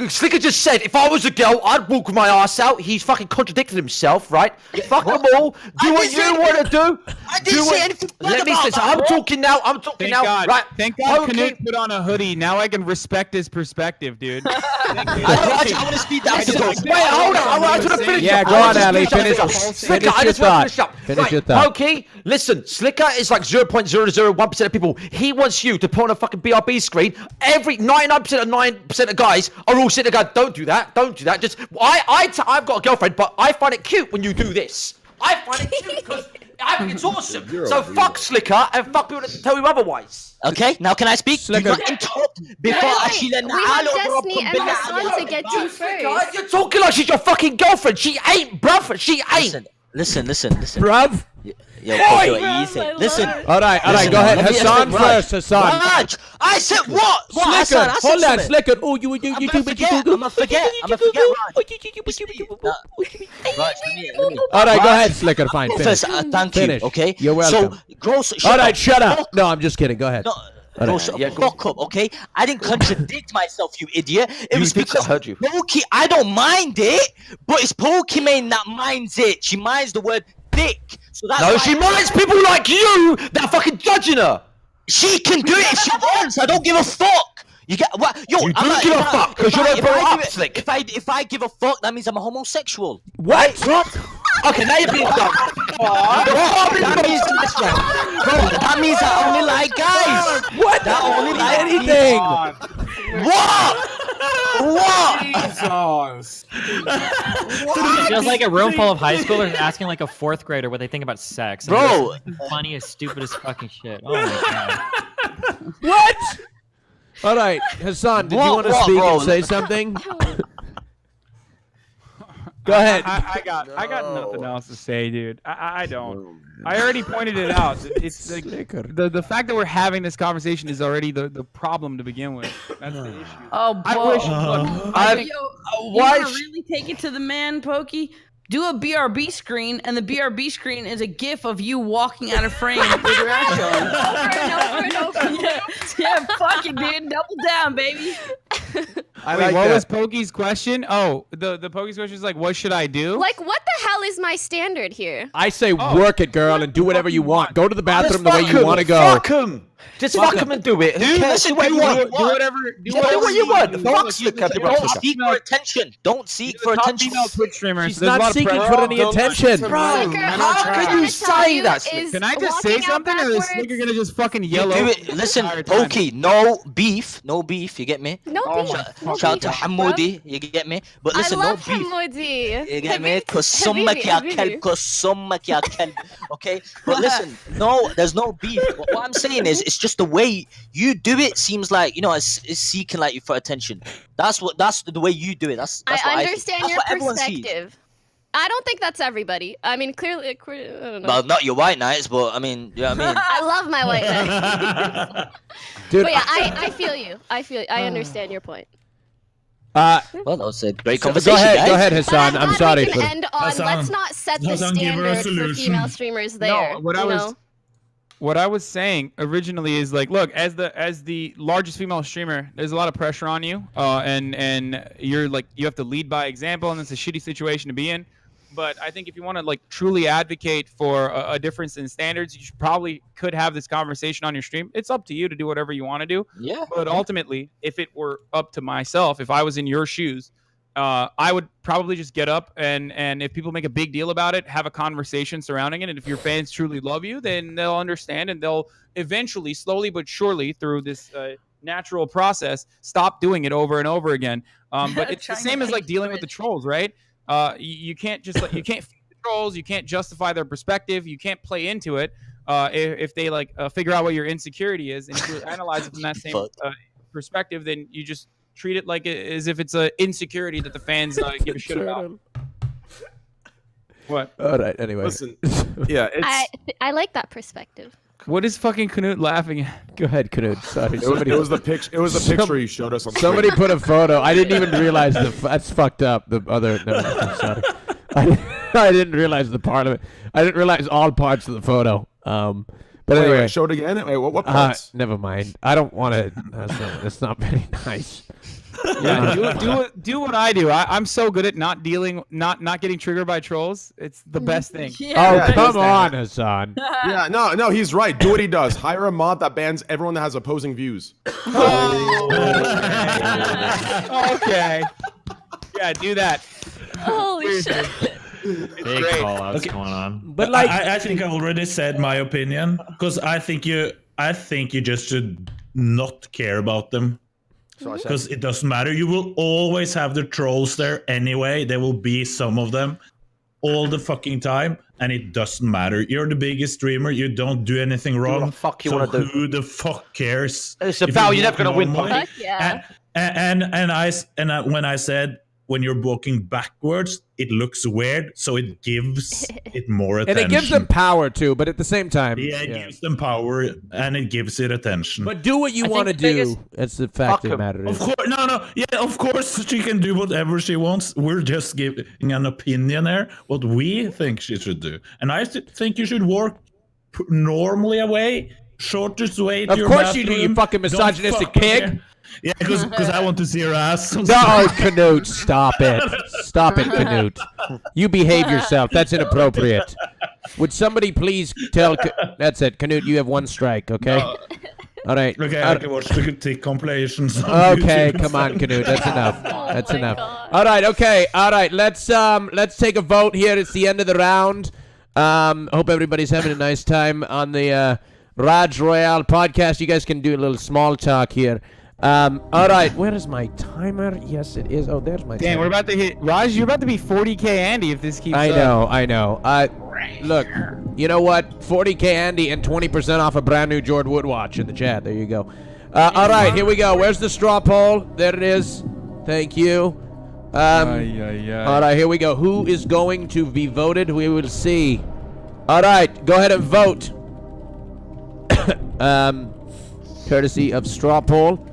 Slicker just said, if I was a girl, I'd walk with my ass out. He's fucking contradicted himself, right? Fuck them all. Do what you want to do. I didn't say anything. Let me say, I'm talking now. Thank God. Right? Thank God Okay. Canute put on a hoodie. Now I can respect his perspective, dude. I want to speed that. Wait, hold on. I just want to finish Yeah, up. go I on, just Ali. finish up. Finish Slicker, I your just want thought. to finish up. Finish your thought. Pokey, listen, Slicker is like 0.001% of people. He wants you to put on a fucking BRB screen. Every 99% of 9% of guys are all sitting there going, don't do that. Don't do that. Just I've got a girlfriend, but I find it cute when you do this. I find it cute because I think it's awesome. So fuck Slicker and fuck people that tell you otherwise. Okay, now can I speak? Slicker. Do not interrupt before actually then We have Destiny and Hassan to get to first. You're talking like she's your fucking girlfriend. She ain't, bruv. She ain't. Listen. Bruv. Yo, Pokey, easy. Listen. All right, Listen, go ahead. let me Hassan explain, first, Hassan. Raj, I said what? What, Slicker, Hassan? I said hold on, something. Slicker. Oh, you I'm gonna forget, Raj. Raj, let me. All right, go ahead, Slicker. Fine, finish. First, thank you, Finish. okay? You're welcome. So, gross. All right, shut up. No, I'm just kidding. Go ahead. No, All bro, right. shut Yeah, the go. fuck up, okay? I didn't contradict myself, you idiot. It was did, because I heard you. Pokey, I don't mind it, but it's Pokimane that minds it. She minds the word dick. So that's No, why she minds people like you that are fucking judging her. She can do it if she wants. I don't give a fuck. You get what? Yo, You I'm do not, give a if I- fuck, 'cause if you I- don't if grow I up, give it- Slick. If I give a fuck, that means I'm a homosexual. What? Okay, now you're being dumb. That means that means I only like guys. What? That only like Anything. What? What? Jesus. It feels like a room full of high schoolers asking like a fourth grader what they think about sex. And Bro. it's the funniest, stupidest fucking shit. Oh my god. What? All right, Hassan, did you want to What, speak bro? and say something? Go ahead. I got nothing else to say, dude. I don't. I already pointed it out. It's like the fact that we're having this conversation is already the problem to begin with. That's the issue. Oh, I boy. wish. Look, I I think, think, you want to really take it to the man, Pokey? Do a BRB screen, and the BRB screen is a GIF of you walking out of frame with your ass showing. Over and over. Yeah, fuck it, dude. Double down, baby. Wait, what was Pokey's question? Oh, the Pokey's question is like, what should I do? Like, what the hell is my standard here? I say work it, girl, and do whatever you want. Go to the bathroom the way Fuck you 'em, want to go. Fuck him. Just fuck him and do it. Who Dude, cares? listen, Do what do you want. whatever. Do what you want. Fuck Slicker. Don't seek for attention. Don't seek for Top attention. female Twitch streamers. She's there's a lot not of seeking pressure. for any attention. Bro, how can you say that, Slick? Can I just say something, or is Slicker gonna just fucking You yell do over it. Listen, the entire time? Pokey, no beef. You get me? No beef. Shout out to Hamoudi, you get me? But listen, I no love beef. Hamoudi. You get me? Habibi, Kusummak ya Habibi. kelb, kusummak ya kelb. Okay? But listen, no, there's no beef. What I'm saying is, it's just the way you do it seems like, you know, it's seeking like for attention. That's the way you do it. That's what I think. understand That's your what everyone sees. perspective. I don't think that's everybody. I mean, clearly, I don't know. Well, not your white knights, but I mean, you know what I mean? I love my white knight. Dude, But yeah, I feel you. I understand your point. Well, that was a great go conversation, ahead, guys. go ahead, But Hassan. I'm glad sorry we for. can end on. Hassan, Let's not set the Hassan, give her a standard for solution. female streamers there. No, what I was saying originally is like, look, as the largest female streamer, there's a lot of pressure on you, and you're like, you have to lead by example, and it's a shitty situation to be in. But I think if you want to like truly advocate for a difference in standards, you probably could have this conversation on your stream. It's up to you to do whatever you want to do. Yeah. But ultimately, if it were up to myself, if I was in your shoes, I would probably just get up and if people make a big deal about it, have a conversation surrounding it. And if your fans truly love you, then they'll understand and they'll eventually, slowly but surely, through this natural process, stop doing it over and over again. But it's the same as like dealing with the trolls, right? You can't just like, you can't feed the trolls, you can't justify their perspective, you can't play into it if they like figure out what your insecurity is, and if you analyze it from that same perspective, then you just treat it like as if it's an insecurity that the fans give a shit about. What? All right. Anyway. Listen, yeah, it's. I like that perspective. What is fucking Canute laughing at? Go ahead, Canute. Sorry. It was the picture. It was the picture you showed us on. Somebody screen. put a photo. I didn't even realize that's fucked up. The other. No, sorry. I didn't realize the part of it. I didn't realize all parts of the photo. But anyway, show it again. Wait, what parts? Never mind. I don't want to. That's not very nice. Yeah, do what I do. I'm so good at not getting triggered by trolls. It's the best thing. Come on, Hassan. Yeah, no, he's right. Do what he does. Hire a mod that bans everyone that has opposing views. Okay. Yeah, do that. Holy shit. Big call outs going on. But like, I think I already said my opinion because I think you just should not care about them. Because it doesn't matter. You will always have the trolls there anyway. There will be some of them all the fucking time, and it doesn't matter. You're the biggest streamer. You don't do anything wrong. What the fuck you so want to do? Who the fuck cares? It's about you're never gonna win. Fuck yeah. When I said when you're walking backwards, it looks weird, so it gives it more attention. And it gives them power too, but at the same time, it gives them power and it gives it attention. But do what you want to do. That's the fact of the matter. Of course, of course she can do whatever she wants. We're just giving an opinion here, what we think she should do. And I think you should walk normally away, shortest way to your bathroom. Of course you do, you fucking misogynistic pig. Yeah, because I want to see her ass. No, Canute, stop it. Stop it, Canute. You behave yourself. That's inappropriate. Would somebody please tell... That's it. Canute, you have one strike, okay? All right. Okay, I can watch the tick compilations on Okay, YouTube. come on, Canute. That's enough. That's enough. God. All right, okay. All right, let's take a vote here. It's the end of the round. Hope everybody's having a nice time on the Raj Royale podcast. You guys can do a little small talk here. All right, where is my timer? Yes, it is. Oh, there's my timer. Damn, we're about to hit Raj. You're about to be 40K Andy if this keeps up. I know. Look, you know what? 40K Andy and 20% off a brand new Jord Wood watch in the chat. There you go. All right, here we go. Where's the straw poll? There it is. Thank you. All right, here we go. Who is going to be voted? We will see. All right, go ahead and vote. Courtesy of straw poll.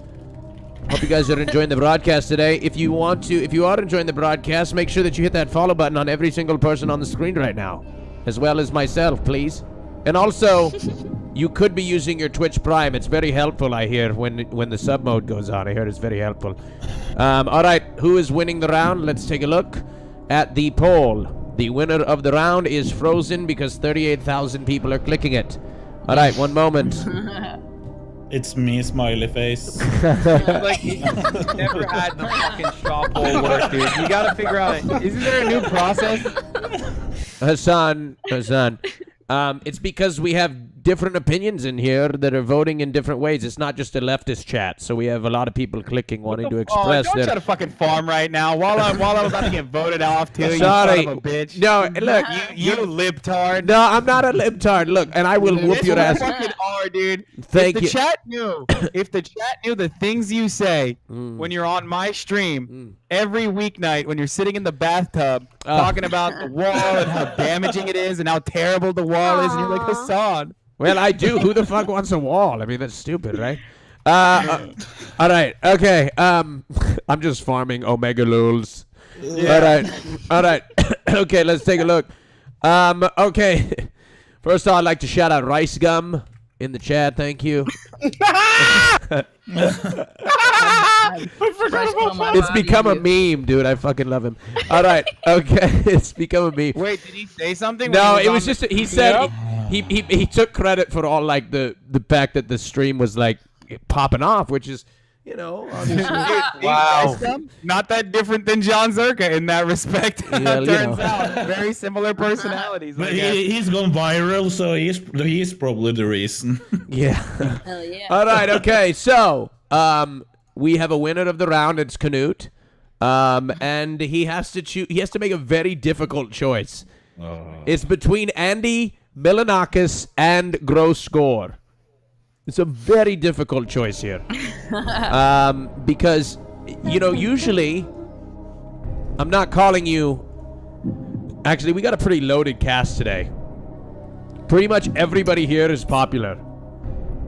Hope you guys are enjoying the broadcast today. If you are enjoying the broadcast, make sure that you hit that follow button on every single person on the screen right now, as well as myself, please. And also, you could be using your Twitch Prime. It's very helpful, I hear, when the sub mode goes on. I hear it's very helpful. All right, who is winning the round? Let's take a look at the poll. The winner of the round is frozen because 38,000 people are clicking it. All right, one moment. It's me, smiley face. Like, you never had the fucking straw poll work, dude. You gotta figure out, isn't there a new process? Hassan, it's because we have different opinions in here that are voting in different ways. It's not just a leftist chat, so we have a lot of people clicking, wanting to express don't their... try to fucking farm right now while I'm about to get voted off too. Sorry. You son of a bitch. No, look, you libtard. No, I'm not a libtard. Look, and I will whoop your ass. You fucking are, dude. Thank you. If the chat knew the things you say when you're on my stream every weeknight when you're sitting in the bathtub talking about the wall and how damaging it is and how terrible the wall is, and you're like, Hassan. Well, I do. Who the fuck wants a wall? I mean, that's stupid, right? All right. Okay. I'm just farming Omega Lulz. Yeah. All right. Okay, let's take a look. Okay. First of all, I'd like to shout out Rice Gum in the chat. Thank you. It's become a meme, dude. I fucking love him. All right. Okay. It's become a meme. Wait, did he say something? No, it was just he said he took credit for all like the fact that the stream was like popping off, which is, you know, wow, not that different than John Zerka in that respect. Yeah, turns out very similar personalities. But he's gone viral, so he's probably the reason. Yeah. Hell yeah. All right. Okay. So we have a winner of the round. It's Canute, and he has to choose. He has to make a very difficult choice. It's between Andy Milanakis and Gross Score. It's a very difficult choice here. Because, you know, usually I'm not calling you. Actually, we got a pretty loaded cast today. Pretty much everybody here is popular.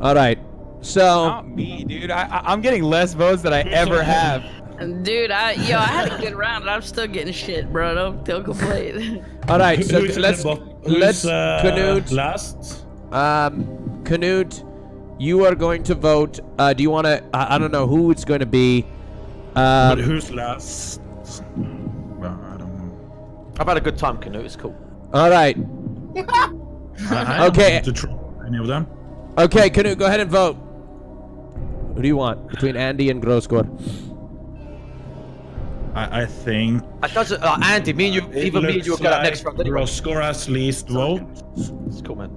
All right. So. Not me, dude. I'm getting less votes than I ever have. Dude, I had a good round, and I'm still getting shit, bro. Don't complain. All right, so let's Canute. Last. Canute, you are going to vote. Do you want to? I don't know who it's going to be. But who's last? Well, I don't know. I've had a good time, Canute. It's cool. All right. I Okay. To try any of them. Okay, Canute, go ahead and vote. Who do you want between Andy and Grosscore? I think. It doesn't. Andy, me and you, even me and you will get up next round anyway. Grosscore has least votes. It's cool, man.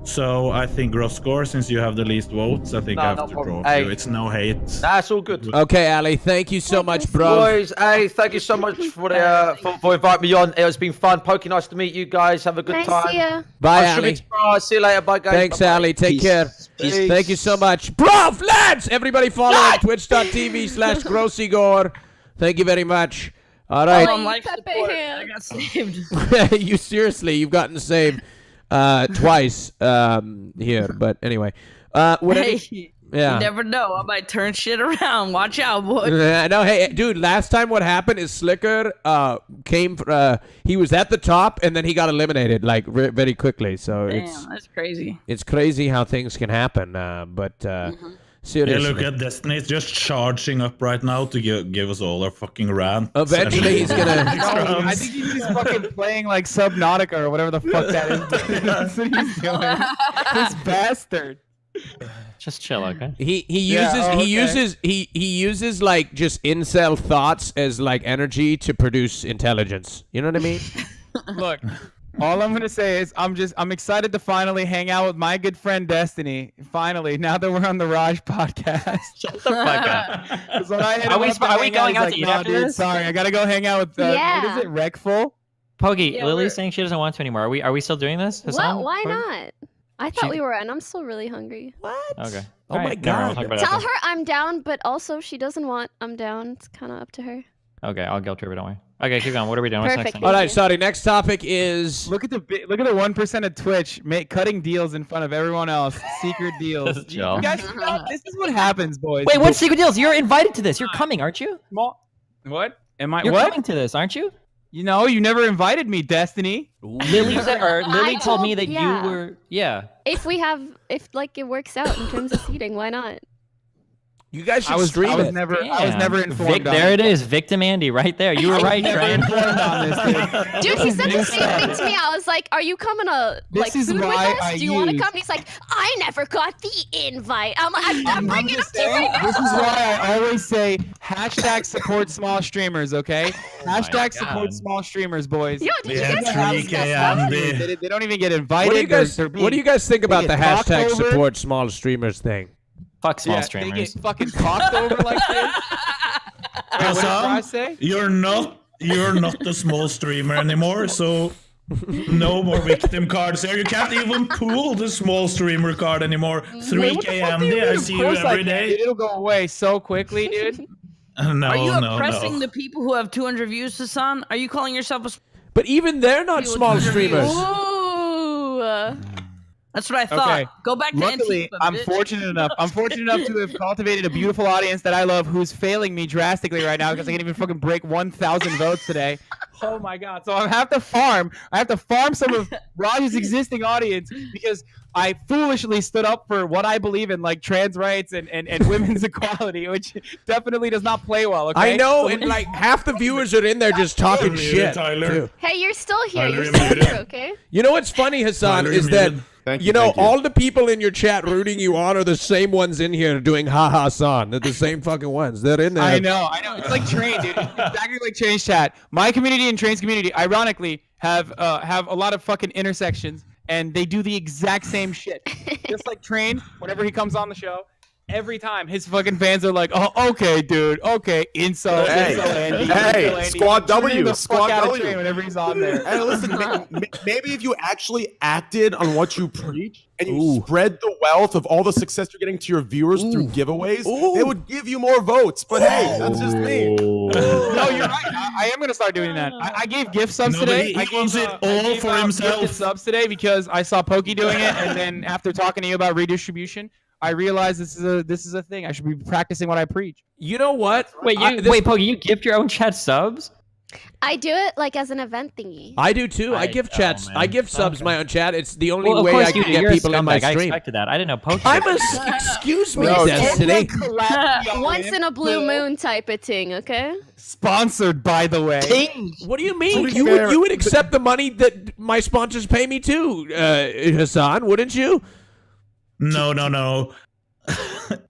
So I think Grosscore, since you have the least votes, I think I have to draw Hey. you. It's no hate. That's all good. Okay, Ali, thank you so much, bro. Boys, hey, thank you so much for the for inviting me on. It has been fun. Pokey, nice to meet you guys. Have a good Nice time. to see ya. Bye, I'll Ali. shoot you tomorrow. See you later. Bye, guys. Thanks, Bye-bye. Ali. Take care. Peace. Thank you so much. Bro, lads! Everybody follow on twitch.tv/Grossigor. Thank you very much. All right. On life support. I got saved. You seriously, you've gotten saved twice here. But anyway. Hey, yeah. you never know. I might turn shit around. Watch out, boy. No, hey, dude, last time what happened is Slicker came, he was at the top and then he got eliminated like very quickly. So Damn, that's crazy. It's crazy how things can happen. But seriously. Yeah, look at Destiny. It's just charging up right now to give us all our fucking rant. Eventually he's gonna. I think he's just fucking playing like Subnautica or whatever the fuck that is. That's what he's doing. This bastard. Just chill, okay? He Yeah, uses okay. he uses like just incel thoughts as like energy to produce intelligence. You know what I mean? Look, all I'm gonna say is I'm excited to finally hang out with my good friend Destiny. Finally, now that we're on the Raj podcast. Shut the fuck up. 'Cause when I hit him Are we up to hang going he's out like, to eat "Nah, after dude, this? Sorry, I gotta go hang out with what Yeah. is it, Wreckful? Poggy, Yeah, Lily's we're- saying she doesn't want to anymore. Are we still doing this? Hassan? What? Why Poggy? not? I thought we were, and I'm still really hungry. What? Okay. Oh my Never mind, God. we'll talk about it Tell after. her I'm down, but also if she doesn't want I'm down. It's kind of up to her. Okay, I'll guilt trip it. Don't worry. Okay, keep going. What are we doing? What's next Perfect. thing? All right, sorry. Next topic is. Look at the 1% of Twitch cutting deals in front of everyone else. Secret deals. Just You chill. guys, this is what happens, boys. Wait, what secret deals? You're invited to this. You're coming, aren't you? Small. What? Am I? You're what? coming to this, aren't you? You know, you never invited me, Destiny. Lily told me that yeah. you were. Yeah. If it works out in terms of seating, why not? You guys should I was stream it. never Damn. informed. Vic, there it is. Victim Andy right there. You were right, Never Trent. informed on this, dude. Dude, he said the New same stuff. thing to me. I was like, "Are you coming to This is food with why us? I Do you want to use- come?" And he's like, "I never got the invite." I'm like, "I'm bringing it up just to you saying, right now." this is why I always say hashtag support small streamers, okay? Hashtag support God. small streamers, boys. Yo, did you Yeah, get that? 3K Andy. They don't even get invited. What do you guys? They're being- What do you guys think about the get talked hashtag over. support small streamers thing? Fuck small Yeah, streamers. They get fucking talked over like this. Wait, what did I say? You're not a small streamer anymore, so no more victim cards here. You can't even pull the small streamer card anymore. Wait, what 3K the fuck do you Andy, I mean? see Of you course I every can, day. dude. It'll go away so quickly, dude. No, Are you no, oppressing no. the people who have 200 views, Hassan? Are you calling yourself a? But even they're not You small would- streamers. Ooh. That's what I thought. Okay. Go back to Luckily, Antifa, I'm bitch. fortunate enough to have cultivated a beautiful audience that I love, who's failing me drastically right now because I can't even fucking break 1,000 votes today. Oh my god! So I have to farm some of Raj's existing audience because I foolishly stood up for what I believe in, like trans rights and women's equality, which definitely does not play well. Okay? I know, So and like half the viewers are in there just talking Muted, shit. Tyler. too. Hey, you're still here. Tyler, You're you're still muted. here, okay? You know what's funny, Hassan, Tyler, is you're that muted. Thank you know thank you. all the people in your chat rooting you on are the same ones in here doing ha ha son. They're the same fucking ones. They're in there. I know. It's like Train, dude. It's exactly like Train's chat. My community and Train's community, ironically, have a lot of fucking intersections, and they do the exact same shit. Just like Train, whenever he comes on the show, every time his fucking fans are like, "Oh, okay, dude, okay, insult, Hey, insult Andy, hey, insult Andy." Squad Turning W, the Squad fuck out of W. Train whenever he's on there. Hey, listen, maybe if you actually acted on what you preach and you spread the wealth of all the success you're getting to your viewers through giveaways, they would give you more votes. But hey, that's just me. No, you're right. I am gonna start doing that. I gave gift subs No, but today. he I wants gave, it I all gave for out himself. gifted subs today because I saw Pokey doing it, and then after talking to you about redistribution, I realized this is a thing. I should be practicing what I preach. You know what? Wait, Poggy, you gift your own chat subs? I do it like as an event thingy. I do too. I give chats. I give subs my own chat. It's the only Well, of way course I you can do. get You're a people in my scumbag. I stream. expected that. I didn't know Pokey. I'm a excuse me, No, Destiny. Once in a blue moon type of thing, okay? Sponsored, by the way. What do you mean? You would accept the money that my sponsors pay me too, Hassan, wouldn't you? No.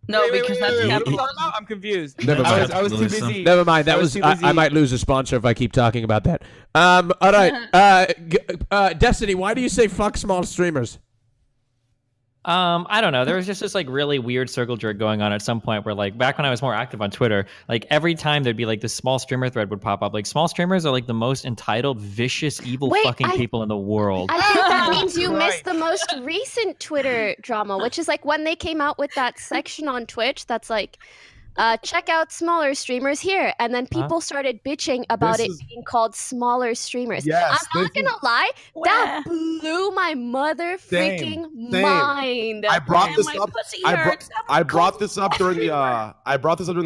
No, because that's capital. I'm confused. Never mind. I was too busy. Never mind. That was too busy. I might lose a sponsor if I keep talking about that. All right. Destiny, why do you say fuck small streamers? I don't know. There was just this like really weird circle jerk going on at some point where like back when I was more active on Twitter, like every time there'd be like this small streamer thread would pop up. Like small streamers are like the most entitled, vicious, evil people in the world. I think that means you missed the most recent Twitter drama, which is like when they came out with that section on Twitch that's like, check out smaller streamers here. And then people started bitching about it being called smaller streamers. Yes, I'm not gonna lie, that blew my mother freaking mind. I brought this up. I brought this up during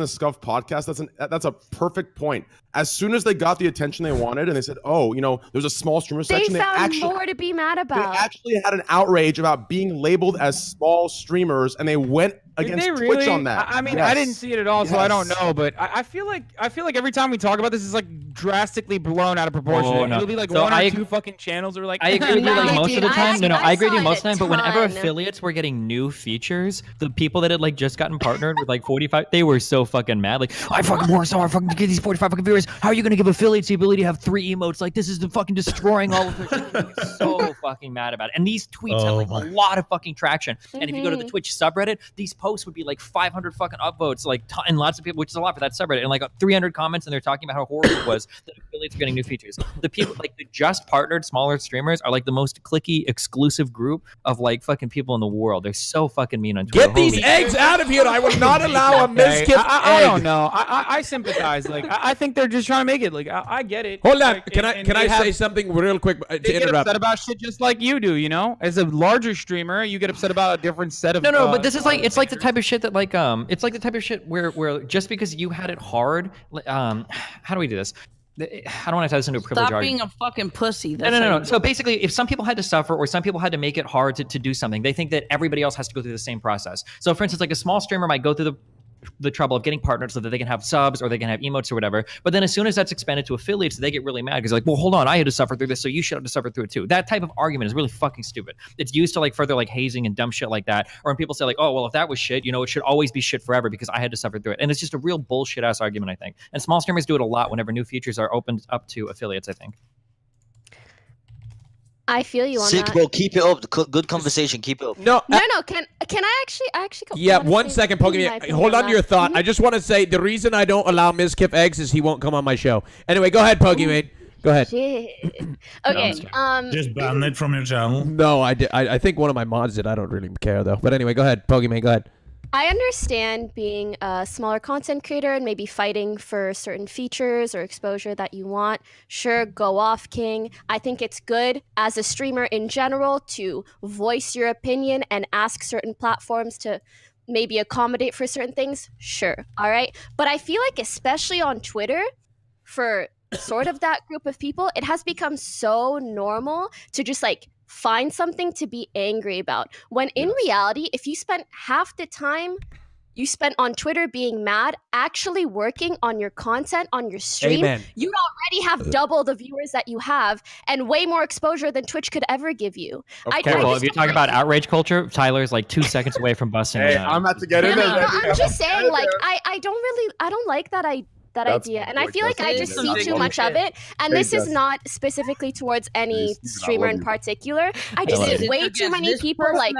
the Scuff podcast. That's a perfect point. As soon as they got the attention they wanted, and they said, "Oh, you know, there's a small streamer section," they found more to be mad about. They actually had an outrage about being labeled as small streamers, and they went against Twitch on that. I mean, I didn't see it at all, so I don't know. But I feel like every time we talk about this, is like drastically blown out of proportion. Oh, no. It'll be like So one or two fucking channels are like. I agree with you like most of the time. I agree with you most of the time. But whenever ton. affiliates were getting new features, the people that had like just gotten partnered with like 45, they were so fucking mad. Like, I fucking worked so hard fucking to get these 45 fucking viewers. How are you gonna give affiliates the ability to have 3 emotes? Like, this is the fucking destroying all of it. So fucking mad about it. And these tweets had like a lot of fucking traction. And if you go to the Twitch subreddit, these posts would be like 500 fucking upvotes, like and lots of people, which is a lot for that subreddit, and like 300 comments, and they're talking about how horrible it was that affiliates are getting new features. The people like the just partnered smaller streamers are like the most clicky exclusive group of like fucking people in the world. They're so fucking mean on Twitter. Get these eggs out of here! I will not allow a miskip I egg. don't know. I sympathize. Like I think they're just trying to make it. Like I get it. Hold on. Like, Can I say something real quick They to get interrupt? upset about shit just like you do. You know, as a larger streamer, you get upset about a different set of. No, but this is like it's like the type of shit that like it's like the type of shit where just because you had it hard, how do we do this? I don't want to tie this into a privilege Stop being argument. a fucking pussy. No. So basically, if some people had to suffer or some people had to make it hard to do something, they think that everybody else has to go through the same process. So for instance, like a small streamer might go through the trouble of getting partnered so that they can have subs or they can have emotes or whatever. But then as soon as that's expanded to affiliates, they get really mad because like, well, hold on, I had to suffer through this, so you should have to suffer through it too. That type of argument is really fucking stupid. It's used to like further like hazing and dumb shit like that. Or when people say like, oh, well, if that was shit, you know, it should always be shit forever because I had to suffer through it. And it's just a real bullshit ass argument, I think. And small streamers do it a lot whenever new features are opened up to affiliates, I think. I feel you on Sick, that. bro. Keep it up. Good conversation. Keep it up. No. Can I actually Yeah, wanna 1 say second, my Pokemon. opinion Hold on to your that. thought. I just want to say the reason I don't allow miskip eggs is he won't come on my show. Anyway, go ahead, Pokemon. Go ahead. Shit. Okay. Just ban it from your channel. No, I think one of my mods did. I don't really care though. But anyway, go ahead, Pokemon. Go ahead. I understand being a smaller content creator and maybe fighting for certain features or exposure that you want. Sure, go off, King. I think it's good as a streamer in general to voice your opinion and ask certain platforms to maybe accommodate for certain things. Sure, all right. But I feel like especially on Twitter, for sort of that group of people, it has become so normal to just like find something to be angry about. When in reality, if you spent half the time you spent on Twitter being mad, actually working on your content, on your stream, Amen. you'd already have double the viewers that you have and way more exposure than Twitch could ever give you. Careful, if you're talking about outrage culture, Tyler's like 2 seconds away from busting it out. I'm about to get in there. No, I'm just saying, like, I don't like that idea, and I feel like I just see too much of it. And this is not specifically towards any streamer in particular. I just see way too many people like.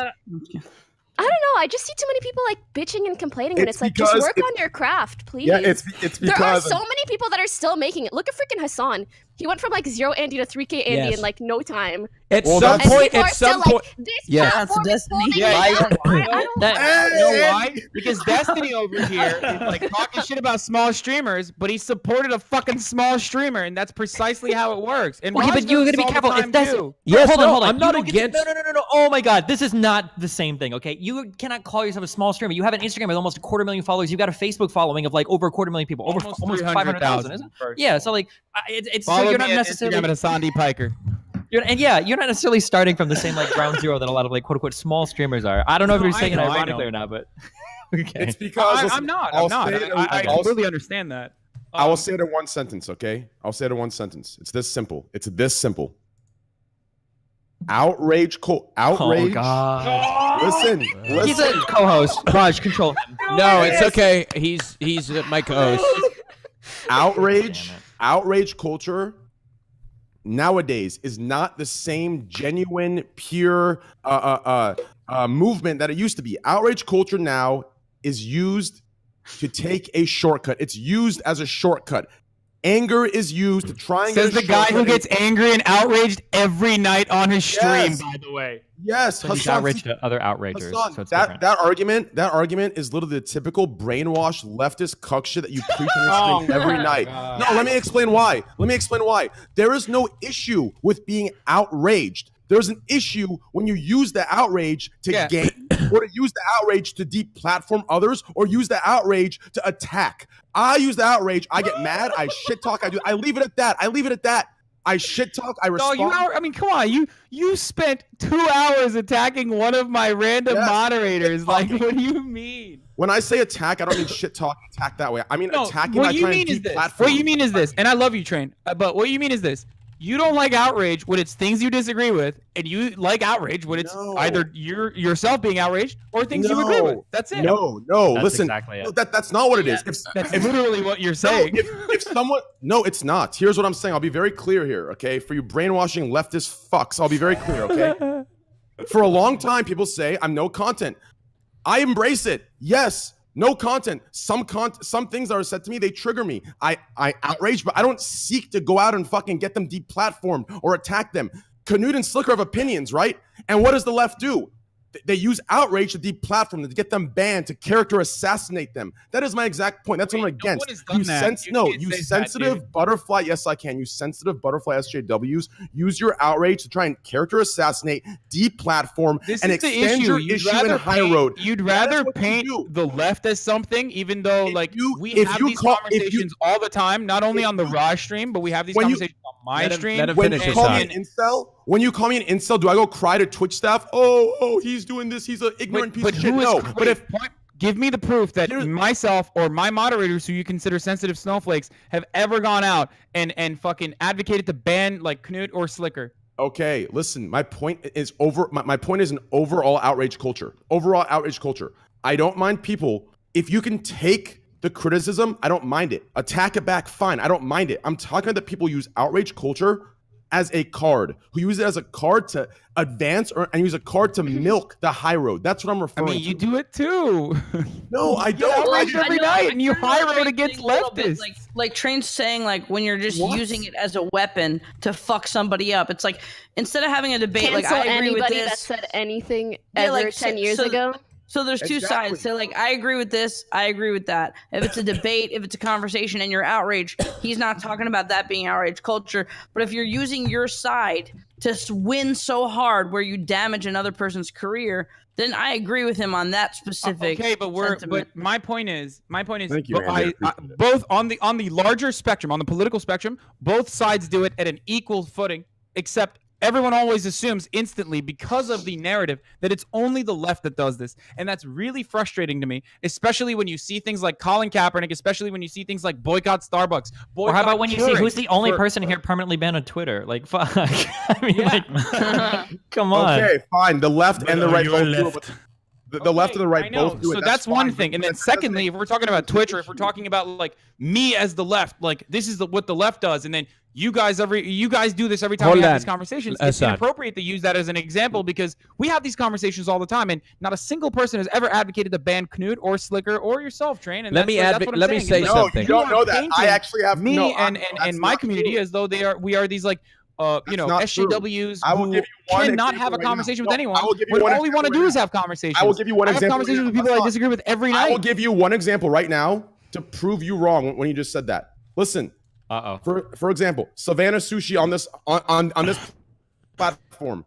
I don't know. I just see too many people like bitching and complaining, and it's like just work on your craft, please. Yeah, it's because there are so many people that are still making it. Look at freaking Hassan. He went from like 0 Andy to 3K Andy Yes. in like no time. At Well, some that's- point, People at are still some like, point, this yeah. platform is Destiny. holding Yeah, me I up. I don't You know why? Because Destiny over here is like talking shit about small streamers, but he supported a fucking small streamer, and that's precisely how it works. And Okay, Raj but you does gotta this be all the careful. time, If that's too. Yes, hold on, no, hold on. I'm not You don't get to- against- No. Oh my God, this is not the same thing. Okay, you cannot call yourself a small streamer. You have an Instagram with almost 250,000 followers. You've got a Facebook following of like over 250,000 people, over Almost almost 300,000, 500,000, isn't it? first. Yeah, so like it's so Follow you're me not at necessarily. Instagram at Hassan D. Piker. You're not necessarily starting from the same like ground zero that a lot of like quote unquote small streamers are. I don't know if No, you're saying it I know, I ironically know. or not, but okay. It's because listen, I'm not. I'll I'm not. say it- I I'll- completely understand that. I will say it in one sentence, okay? I'll say it in one sentence. It's this simple. It's this simple. Outrage. Oh God! Listen. He's a co-host. Raj, control him. No, it's okay. He's my co-host. Outrage culture nowadays is not the same genuine, pure movement that it used to be. Outrage culture now is used to take a shortcut. It's used as a shortcut. Anger is used to try and Says get the a guy who shortcut. gets angry and outraged every night on his stream. Yes. By the way. Yes, So he's Hassan, outraged to other outragers. Hassan, So it's that different. argument is literally the typical brainwashed leftist cuck shit that you preach on Oh your stream every my night. God. No, let me explain why. There is no issue with being outraged. There's an issue when you use the outrage to gain, or to use the outrage to deplatform others, or use the outrage to attack. I use the outrage. I get mad. I shit talk. I leave it at that. I shit talk. I respond. I mean, come on. You spent 2 hours attacking one of my random moderators. Like, what do you mean? When I say attack, I don't mean shit talk. Attack that way. I mean attacking. What by you trying mean to is this. deplatform. What you mean is this. And I love you, Train. But what you mean is this. You don't like outrage when it's things you disagree with, and you like outrage when it's either yourself being outraged or things you agree with. That's it. No. That's Listen, exactly it. that's not what it is. That's literally what you're saying. If someone, no, it's not. Here's what I'm saying. I'll be very clear here, okay? For you brainwashing leftist fucks, I'll be very clear, okay? For a long time, people say I'm no content. I embrace it. Yes. No content. Some things that are said to me, they trigger me. I outrage, but I don't seek to go out and fucking get them deplatformed or attack them. Canute and Slicker have opinions, right? And what does the left do? They use outrage to deplatform them, to get them banned, to character assassinate them. That is my exact point. That's what I'm against. one has done that. You can't say that, sensitive dude. butterfly. Yes, I can. You sensitive butterfly SJWs. Use your outrage to try and character assassinate, deplatform, This and is the extend issue. your You'd issue in rather high paint- road. You'd That is rather what you paint do. the left as something, even though we if have you these call- if you- conversations all the time, not only on the Raj stream, but we have these When you- conversations on my Let him- stream. let him When finish you his call me thought. an incel, when you call me an incel, do I go cry to Twitch staff? Oh, he's doing this. He's an ignorant piece of shit. who is No, cr- but if give me the proof that myself or my moderators, who you consider sensitive snowflakes, have ever gone out and fucking advocated to ban like Knut or Slicker. okay, listen, my point is my point is an overall outrage culture. Overall outrage culture. I don't mind people if you can take the criticism. I don't mind it. Attack it back, fine. I don't mind it. I'm talking about the people who use outrage culture as a card, who use it as a card to advance and use a card to milk the high road. That's what I'm I referring mean, to. you do it too. No, I You don't. outrage every night, and you high road against leftists. Like Train's saying, like when you're just What? using it as a weapon to fuck somebody up. It's like instead of having a debate, Cancel like I agree with anybody this. that said anything Yeah, ever like, 10 years ago. So there's two Exactly. sides. So like I agree with this, I agree with that. If it's a debate, if it's a conversation and you're outraged, he's not talking about that being outrage culture. But if you're using your side to win so hard where you damage another person's career, then I agree with him on that specific. Okay, but sentiment. my point is Thank you, Andy. both on the larger spectrum, on the political spectrum, both sides do it at an equal footing, except everyone always assumes instantly, because of the narrative, that it's only the left that does this. And that's really frustrating to me, especially when you see things like Colin Kaepernick, especially when you see things like boycott Starbucks. Or how about when you see Keurig who's the only for- person here permanently banned on Twitter? Like, fuck. I mean, like, come on. Okay, fine. The left and the right you're both do it, left. The left and the right I know. both do it. So that's one fine, thing. And but then that doesn't secondly, if we're talking about Twitch, or if we're talking about like me as the left, like this is what the left does, and then you guys do this every time we have these conversations. It's inappropriate to use that as an example because we have these conversations all the time, and not a single person has ever advocated to ban Knut or Slicker or yourself, Train. And let me say something. You don't know that. I actually have me and my community as though we are these like SJWs who cannot have a conversation with anyone. When all we want to do is have conversations. I will give you one example. I have conversations with people I disagree with every night. I will give you one example right now to prove you wrong when you just said that. Listen. For example, Savannah Sushi on this platform,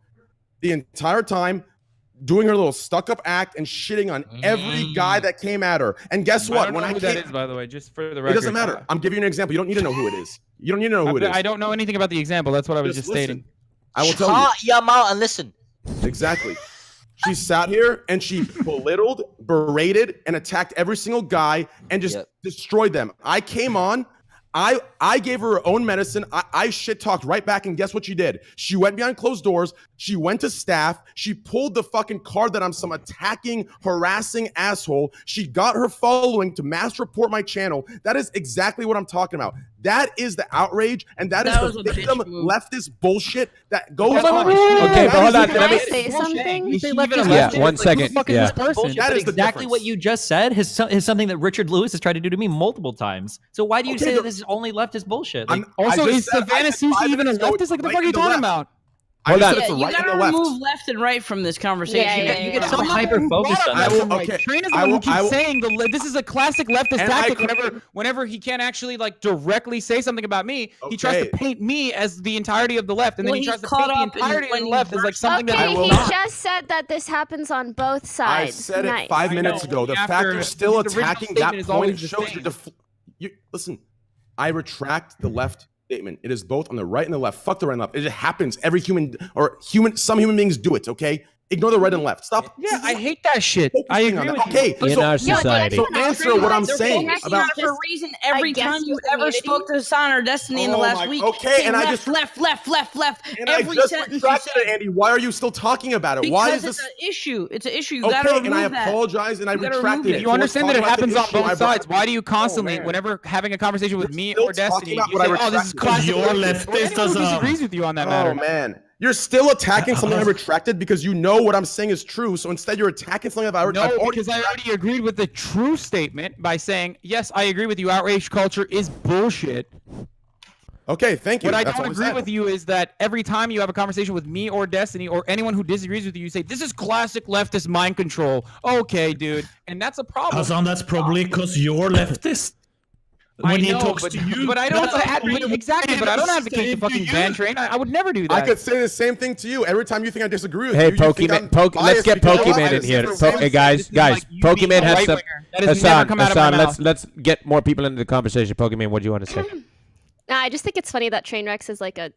the entire time doing her little stuck-up act and shitting on every guy that came at her. And guess what? I don't know who that is, by the way, just for the record. It doesn't matter. I'm giving you an example. You don't need to know who it is. You don't need to know who it is. I don't know anything about the example. That's what I was just stating. I will tell you. Shut your mouth and listen. Exactly. She sat here and she belittled, berated, and attacked every single guy and just destroyed them. I came on. I gave her her own medicine. I shit talked right back, and guess what she did? She went behind closed doors. She went to staff. She pulled the fucking card that I'm some attacking, harassing asshole. She got her following to mass report my channel. That is exactly what I'm talking about. That is the outrage, and that is the victim leftist bullshit that goes on. Okay, but hold on. Let me say something. Yeah, 1 second. Yeah. That is exactly what you just said. Is something that Richard Lewis has tried to do to me multiple times. So why do you say that this is only leftist bullshit? Like, also, is Savannah Sushi even a leftist? Like, the fuck are you talking about? Hold on. Yeah, you gotta remove left and right from this conversation. You get so hyper-focused on that. Train is the one who keeps saying this is a classic leftist tactic. Whenever he can't actually like directly say something about me, he tries to paint me as the entirety of the left, and then he tries to paint the entirety of the left as like something that I will not. not. He just said that this happens on both sides. I said it 5 minutes ago. The fact you're still attacking that point shows you. Listen, I retract the left statement. It is both on the right and the left. Fuck the right and left. It just happens. Some human beings do it, okay? Ignore the right and left. Stop. Yeah, I hate that shit. I agree with you. Okay, in our society. So answer what I'm saying about for a reason every time you ever spoke to Hassan or Destiny in the last week. Okay, and I just left. And I just retracted it, Andy. Why are you still talking about it? Why is this an issue? It's an issue. You okay, gotta remove and I that. apologize and I retracted it. You understand that it happens on both sides. Why do you constantly, whenever having a conversation with me or Destiny, you say, "Oh, this is classic." Your leftist disagrees with you on that matter. Oh man. You're still attacking something I retracted because you know what I'm saying is true. So instead, you're attacking something that because I already agreed with the true statement by saying, yes, I agree with you. Outrage culture is bullshit. Okay, thank you. What I don't agree with you is that every time you have a conversation with me or Destiny or anyone who disagrees with you, you say, this is classic leftist mind control. Okay, dude. And that's a problem. Hassan, that's probably because you're leftist. When he talks to you, but I don't exactly. But I don't advocate the fucking ban Train. I would never do that. I could say the same thing to you every time you think I disagree with you. Hey, Pokemon, let's get Pokemon in here. Hey guys, Pokemon has some. Hassan, let's get more people into the conversation. Pokemon, what do you want to say? I just think it's funny that Trainwreck is like a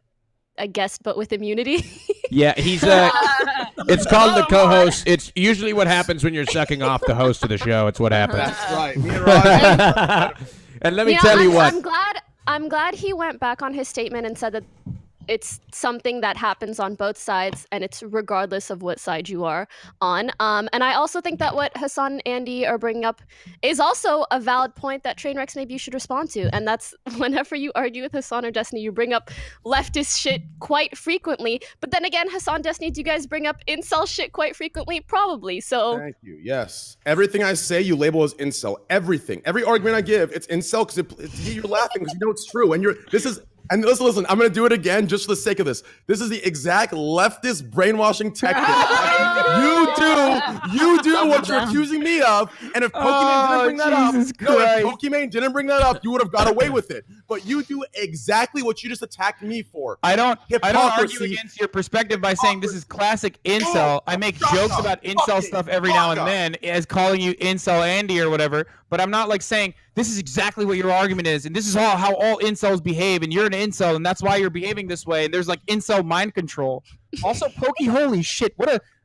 guest, but with immunity. Yeah, he's it's called the co-host. It's usually what happens when you're sucking off the host of the show. It's what happens. That's right. Me and Ryan. And let me tell you what. I'm glad he went back on his statement and said that it's something that happens on both sides, and it's regardless of what side you are on. And I also think that what Hassan and Andy are bringing up is also a valid point that Trainwrecks maybe you should respond to. And that's whenever you argue with Hassan or Destiny, you bring up leftist shit quite frequently. But then again, Hassan, Destiny, do you guys bring up incel shit quite frequently? Probably. So thank you. Yes. Everything I say, you label as incel. Everything. Every argument I give, it's incel because you're laughing because you know it's true. And And listen, I'm going to do it again just for the sake of this. This is the exact leftist brainwashing tactic. You do what you're accusing me of. And if Pokemon didn't bring that up, you would have got away with it. But you do exactly what you just attacked me for. I don't argue against your perspective by saying this is classic incel. I make jokes about incel stuff every now and then as calling you incel Andy or whatever. But I'm not like saying this is exactly what your argument is, and this is how all incels behave, and you're an incel, and that's why you're behaving this way. And there's like incel mind control. Also, Pokey, holy shit,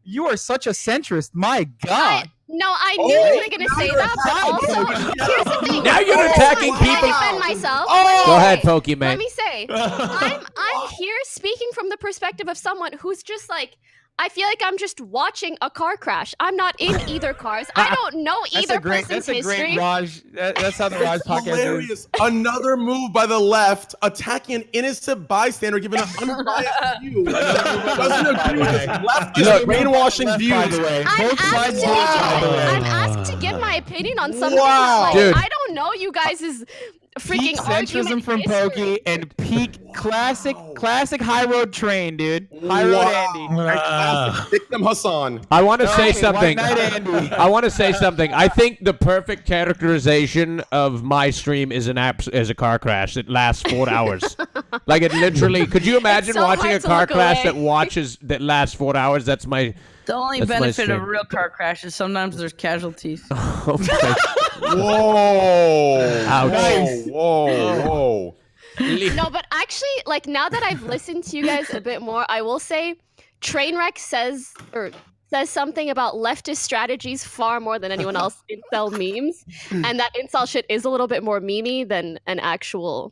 you are such a centrist. My God. I knew you were gonna say that. But also, here's the thing. Now you're attacking people. I defend myself. Go ahead, Pokemon. Let me say, I'm here speaking from the perspective of someone who's just like, I feel like I'm just watching a car crash. I'm not in either cars. I don't know either person's history. That's a great Raj. That's how the Raj podcast hilarious. is. Another move by the left, attacking an innocent bystander, giving an unbiased view. Doesn't agree with this leftist brainwashing views. By the way, both sides. I'm asked to give my opinion on something. Wow. Like, I don't know you guys' freaking Peak centrism from history. Pokey and peak classic high road train, dude. High road Andy. Classic victim Hassan. I want to say something. White Knight Andy. I want to say something. I think the perfect characterization of my stream is a car crash that lasts 4 hours. Like it literally. Could you imagine so watching a hard to car look crash away. that lasts 4 hours? That's my. The only That's my benefit of stream. real car crashes, sometimes there's casualties. Okay. Whoa. Ouch. Whoa. No, but actually, like now that I've listened to you guys a bit more, I will say Trainwreck says something about leftist strategies far more than anyone else incel memes. And that incel shit is a little bit more memey than an actual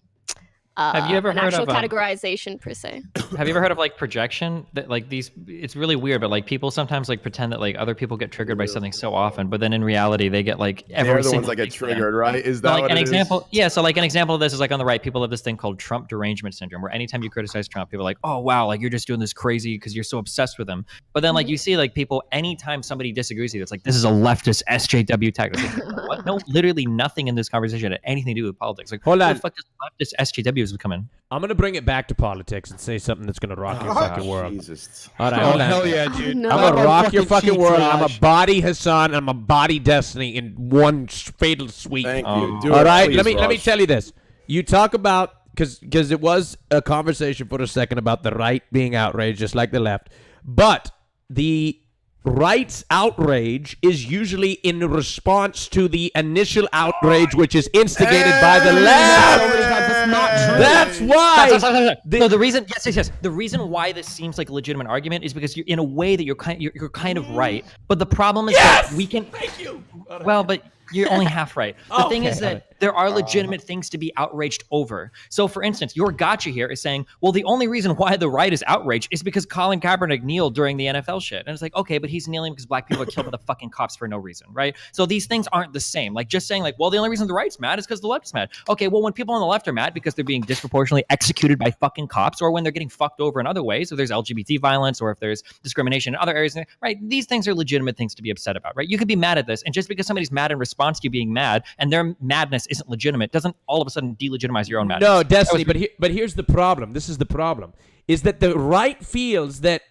Have you ever an heard actual of categorization per se. Have you ever heard of like projection? That like these, it's really weird, but like people sometimes like pretend that like other people get triggered by something so often, but then in reality they get like every They're the single ones that get thing for them. triggered, right? Is So, that like what an it example? is? Yeah. So like an example of this is like on the right, people have this thing called Trump derangement syndrome, where anytime you criticize Trump, people are like, oh wow, like you're just doing this crazy because you're so obsessed with him. But then like you see like people, anytime somebody disagrees with you, it's like this is a leftist SJW tactic. Like, what? No, literally nothing in this conversation had anything to do with politics. Like, Hold who on. the fuck does leftist SJWs come in? I'm gonna bring it back to politics and say something that's gonna rock your fucking world. Jesus. All right, Oh, hold on. hell yeah, dude. No. I'm Talk gonna about rock your fucking cheats, world. I'm Raj. a body Hassan. I'm a body Destiny in one fatal sweep. Thank you. Do All it, right, please, let me Raj. tell you this. You talk about because it was a conversation for a second about the right being outraged, just like the left, but the right's outrage is usually in response to the initial outrage, which is instigated by the left. That's not true. That's why. No, the reason, yes. The reason why this seems like a legitimate argument is because you're in a way that you're kind of right. But the problem is that we can. Thank you. Well, but you're only half right. The thing is that there are legitimate things to be outraged over. So, for instance, your gotcha here is saying, well, the only reason why the right is outraged is because Colin Kaepernick kneeled during the NFL shit. And it's like, okay, but he's kneeling because black people are killed by the fucking cops for no reason, right? So these things aren't the same. Like just saying like, well, the only reason the right's mad is because the left is mad. Okay, well, when people on the left are mad because they're being disproportionately executed by fucking cops, or when they're getting fucked over in other ways, if there's LGBT violence or if there's discrimination in other areas, right? These things are legitimate things to be upset about, right? You could be mad at this, and just because somebody's mad in response to you being mad and their madness isn't legitimate doesn't all of a sudden delegitimize your own madness. No, Destiny, but here's the problem. This is the problem, is that the right feels that,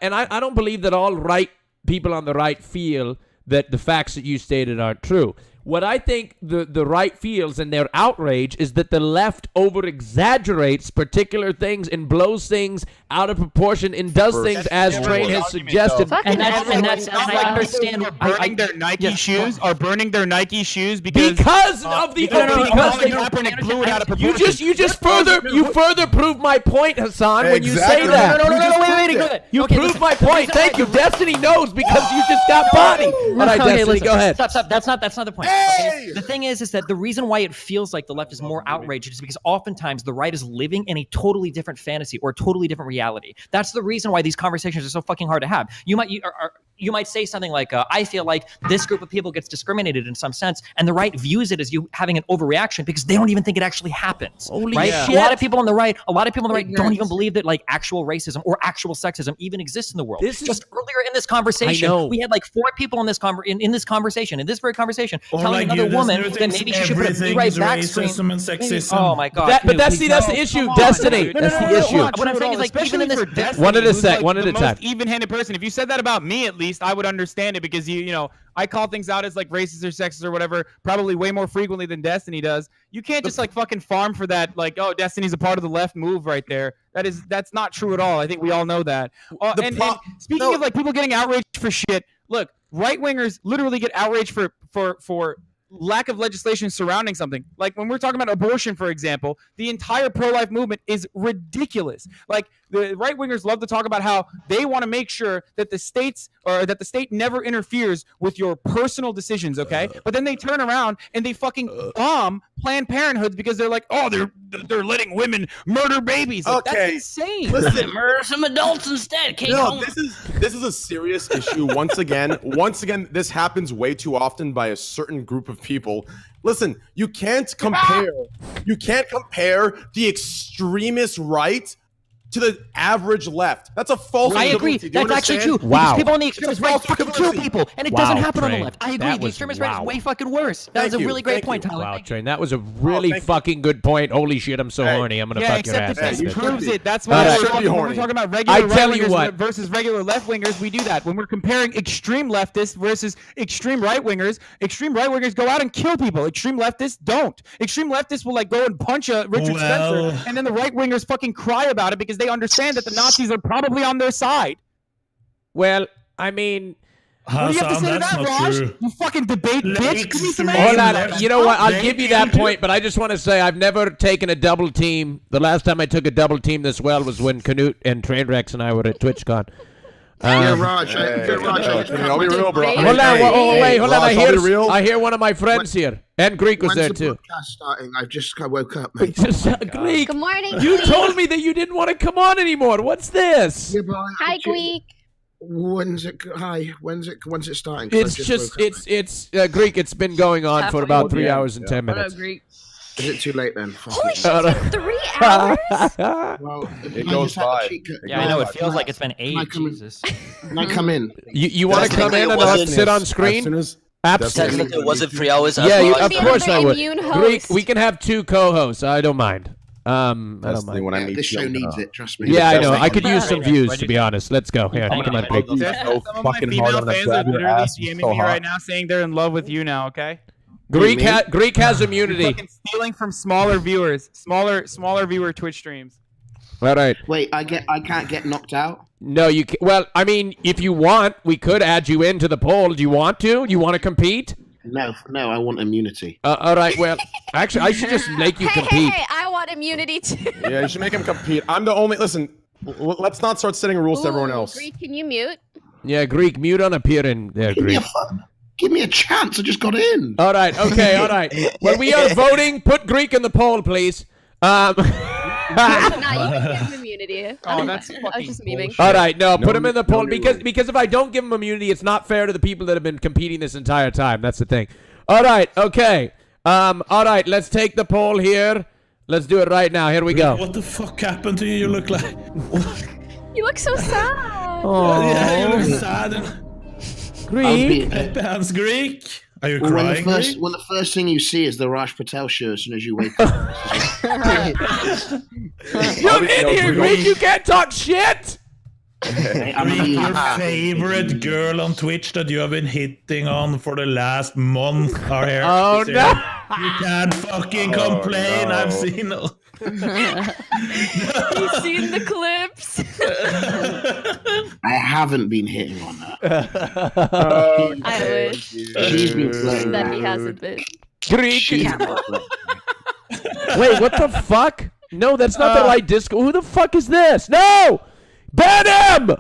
and I don't believe that all right people on the right feel that the facts that you stated are true. What I think the right feels in their outrage is that the left over-exaggerates particular things and blows things out of proportion and does things as Train has suggested. And that's I understand. Burning their Nike shoes or burning their Nike shoes because of the because Kaepernick blew it out of proportion. you further prove my point, Hassan, when you say that. No, You prove my point. Thank you. Destiny knows because you just got bodied. All right, Destiny, go ahead. Stop. That's not the point. Okay? The thing is that the reason why it feels like the left is more outraged is because oftentimes the right is living in a totally different fantasy or a totally different reality. That's the reason why these conversations are so fucking hard to have. You might say something like, I feel like this group of people gets discriminated in some sense, and the right views it as you having an overreaction because they don't even think it actually happens. Holy right? shit. A lot of people on the right don't even believe that like actual racism or actual sexism even exists in the world. Just earlier in this conversation, we had like 4 people in this very conversation, Or telling like another you, woman Desnu that thinks maybe she should put a everything right is back racism and sexism. Oh my god! But that's the issue, Destiny. That's the issue. What I'm saying is like even in this one at a time. One at a time. Most even-handed person. If you said that about me, at least I would understand it because you know I call things out as like racist or sexist or whatever, probably way more frequently than Destiny does. You can't just like fucking farm for that. Like, oh, Destiny's a part of the left move right there. That's not true at all. I think we all know that. And speaking of like people getting outraged for shit, look, right wingers literally get outraged for lack of legislation surrounding something. Like when we're talking about abortion, for example, the entire pro-life movement is ridiculous. Like the right wingers love to talk about how they want to make sure that the state never interferes with your personal decisions, okay? But then they turn around and they fucking bomb Planned Parenthoods because they're like, oh, they're letting women murder babies. Like, Okay. That's insane. Listen, Murder some adults instead. no, this is a serious issue. Once again, this happens way too often by a certain group of people. Listen, you can't compare the extremist right to the average left. That's a false I agree. equivalency. Do you That's actually true. understand? Wow. Because people on the extremist right fucking kill people, and it doesn't happen on the Train. left. I agree. That The was- extremist right wow. is way fucking worse. That was a really great point, Tyler. Wow, Train. That was a really fucking good point. Holy shit, I'm so horny. I'm gonna fuck your ass. Except it Hey, proves it. That's All why right. when we're talking about regular I tell you right-wingers what. versus regular left-wingers, we do that. When we're comparing extreme leftists versus extreme right-wingers go out and kill people. Extreme leftists don't. Extreme leftists will like go and punch a Richard Spencer, and then the right-wingers fucking cry about it because they understand that the Nazis are probably on their side. Well, I mean, what do you have to say to that's that, not Raj? true. You fucking debate, bitch. Give me some hold answers. on. You know what? I'll give you that point, but I just want to say I've never taken a double team. The last time I took a double team this well was when Canute and Trainwreck and I were at TwitchCon. Raj. I'll be real, bro. Hold on, hold on. Raj, I'll be real. I hear one of my friends here, and Greek was When's there the too. podcast starting? I've just woke up, mate. Greek, Good morning. you Greek. told me that you didn't want to come on anymore. What's this? Yeah, but I Hi, actually- Greek. When's it starting? 'Cause I It's just woke up, it's Greek. It's been going on for about 3 hours and 10 minutes. mate. Is it too late then? Holy shit, it's been 3 hours? Well, It goes by. Yeah, I know. It feels like it's been 8. Jesus. Can I come in? You want to come in and not sit on screen? Absolutely. Technically, was it 3 hours? Yeah, As of well? course I would. immune Greek, host. we can have 2 co-hosts. I don't mind. I don't mind. When I meet This show you. needs it. Trust me. Yeah, I know. I could use some views, to be honest. Let's go. Here, come on, Greek. Some of my female fans are literally DMing me right now saying they're in love with you now, okay? Greek has immunity. Fucking stealing from smaller viewers, smaller viewer Twitch streams. All right. Wait, I can't get knocked out. No, you can. Well, I mean, if you want, we could add you into the poll. Do you want to? You want to compete? No, I want immunity. All right. Well, actually, I should just make you compete. Hey, I want immunity too. Yeah, you should make him compete. I'm the only. Listen, let's not start setting rules to everyone else. Greek, can you mute? Yeah, Greek, mute on appearing there, Greek. Give me a chance. I just got in. All right. Okay. All right. When we are voting, put Greek in the poll, please. No, you can give him immunity. Oh, that's I was just memeing. All right, no, put him in the poll because if I don't give him immunity, it's not fair to the people that have been competing this entire time. That's the thing. All right, okay. All right, let's take the poll here. Let's do it right now. Here we go. What the fuck happened to you? You look like. You look so sad. Yeah, you look sad. Greek. Hans Greek. Are you Well, crying? when the first thing you see is the Raj Patel show as soon as you wake up. You're in here, Greek. You can't talk shit. Greek, your favorite girl on Twitch that you have been hitting on for the last month are here. Oh, So no. You can't fucking complain. no. I've seen. You've seen the clips. I haven't been hitting on her. I wish She's been playing that he hasn't been. Greek. She's been playing. Wait, what the fuck? No, that's not the right disco. Who the fuck is this? No! Ban him!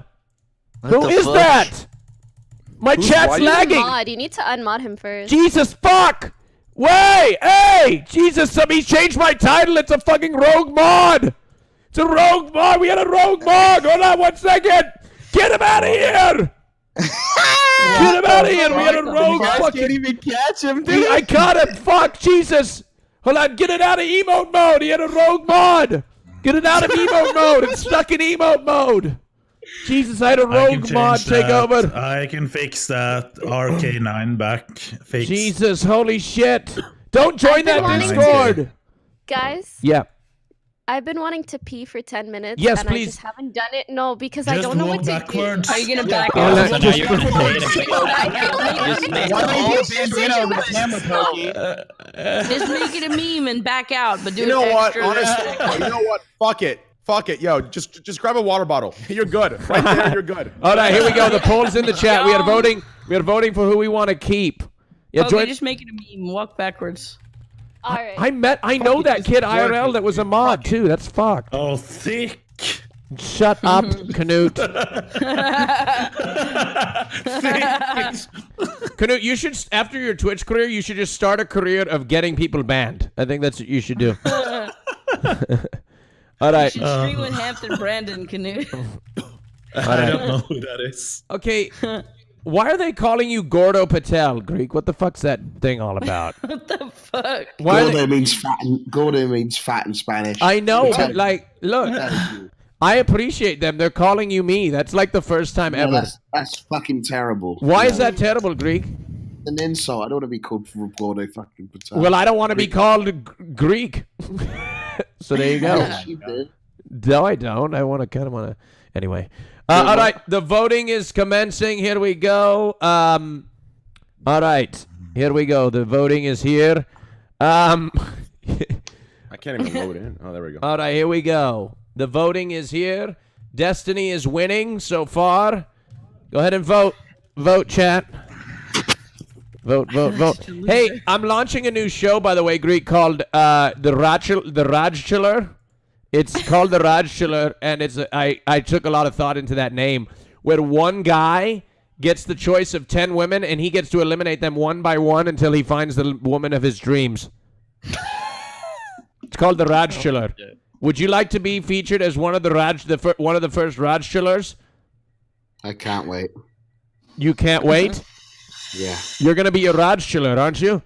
Who is that? My chat's lagging. Mod. You need to unmod him first. Jesus fuck! Wait! Hey! Jesus, somebody's changed my title. It's a fucking rogue mod! It's a rogue mod! We had a rogue mod! Hold on 1 second! Get him out of here! Get him out of here! We had a rogue fucking... Can't even catch him, dude. I caught him! Fuck! Jesus! Hold on, get it out of emote mode! He had a rogue mod! Get it out of emote mode! It's stuck in emote mode! Jesus, I had a rogue mod take over! I can fix that. RK9 back. Fix. Jesus, holy shit! Don't join I've been that wanting Discord! Guys, Yeah. I've been wanting to pee for 10 minutes. Yes, and please. I just haven't done it. No, because I Just don't know walk what to backwards. do. Are you gonna back Well, off? let's Now just- you're complaining. Why don't you Bandana over the camera, Pokey. Just make it a meme and back out, but do You know it what? extra. Honestly, you know what? Fuck it. Fuck it. Yo, just grab a water bottle. You're good. Right there, you're good. All right, here we go. The poll's in the chat. We are voting for who we want to keep. Yeah, Okay, join. just make it a meme. Walk backwards. All right. I know that kid IRL that was a mod too. That's fucked. Oh, thick. Shut up, Canute. Canute, you should, after your Twitch career, you should just start a career of getting people banned. I think that's what you should do. All right. You should stream with Hampton Brandon, Canute. I don't know who that is. Okay. Why are they calling you Gordo Patel, Greek? What the fuck's that thing all about? What the fuck? Gordo means fat in Spanish. I know, but like, look, I appreciate them. They're calling you me. That's like the first time ever. That's fucking terrible. Why is that terrible, Greek? An insult. I don't want to be called Gordo fucking Patel. Well, I don't want to be called Greek. So there you go. Yes, you did. No, I don't. I want to kind of want to. Anyway. All right. The voting is commencing. Here we go. All right. Here we go. The voting is here. I can't even load in. Oh, there we go. All right. Here we go. The voting is here. Destiny is winning so far. Go ahead and vote. Vote, chat. Vote. Hey, I'm launching a new show, by the way, Greek, called the Rajchiller. It's called the Rajchiller, and I took a lot of thought into that name, where one guy gets the choice of 10 women, and he gets to eliminate them one by one until he finds the woman of his dreams. It's called the Rajchiller. Would you like to be featured as one of the one of the first Rajchillers? I can't wait. You can't wait? Yeah. You're gonna be a Rajchiller, aren't you?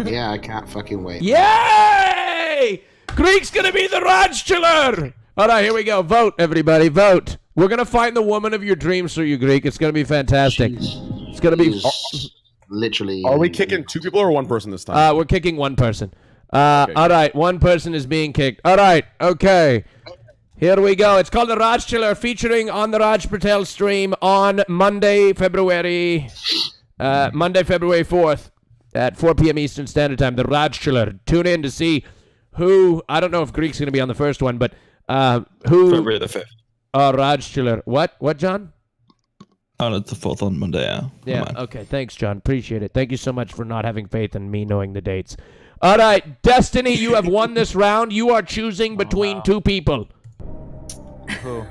Yeah, I can't fucking wait. Yay! Greek's gonna be the Rajchiller! All right, here we go. Vote, everybody. Vote. We're gonna find the woman of your dreams for you, Greek. It's gonna be fantastic. It's gonna be literally. Are we kicking 2 people or 1 person this time? We're kicking 1 person. All right, 1 person is being kicked. All right, okay. Here we go. It's called the Rajchiller, featuring on the Raj Patel stream on Monday, February 4th at 4 p.m. Eastern Standard Time. The Rajchiller. Tune in to see who. I don't know if Greek's going to be on the first one, but who. February the 5th. Rajchiller. What, John? Oh, it's the 4th on Monday, yeah. Yeah, okay. Thanks, John. Appreciate it. Thank you so much for not having faith in me knowing the dates. All right, Destiny, you have won this round. You are choosing between 2 people. Who?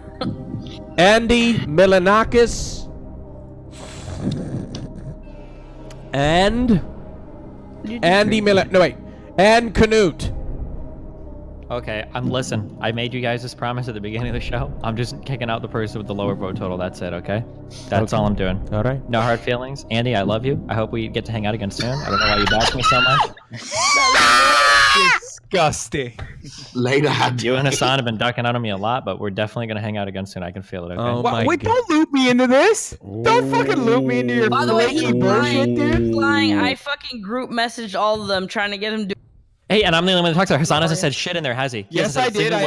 Andy Milanakis and and Canute. Okay, listen. I made you guys this promise at the beginning of the show. I'm just kicking out the person with the lower vote total. That's it, okay? That's all I'm doing. All right. No hard feelings. Andy, I love you. I hope we get to hang out again soon. I don't know why you doubted me so much. Disgusting. Later, you and Hassan have been ducking out on me a lot, but we're definitely going to hang out again soon. I can feel it, okay? Oh my Wait, don't loop me into this. Don't fucking loop me into your By the way, he's flaky bullshit, dude. He's lying. I fucking group messaged all of them trying to get him to. Hey, and I'm the only one that talks about Hassan hasn't said shit in there, has he? Yes, I did. I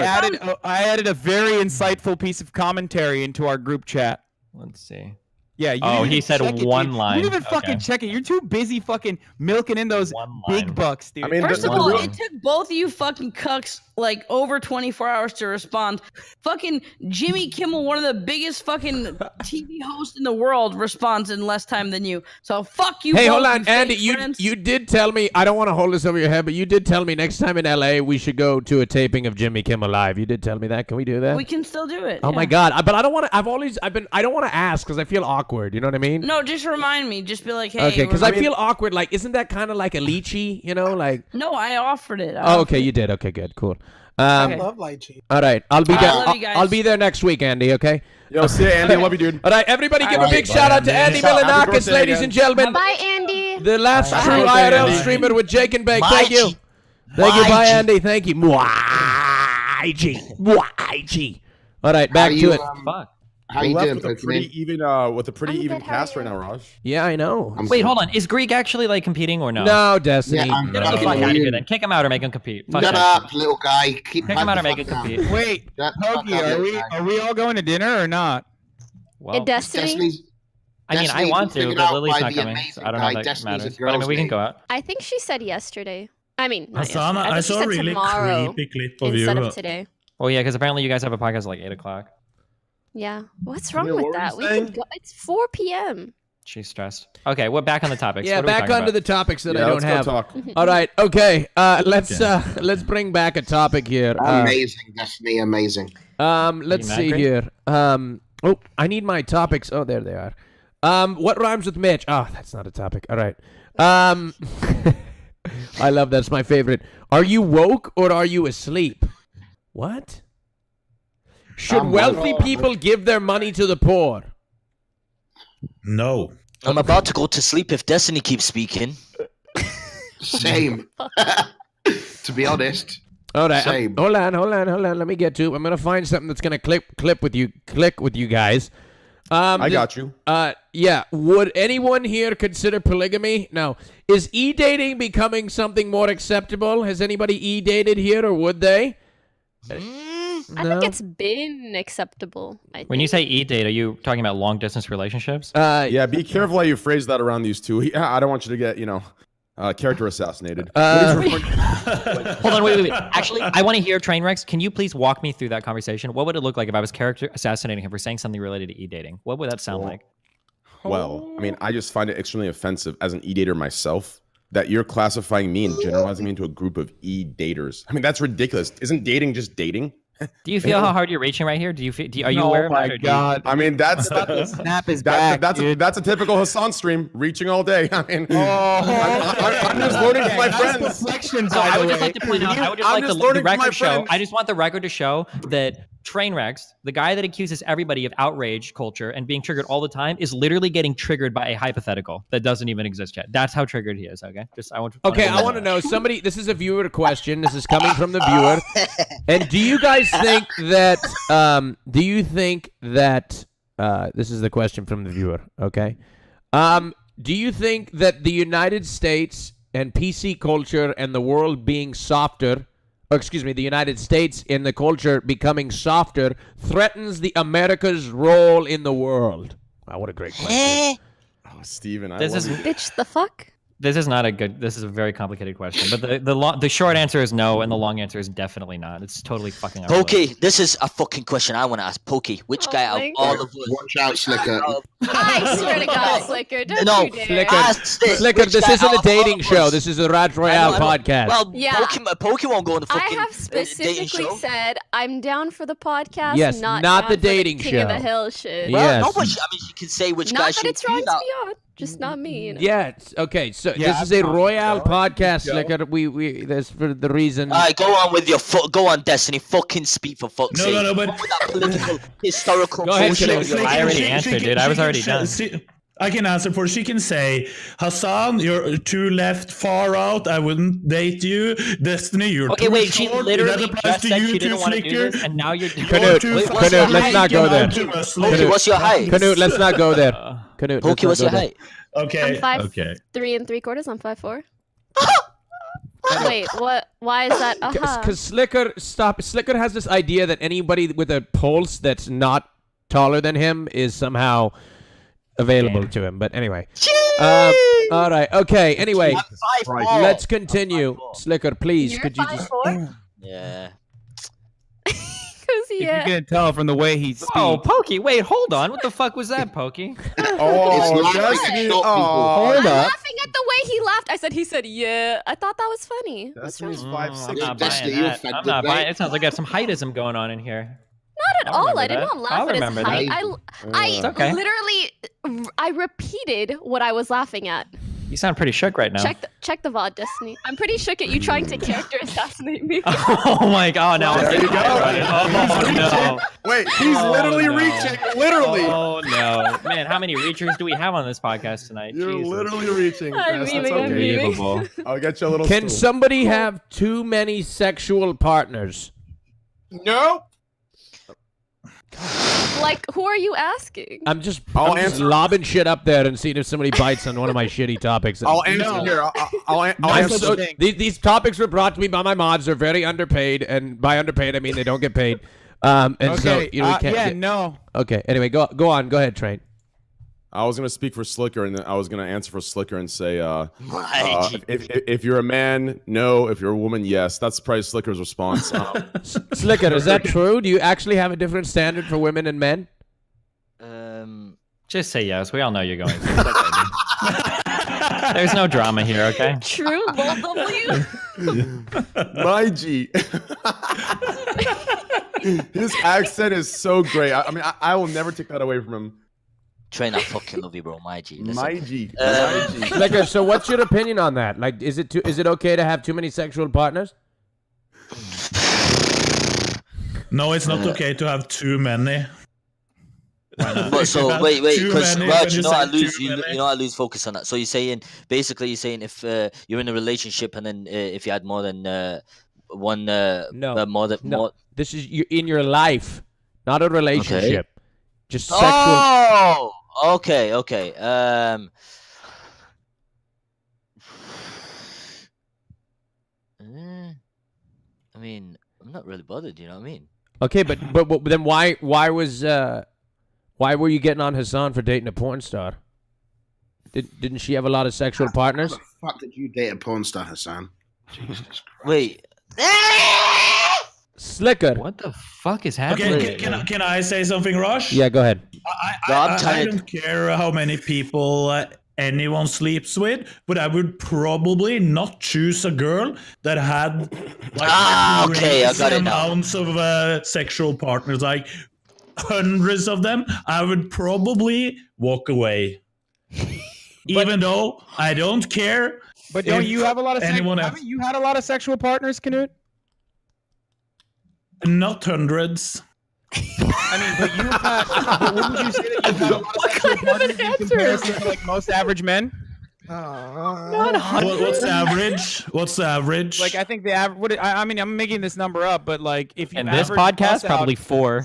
added a very insightful piece of commentary into our group chat. Let's see. Yeah. He said one line. You didn't even fucking check it. You're too busy fucking milking in those big bucks, dude. I mean, First of all, it took both of you fucking cucks like over 24 hours to respond. Fucking Jimmy Kimmel, one of the biggest fucking TV hosts in the world, responds in less time than you. So fuck you. Hey, both, hold on, Andy. friends. You did tell me. I don't want to hold this over your head, but you did tell me next time in LA we should go to a taping of Jimmy Kimmel Live. You did tell me that. Can we do that? We can still do it. Oh my God! But I don't want to. I don't want to ask because I feel awkward. You know what I mean? No, just remind me. Just be like, hey. Okay, because I feel awkward. Like, isn't that kind of like a lychee? You know, like. No, I offered it. Oh, okay, you did. Okay, good, cool. I love lychee. All right, I'll be there. love you guys. I'll be there next week, Andy. Okay. Yo, see ya, Andy. Love you, dude. All right, everybody, give a big shout out to Andy Milanakis, ladies and gentlemen. Bye, Andy. The last true IRL streamer with Jake and Bake. Thank you. Thank you. Bye, Andy. Thank you. YG. All right, back to it. Fuck. How you doing, with a pretty even even cast right now, Raj. Yeah, I know. Wait, hold on. Is Greek actually like competing or no? No, Destiny. Yeah, Get the fuck out of here then. Kick him out or make him compete. Fuck Shut that up, little guy. Kick him out or make him compete. Wait, Pokey, are we all going to dinner or not? Well, Destiny? I want to, but Lily's not coming, so I don't know if that matters. But I mean, we can go out. I think she said yesterday. I mean, not Hassan, yesterday. I think she saw a said really tomorrow creepy clip of instead you. of today. Oh yeah, because apparently you guys have a podcast at like 8 o'clock. Yeah. What's wrong Yeah, with what were that? you We saying? could go. It's 4 p.m. She's stressed. Okay, we're back on the topics. Yeah, What are we back talking onto about? the topics that I Yeah, don't let's go have. talk. All right, okay. Let's bring back a topic here. Amazing, Destiny, amazing. Let's see here. I need my topics. Oh, there they are. What rhymes with Mitch? Oh, that's not a topic. All right. I love that's my favorite. Are you woke or are you asleep? What? Should wealthy people give their money to the poor? No. I'm about to go to sleep if Destiny keeps speaking. Same. To be honest. All right. Same. Hold on. Let me get to. I'm gonna find something that's gonna click with you guys. I got you. Yeah. Would anyone here consider polygamy? No. Is e-dating becoming something more acceptable? Has anybody e-dated here, or would they? I think it's been acceptable. When you say e-date, are you talking about long-distance relationships? Yeah, be careful how you phrase that around these two. Yeah, I don't want you to get, character assassinated. Hold on, wait. Actually, I want to hear Trainwrecks. Can you please walk me through that conversation? What would it look like if I was character assassinating him for saying something related to e-dating? What would that sound like? Well, I mean, I just find it extremely offensive as an e-dater myself that you're classifying me and generalizing me into a group of e-daters. I mean, that's ridiculous. Isn't dating just dating? Do you feel how hard you're reaching right here? Are you aware of that? Oh my God! I mean, that's snap is back. That's a typical Hassan stream, reaching all day. I mean, I'm just learning from my friends. I would just like to point out. I would just like the record show. I just want the record to show that Trainwrecks, the guy that accuses everybody of outrage culture and being triggered all the time, is literally getting triggered by a hypothetical that doesn't even exist yet. That's how triggered he is. Okay, I want to know. Somebody. This is a viewer question. This is coming from the viewer. And do you guys think that? This is the question from the viewer. Okay. Do you think that the United States and PC culture and the world being softer? The United States in the culture becoming softer threatens the America's role in the world? Wow, what a great question. Oh, Steven, bitch the fuck? This is not a good. This is a very complicated question, but the short answer is no, and the long answer is definitely not. It's totally fucking. Pokey, this is a fucking question I want to ask. Pokey, which guy out of all of us? Watch out, Slicker. I swear to God, Slicker, don't you dare. Slicker, this isn't a dating show. This is a Raj Royale podcast. Well, yeah. Pokey won't go on the fucking I have specifically said I'm down for the podcast. Yes, not the dating King show. of the Hill shit. Well, no, but she can say which guy she. Not that it's wrong to be on. Just not me. You know? Yeah. Okay. So this is a Royale podcast. Slicker. We that's for the reason. All right, go on with your go on, Destiny. Fucking speak for fuck's sake. No, but with that political, historical Go ahead, bullshit. I already answered, dude. I was already done. I can answer for. She can say, Hassan, you're too left, far out. I wouldn't date you. Destiny, you're okay. Too Wait, short. she literally That just to said you, she didn't want to do this, and now you're. Canute, let's not go there. Pokey, what's your height? Canute, let's not go there. Canute, Pokey, what's your height? Okay. I'm 5'3" 3/4. I'm 5'4". Wait, what? Why is that? Because Slicker has this idea that anybody with a pulse that's not taller than him is somehow available to him. But anyway. All right. Okay. Anyway, let's continue. Slicker, please. You're could you just? 5'4"? Yeah. If you can tell from the way he speaks. Oh, Pokey! Wait, hold on. What the fuck was that, Pokey? Oh, Destiny. Oh, I'm laughing at the way he laughed. He said, yeah. I thought that was funny. Destiny's I'm 5'6". not buying that. I'm not buying. It sounds like I got some heightism going on in here. Not at all. I did not laugh at his height. I okay. literally, I repeated what I was laughing at. You sound pretty shook right now. Check the VOD, Destiny. I'm pretty shook at you trying to character assassinate me. Oh my God! Now there you go. Oh no! Wait, he's literally reaching. Literally. Oh no, man! How many reachers do we have on this podcast tonight? You're Jesus. literally reaching. I'm Unbelievable. I'll get you a little. Can stool. somebody have too many sexual partners? Nope. Like, who are you asking? I'm just lobbing shit up there and seeing if somebody bites on one of my shitty topics. I'll answer here. I'll answer. These topics were brought to me by my mods. They're very underpaid, and by underpaid I mean they don't get paid. And okay. so we can't. Yeah. No. Okay. Anyway, go on. Go ahead, Train. I was gonna speak for Slicker, and I was gonna answer for Slicker and say, if you're a man, no. If you're a woman, yes. That's probably Slicker's response. Slicker, is that true? Do you actually have a different standard for women and men? Just say yes. We all know you're going. There's no drama here, okay? True, both of you. My G. His accent is so great. I mean, I will never take that away from him. Train, I fucking love you, bro. My G. Listen. My G. Slicker, so what's your opinion on that? Like, is it okay to have too many sexual partners? No, it's not okay to have too many. But so wait, because Raj, you know I lose focus on that. So you're saying if you're in a relationship and then if you had more than one more. This is in your life, not a relationship. Okay. Just sexual. Oh, okay. I mean, I'm not really bothered. You know what I mean? Okay, but then why were you getting on Hassan for dating a porn star? Didn't she have a lot of sexual partners? How the fuck did you date a porn star, Hassan? Jesus Christ. Wait. Slicker. What the fuck is happening? Okay, can I say something, Rush? Yeah, go ahead. I don't care how many people anyone sleeps with, but I would probably not choose a girl that had crazy amounts of sexual partners, like hundreds of them. I would probably walk away, even though I don't care. But don't you have a lot of haven't you had a lot of sexual partners, Canute? Not hundreds. I mean, but you've had. But wouldn't you say that you've had a lot of sexual partners in comparison to like most average men? What's the average? What's the average? Like I think the average. I mean, I'm making this number up, but like if you in this podcast, probably 4.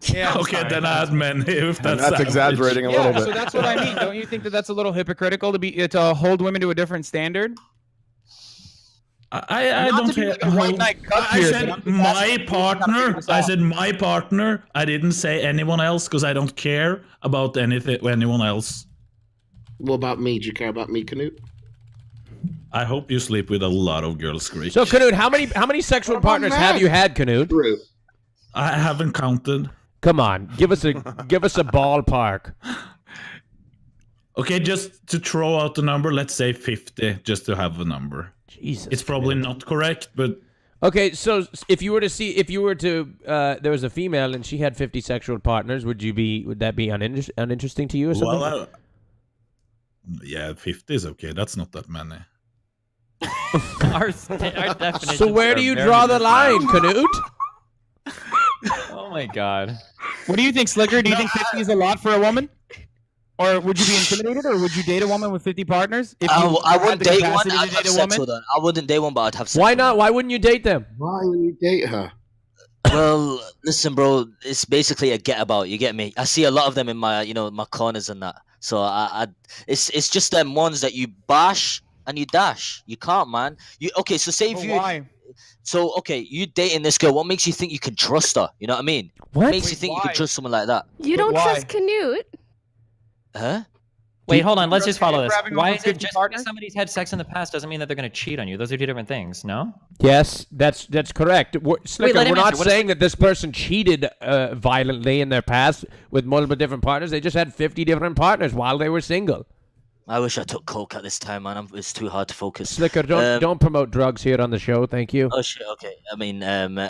Yeah. Okay, then I had many. If that's exaggerating a little bit. So that's what I mean. Don't you think that that's a little hypocritical to hold women to a different standard? I don't care. I said my partner. I said my partner. I didn't say anyone else because I don't care about anyone else. What about me? Do you care about me, Canute? I hope you sleep with a lot of girls, Screech. So Canute, how many sexual partners have you had, Canute? I haven't counted. Come on, give us a ballpark. Okay, just to throw out the number, let's say 50, just to have a number. Jesus, it's probably not correct, but okay. So if you were to there was a female and she had 50 sexual partners, would that be uninteresting to you or something? Well, yeah, 50 is okay. That's not that many. our definitions so where do you draw the line, Canute? Oh my god. What do you think, Slicker? Do you think 50 is a lot for a woman? Or would you be intimidated, or would you date a woman with 50 partners? If I wouldn't date one. I'd have sex with her. I wouldn't date one, but I'd have sex. Why not? Why wouldn't you date them? Why would you date her? Well, listen, bro. It's basically a get about. You get me? I see a lot of them in my, my corners and that. So it's just them ones that you bash and you dash. You can't, man. So say if you. Why? So you dating this girl. What makes you think you can trust her? You know what I mean? What makes you think you can trust someone like that? You don't trust Canute. Huh? Wait, hold on. Let's just follow this. Grabbing Why over is it 50 just partners? because somebody's had sex in the past doesn't mean that they're going to cheat on you? Those are two different things, no? Yes, that's correct. Slicker, let him we're not answer. saying that this person cheated violently in their past with multiple different partners. They just had 50 different partners while they were single. I wish I took coke at this time, man. It's too hard to focus. Slicker, don't promote drugs here on the show. Thank you. Oh shit. Okay. I mean,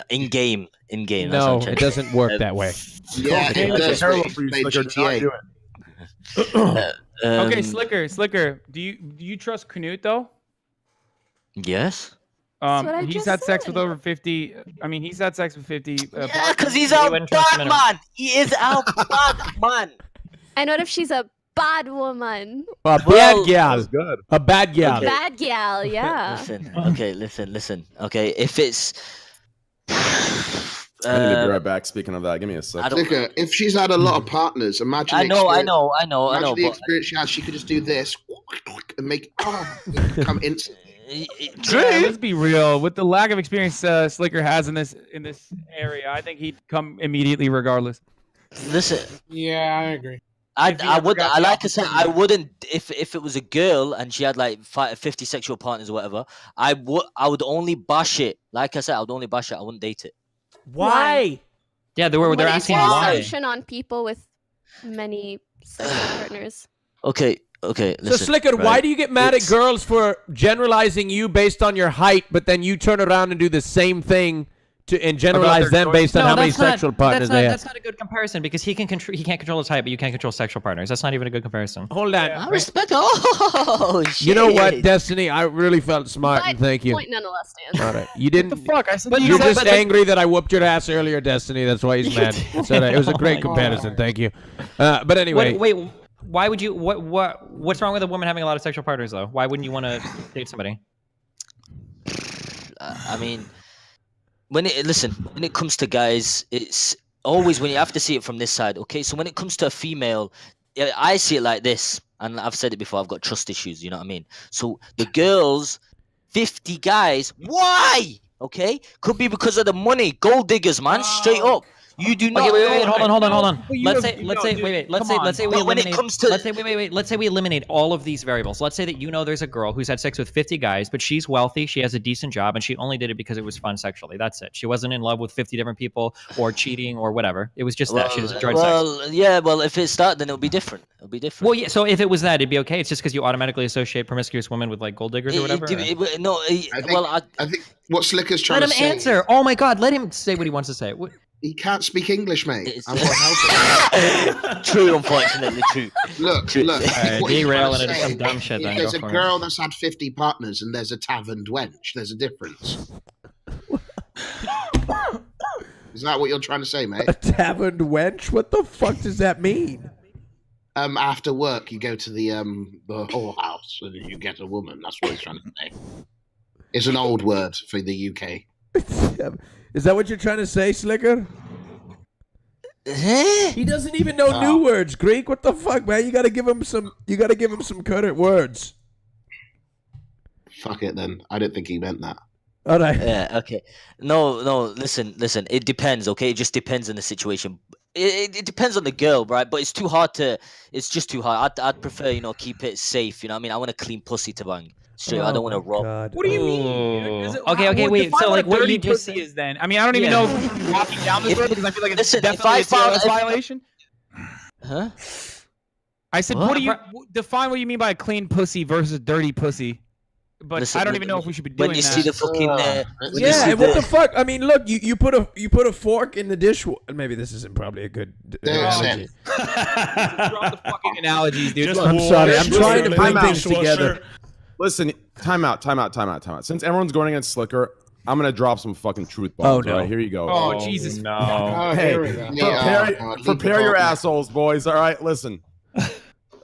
in game. No, it doesn't work that way. Yeah, it does. Terrible for you, Slicker. Do not do it. Okay, Slicker. Do you trust Canute though? Yes. He's had sex with over 50. I mean, he's had sex with 50. Yeah, because he's our bad man. He is our bad man. And what if she's a bad woman? A bad gal. Good. A bad gal. Okay. Bad gal, yeah. Listen. Okay, if it's. I need to be right back. Speaking of that, give me a second. Slicker, if she's had a lot of partners, imagine. I know. Imagine the experience she has. She could just do this and make come instant. True. Yeah, let's be real. With the lack of experience Slicker has in this area, I think he'd come immediately regardless. Listen. Yeah, I agree. I wouldn't if it was a girl and she had like 50 sexual partners or whatever. I would only bash it. Like I said, I would only bash it. I wouldn't date it. Why? Yeah, they're asking why. Assumption on people with many sexual partners. Okay. Listen, so Slicker, why do you get mad at girls for generalizing you based on your height, but then you turn around and do the same thing and generalize them based on how many sexual partners they have. That's not a good comparison because he can't control his height, but you can't control sexual partners. That's not even a good comparison. Hold on. I respect. Oh shit. You know what, Destiny? I really felt smart, and thank you. Point nonetheless, Dan. All right, you didn't. What the fuck? I said But you're just angry that I whooped your ass earlier, Destiny. That's why he's mad. So it was a great comparison. Thank you. But anyway, wait. Why would you? What's wrong with a woman having a lot of sexual partners, though? Why wouldn't you want to date somebody? I mean, when it comes to guys, it's always when you have to see it from this side. Okay, so when it comes to a female, I see it like this, and I've said it before. I've got trust issues. You know what I mean? So the girls, 50 guys. Why? Okay, could be because of the money. Gold diggers, man. Straight up. You do not. Okay, wait, hold on. Let's say we eliminate all of these variables. Let's say that there's a girl who's had sex with 50 guys, but she's wealthy, she has a decent job, and she only did it because it was fun sexually. That's it. She wasn't in love with 50 different people or cheating or whatever. It was just that she just enjoyed sex. Yeah. Well, if it's that, then it'll be different. Well, yeah. So if it was that, it'd be okay. It's just because you automatically associate promiscuous women with like gold diggers or whatever. I think what Slicker's trying let to him say. answer. Oh my God, let him say what he wants to say. He can't speak English, mate. I won't help him. True, unfortunately, true. Look. Derail into some dumb shit. Then there's a girl that's had 50 partners, and there's a taverned wench. There's a difference. Is that what you're trying to say, mate? A taverned wench? What the fuck does that mean? After work, you go to the whorehouse and you get a woman. That's what he's trying to say. It's an old word for the UK. Is that what you're trying to say, Slicker? He doesn't even know new words, Greek. What the fuck, man? You gotta give him some current words. Fuck it, then. I don't think he meant that. All right. Yeah. Okay. No. Listen. It depends. Okay. It just depends on the situation. It depends on the girl, right? But it's too hard to. It's just too hard. I'd prefer keep it safe. You know what I mean? I want a clean pussy to bang. Straight. I don't want to rob. What do you mean? Okay, wait. So like, what you just pussy is then? I mean, I don't even know if you're walking down this road because I feel like it's definitely a TOS violation. Huh? I said, what do you define? What you mean by a clean pussy versus dirty pussy? But Listen, I don't even know if we should be doing when you that. see the fucking what the fuck? I mean, look, you put a fork in the dishwasher. Maybe this isn't probably a good analogy. Drop the fucking analogies, dude. I'm sorry. I'm trying to bring things together. Listen, time out. Since everyone's going against Slicker, I'm gonna drop some fucking truth bombs. Oh, no. All right, here you go. Oh, Jesus. No. Hey, prepare your assholes, boys. All right, listen.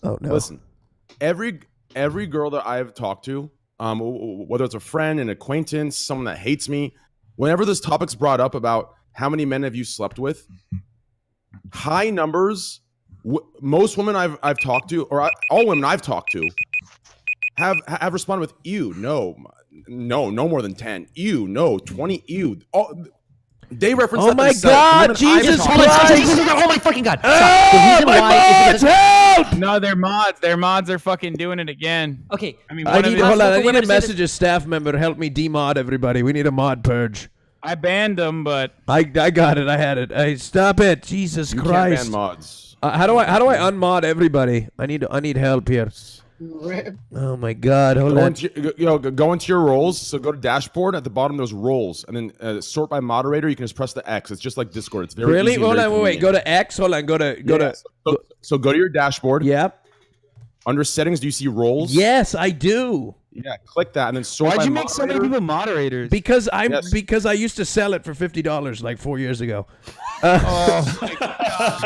Oh no. Listen, every girl that I've talked to, whether it's a friend, an acquaintance, someone that hates me, whenever this topic's brought up about how many men have you slept with, high numbers. Most women I've talked to, or all women I've talked to, have responded with ew, no more than 10, ew, no, 20, ew. They reference. Oh my God, Jesus Christ! Oh my fucking God! Oh, my mods, help! No, they're mods. Their mods are fucking doing it again. Okay, I mean, I need a message a staff member to help me demod everybody. We need a mod purge. I banned them, but I got it. I had it. Hey, stop it, Jesus you Christ! Can't ban mods. How do I unmod everybody? I need help here. Oh my God! Hold on. Go into your roles. So go to dashboard. At the bottom, there's roles, and then sort by moderator. You can just press the X. It's just like Discord. It's very really. Easy, Hold very on. Wait. Go to X. Hold on. Go to. So go to your dashboard. Yep. Under settings, do you see roles? Yes, I do. Yeah, click that and then sort. Why'd by you make so many people moderators? Because I used to sell it for $50 like 4 years ago. Oh my God.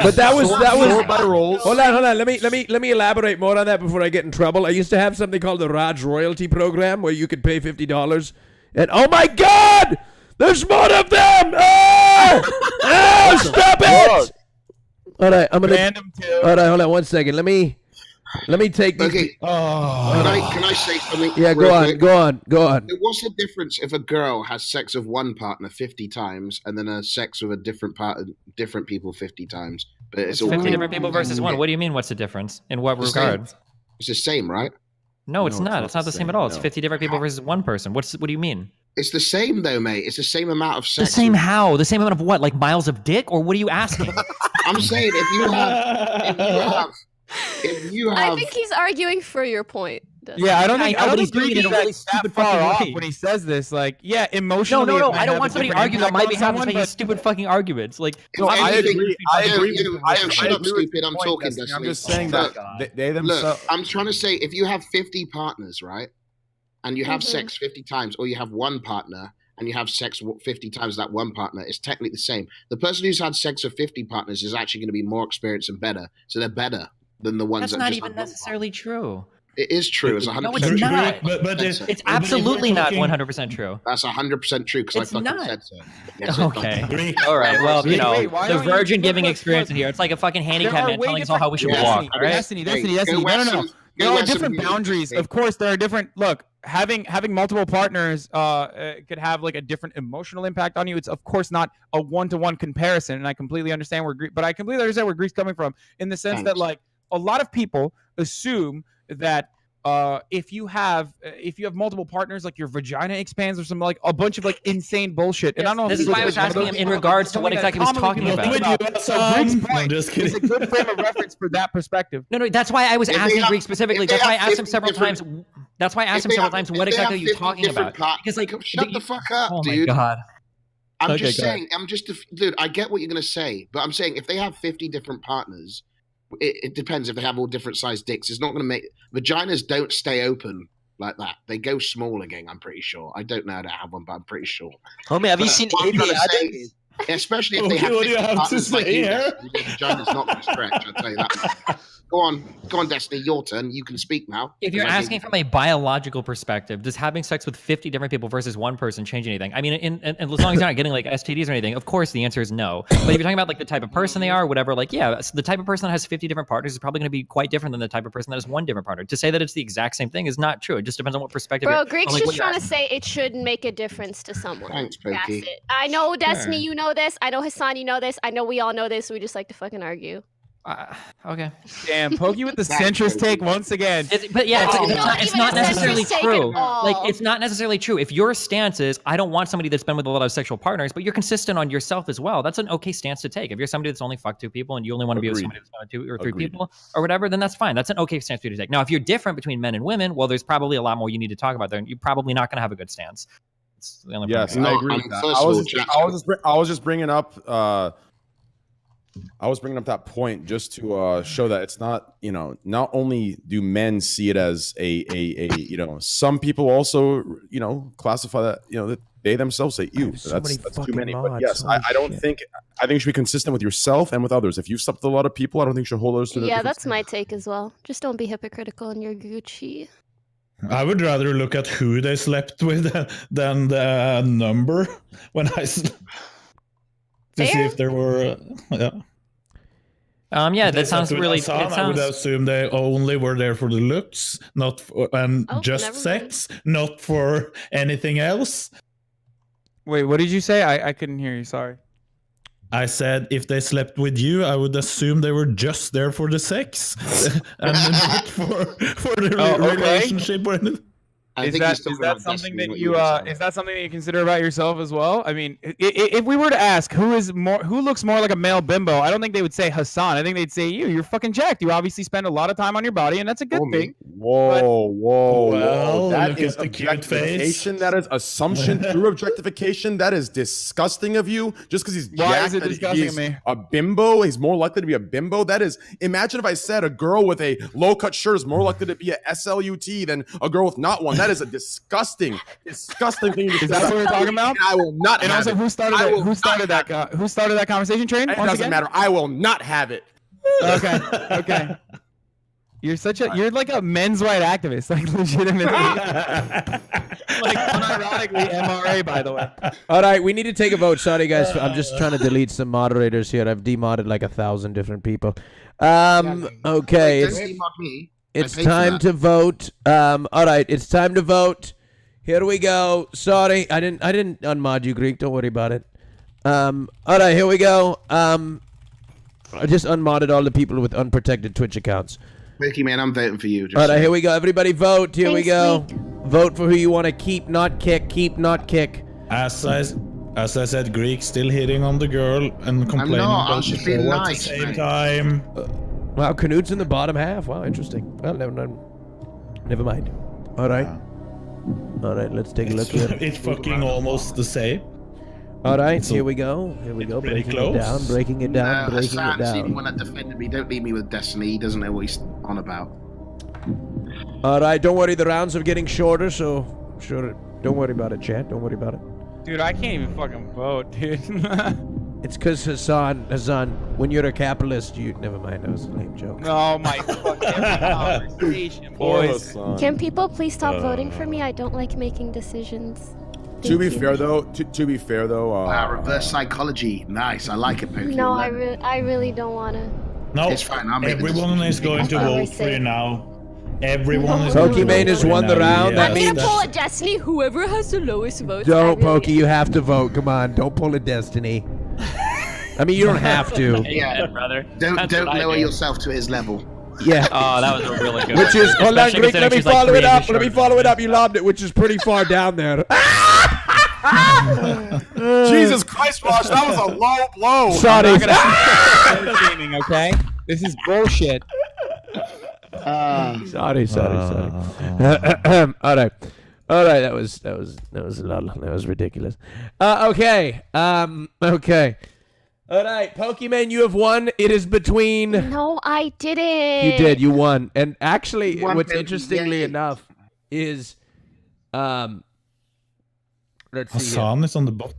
But that was sort by roles. Hold on. Let me elaborate more on that before I get in trouble. I used to have something called the Raj Royalty Program where you could pay $50, and oh my God, there's more of them! Oh, stop it! All right, I'm gonna. All right, hold on 1 second. Let me take these. Okay. Can I say something? Yeah, go on. What's the difference if a girl has sex with one partner 50 times and then a sex with a different people 50 times? But it's all 50 different people versus one. What do you mean? What's the difference? In what regard? It's the same, right? No, it's not. It's not the same at all. It's 50 different people versus one person. What do you mean? It's the same though, mate. It's the same amount of sex. The same how? The same amount of what? Like miles of dick? Or what are you asking? I'm saying if you have I think he's arguing for your point. Yeah, I don't think he's doing it in a really stupid far fucking off way. when he says this. Like, yeah, emotionally. No. it might I don't have want a somebody to different argue on impact my on behalf and someone, making but- stupid fucking arguments. Like, No, I agree. I agree. Shut up, stupid. I'm talking. I'm just saying Look, that they themselves. Look, I'm trying to say, if you have 50 partners, right, and you have sex 50 times, or you have one partner and you have sex 50 times that one partner, it's technically the same. The person who's had sex with 50 partners is actually going to be more experienced and better, so they're better than the ones that's that not just even had one necessarily true. It is true. It's 100% No, it's true. not. But It's absolutely not 100% true. That's 100% true because I It's fucking not. said so. Yes, Okay. All right. Well, you know, why the don't you- virgin giving look, experience in here. It's like a fucking There handicap are man way telling us all how we should different- walk. All right? Destiny. Hey, No. go There are West different and- boundaries. Of course, there are different. Look, having multiple partners could have like a different emotional impact on you. It's of course not a one-to-one comparison, and I completely understand where Greek's coming from in the sense that like a lot of people assume that if you have multiple partners, like your vagina expands or some like a bunch of like insane bullshit. And I don't know. This if is why I was asking him in regards to what exactly he was talking about. So Greek's point is a good frame of reference for that perspective. No, that's why I was If they asking have- Greek specifically. if they That's why I have asked him 50 several times. different- That's why I asked him several times what exactly are you talking about? Because like, shut the fuck up, oh dude. my god. I'm Okay, just go ahead. saying. Dude. I get what you're gonna say, but I'm saying if they have 50 different partners, it depends if they have all different sized dicks. It's not gonna make vaginas don't stay open like that. They go small again. I'm pretty sure. I don't know how to have one, but I'm pretty sure. Homie, have you seen what I'm AB trying to say Adams? is, especially if Okay, they have what do you 50 have to partners like say you, here? Destiny, your vagina's not gonna stretch. I'll tell you that much. Go on, Destiny. Your turn. You can speak now. If you're Because I asking think- from a biological perspective, does having sex with 50 different people versus one person change anything? I mean, and as long as you're not getting like STDs or anything, of course the answer is no. But if you're talking about like the type of person they are, or whatever, like yeah, the type of person that has 50 different partners is probably going to be quite different than the type of person that has one different partner. To say that it's the exact same thing is not true. It just depends on what perspective. Bro, you're- Greek's like, just what you're trying to asking. say it should make a difference to someone. Thanks, That's Pokey. it. I know, Destiny, Sure. you know this. I know, Hassan, you know this. I know we all know this. We just like to fucking argue. Okay. Damn, Pokey with the centrist take once again. But yeah, Oh, it's not necessarily take true. at all. Like, it's not necessarily true. If your stance is, I don't want somebody that's been with a lot of sexual partners, but you're consistent on yourself as well, that's an okay stance to take. If you're somebody that's only fucked 2 people and you only want to be with somebody that's fucked 2 or 3 people or whatever, then that's fine. That's an okay stance for you to take. Now, if you're different between men and women, well, there's probably a lot more you need to talk about there, and you're probably not going to have a good stance. It's the only Yes, point. I agree with that. I was just bringing up. I was bringing up that point just to show that it's not, not only do men see it as a some people also, classify that, that they themselves say, ew, that's too many. But yes, I don't think, I think you should be consistent with yourself and with others. If you've slept with a lot of people, I don't think you should hold those to the Yeah, that's my take as well. Just don't be hypocritical in your Gucci. I would rather look at who they slept with than the number when I to see if there were Yeah, If they that sounds slept with really. Hassan, I would assume they only were there for the looks, not for, and Oh, just never sex, not for anything else. Wait, what did you say? I couldn't hear you. Sorry. I said if they slept with you, I would assume they were just there for the sex and not for the relationship or anything. Is that something that you is that something that you consider about yourself as well? I mean, if we were to ask who looks more like a male bimbo, I don't think they would say Hassan. I think they'd say you. You're fucking jacked. You obviously spend a lot of time on your body, and that's a good thing. Whoa. Well, That look is at the cute face. objectification. That is assumption through objectification. That is disgusting of you. Just because he's Why jacked, is it that disgusting he's of me? a bimbo, he's more likely to be a bimbo. That is, imagine if I said a girl with a low-cut shirt is more likely to be a SLUT than a girl with not one. That is a disgusting thing. Is that what we're talking about? I will not And have also, it. who started that conversation train? It once doesn't again? matter. I will not have it. Okay. You're like a men's right activist, like legitimately. Like unironically MRA, by the way. All right, we need to take a vote. Sorry, guys. I'm just trying to delete some moderators here. I've demodded like 1,000 different people. Okay. It's time to vote. All right, it's time to vote. Here we go. Sorry, I didn't unmod you, Greek. Don't worry about it. All right, here we go. I just unmodded all the people with unprotected Twitch accounts. Mickey, man, I'm voting for you. All right, here we go. Everybody vote. Here we go. Vote for who you want to keep, not kick. Keep, not kick. As I said, Greek still hitting on the girl and complaining not. about I'm the just being show at nice, the same mate. time. Wow, Canute's in the bottom half. Wow, interesting. Well, never mind. Never mind. All right. All right, let's take a look here. It's fucking almost the same. All right, here we go. Here we go. pretty Breaking it down, close. breaking it down, breaking it Hassan's the down. one that defended me. Don't leave me with Destiny. He doesn't know what he's on about. All right, don't worry. The rounds are getting shorter, so sure. Don't worry about it, chat. Don't worry about it. Dude, I can't even fucking vote, dude. It's because Hassan, when you're a capitalist, you never mind. That was a lame joke. Oh my fucking conversation, boys. Can people please stop voting for me? I don't like making decisions. To be Thank you. fair though, to be fair though, Reverse psychology. Nice. I like it, Pokey. No, I really don't want to. No, It's fine. I'll make the everyone is decision. going to That's what vote we're for you saying. now. Everyone is Pokimane has won the round. That I'm gonna means pull a Destiny. Whoever has the lowest votes. don't, Pokey. You have to vote. Come on, don't pull a Destiny. I mean, you don't have to. Yeah, brother. Don't lower yourself to his level. Yeah. Oh, that was a really good Which one. is, hold on, Especially Greek, let me considering she's like follow it 3 up. inches Let me shorter follow than it up. You lobbed it, which is pretty far down there. Jesus Christ, Raj, that was a low blow. Sorry. I'm not gonna gaming, okay? This is bullshit. Sorry. All right. That was a lot. That was ridiculous. Okay. Okay. All right, Pokimane, you have won. It is between. No, I didn't. You did. You won. And actually, Won, what's baby, interestingly yay. enough is, let's see. here. Hassan is on the bottom.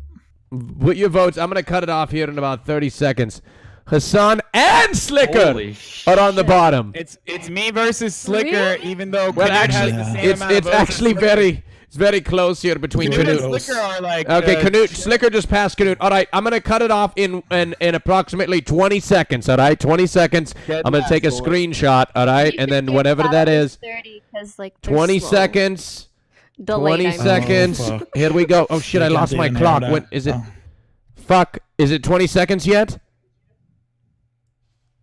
Put your votes. I'm gonna cut it off here in about 30 seconds. Hassan and Slicker Holy are on the bottom. It's me versus Slicker, Really? even though Well, Canute actually, has the same it's amount of votes as actually Slicker. it's very close here between Canute and Canute. Slicker are like Okay, Canute, Slicker just passed Canute. All right, I'm gonna cut it off in approximately 20 seconds. All right, 20 seconds. I'm gonna take a screenshot. All right, and then whatever that is. 30, 'cause, like, they're 20 slow. seconds. Delayed, 20 I mean. seconds. Oh, fuck. Here we go. Oh shit! I You lost can't my even clock. hear When that. is it? Oh. Fuck! Is it 20 seconds yet?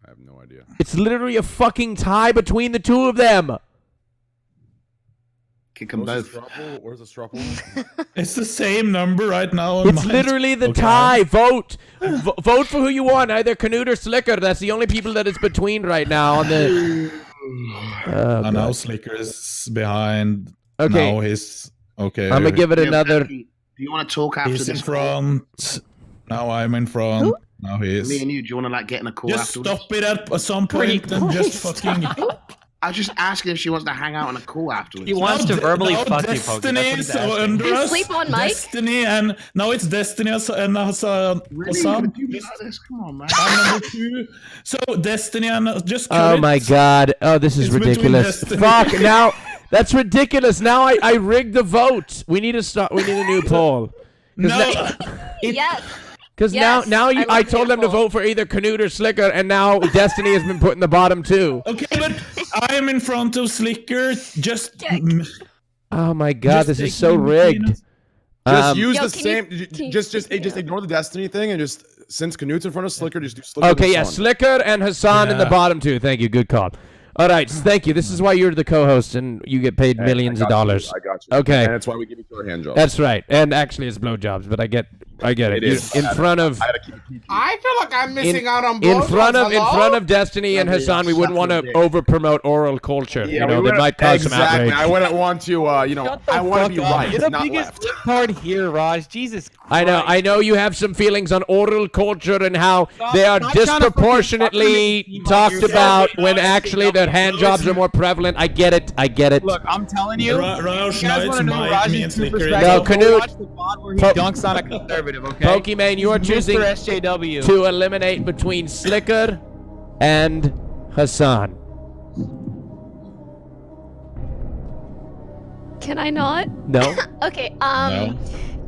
I have no idea. It's literally a fucking tie between the two of them. Kick them both. Where's the struggle? It's the same number right now. on It's mine. literally the Okay. tie. Vote. Vote for who you want, either Canute or Slicker. That's the only people that it's between right now on the. Oh, And now God. Slicker is behind. Okay. Now he's okay. I'm gonna give it another. Do you want to talk after He's in this? front. Now I'm in front. Who? Now he is. Me and you, do you want to like get in a call Just afterwards? stop it at some point and just fucking. I was just asking if she wants to hang out on a call afterwards. He wants to verbally now fuck you, Pokey. Destiny That's is what he's asking. under You us. sleep on mic? Destiny and now it's Destiny and Hassan. Really? You gonna do me like this? Come on, man. I'm number 2. So Destiny and just. cut Oh it. my God! Oh, this is It's between ridiculous. Destiny. Fuck! Now that's ridiculous. Now I rigged the vote. We need to start. We need a new poll. No. Yes. Because Yes, now I I love told them to poll. vote for either Canute or Slicker, and now Destiny has been put in the bottom too. Okay, but I am in front of Slicker. Just. Oh my God! Just This is take so me rigged. between us. Just use Yo, the can same. you- can you- Just ignore the Destiny thing and just since Canute's in front of Slicker, just do Slicker. Okay, and yeah, Hassan. Slicker and Hassan in the Yeah. bottom too. Thank you. Good call. All right, thank you. This is why you're the co-host and you get paid Hey, millions I of got you, dollars. I got you. Okay. And that's why we give each other hand jobs. That's right. And actually, it's blowjobs, but I get it. It You- is. in front of I had to keep it PG. I feel like I'm missing out on in blowjobs. front Hello? of Destiny and Hassan, we wouldn't want to over promote oral culture. Yeah, You know, we that wouldn't- might cause some exactly. outrage. I wouldn't want to. I want to be right, You're the not biggest left. card here, Raj. Jesus Christ. I know you have some feelings on oral culture and how they are stop trying to fucking disproportionately fucking talked yourself. about when actually their hand jobs are more prevalent. I get it. Look, I'm telling you. Raj, you now guys it's want to know Mike, me and Raj's true Slicker. perspective? No, Go Canute. watch the VOD where he Po- dunks on a conservative, okay? Pokimane, you are Mr. choosing SJW. to eliminate between Slicker and Hassan. Can I not? No. Okay.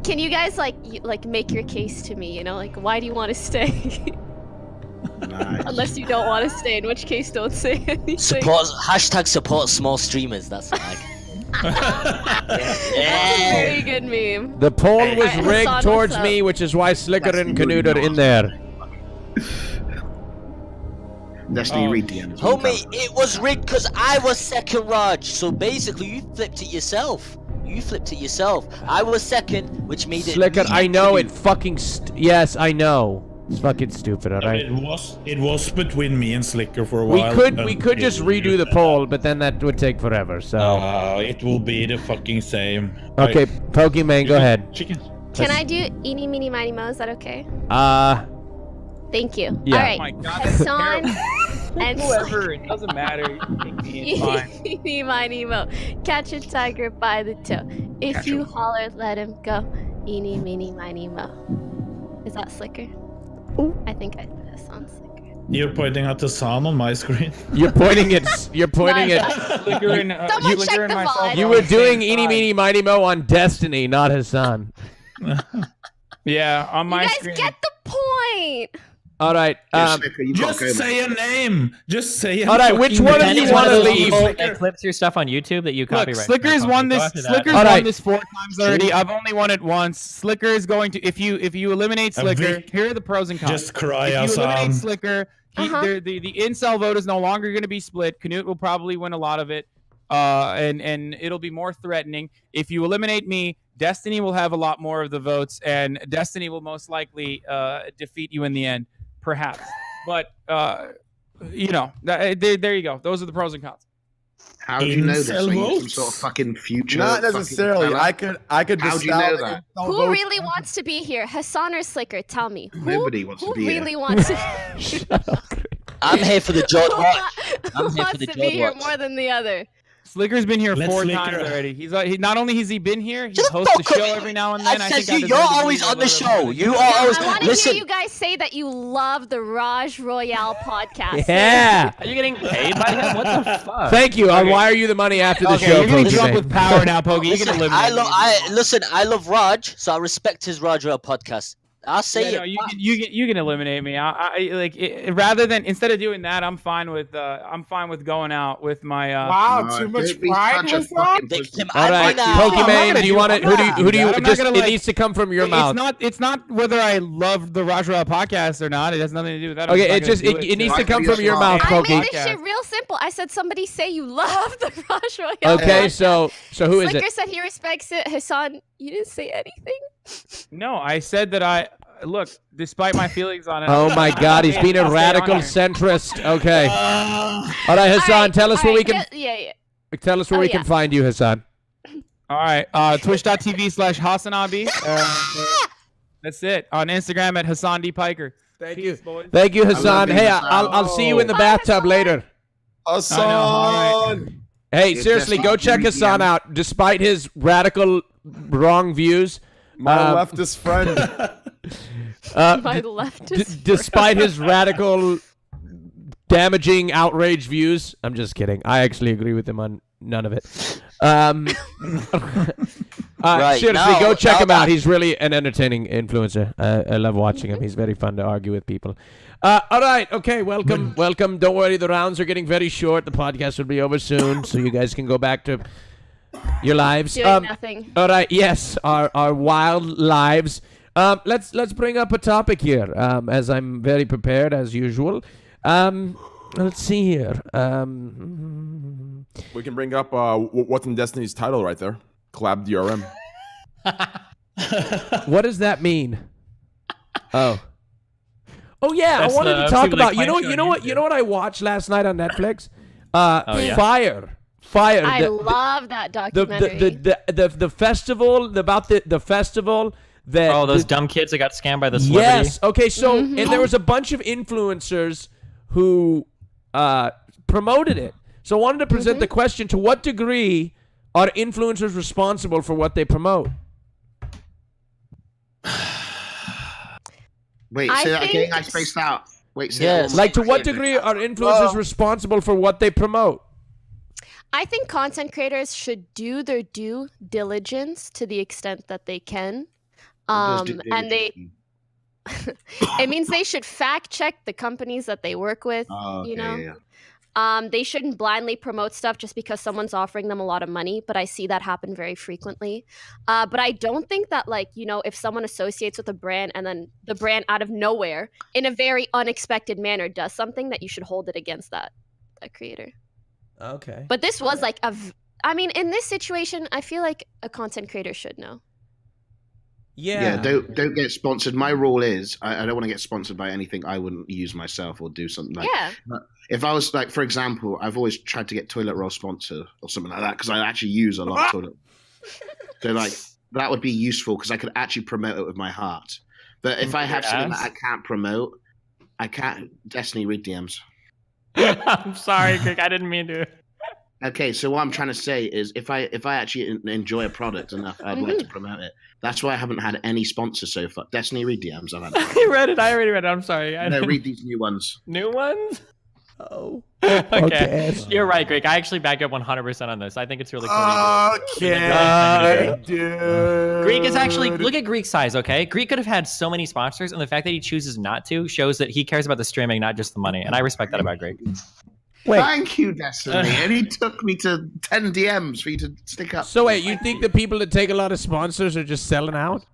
Can you guys like make your case to me? You know, like why do you want to stay? Unless you don't want to stay, in which case don't say anything. Support small streamers. That's like. That's a very good meme. The poll was Alright, rigged Hassan, towards what's up? me, which is why Slicker and Canute are in there. Destiny, read the end. Homie, it was rigged because I was second, Raj. So basically, you flipped it yourself. I was second, which made it. Slicker, I know it fucking. Yes, I know. It's fucking stupid, all right? It was between me and Slicker for a while. We could just redo the poll, but then that would take forever. So it will be the fucking same. okay, Pokemon, go ahead. Chicken. Can I do eeny, meeny, miny, mo? Is that okay? Thank you. Yeah. All right. Oh my God, Hassan and whoever, it doesn't matter. It's fine. Eeny, miny, mo. Catch a tiger by the toe. If you holler, let him go. Eeny, meeny, miny, mo. Is that Slicker? I think I said Hassan Slicker. You're pointing at the sun on my screen. You're pointing at. You're pointing at. Slicker and Slicker and myself. You were doing Eeny Meeny Mighty Mo on Destiny, not Hassan. Yeah, on my You guys screen. get the point. All right. Just say a name. Just say a All right, which one of you want to leave? That clips your stuff on YouTube that you Look, copyright. Slicker's won this. Slicker's All won right. this 4 times already. I've only won it once. Slicker is going to. If you eliminate Slicker, here are the pros and cons. Just cry, If you eliminate Hassan. Slicker, the incel vote is no longer going to be split. Canute will probably win a lot of it, and it'll be more threatening. If you eliminate me, Destiny will have a lot more of the votes, and Destiny will most likely defeat you in the end, perhaps. But there you go. Those are the pros and cons. How do you know this? Are you some sort of fucking future? Not necessarily. Fella? I could. How do you know that? Who really wants to be here, Hassan or Slicker? Tell me. Nobody wants to be here. Who really wants to? I'm here for the George Watch. Who wants to be here more than the other? Slicker's been here Let's 4 Slicker. times already. He's not only has he been here, he hosts the show every now and then. I think said I you're deserve to be always here on the a little show. bit. You are always. I want to Listen. hear you guys say that you love the Raj Royale podcast. Yeah. Are you getting paid by him? What the fuck? Thank you. I'll wire you the money after the show, you're gonna drop Pokemon. with power now, Pokey. You can Listen, eliminate me. I love Raj, so I respect his Raj Royale podcast. I'll say Yeah, it. no, you can eliminate me. Rather than instead of doing that, I'm fine with going out with my. Wow, too much pride, Hassan. All right, Pokemon. Do you want it? Who do you? Just it needs to come from your mouth. It's not whether I love the Raj Royale podcast or not. It has nothing to do with that. Okay, it needs to come from your mouth, I Pokey. made this shit real simple. I said somebody say you love the Raj Royale. Okay, podcast. so who is Slicker it? said he respects it. Hassan, you didn't say anything. No, I said that I look. Despite my feelings on it. Oh my God, he's being a radical centrist. Okay. All right, Hassan, tell us where we can. Yeah. Tell us where we can find you, Hassan. All right, twitch.tv/HassanAbi. That's it. On Instagram at Hassan D Piker. Thank you. Thank you, Hassan. Hey, I'll see you in the bathtub later. Hassan. Hey, seriously, go check Hassan out. Despite his radical wrong views, my leftist friend. My leftist. Despite his radical, damaging, outraged views, I'm just kidding. I actually agree with him on none of it. Right, seriously, go check him out. He's really an entertaining influencer. I love watching him. He's very fun to argue with people. All right. Okay. Welcome. Don't worry. The rounds are getting very short. The podcast will be over soon, so you guys can go back to your lives. Doing nothing. All right. Yes. Our wild lives. Let's bring up a topic here. As I'm very prepared as usual. Let's see here. We can bring up what's in Destiny's title right there. Collab DRM. What does that mean? Oh yeah, That's I wanted the to talk Super about. League You know what I watched last night on Netflix? Yeah. Fire. I love that documentary. The festival about the festival that those dumb kids that got scammed by the celebrity. Yes. Okay. So and there was a bunch of influencers who promoted it. So I wanted to present the question: to what degree are influencers responsible for what they promote? Wait, say that again. I spaced out. Wait, say Yes. Like, to what degree are influencers responsible for what they promote? I think content creators should do their due diligence to the extent that they can. And it means they should fact check the companies that they work with, you know? Yeah. They shouldn't blindly promote stuff just because someone's offering them a lot of money, but I see that happen very frequently. But I don't think that, like, you know, if someone associates with a brand and then the brand out of nowhere in a very unexpected manner does something, that you should hold it against that creator. Okay. But this was like I mean, in this situation, I feel like a content creator should know. Yeah, don't get sponsored. My rule is I don't want to get sponsored by anything I wouldn't use myself or do something like. Yeah. If I was like, for example, I've always tried to get toilet roll sponsored or something like that because I actually use a lot of toilet. So like that would be useful because I could actually promote it with my heart. But if I have something that I can't promote, I can't. Destiny, read DMs. I'm sorry, Greg. I didn't mean to. Okay, so what I'm trying to say is, if I actually enjoy a product enough, I'd like to promote it. That's why I haven't had any sponsors so far. Destiny, read DMs. I've had. I read it. I already read it. I'm sorry. No, read these new ones. New ones? Oh. Okay. You're right, Greg. I actually back up 100% on this. I think it's really cool. Okay, dude. Greek is actually, look at Greek's size, okay? Greek could have had so many sponsors, and the fact that he chooses not to shows that he cares about the streaming, not just the money. And I respect that about Greek. Thank you, Destiny. And he took me to 10 DMs for you to stick up. So wait, you think the people that take a lot of sponsors are just selling out?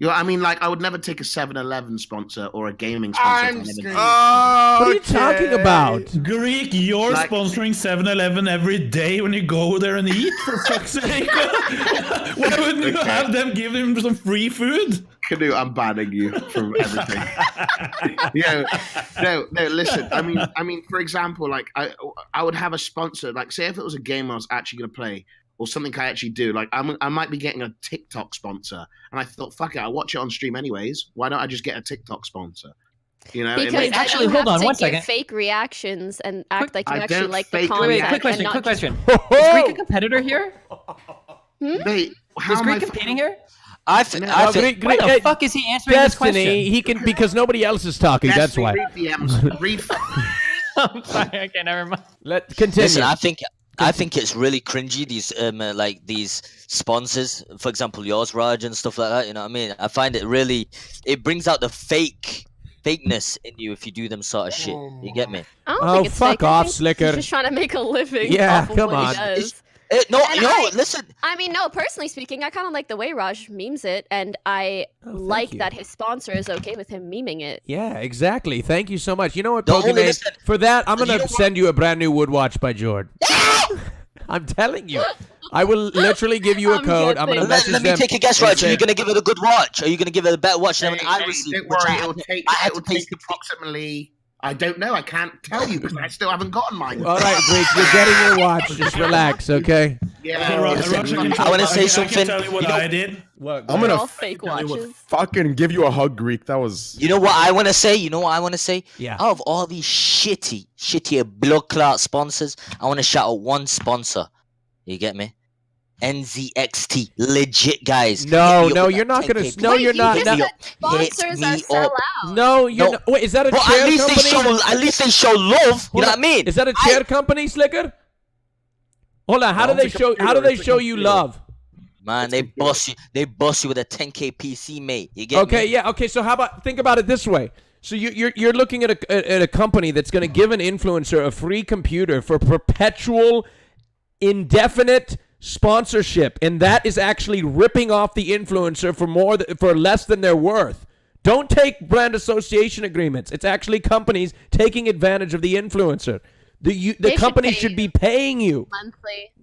I mean, like, I would never take a 7-Eleven sponsor or a gaming sponsor. What are you talking about? Greek, you're Like- sponsoring 7-Eleven every day when you go there and eat, for fuck's sake. Why wouldn't you have them give him some free food? Canoe, I'm banning you from everything. No, listen. I mean, for example, like, I would have a sponsor. Like, say if it was a game I was actually going to play, or something I actually do, like I might be getting a TikTok sponsor, and I thought, fuck it, I watch it on stream anyways. Why don't I just get a TikTok sponsor? You know, Because actually, you hold have on to one give second. Fake reactions and act like you I actually don't like the fake content. react- Quick question, and quick not question. just- Is Greek a competitor here? Mate, how Is am I Greek competing here? I think. Why the fuck is he answering this question? Destiny, he can, because nobody else is talking. That's Destiny, why. read DMs. Read. I'm sorry. Okay, never mind. Let continue. Listen, I think it's really cringy, these like these sponsors, for example yours, Raj, and stuff like that, you know what I mean? I find it brings out the fakeness in you if you do them sort of shit. You get me? I don't Oh, think it's fuck fake. I off, think Slicker. He's just trying to make a living. Yeah, off of come what on. He does. Listen. I mean, no, personally speaking, I kind of like the way Raj memes it, and I like you. that his sponsor is okay with him memeing it. Yeah, exactly. Thank you so much. You know what, Don't only Pokemon? listen- For that, I'm You gonna know what? send you a brand new wood watch by Jord. I'm telling you. I will literally give you a I'm code. I'm gonna guessing. message Let me them take a guess, and Raj. Are say- you gonna give it a good watch? Are you gonna give it a better watch than I received? Don't which worry, I it'll had to- take I had to pay approximately. I don't know. I can't tell you because I still haven't gotten mine. All right, Greek, you're getting your watch. Just relax, okay? Yeah, I wanna say I something. can tell you what You know- I did. What? I'm They're gonna all fake tell you what, watches. fucking give you a hug, Greek. That was. You know what I want to say? Yeah. Out of all these shitty blood clot sponsors, I want to shout out one sponsor. You get me? NZXT, legit guys. No, Hit me no, up with you're that not gonna. 10K. No, you're not. You No, just said sponsors are sell out. no, you're No. not. Wait, is that a But chair at least company? at least they show love. You Hold know on. what I mean? Is that a chair company, Slicker? Hold on. How do they show? How do they show you love? Man, they bust you with a 10K PC, mate. You get Okay, me? yeah. Okay, so how about think about it this way? So you're looking at a company that's going to give an influencer a free computer for perpetual, indefinite sponsorship, and that is actually ripping off the influencer for less than they're worth. Don't take brand association agreements. It's actually companies taking advantage of the influencer. The should company pay should you. be paying you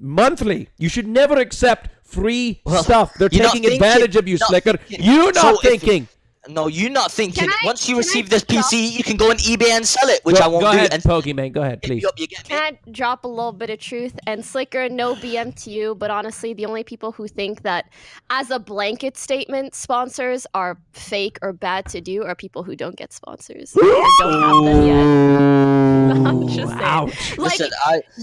monthly. You should never accept free stuff. They're you're not taking advantage of you, not Slicker. thinking. You're So not if- thinking. No, you're not thinking. Once you can I receive this drop- PC, you can go on eBay and sell it, which I won't Go do. ahead, And Pokemon. Go ahead, please. you get me? Can I drop a little bit of truth? And Slicker, no BM to you, but honestly, the only people who think that as a blanket statement, sponsors are fake or bad to do are people who don't get sponsors. Or don't have them yet. I'm just saying. Ouch. Like, Listen,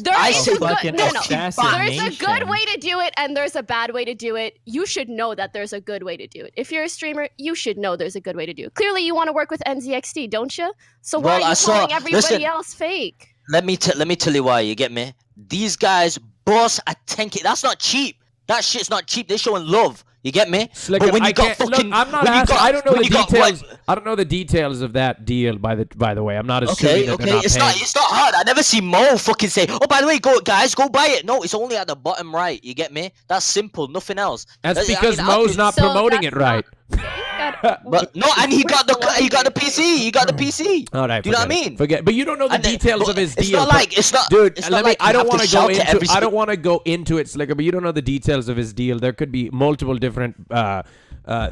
there I is say a good, fucking no, there's a assassination. good way to do it and there's a bad way to do it. You should know that there's a good way to do it. If you're a streamer, you should know there's a good way to do it. Clearly, you want to work with NZXT, don't you? So why Well, are I you saw- calling everybody listen. else fake? Let me tell you why. You get me? These guys boss a 10K. That's not cheap. That shit's not cheap. They're showing love. You get me? Slicker, But when you I got can't, fucking, look, I'm not when you asking. got- I don't know when the you got details. what- I don't know the details of that deal. By the way, I'm not assuming Okay, that okay. they're not It's paying. not hard. I never see Mo fucking say, "Oh, by the way, go guys, go buy it." No, it's only at the bottom right. You get me? That's simple. Nothing else. That's I because mean, I'll Mo's do- not So promoting that's it right. That But no, and he got the PC. He got the PC. All right, Do you know what I mean? Forget, but you don't know the details of his deal. It's not, dude. it's Let not me. like I don't want to go into. I don't want to go into it, Slicker. But you don't know the details of his deal. There could be multiple different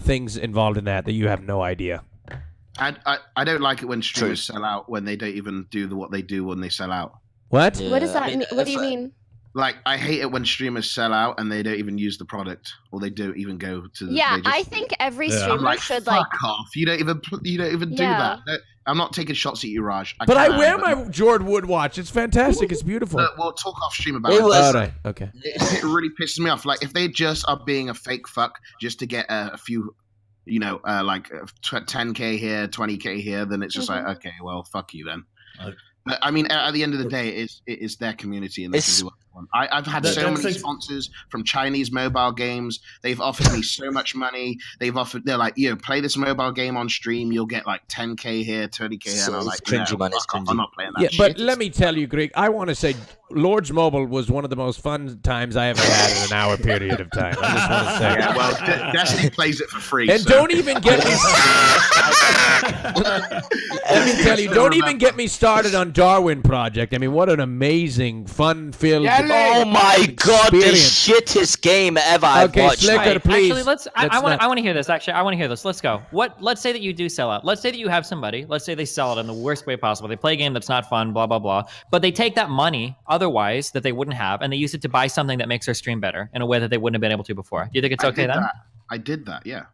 things involved in that you have no idea. I don't like it when streamers sell out when they don't even do what they do when they sell out. What? What does that mean? What do you mean? Like, I hate it when streamers sell out and they don't even use the product, or they don't even go to. Yeah, I think every streamer should fuck off. You don't even do that. No, I'm not taking shots at you, Raj. But I wear my George Wood watch. It's fantastic. It's beautiful. We'll talk off stream about it. All right. Okay. It really pisses me off. Like, if they just are being a fake fuck just to get a few, like 10K here, 20K here, then it's just like, okay, well, fuck you then. But I mean, at the end of the day, it is their community, and they can do what they want. I've had so many sponsors from Chinese mobile games. They've offered me so much money. They're like, play this mobile game on stream. You'll get like 10K here, 30K here. And I'm like, cringy, man. It's cringy. I'm not playing that. Yeah, shit. but let me tell you, Greg. I want to say, Lords Mobile was one of the most fun times I ever had in an hour period of time. I just want to say. Yeah, well, Destiny plays it for free. And don't even get me. Let me tell you, don't even get me started on Darwin Project. I mean, what an amazing, fun-filled. Oh my god, the shittest game ever I've watched. Slicker, please. Actually, I want to hear this. Actually, I want to hear this. Let's go. Let's say that you do sell out. Let's say that you have somebody. Let's say they sell it in the worst way possible. They play a game that's not fun. Blah blah blah. But they take that money otherwise that they wouldn't have, and they use it to buy something that makes their stream better in a way that they wouldn't have been able to before. Do you think it's okay then? I did that. Yeah.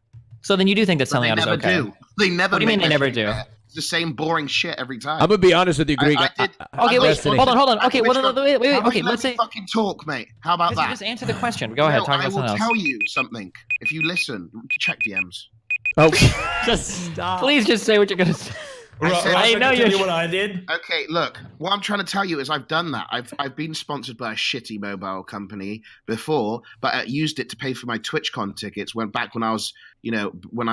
So then you do think that selling out is okay? They never. What do you mean they never do? It's the same boring shit every time. I'm gonna be honest with you, Greg. Okay, wait, hold on. Okay, wait. Okay, let's say. Fucking talk, mate. How about that? Just answer the question. Go ahead. Talk about something else. I will tell you something if you listen. Check DMs. Oh, just stop. Please just say what you're gonna say. I know you what I did. Okay, look. What I'm trying to tell you is I've done that. I've been sponsored by a shitty mobile company before, but I used it to pay for my TwitchCon tickets. When I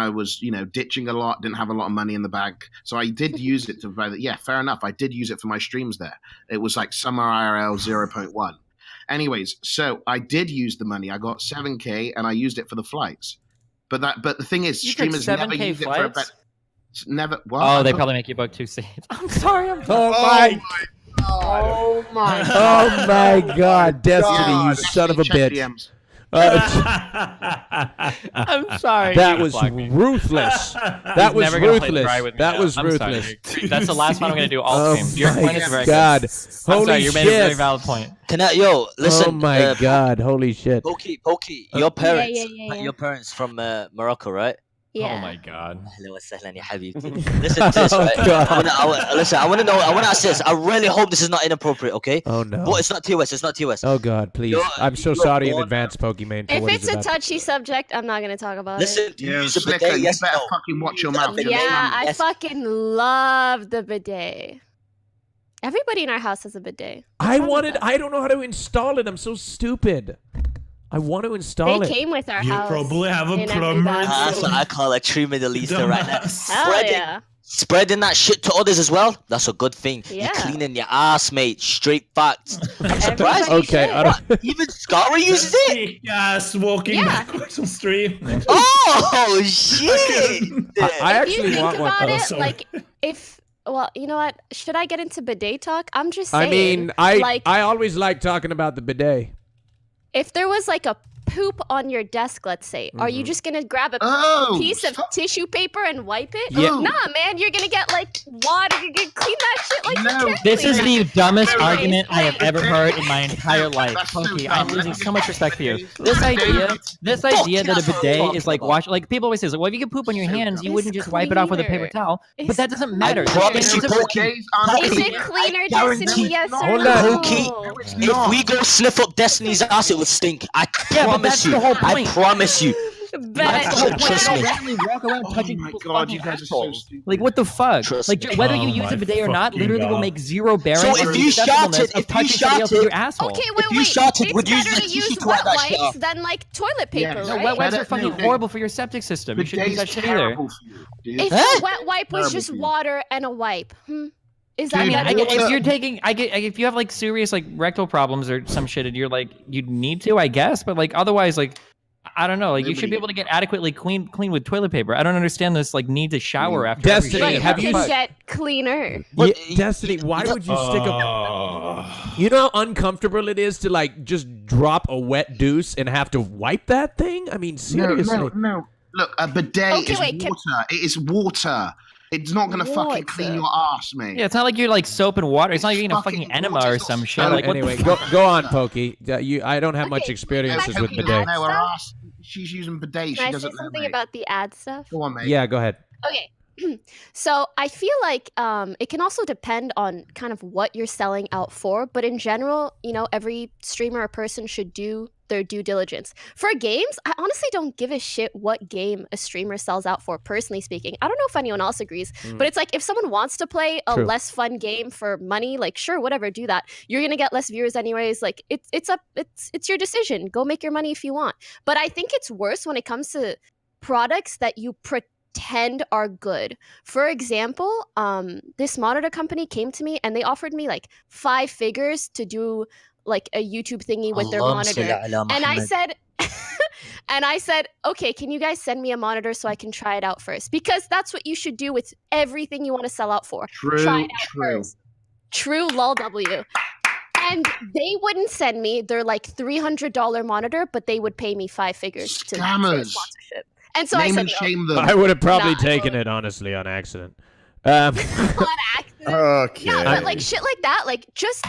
was, ditching a lot, didn't have a lot of money in the bank, so I did use it to buy that. Yeah, fair enough. I did use it for my streams there. It was like Summer IRL 0.1. Anyways, so I did use the money. I got 7K and I used it for the flights. But the thing is, streamers never use it for a bet. Never. Well, oh, they probably make you book 2 seats. I'm sorry. Oh my God, Destiny, you son of a bitch. I'm sorry. That was ruthless. That was ruthless. That was ruthless. That's the last one I'm going to do all stream. Your point is very God. good. Holy you made a very valid point. Listen. Oh my God, holy shit. Pokey, your parents from Morocco, right? Yeah. Oh my God. Hello, sahlan ya habibi. Listen to this, right? I want to ask this. I really hope this is not inappropriate, okay? Oh no. But it's not TOS. It's not TOS. Oh God, please. I'm so sorry in advance, Pokemon. If it's a touchy subject, I'm not gonna talk about it. Listen, Slicker, you better fucking watch your mouth. Yeah, I fucking love the bidet. Everybody in our house has a bidet. I don't know how to install it. I'm so stupid. I want to install it. They came with our house. You probably have a plumber. That's what I call a true Middle Eastern right now. Spreading that shit to others as well. That's a good thing. Yeah. You're cleaning your ass, mate. Straight facts. I'm surprised. Okay. Even Scara uses it. Yes, walking backwards on stream. Oh shit! I actually want one. Well, you know what? Should I get into bidet talk? I'm just saying. I mean, I always like talking about the bidet. If there was like a poop on your desk, let's say, are you just gonna grab a piece of tissue paper and wipe it? Yeah. Nah, man, you're gonna get like water. You're gonna clean that shit like This is the dumbest argument I have ever heard in my entire life. Pokey, I'm losing so much respect for you. This idea that a bidet is like wash, like people always say, well, if you can poop on your hands, you wouldn't just wipe it off with a paper towel. But that doesn't matter. I promise you, Pokey. Is it cleaner, Destiny? Yes or no? Pokey, if we go sniff up Destiny's ass, it would stink. I promise you. I promise you. That's the whole point. I don't randomly walk around touching people's fucking assholes. Like, what the fuck? Like, whether you use a bidet or not, literally will make zero bearing. So if you shot it, with your asshole. Okay, wait. It's better to use wet wipes than like toilet paper, right? No, wet wipes are fucking horrible for your septic system. You shouldn't use that shit either. If a wet wipe was just water and a wipe, is that? If you're taking, if you have like serious like rectal problems or some shit, and you're like, you'd need to, I guess, but like otherwise, like. I don't know. Like you should be able to get adequately clean with toilet paper. I don't understand this like need to shower after. Destiny, every have shit. you get cleaner? Destiny, why would you stick a? You know how uncomfortable it is to like just drop a wet deuce and have to wipe that thing. I mean, seriously. No. Look, a bidet is water. It is water. It's not gonna fucking clean your ass, mate. Yeah, it's not like you're like soap and water. It's not like you're eating a fucking enema or some shit. Like, Anyway, what the go on, Pokey. I don't have much experiences with bidets. No, her ass. She's using bidet. Can I She say doesn't know. something Mate. about the ad stuff? Go on, mate. Yeah, go ahead. Okay. So I feel like it can also depend on kind of what you're selling out for, but in general, you know, every streamer or person should do their due diligence. For games, I honestly don't give a shit what game a streamer sells out for, personally speaking. I don't know if anyone else agrees, but it's like if someone wants to play a True. less fun game for money, like sure, whatever, do that. You're gonna get less viewers anyways. Like it's your decision. Go make your money if you want. But I think it's worse when it comes to products that you pretend are good. For example, this monitor company came to me and they offered me like 5 figures to do like a YouTube thingy with their monitor. And I said, okay, can you guys send me a monitor so I can try it out first? Because that's what you should do with everything you want to sell out for. Try it out first. True, lol W. And they wouldn't send me their like $300 monitor, but they would pay me 5 figures to for a Scammers. sponsorship. And so Name I and said, shame no. them. I would have probably taken it honestly on accident. Okay. No, but like shit like that, like just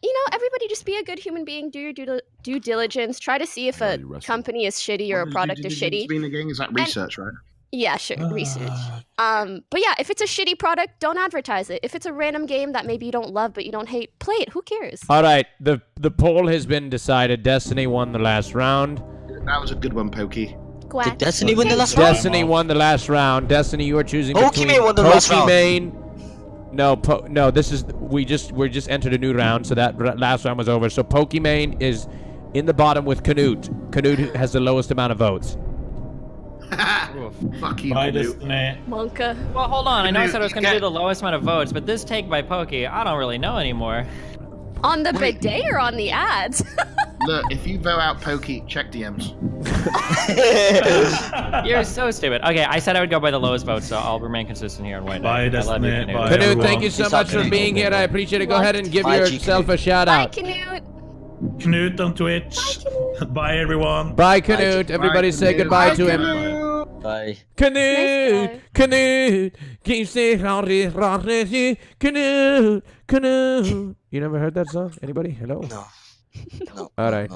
you know, everybody just be a good human being. Do your due diligence. Try to see if a company is shitty or a product is shitty. Is that research, right? Yeah, sure, research. But yeah, if it's a shitty product, don't advertise it. If it's a random game that maybe you don't love but you don't hate, play it. Who cares? All right, the poll has been decided. Destiny won the last round. That was a good one, Pokey. Quack. Destiny win the last round? Destiny won the last round. Destiny, you are choosing Pokemon between won the last round. Pokemon. No, this is we're just entered a new round, so that last round was over. So Pokemon is in the bottom with Canute. Canute has the lowest amount of votes. Fuck you, Bye, Canute. Destiny. Monka. Well, hold on. I know I said I was going to Canute, do the lowest amount of votes, but this take by Pokey, I don't really know anymore. On the bidet or on the ads? Look, if you vote out Pokey, check DMs. You're so stupid. Okay, I said I would go by the lowest vote, so I'll remain consistent here on White Bye, Knight. I love you, Destiny. Canute. Bye, Canute, thank you so much for being here. I appreciate it. Go ahead and give yourself a shout Bye, out. Canute. Knut on Twitch. Bye, everyone. Bye, Canute. Everybody say goodbye to him. Bye. Canute, Canute, Canute, Canute. You never heard that song? Anybody? Hello? No. All right.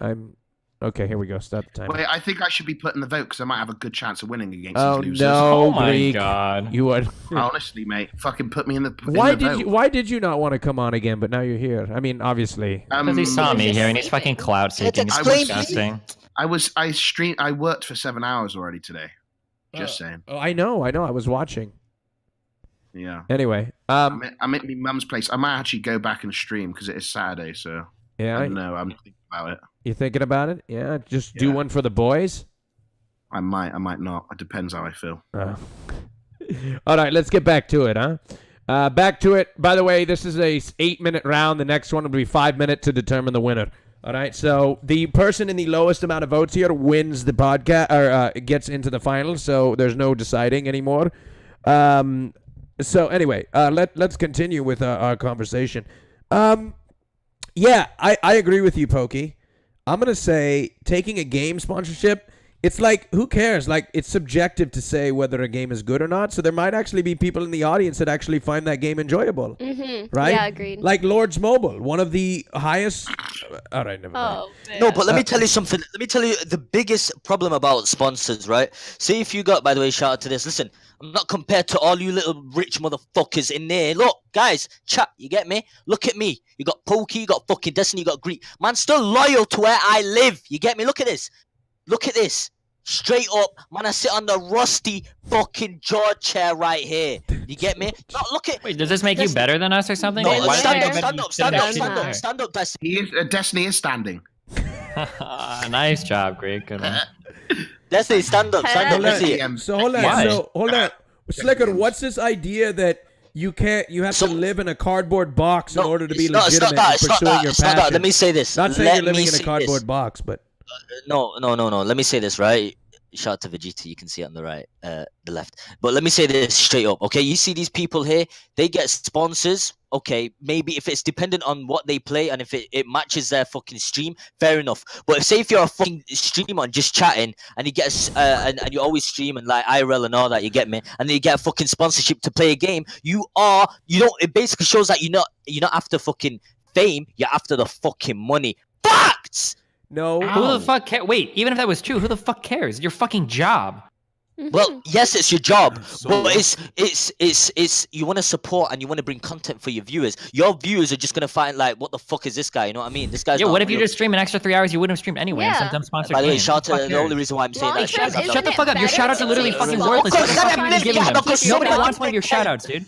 I'm okay. Here we go. Start the timer. Wait, I think I should be putting the vote because I might have a good chance of winning against Oh these losers. no, Oh my Greek. God. You are. Honestly, mate, fucking put me in the. Why did you not want to come on again? But now you're here. I mean, obviously. Because he saw me here and he's fucking clout seeking. It's disgusting. I worked for 7 hours already today. Just saying. Oh, I know. I was watching. Yeah. Anyway, I'm at my mum's place. I might actually go back and stream because it is Saturday. So yeah, I don't know. I'm thinking about it. You thinking about it? Yeah. Just do one for the boys. I might not. It depends how I feel. All right, let's get back to it, huh? Back to it. By the way, this is a 8-minute round. The next one will be 5 minutes to determine the winner. All right, so the person in the lowest amount of votes here wins the podcast or gets into the finals. So there's no deciding anymore. So anyway, let's continue with our conversation. Yeah, I agree with you, Pokey. I'm gonna say taking a game sponsorship. It's like, who cares? Like, it's subjective to say whether a game is good or not. So there might actually be people in the audience that actually find that game enjoyable. Mm-hmm. Right? Yeah, agreed. Like Lords Mobile, one of the highest. All right, never mind. No, but let me tell you something. Let me tell you the biggest problem about sponsors, right? See if you got, by the way, shout out to this. Listen, I'm not compared to all you little rich motherfuckers in there. Look, guys, chat, you get me? Look at me. You got Pokey, you got fucking Destiny, you got Greek. Man, still loyal to where I live. You get me? Look at this. Look at this. Straight up, man, I sit on the rusty fucking jaw chair right here. You get me? No, look at. Wait, does this make you better than us or something? No, Why stand did up, you stand up, sit stand there? up, stand up, Destiny. Destiny is standing. Nice job, Greek. Good one. Destiny, stand up, stand up. Let's see it. So hold on. Why? So hold on. Slicker, what's this idea that you have to live in a cardboard box in order to be legitimate in pursuing your passion? Let me say this. Not saying Let you're living me in a say cardboard this. box, but No. Let me say this, right? Shout out to Vegeta, you can see it on the right, the left. But let me say this straight up, okay? You see these people here, they get sponsors. Okay, maybe if it's dependent on what they play and if it matches their fucking stream, fair enough. But say if you're a fucking streamer and just chatting and you get and you always stream and like IRL and all that, you get me, and then you get a fucking sponsorship to play a game, it basically shows that you're not after fucking fame, you're after the fucking money. Facts! No. Who the fuck cares? Wait, even if that was true, who the fuck cares? Your fucking job. Well, yes, it's your job, but it's you want to support and you want to bring content for your viewers. Your viewers are just gonna find like, what the fuck is this guy? You know what I mean? This guy's. Yeah. What if you just stream an extra 3 hours? You wouldn't have streamed anyway. Yeah. Some dumb sponsored. By the way, game. shout out to the only reason why I'm saying that. Shut the fuck up. Your shout outs are literally fucking worthless. Nobody wants one of your shout outs, dude.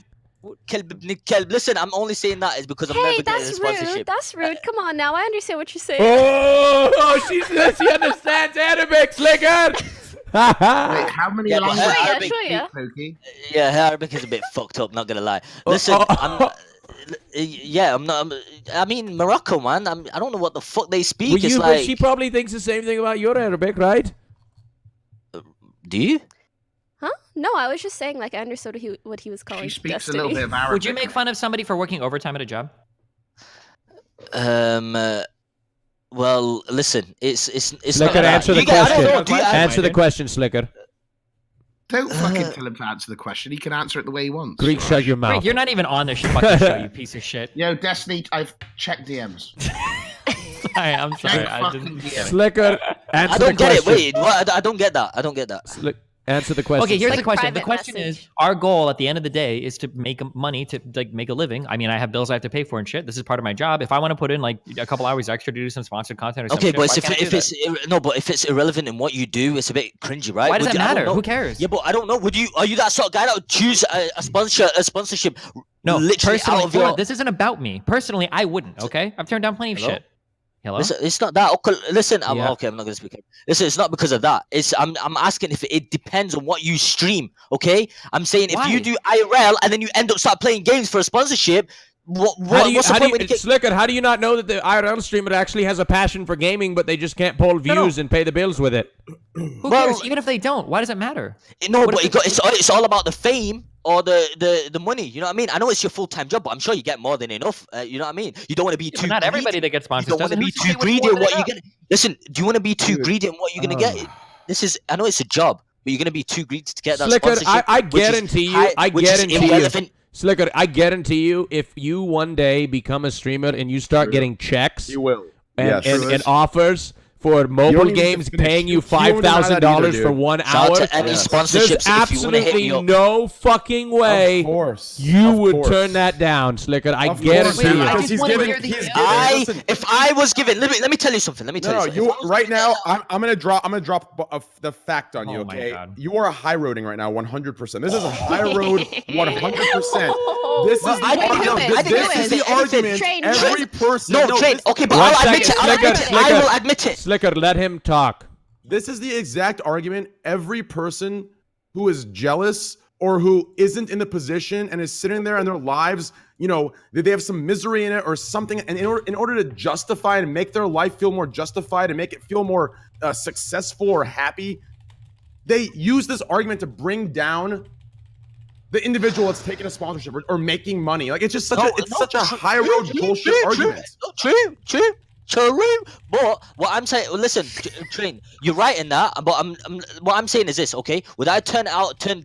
Kelb, listen, I'm only saying that is because I'm never getting a sponsorship. That's rude. Come on now, I understand what you're saying. She understands Arabic, Slicker. Wait, how many Yeah, languages but Arabic speak, Pokey? Yeah, her Arabic is a bit fucked up. Not gonna lie. Listen, I'm not. I mean, Morocco, man. I don't know what the fuck they speak. It's But like. she probably thinks the same thing about your Arabic, right? Do you? Huh? No, I was just saying, like, I understood what he was calling. She speaks Destiny. a little bit of Arabic. Would you make fun of somebody for working overtime at a job? Well, listen, it's Slicker, not answer the You guys- I question. don't know, Answer the question, Slicker. Don't fucking tell him to answer the question. He can answer it the way he wants. Greek, shut your mouth. Wait, you're not even on this fucking show, you piece of shit. Yo, Destiny, I've checked DMs. I'm sorry. I didn't. Slicker, answer I don't the get it. question. Wait, what? I don't get that. I don't get that. Answer the question. Okay, here's Like the question. The private question message. is, our goal at the end of the day is to make money to like make a living. I mean, I have bills I have to pay for and shit. This is part of my job. If I want to put in like a couple hours extra to do some sponsored content or something, Okay, but if it's irrelevant in what you do, it's a bit cringy, right? Why does Would that you- I don't matter? know. Who cares? Yeah, but I don't know. Are you that sort of guy that would choose a sponsorship? No, literally personally, out of your. this isn't about me. Personally, I wouldn't. Okay, I've turned down plenty of Hello? shit. Hello. Listen, it's not that. Okay, listen, I'm Yeah. okay. I'm not gonna speak. Listen, it's not because of that. I'm asking if it depends on what you stream. Okay, I'm saying if you do IRL and then you end up start playing games for a sponsorship. What's the point when you get? Slicker, how do you not know that the IRL streamer actually has a passion for gaming, but they just can't pull views and pay the bills with it? Who cares? Even if they don't, why does it matter? No, but it's all about the fame or the money. You know what I mean? I know it's your full-time job, but I'm sure you get more than enough. You know what I mean? You don't want to be too. Not greedy. everybody that gets sponsors You don't want to doesn't. be too greedy in what you're gonna. Listen, do you want to be too greedy in what you're gonna get? This is. I know it's a job, but you're gonna be too greedy to get that Slicker, sponsorship. I which is guarantee you. high- I which is guarantee you. irrelevant. Slicker, I guarantee you, if you one day become a streamer and you start getting checks, You will. and, Yes. and offers for mobile don't even games finish. paying you You don't even know how that $5,000 either, for dude. 1 Shout out hour, to any there's sponsorships if you wanna hit me absolutely up. no fucking way Of course. you Of would course. turn that down, Slicker. I Of course, guarantee dude, you. because he's giving. Listen, If I was given, let me tell you something. Let me tell No, you something. you right now. I'm gonna drop. the fact on you. Oh my Okay, God. you are high roading right now, 100%. This is a high road, 100%. This is the I didn't do argument. it. I didn't This do is it. the argument. Train, Every person. No, Train. Okay, but One I'll admit second, it. I'll admit it. I will admit it. Slicker, let him talk. This is the exact argument every person who is jealous or who isn't in the position and is sitting there in their lives, you know, they have some misery in it or something, and in order to justify and make their life feel more justified and make it feel more successful or happy, they use this argument to bring down the individual that's taking a sponsorship or making money. Like, it's just such such a high road bullshit argument. True. But what I'm saying, listen, Train, you're right in that. But what I'm saying is this, okay? Would I turn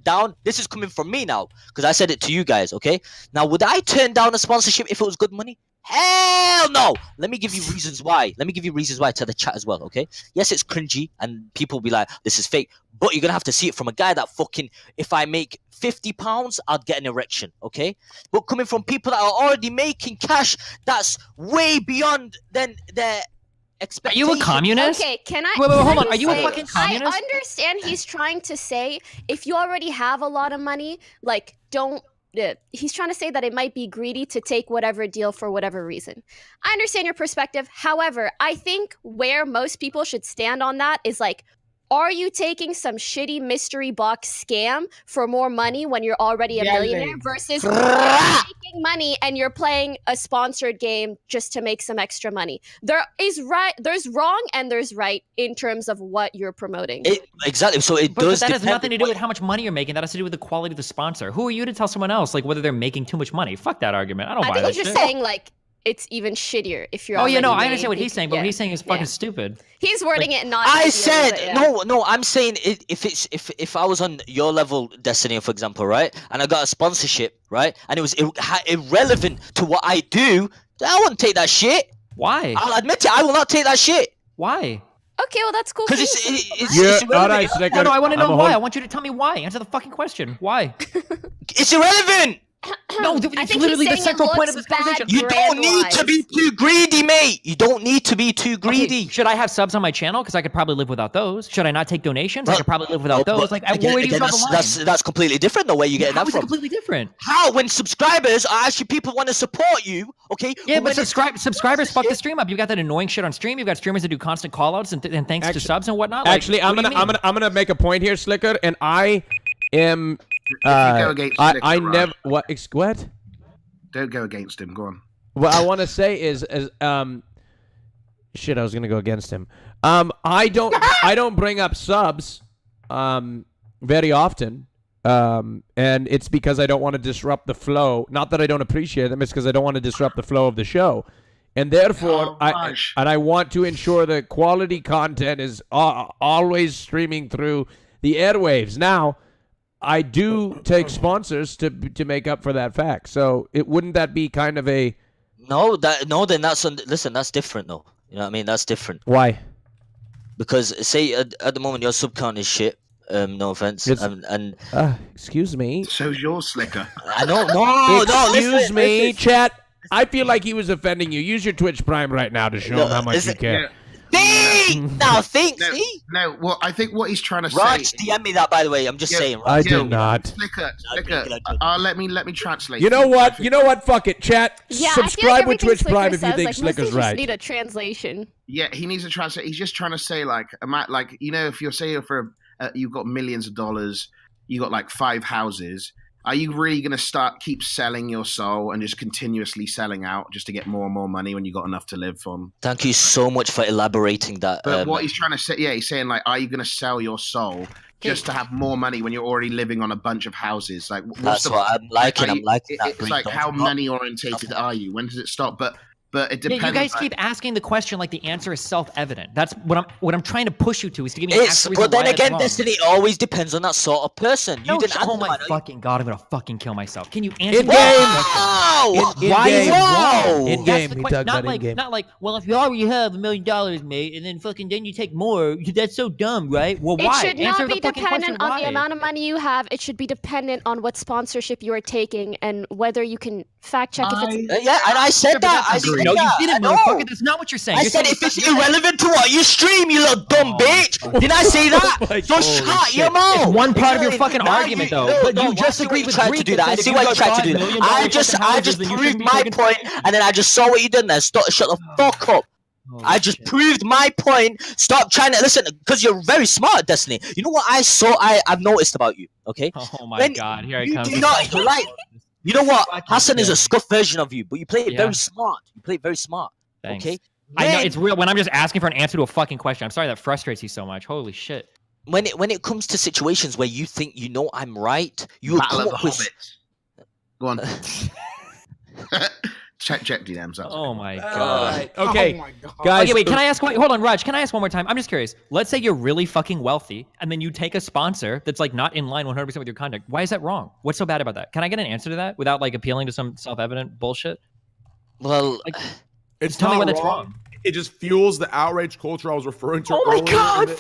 down? This is coming from me now, because I said it to you guys, okay? Now, would I turn down a sponsorship if it was good money? Hell no! Let me give you reasons why. Let me give you reasons why to the chat as well, okay? Yes, it's cringy, and people will be like, this is fake. But you're gonna have to see it from a guy that fucking, if I make £50, I'd get an erection, okay? But coming from people that are already making cash, that's way beyond than their Are expectations. you a communist? Okay, can I? Wait, hold can on. I Are you a say- fucking communist? I understand he's trying to say if you already have a lot of money, like don't. He's trying to say that it might be greedy to take whatever deal for whatever reason. I understand your perspective. However, I think where most people should stand on that is like, Are you taking some shitty mystery box scam for more money when you're already a millionaire versus making money and you're playing a sponsored game just to make some extra money? There's wrong and there's right in terms of what you're promoting. Exactly. So But that has nothing to do with how much money you're making. That has to do with the quality of the sponsor. Who are you to tell someone else like whether they're making too much money? Fuck that argument. I don't buy think that he's shit. just saying like it's even shittier if you're. Oh yeah, no, I already understand what made. he's saying, but what he's saying is fucking stupid. He's wording it not. I ideally, said but yeah. no. I'm saying if I was on your level, Destiny, for example, right, and I got a sponsorship, right, and it was irrelevant to what I do, I wouldn't take that shit. Why? I'll admit it. I will not take that shit. Why? Okay, well that's cool. Because it's irrelevant. No, I want to know why. I want you to tell me why. Answer the fucking question. Why? It's irrelevant. No, it's literally the central point of this conversation. You don't need to be too greedy, mate. You don't need to be too greedy. Okay, should I have subs on my channel? Because I could probably live without those. Should I not take donations? I could probably live without those. Like, where do you draw the line? That's completely different. The way you get that from. Completely different. How? When subscribers are actually people want to support you, okay? Yeah, but subscribers fuck the stream up. You got that annoying shit on stream. You've got streamers that do constant callouts and thanks to subs and whatnot. Like, Actually, I'm gonna make a point here, Slicker, and I am. I never what. Don't go against him. Go on. What I want to say is shit. I was gonna go against him. I don't bring up subs, very often. And it's because I don't want to disrupt the flow. Not that I don't appreciate them. It's because I don't want to disrupt the flow of the show. And therefore, I want to ensure that quality content is always streaming through the airwaves. Now, I do take sponsors to make up for that fact. So wouldn't that be kind of a then listen, that's different though. You know what I mean? That's different. Why? Because say at the moment your sub count is shit. No offense. And excuse me. So's your Slicker. I know. No. Excuse me, chat. I feel like he was offending you. Use your Twitch Prime right now to show him how much you care. Now think. No. Well, I think what he's trying to Raj, say. DM me that, by the way. I'm just saying. I did not. Slicker. Let me translate. You know what? Fuck it, chat. Yeah, subscribe with Twitch Slicker Prime if you says, think like, Slicker's right. Need a translation. Yeah, he needs a translate. He's just trying to say like if you're saying you've got millions of dollars, you got like 5 houses. Are you really going to keep selling your soul and just continuously selling out just to get more and more money when you got enough to live on? Thank you so much for elaborating that. But what he's trying to say, he's saying like, are you going to sell your soul just to have more money when you're already living on a bunch of houses? Like, that's what I'm liking. I'm liking that. It's like, how money orientated are you? When does it stop? But it depends. Yeah, you guys keep asking the question like the answer is self-evident. That's what I'm trying to push you to is to give me an answer. But then again, Destiny always depends on that sort of person. You didn't oh my answer fucking god, I'm gonna fucking kill myself. Can you answer? In game, we talk about in game. Not like, well, if you already have $1 million, mate, and then you take more, that's so dumb, right? Well, why? It should Answer not be the fucking dependent question, on the amount of money you have. It should be dependent on what sponsorship you are taking and whether you can fact check if it's. Yeah, and I said that. I said no, that. you didn't, motherfucker. That's not what you're saying. I said if it's irrelevant to what you stream, you little dumb bitch. Did I say that? So shut your mouth. It's one part of your fucking argument, though. But you just agreed with tried to do that. I see why you tried to do that. I just proved my point, and then I just saw what you did there. Shut the fuck up. I just proved my point. Stop trying to listen, because you're very smart, Destiny. You know what I've noticed about you, okay? Oh my god, here it comes. You do not like. You know what? Hassan is a scuff version of you, but you play it very smart. You play it very smart. Thanks. Okay. I know it's real when I'm just asking for an answer to a fucking question. I'm sorry that frustrates you so much. Holy shit. When it comes to situations where you think you know I'm right, you will come up with. Go on. check DMs out. Oh my god. Okay. Oh my god. Guys. Okay, wait. Can I ask? Hold on, Raj. Can I ask one more time? I'm just curious. Let's say you're really fucking wealthy, and then you take a sponsor that's like not in line 100% with your conduct. Why is that wrong? What's so bad about that? Can I get an answer to that without like appealing to some self-evident bullshit? Well, like, it's tell me not when that's wrong. It just fuels the outrage culture I was referring to. Oh my earlier. god!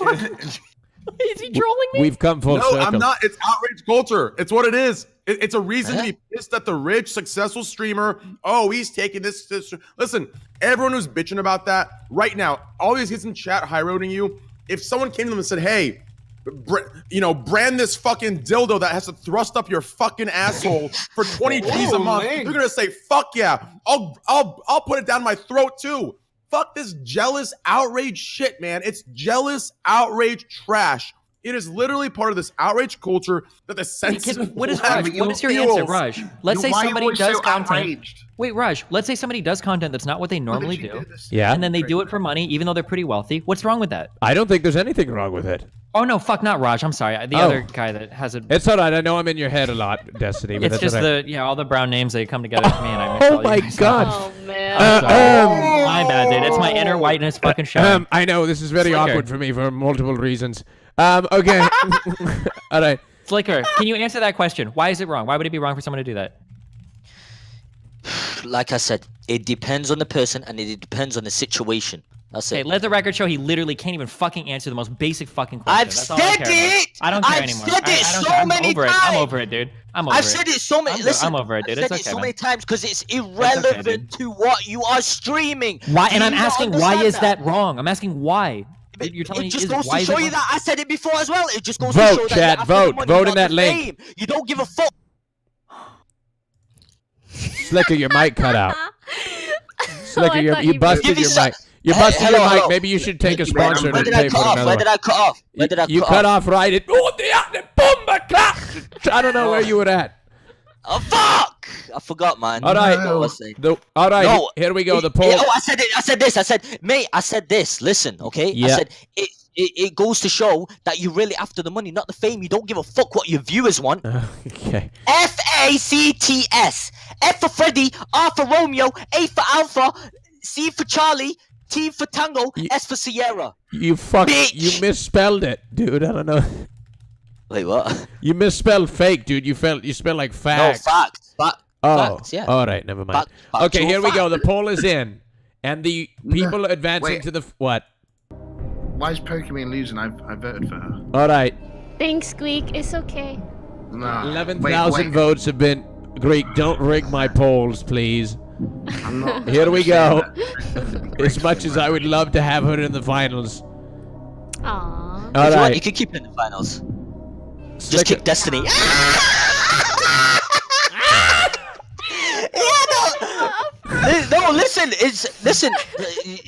Is he trolling me? We've come full circle. No, I'm not. It's outrage culture. It's what it is. It's a reason to be pissed at the rich, successful streamer. Oh, he's taking this. Listen, everyone who's bitching about that right now, all these kids in chat high-roading you. If someone came to them and said, "Hey, brand this fucking dildo that has to thrust up your fucking asshole for 20 G's a month," you're gonna say, "Fuck yeah, I'll put it down my throat too." Fuck this jealous outrage shit, man. It's jealous outrage trash. It is literally part of this outrage culture that the sensitive what is your answer, Raj? Let's say somebody does content. Wait, Raj, let's say somebody does content that's not what they normally do. Yeah. And then they do it for money, even though they're pretty wealthy. What's wrong with that? I don't think there's anything wrong with it. Oh, no, fuck, not Raj. I'm sorry. The other guy that has a... It's all right. I know I'm in your head a lot, Destiny. But it's that's just all the brown names, they come together for me, and I miss Oh all my you guys. God. Oh, man. My bad, dude. It's my inner whiteness fucking showing. I know. This is very awkward for me for multiple reasons. Okay. All right. Slicker, can you answer that question? Why is it wrong? Why would it be wrong for someone to do that? Like I said, it depends on the person and it depends on the situation. That's Okay, it. let the record show he literally can't even fucking answer the most basic fucking question. I've That's all I said care about. it! I don't care I've anymore. said it I don't so care. I'm many over it. times. I'm over it, dude. I'm over it. I've said it so many. Listen, I'm over it, dude. I've It's said okay, it so man. many times because it's irrelevant to what you are streaming. Why? And Do I'm you not asking, why understand is that wrong? I'm asking why. You're telling It me just is goes why to is show it you wrong? that I said it before as well. It just goes Vote, to show that chat, you're after vote. the money, Vote not in that the link. fame. You don't give a fuck. Slicker, your mic cut out. Slicker, you busted your mic. You Hey, busted hello, your mic. hello. Maybe you should take a sponsor Where to did I pay for cut off? another Where one. did I cut off? Where did I You cut cut off? off right at bomba clap. I don't know where you were at. Oh fuck! I forgot, man. All right. What I was saying. All right. No, Here we go. The poll. Oh, I said it. I said this. I said, mate. I said this. Listen, okay. Yeah. I said it goes to show that you're really after the money, not the fame. You don't give a fuck what your viewers want. Okay. FACTS. F for Freddy, R for Romeo, A for Alpha, C for Charlie, T for Tango, S for Sierra. You misspelled it, dude. I don't know. Wait, what? You misspelled fake, dude. You spelled like facts. No, facts. Facts, yeah. All right, never mind. Okay, here we go. The poll is in. And the people advancing wait. to the... What? Why is Pokemon losing? I voted for her. All right. Thanks, Squeak. It's okay. No. 11,000 votes have been... Greek, don't rig my polls, please. I'm not. Here we go. As much as I would love to have her in the finals. Aww. All If you want, right. you can keep it in the finals. Just Slicker- kick Destiny. No, listen. Listen.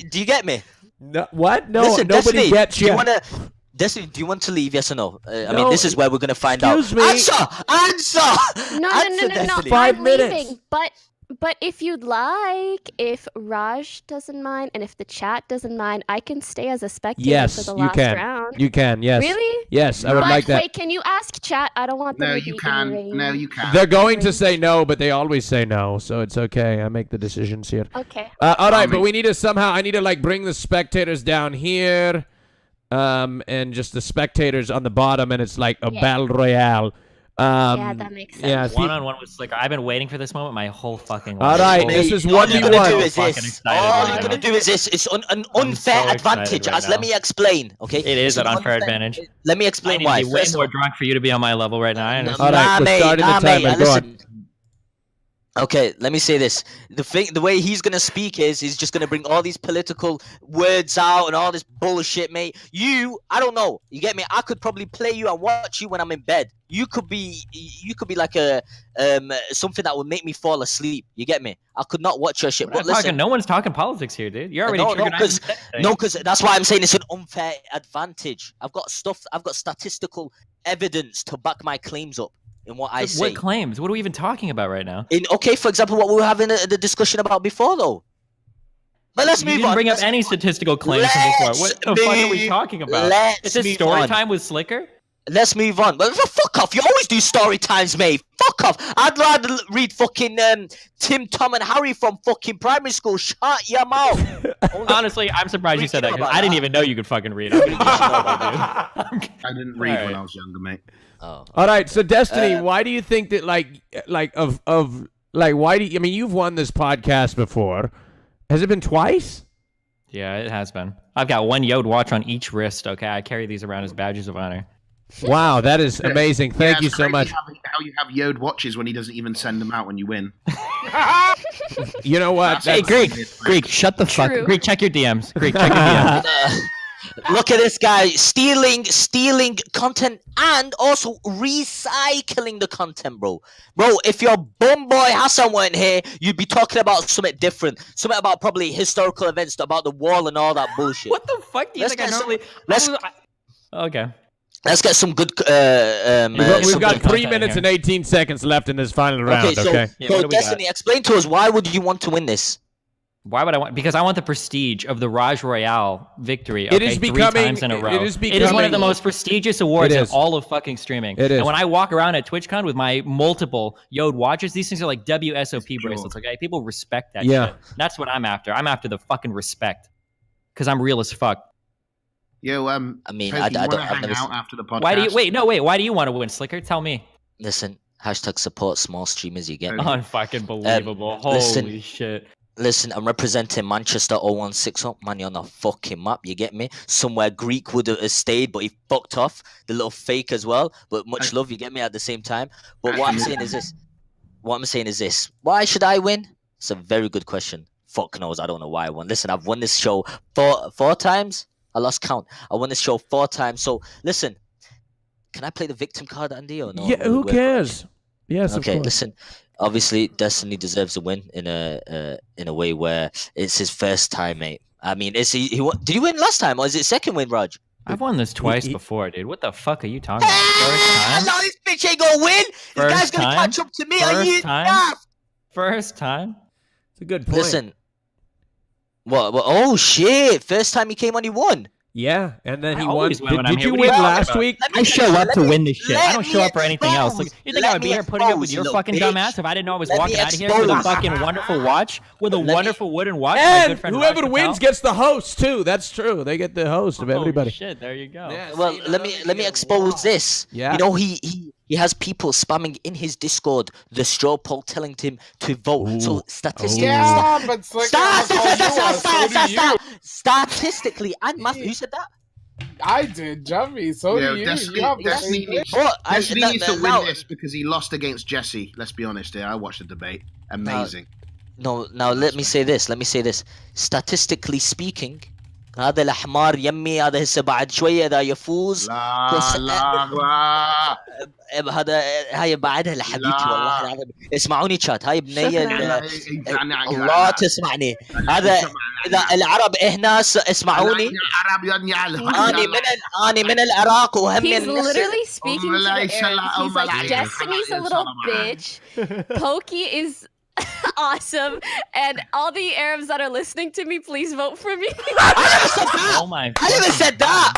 Do you get me? No, what? No, Listen, nobody Destiny, gets do you you. wanna? Destiny, do you want to leave? Yes or no? I No, mean, this is where we're gonna find out. excuse me. Answer. No, Answer, no. Destiny. 5 I'm minutes. leaving. But if you'd like, if Raj doesn't mind, and if the chat doesn't mind, I can stay as a spectator for Yes, the you last can. round. You can, yes. Really? Yes, I would But like that. wait, can you ask chat? I don't want them No, to you be can. enraged. No, you can. They're going to say no, but they always say no, so it's okay. I make the decisions here. Okay. All right, but we need to I need to like bring the spectators down here, and just the spectators on the bottom, and it's like a battle royale. Yeah, that makes sense. Yeah, One-on-one with Slicker. I've been waiting for this moment my whole fucking All life. right, this is 1v1. All you're All gonna do is this. It's an unfair so excited advantage. right As now. let me explain. Okay. It is It's an unfair advantage. Let me I explain need why. to be way First of more all- drunk for you to be on my level right now. I understand. All right, we're starting the timer. Go on. Okay, let me say this. The way he's gonna speak is he's just gonna bring all these political words out and all this bullshit, mate. I don't know. You get me? I could probably play you and watch you when I'm in bed. You could be like a something that would make me fall asleep. You get me? I could not watch your shit. We're But not talking, listen, no one's talking politics here, dude. You're already triggered. because that's why I'm saying it's an unfair advantage. I've got statistical evidence to back my claims up in what I say. What claims? What are we even talking about right now? Okay, for example, what we were having the discussion about before, though. But let's You move didn't on. bring up any statistical claims from before. What the fuck are we talking about? Is this story time with Slicker? Let's move on. But fuck off. You always do story times, mate. Fuck off. I'd rather read fucking Tim, Tom, and Harry from fucking primary school. Shut your mouth. Honestly, I'm surprised you said that because I didn't even know you could fucking read. I'm gonna be honest with you, dude. I didn't read All when right. I was younger, mate. Oh. All right, so Destiny, why do you think that why do you, I mean, you've won this podcast before. Has it been twice? Yeah, it has been. I've got one Yode watch on each wrist. Okay, I carry these around as badges of honor. Wow, that is amazing. Thank you it's so crazy much. How you have Yode watches when he doesn't even send them out when you win. You know what? Hey, Greek, shut the fuck. True. Greek, check your DMs. Greek, check your DMs. Look at this guy stealing content and also recycling the content, bro. Bro, if your bum boy Hassan weren't here, you'd be talking about something different. Something about probably historical events, about the wall and all that bullshit. What the fuck do you think I normally... Okay. Let's get some good. We've got 3 minutes and 18 seconds left in this final round. Okay. So Destiny, explain to us, why would you want to win this? Why would I want? Because I want the prestige of the Raj Royale victory. It is 3 becoming. times in a row. It is one of the most prestigious awards in is. all of fucking streaming. It is. And when I walk around at TwitchCon with my multiple Yode watches, these things are like WSOP bracelets. Okay, people respect that. Yeah. Shit. That's what I'm after. I'm after the fucking respect. Because I'm real as fuck. Yo, I mean, Pokey, I don't. hang out after the podcast. Why do you why do you want to win, Slicker? Tell me. Listen. #support small streamers. You get me? Unfucking believable. Holy shit. Listen, I'm representing Manchester 016 man, you're on the fucking map, you get me? Somewhere Greek would have stayed, but he fucked off. The little fake as well, but much love, you get me, at the same time. But what I'm saying is this. Why should I win? It's a very good question. Fuck knows, I don't know why I won. Listen, I've won this show four times. I lost count. I won this show 4 times. So, listen, can I play the victim card, Andy, or no? Yeah, who cares? Yes, okay, of course. Listen. Obviously, Destiny deserves a win in a way where it's his first time, mate. I mean, did he win last time, or is it second win, Raj? I've won this twice before, dude. What the fuck are you talking about? First time? No, this bitch ain't gonna win. This guy's gonna catch up to me. Are you enough? First time? It's a good point. Listen. What? Oh, shit. First time he came on, he won. Yeah, and then he won. Did you win last week? I show up to win this shit. I don't show up for anything else. Like, you think I would be here putting up with your fucking dumb ass if I didn't know I was walking out of here with a fucking wonderful watch, with a wonderful wooden watch? And whoever wins gets the host too. That's true. They get the host of everybody. Shit, there you go. Yeah, well, let me expose this. Yeah. You know, he has people spamming in his Discord the straw poll telling him to vote. Ooh. So statistically, Yeah, but statistically, and math. Who said that? I did, Jumpy. So do you. Destiny, You have the Destiny same needs, thing. Destiny needs to win this because he lost against Jesse. Let's be honest here. I watched the debate. Amazing. No, now let me say this. Statistically speaking, هذا الحمار يمي هذا هسه بعد شوية إذا يفوز لا هذا هاي بعدها لحبيبتي والله العظيم اسمعوني شات هاي بنية الله تسمعني هذا إذا العرب هنا اسمعوني أنا من العراق وهم He's literally speaking to the Arabs. He's like, Destiny's a little bitch. Pokey is awesome, and all the Arabs that are listening to me, please vote for me. Oh my! I never said that.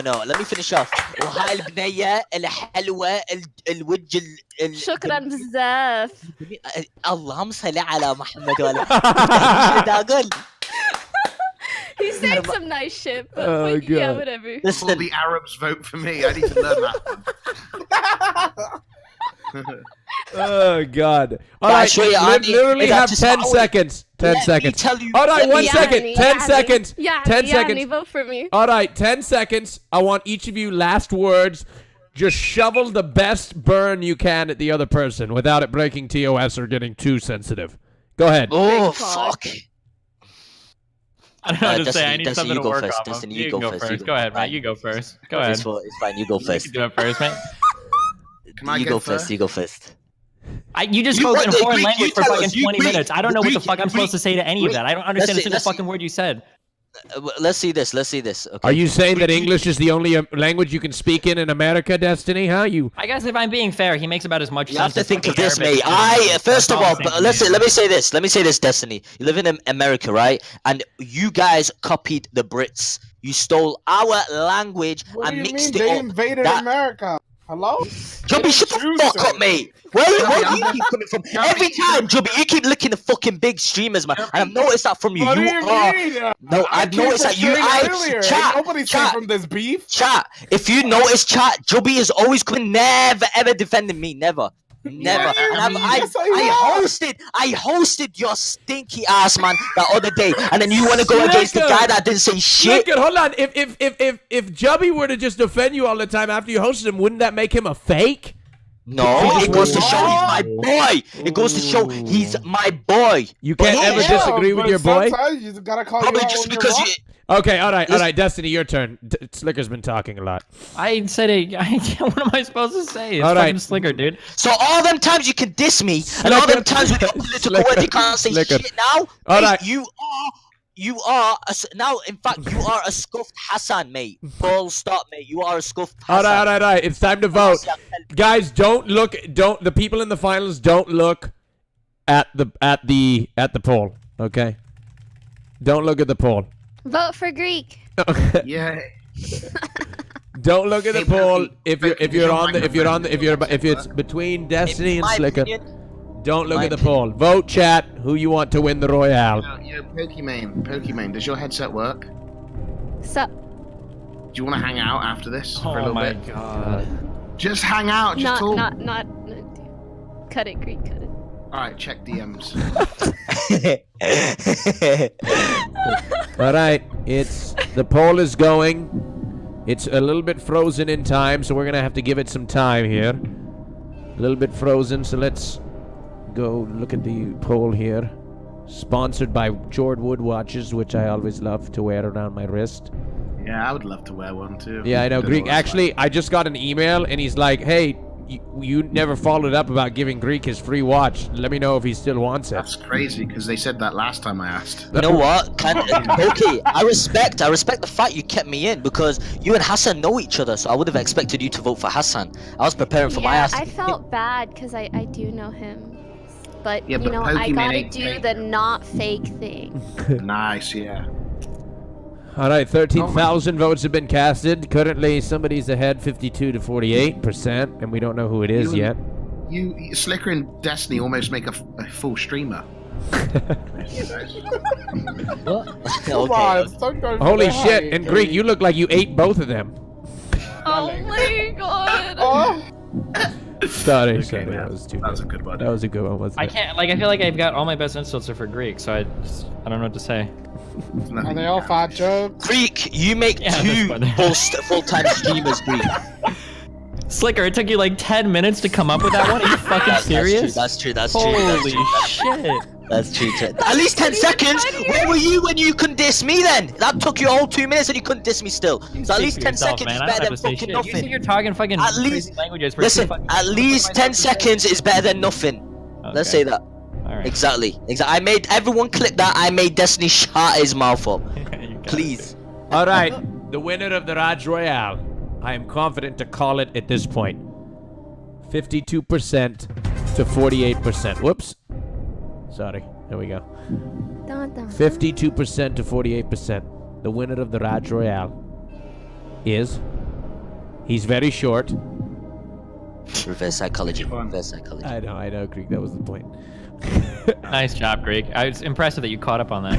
No. Let me finish off. وهاي البنية الحلوة الوجه شكرا بزاف. اللهم صل على محمد وعلى. He's saying some nice shit, but, Oh, yeah, God. whatever. Listen, all the Arabs vote for me. I need to learn that. Oh God! All right, literally have 10 seconds. 10 seconds. All right, 1 second. 10 seconds. 10 seconds. Vote for me. All right, 10 seconds. I want each of you last words. Just shovel the best burn you can at the other person without it breaking TOS or getting too sensitive. Go ahead. Oh fuck! I don't know what to say. I need Destiny, something to work first. off. Destiny, You can go first. Go ahead, man. You go first. Go ahead. It's fine. You go first. You can do it first, man. Can I You go first. You go first. You just spoke in a foreign language for fucking 20 minutes. I don't know what the fuck I'm supposed to say to any of that. I don't understand a single fucking word you said. Let's see this. Okay. Are you saying that English is the only language you can speak in America, Destiny? Huh? I guess if I'm being fair, he makes about as much You sense. have to as think of fucking this, Arabic. mate. First of all, let me say this. Let me say this, Destiny. You live in America, right? And you guys copied the Brits. You stole our language What do and you mixed mean it they up. invaded America? Hello? Jubby, shut the fuck up, mate. Where do you keep coming from? Every time, Jubby, you keep licking the fucking big streamers, man. And I've noticed that from you. What do you you are. mean? No, I've noticed that you. Earlier. Chat. Nobody's from this beef. Chat. If you notice, chat, Jubby is always coming, never ever defending me. Never. Never. And I hosted your stinky ass, man, that other day. And then you want to go against the guy that didn't say shit. Look, hold on. If Jubby were to just defend you all the time after you hosted him, wouldn't that make him a fake? No, it goes to show he's my boy. It goes to show he's my boy. You can't ever disagree with your boy? Sometimes you gotta call Probably you out just when because you're you. Okay, all right, Destiny, your turn. Slicker's been talking a lot. I said it. What am I supposed to say? It's All right. fucking Slicker, dude. So all them times you can diss me, and all them times with your political words you can't say shit now. All mate, right. You are now. In fact, you are a scuffed Hassan, mate. Full stop, mate. You are a scuffed Hassan. All right. It's time to vote, guys. Don't look. Don't the people in the finals don't look at the poll. Okay. Don't look at the poll. Vote for Greek. Okay. Yeah. Don't look at the Hey, poll Pokey, if it's between Destiny and my Slicker. opinion- Don't look my at the poll. Vote, chat. Who you want to win the Royale? Yo, Pokimane, does your headset work? Sup? Do you want to hang out after this for a Oh little my bit? god. Just hang out, just talk. Not. Cut it, Greek. Cut it. All right, check DMs. All right, the poll is going. It's a little bit frozen in time, so we're gonna have to give it some time here. A little bit frozen, so let's go look at the poll here. Sponsored by Jord Wood watches, which I always love to wear around my wrist. Yeah, I would love to wear one too. Yeah, I know. Don't Greek. what it's Actually, I just got an email, and he's like, "Hey, you never followed up about giving Greek his free watch. Let me know if he still wants it." That's crazy because they said that last time I asked. You know what? Okay, I respect the fact you kept me in because you and Hassan know each other, so I would have expected you to vote for Hassan. I was preparing for my ass. I felt bad because I do know him. But, Yeah, you but know, I Pokimane gotta ain't do fake. the not fake thing. Nice, yeah. All right, 13,000 votes have been casted. Currently, somebody's ahead 52 to 48%, and we don't know who it is yet. You Slicker and Destiny almost make a full streamer. Come on, start going for Holy the shit, high, and Greek, you look like you ate both of them. Oh my god. Sorry, that was too That was a good one. That was a good one, wasn't I it? can't. Like, I feel like I've got all my best insults are for Greek, so I don't know what to say. Are they all fat jokes? Greek, you make two full-time streamers, Greek. Slicker, it took you like 10 minutes to come up with that one. Are you fucking serious? That's true. Holy shit. That's true. At least 10 seconds. Where were you when you couldn't diss me then? That took you a whole 2 minutes and you couldn't diss me still. So at least 10 seconds is better than fucking You nothing. think you're talking fucking At crazy least, languages for listen, fucking at least 10 seconds is better than nothing. Let's say that. Alright. Exactly. I made everyone clip that. I made Destiny shut his mouth up. Please. All right, the winner of the Raj Royale. I am confident to call it at this point. 52% to 48%. Whoops. Sorry. There we go. 52% to 48%. The winner of the Raj Royale is. He's very short. Reverse psychology. Reverse psychology. I know, Greek. That was the point. Nice job, Greek. I was impressive that you caught up on that.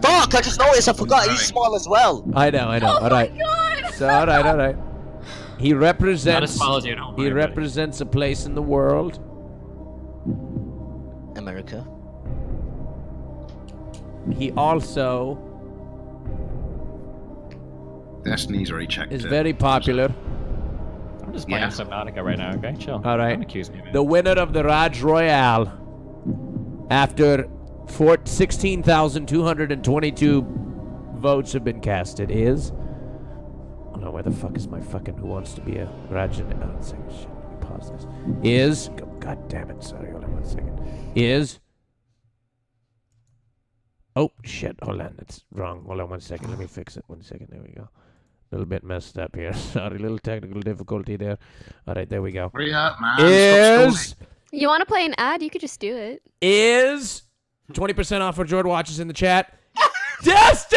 Fuck! I just noticed. I forgot he's small as well. I know. All right. So all right. He represents. Not as small as you, don't worry, He buddy. represents a place in the world. America. He also Destiny's already checked is it. very popular. I'm just playing Subnautica right now, okay? Chill. All right. Don't accuse me, man. The winner of the Raj Royale, after 16,222 votes have been casted, is. Oh no, where the fuck is my fucking Who Wants to Be a Raj? Oh, one second. Shit. Let me pause this. Is. God damn it. Sorry. Hold on 1 second. Is. Oh, shit. Hold on. It's wrong. Hold on 1 second. Let me fix it. 1 second. There we go. A little bit messed up here. Sorry. Little technical difficulty there. All right. There we go. Hurry up, man. Is. You want to play an ad? You could just do it. Is 20% off for Jord watches in the chat. Destiny!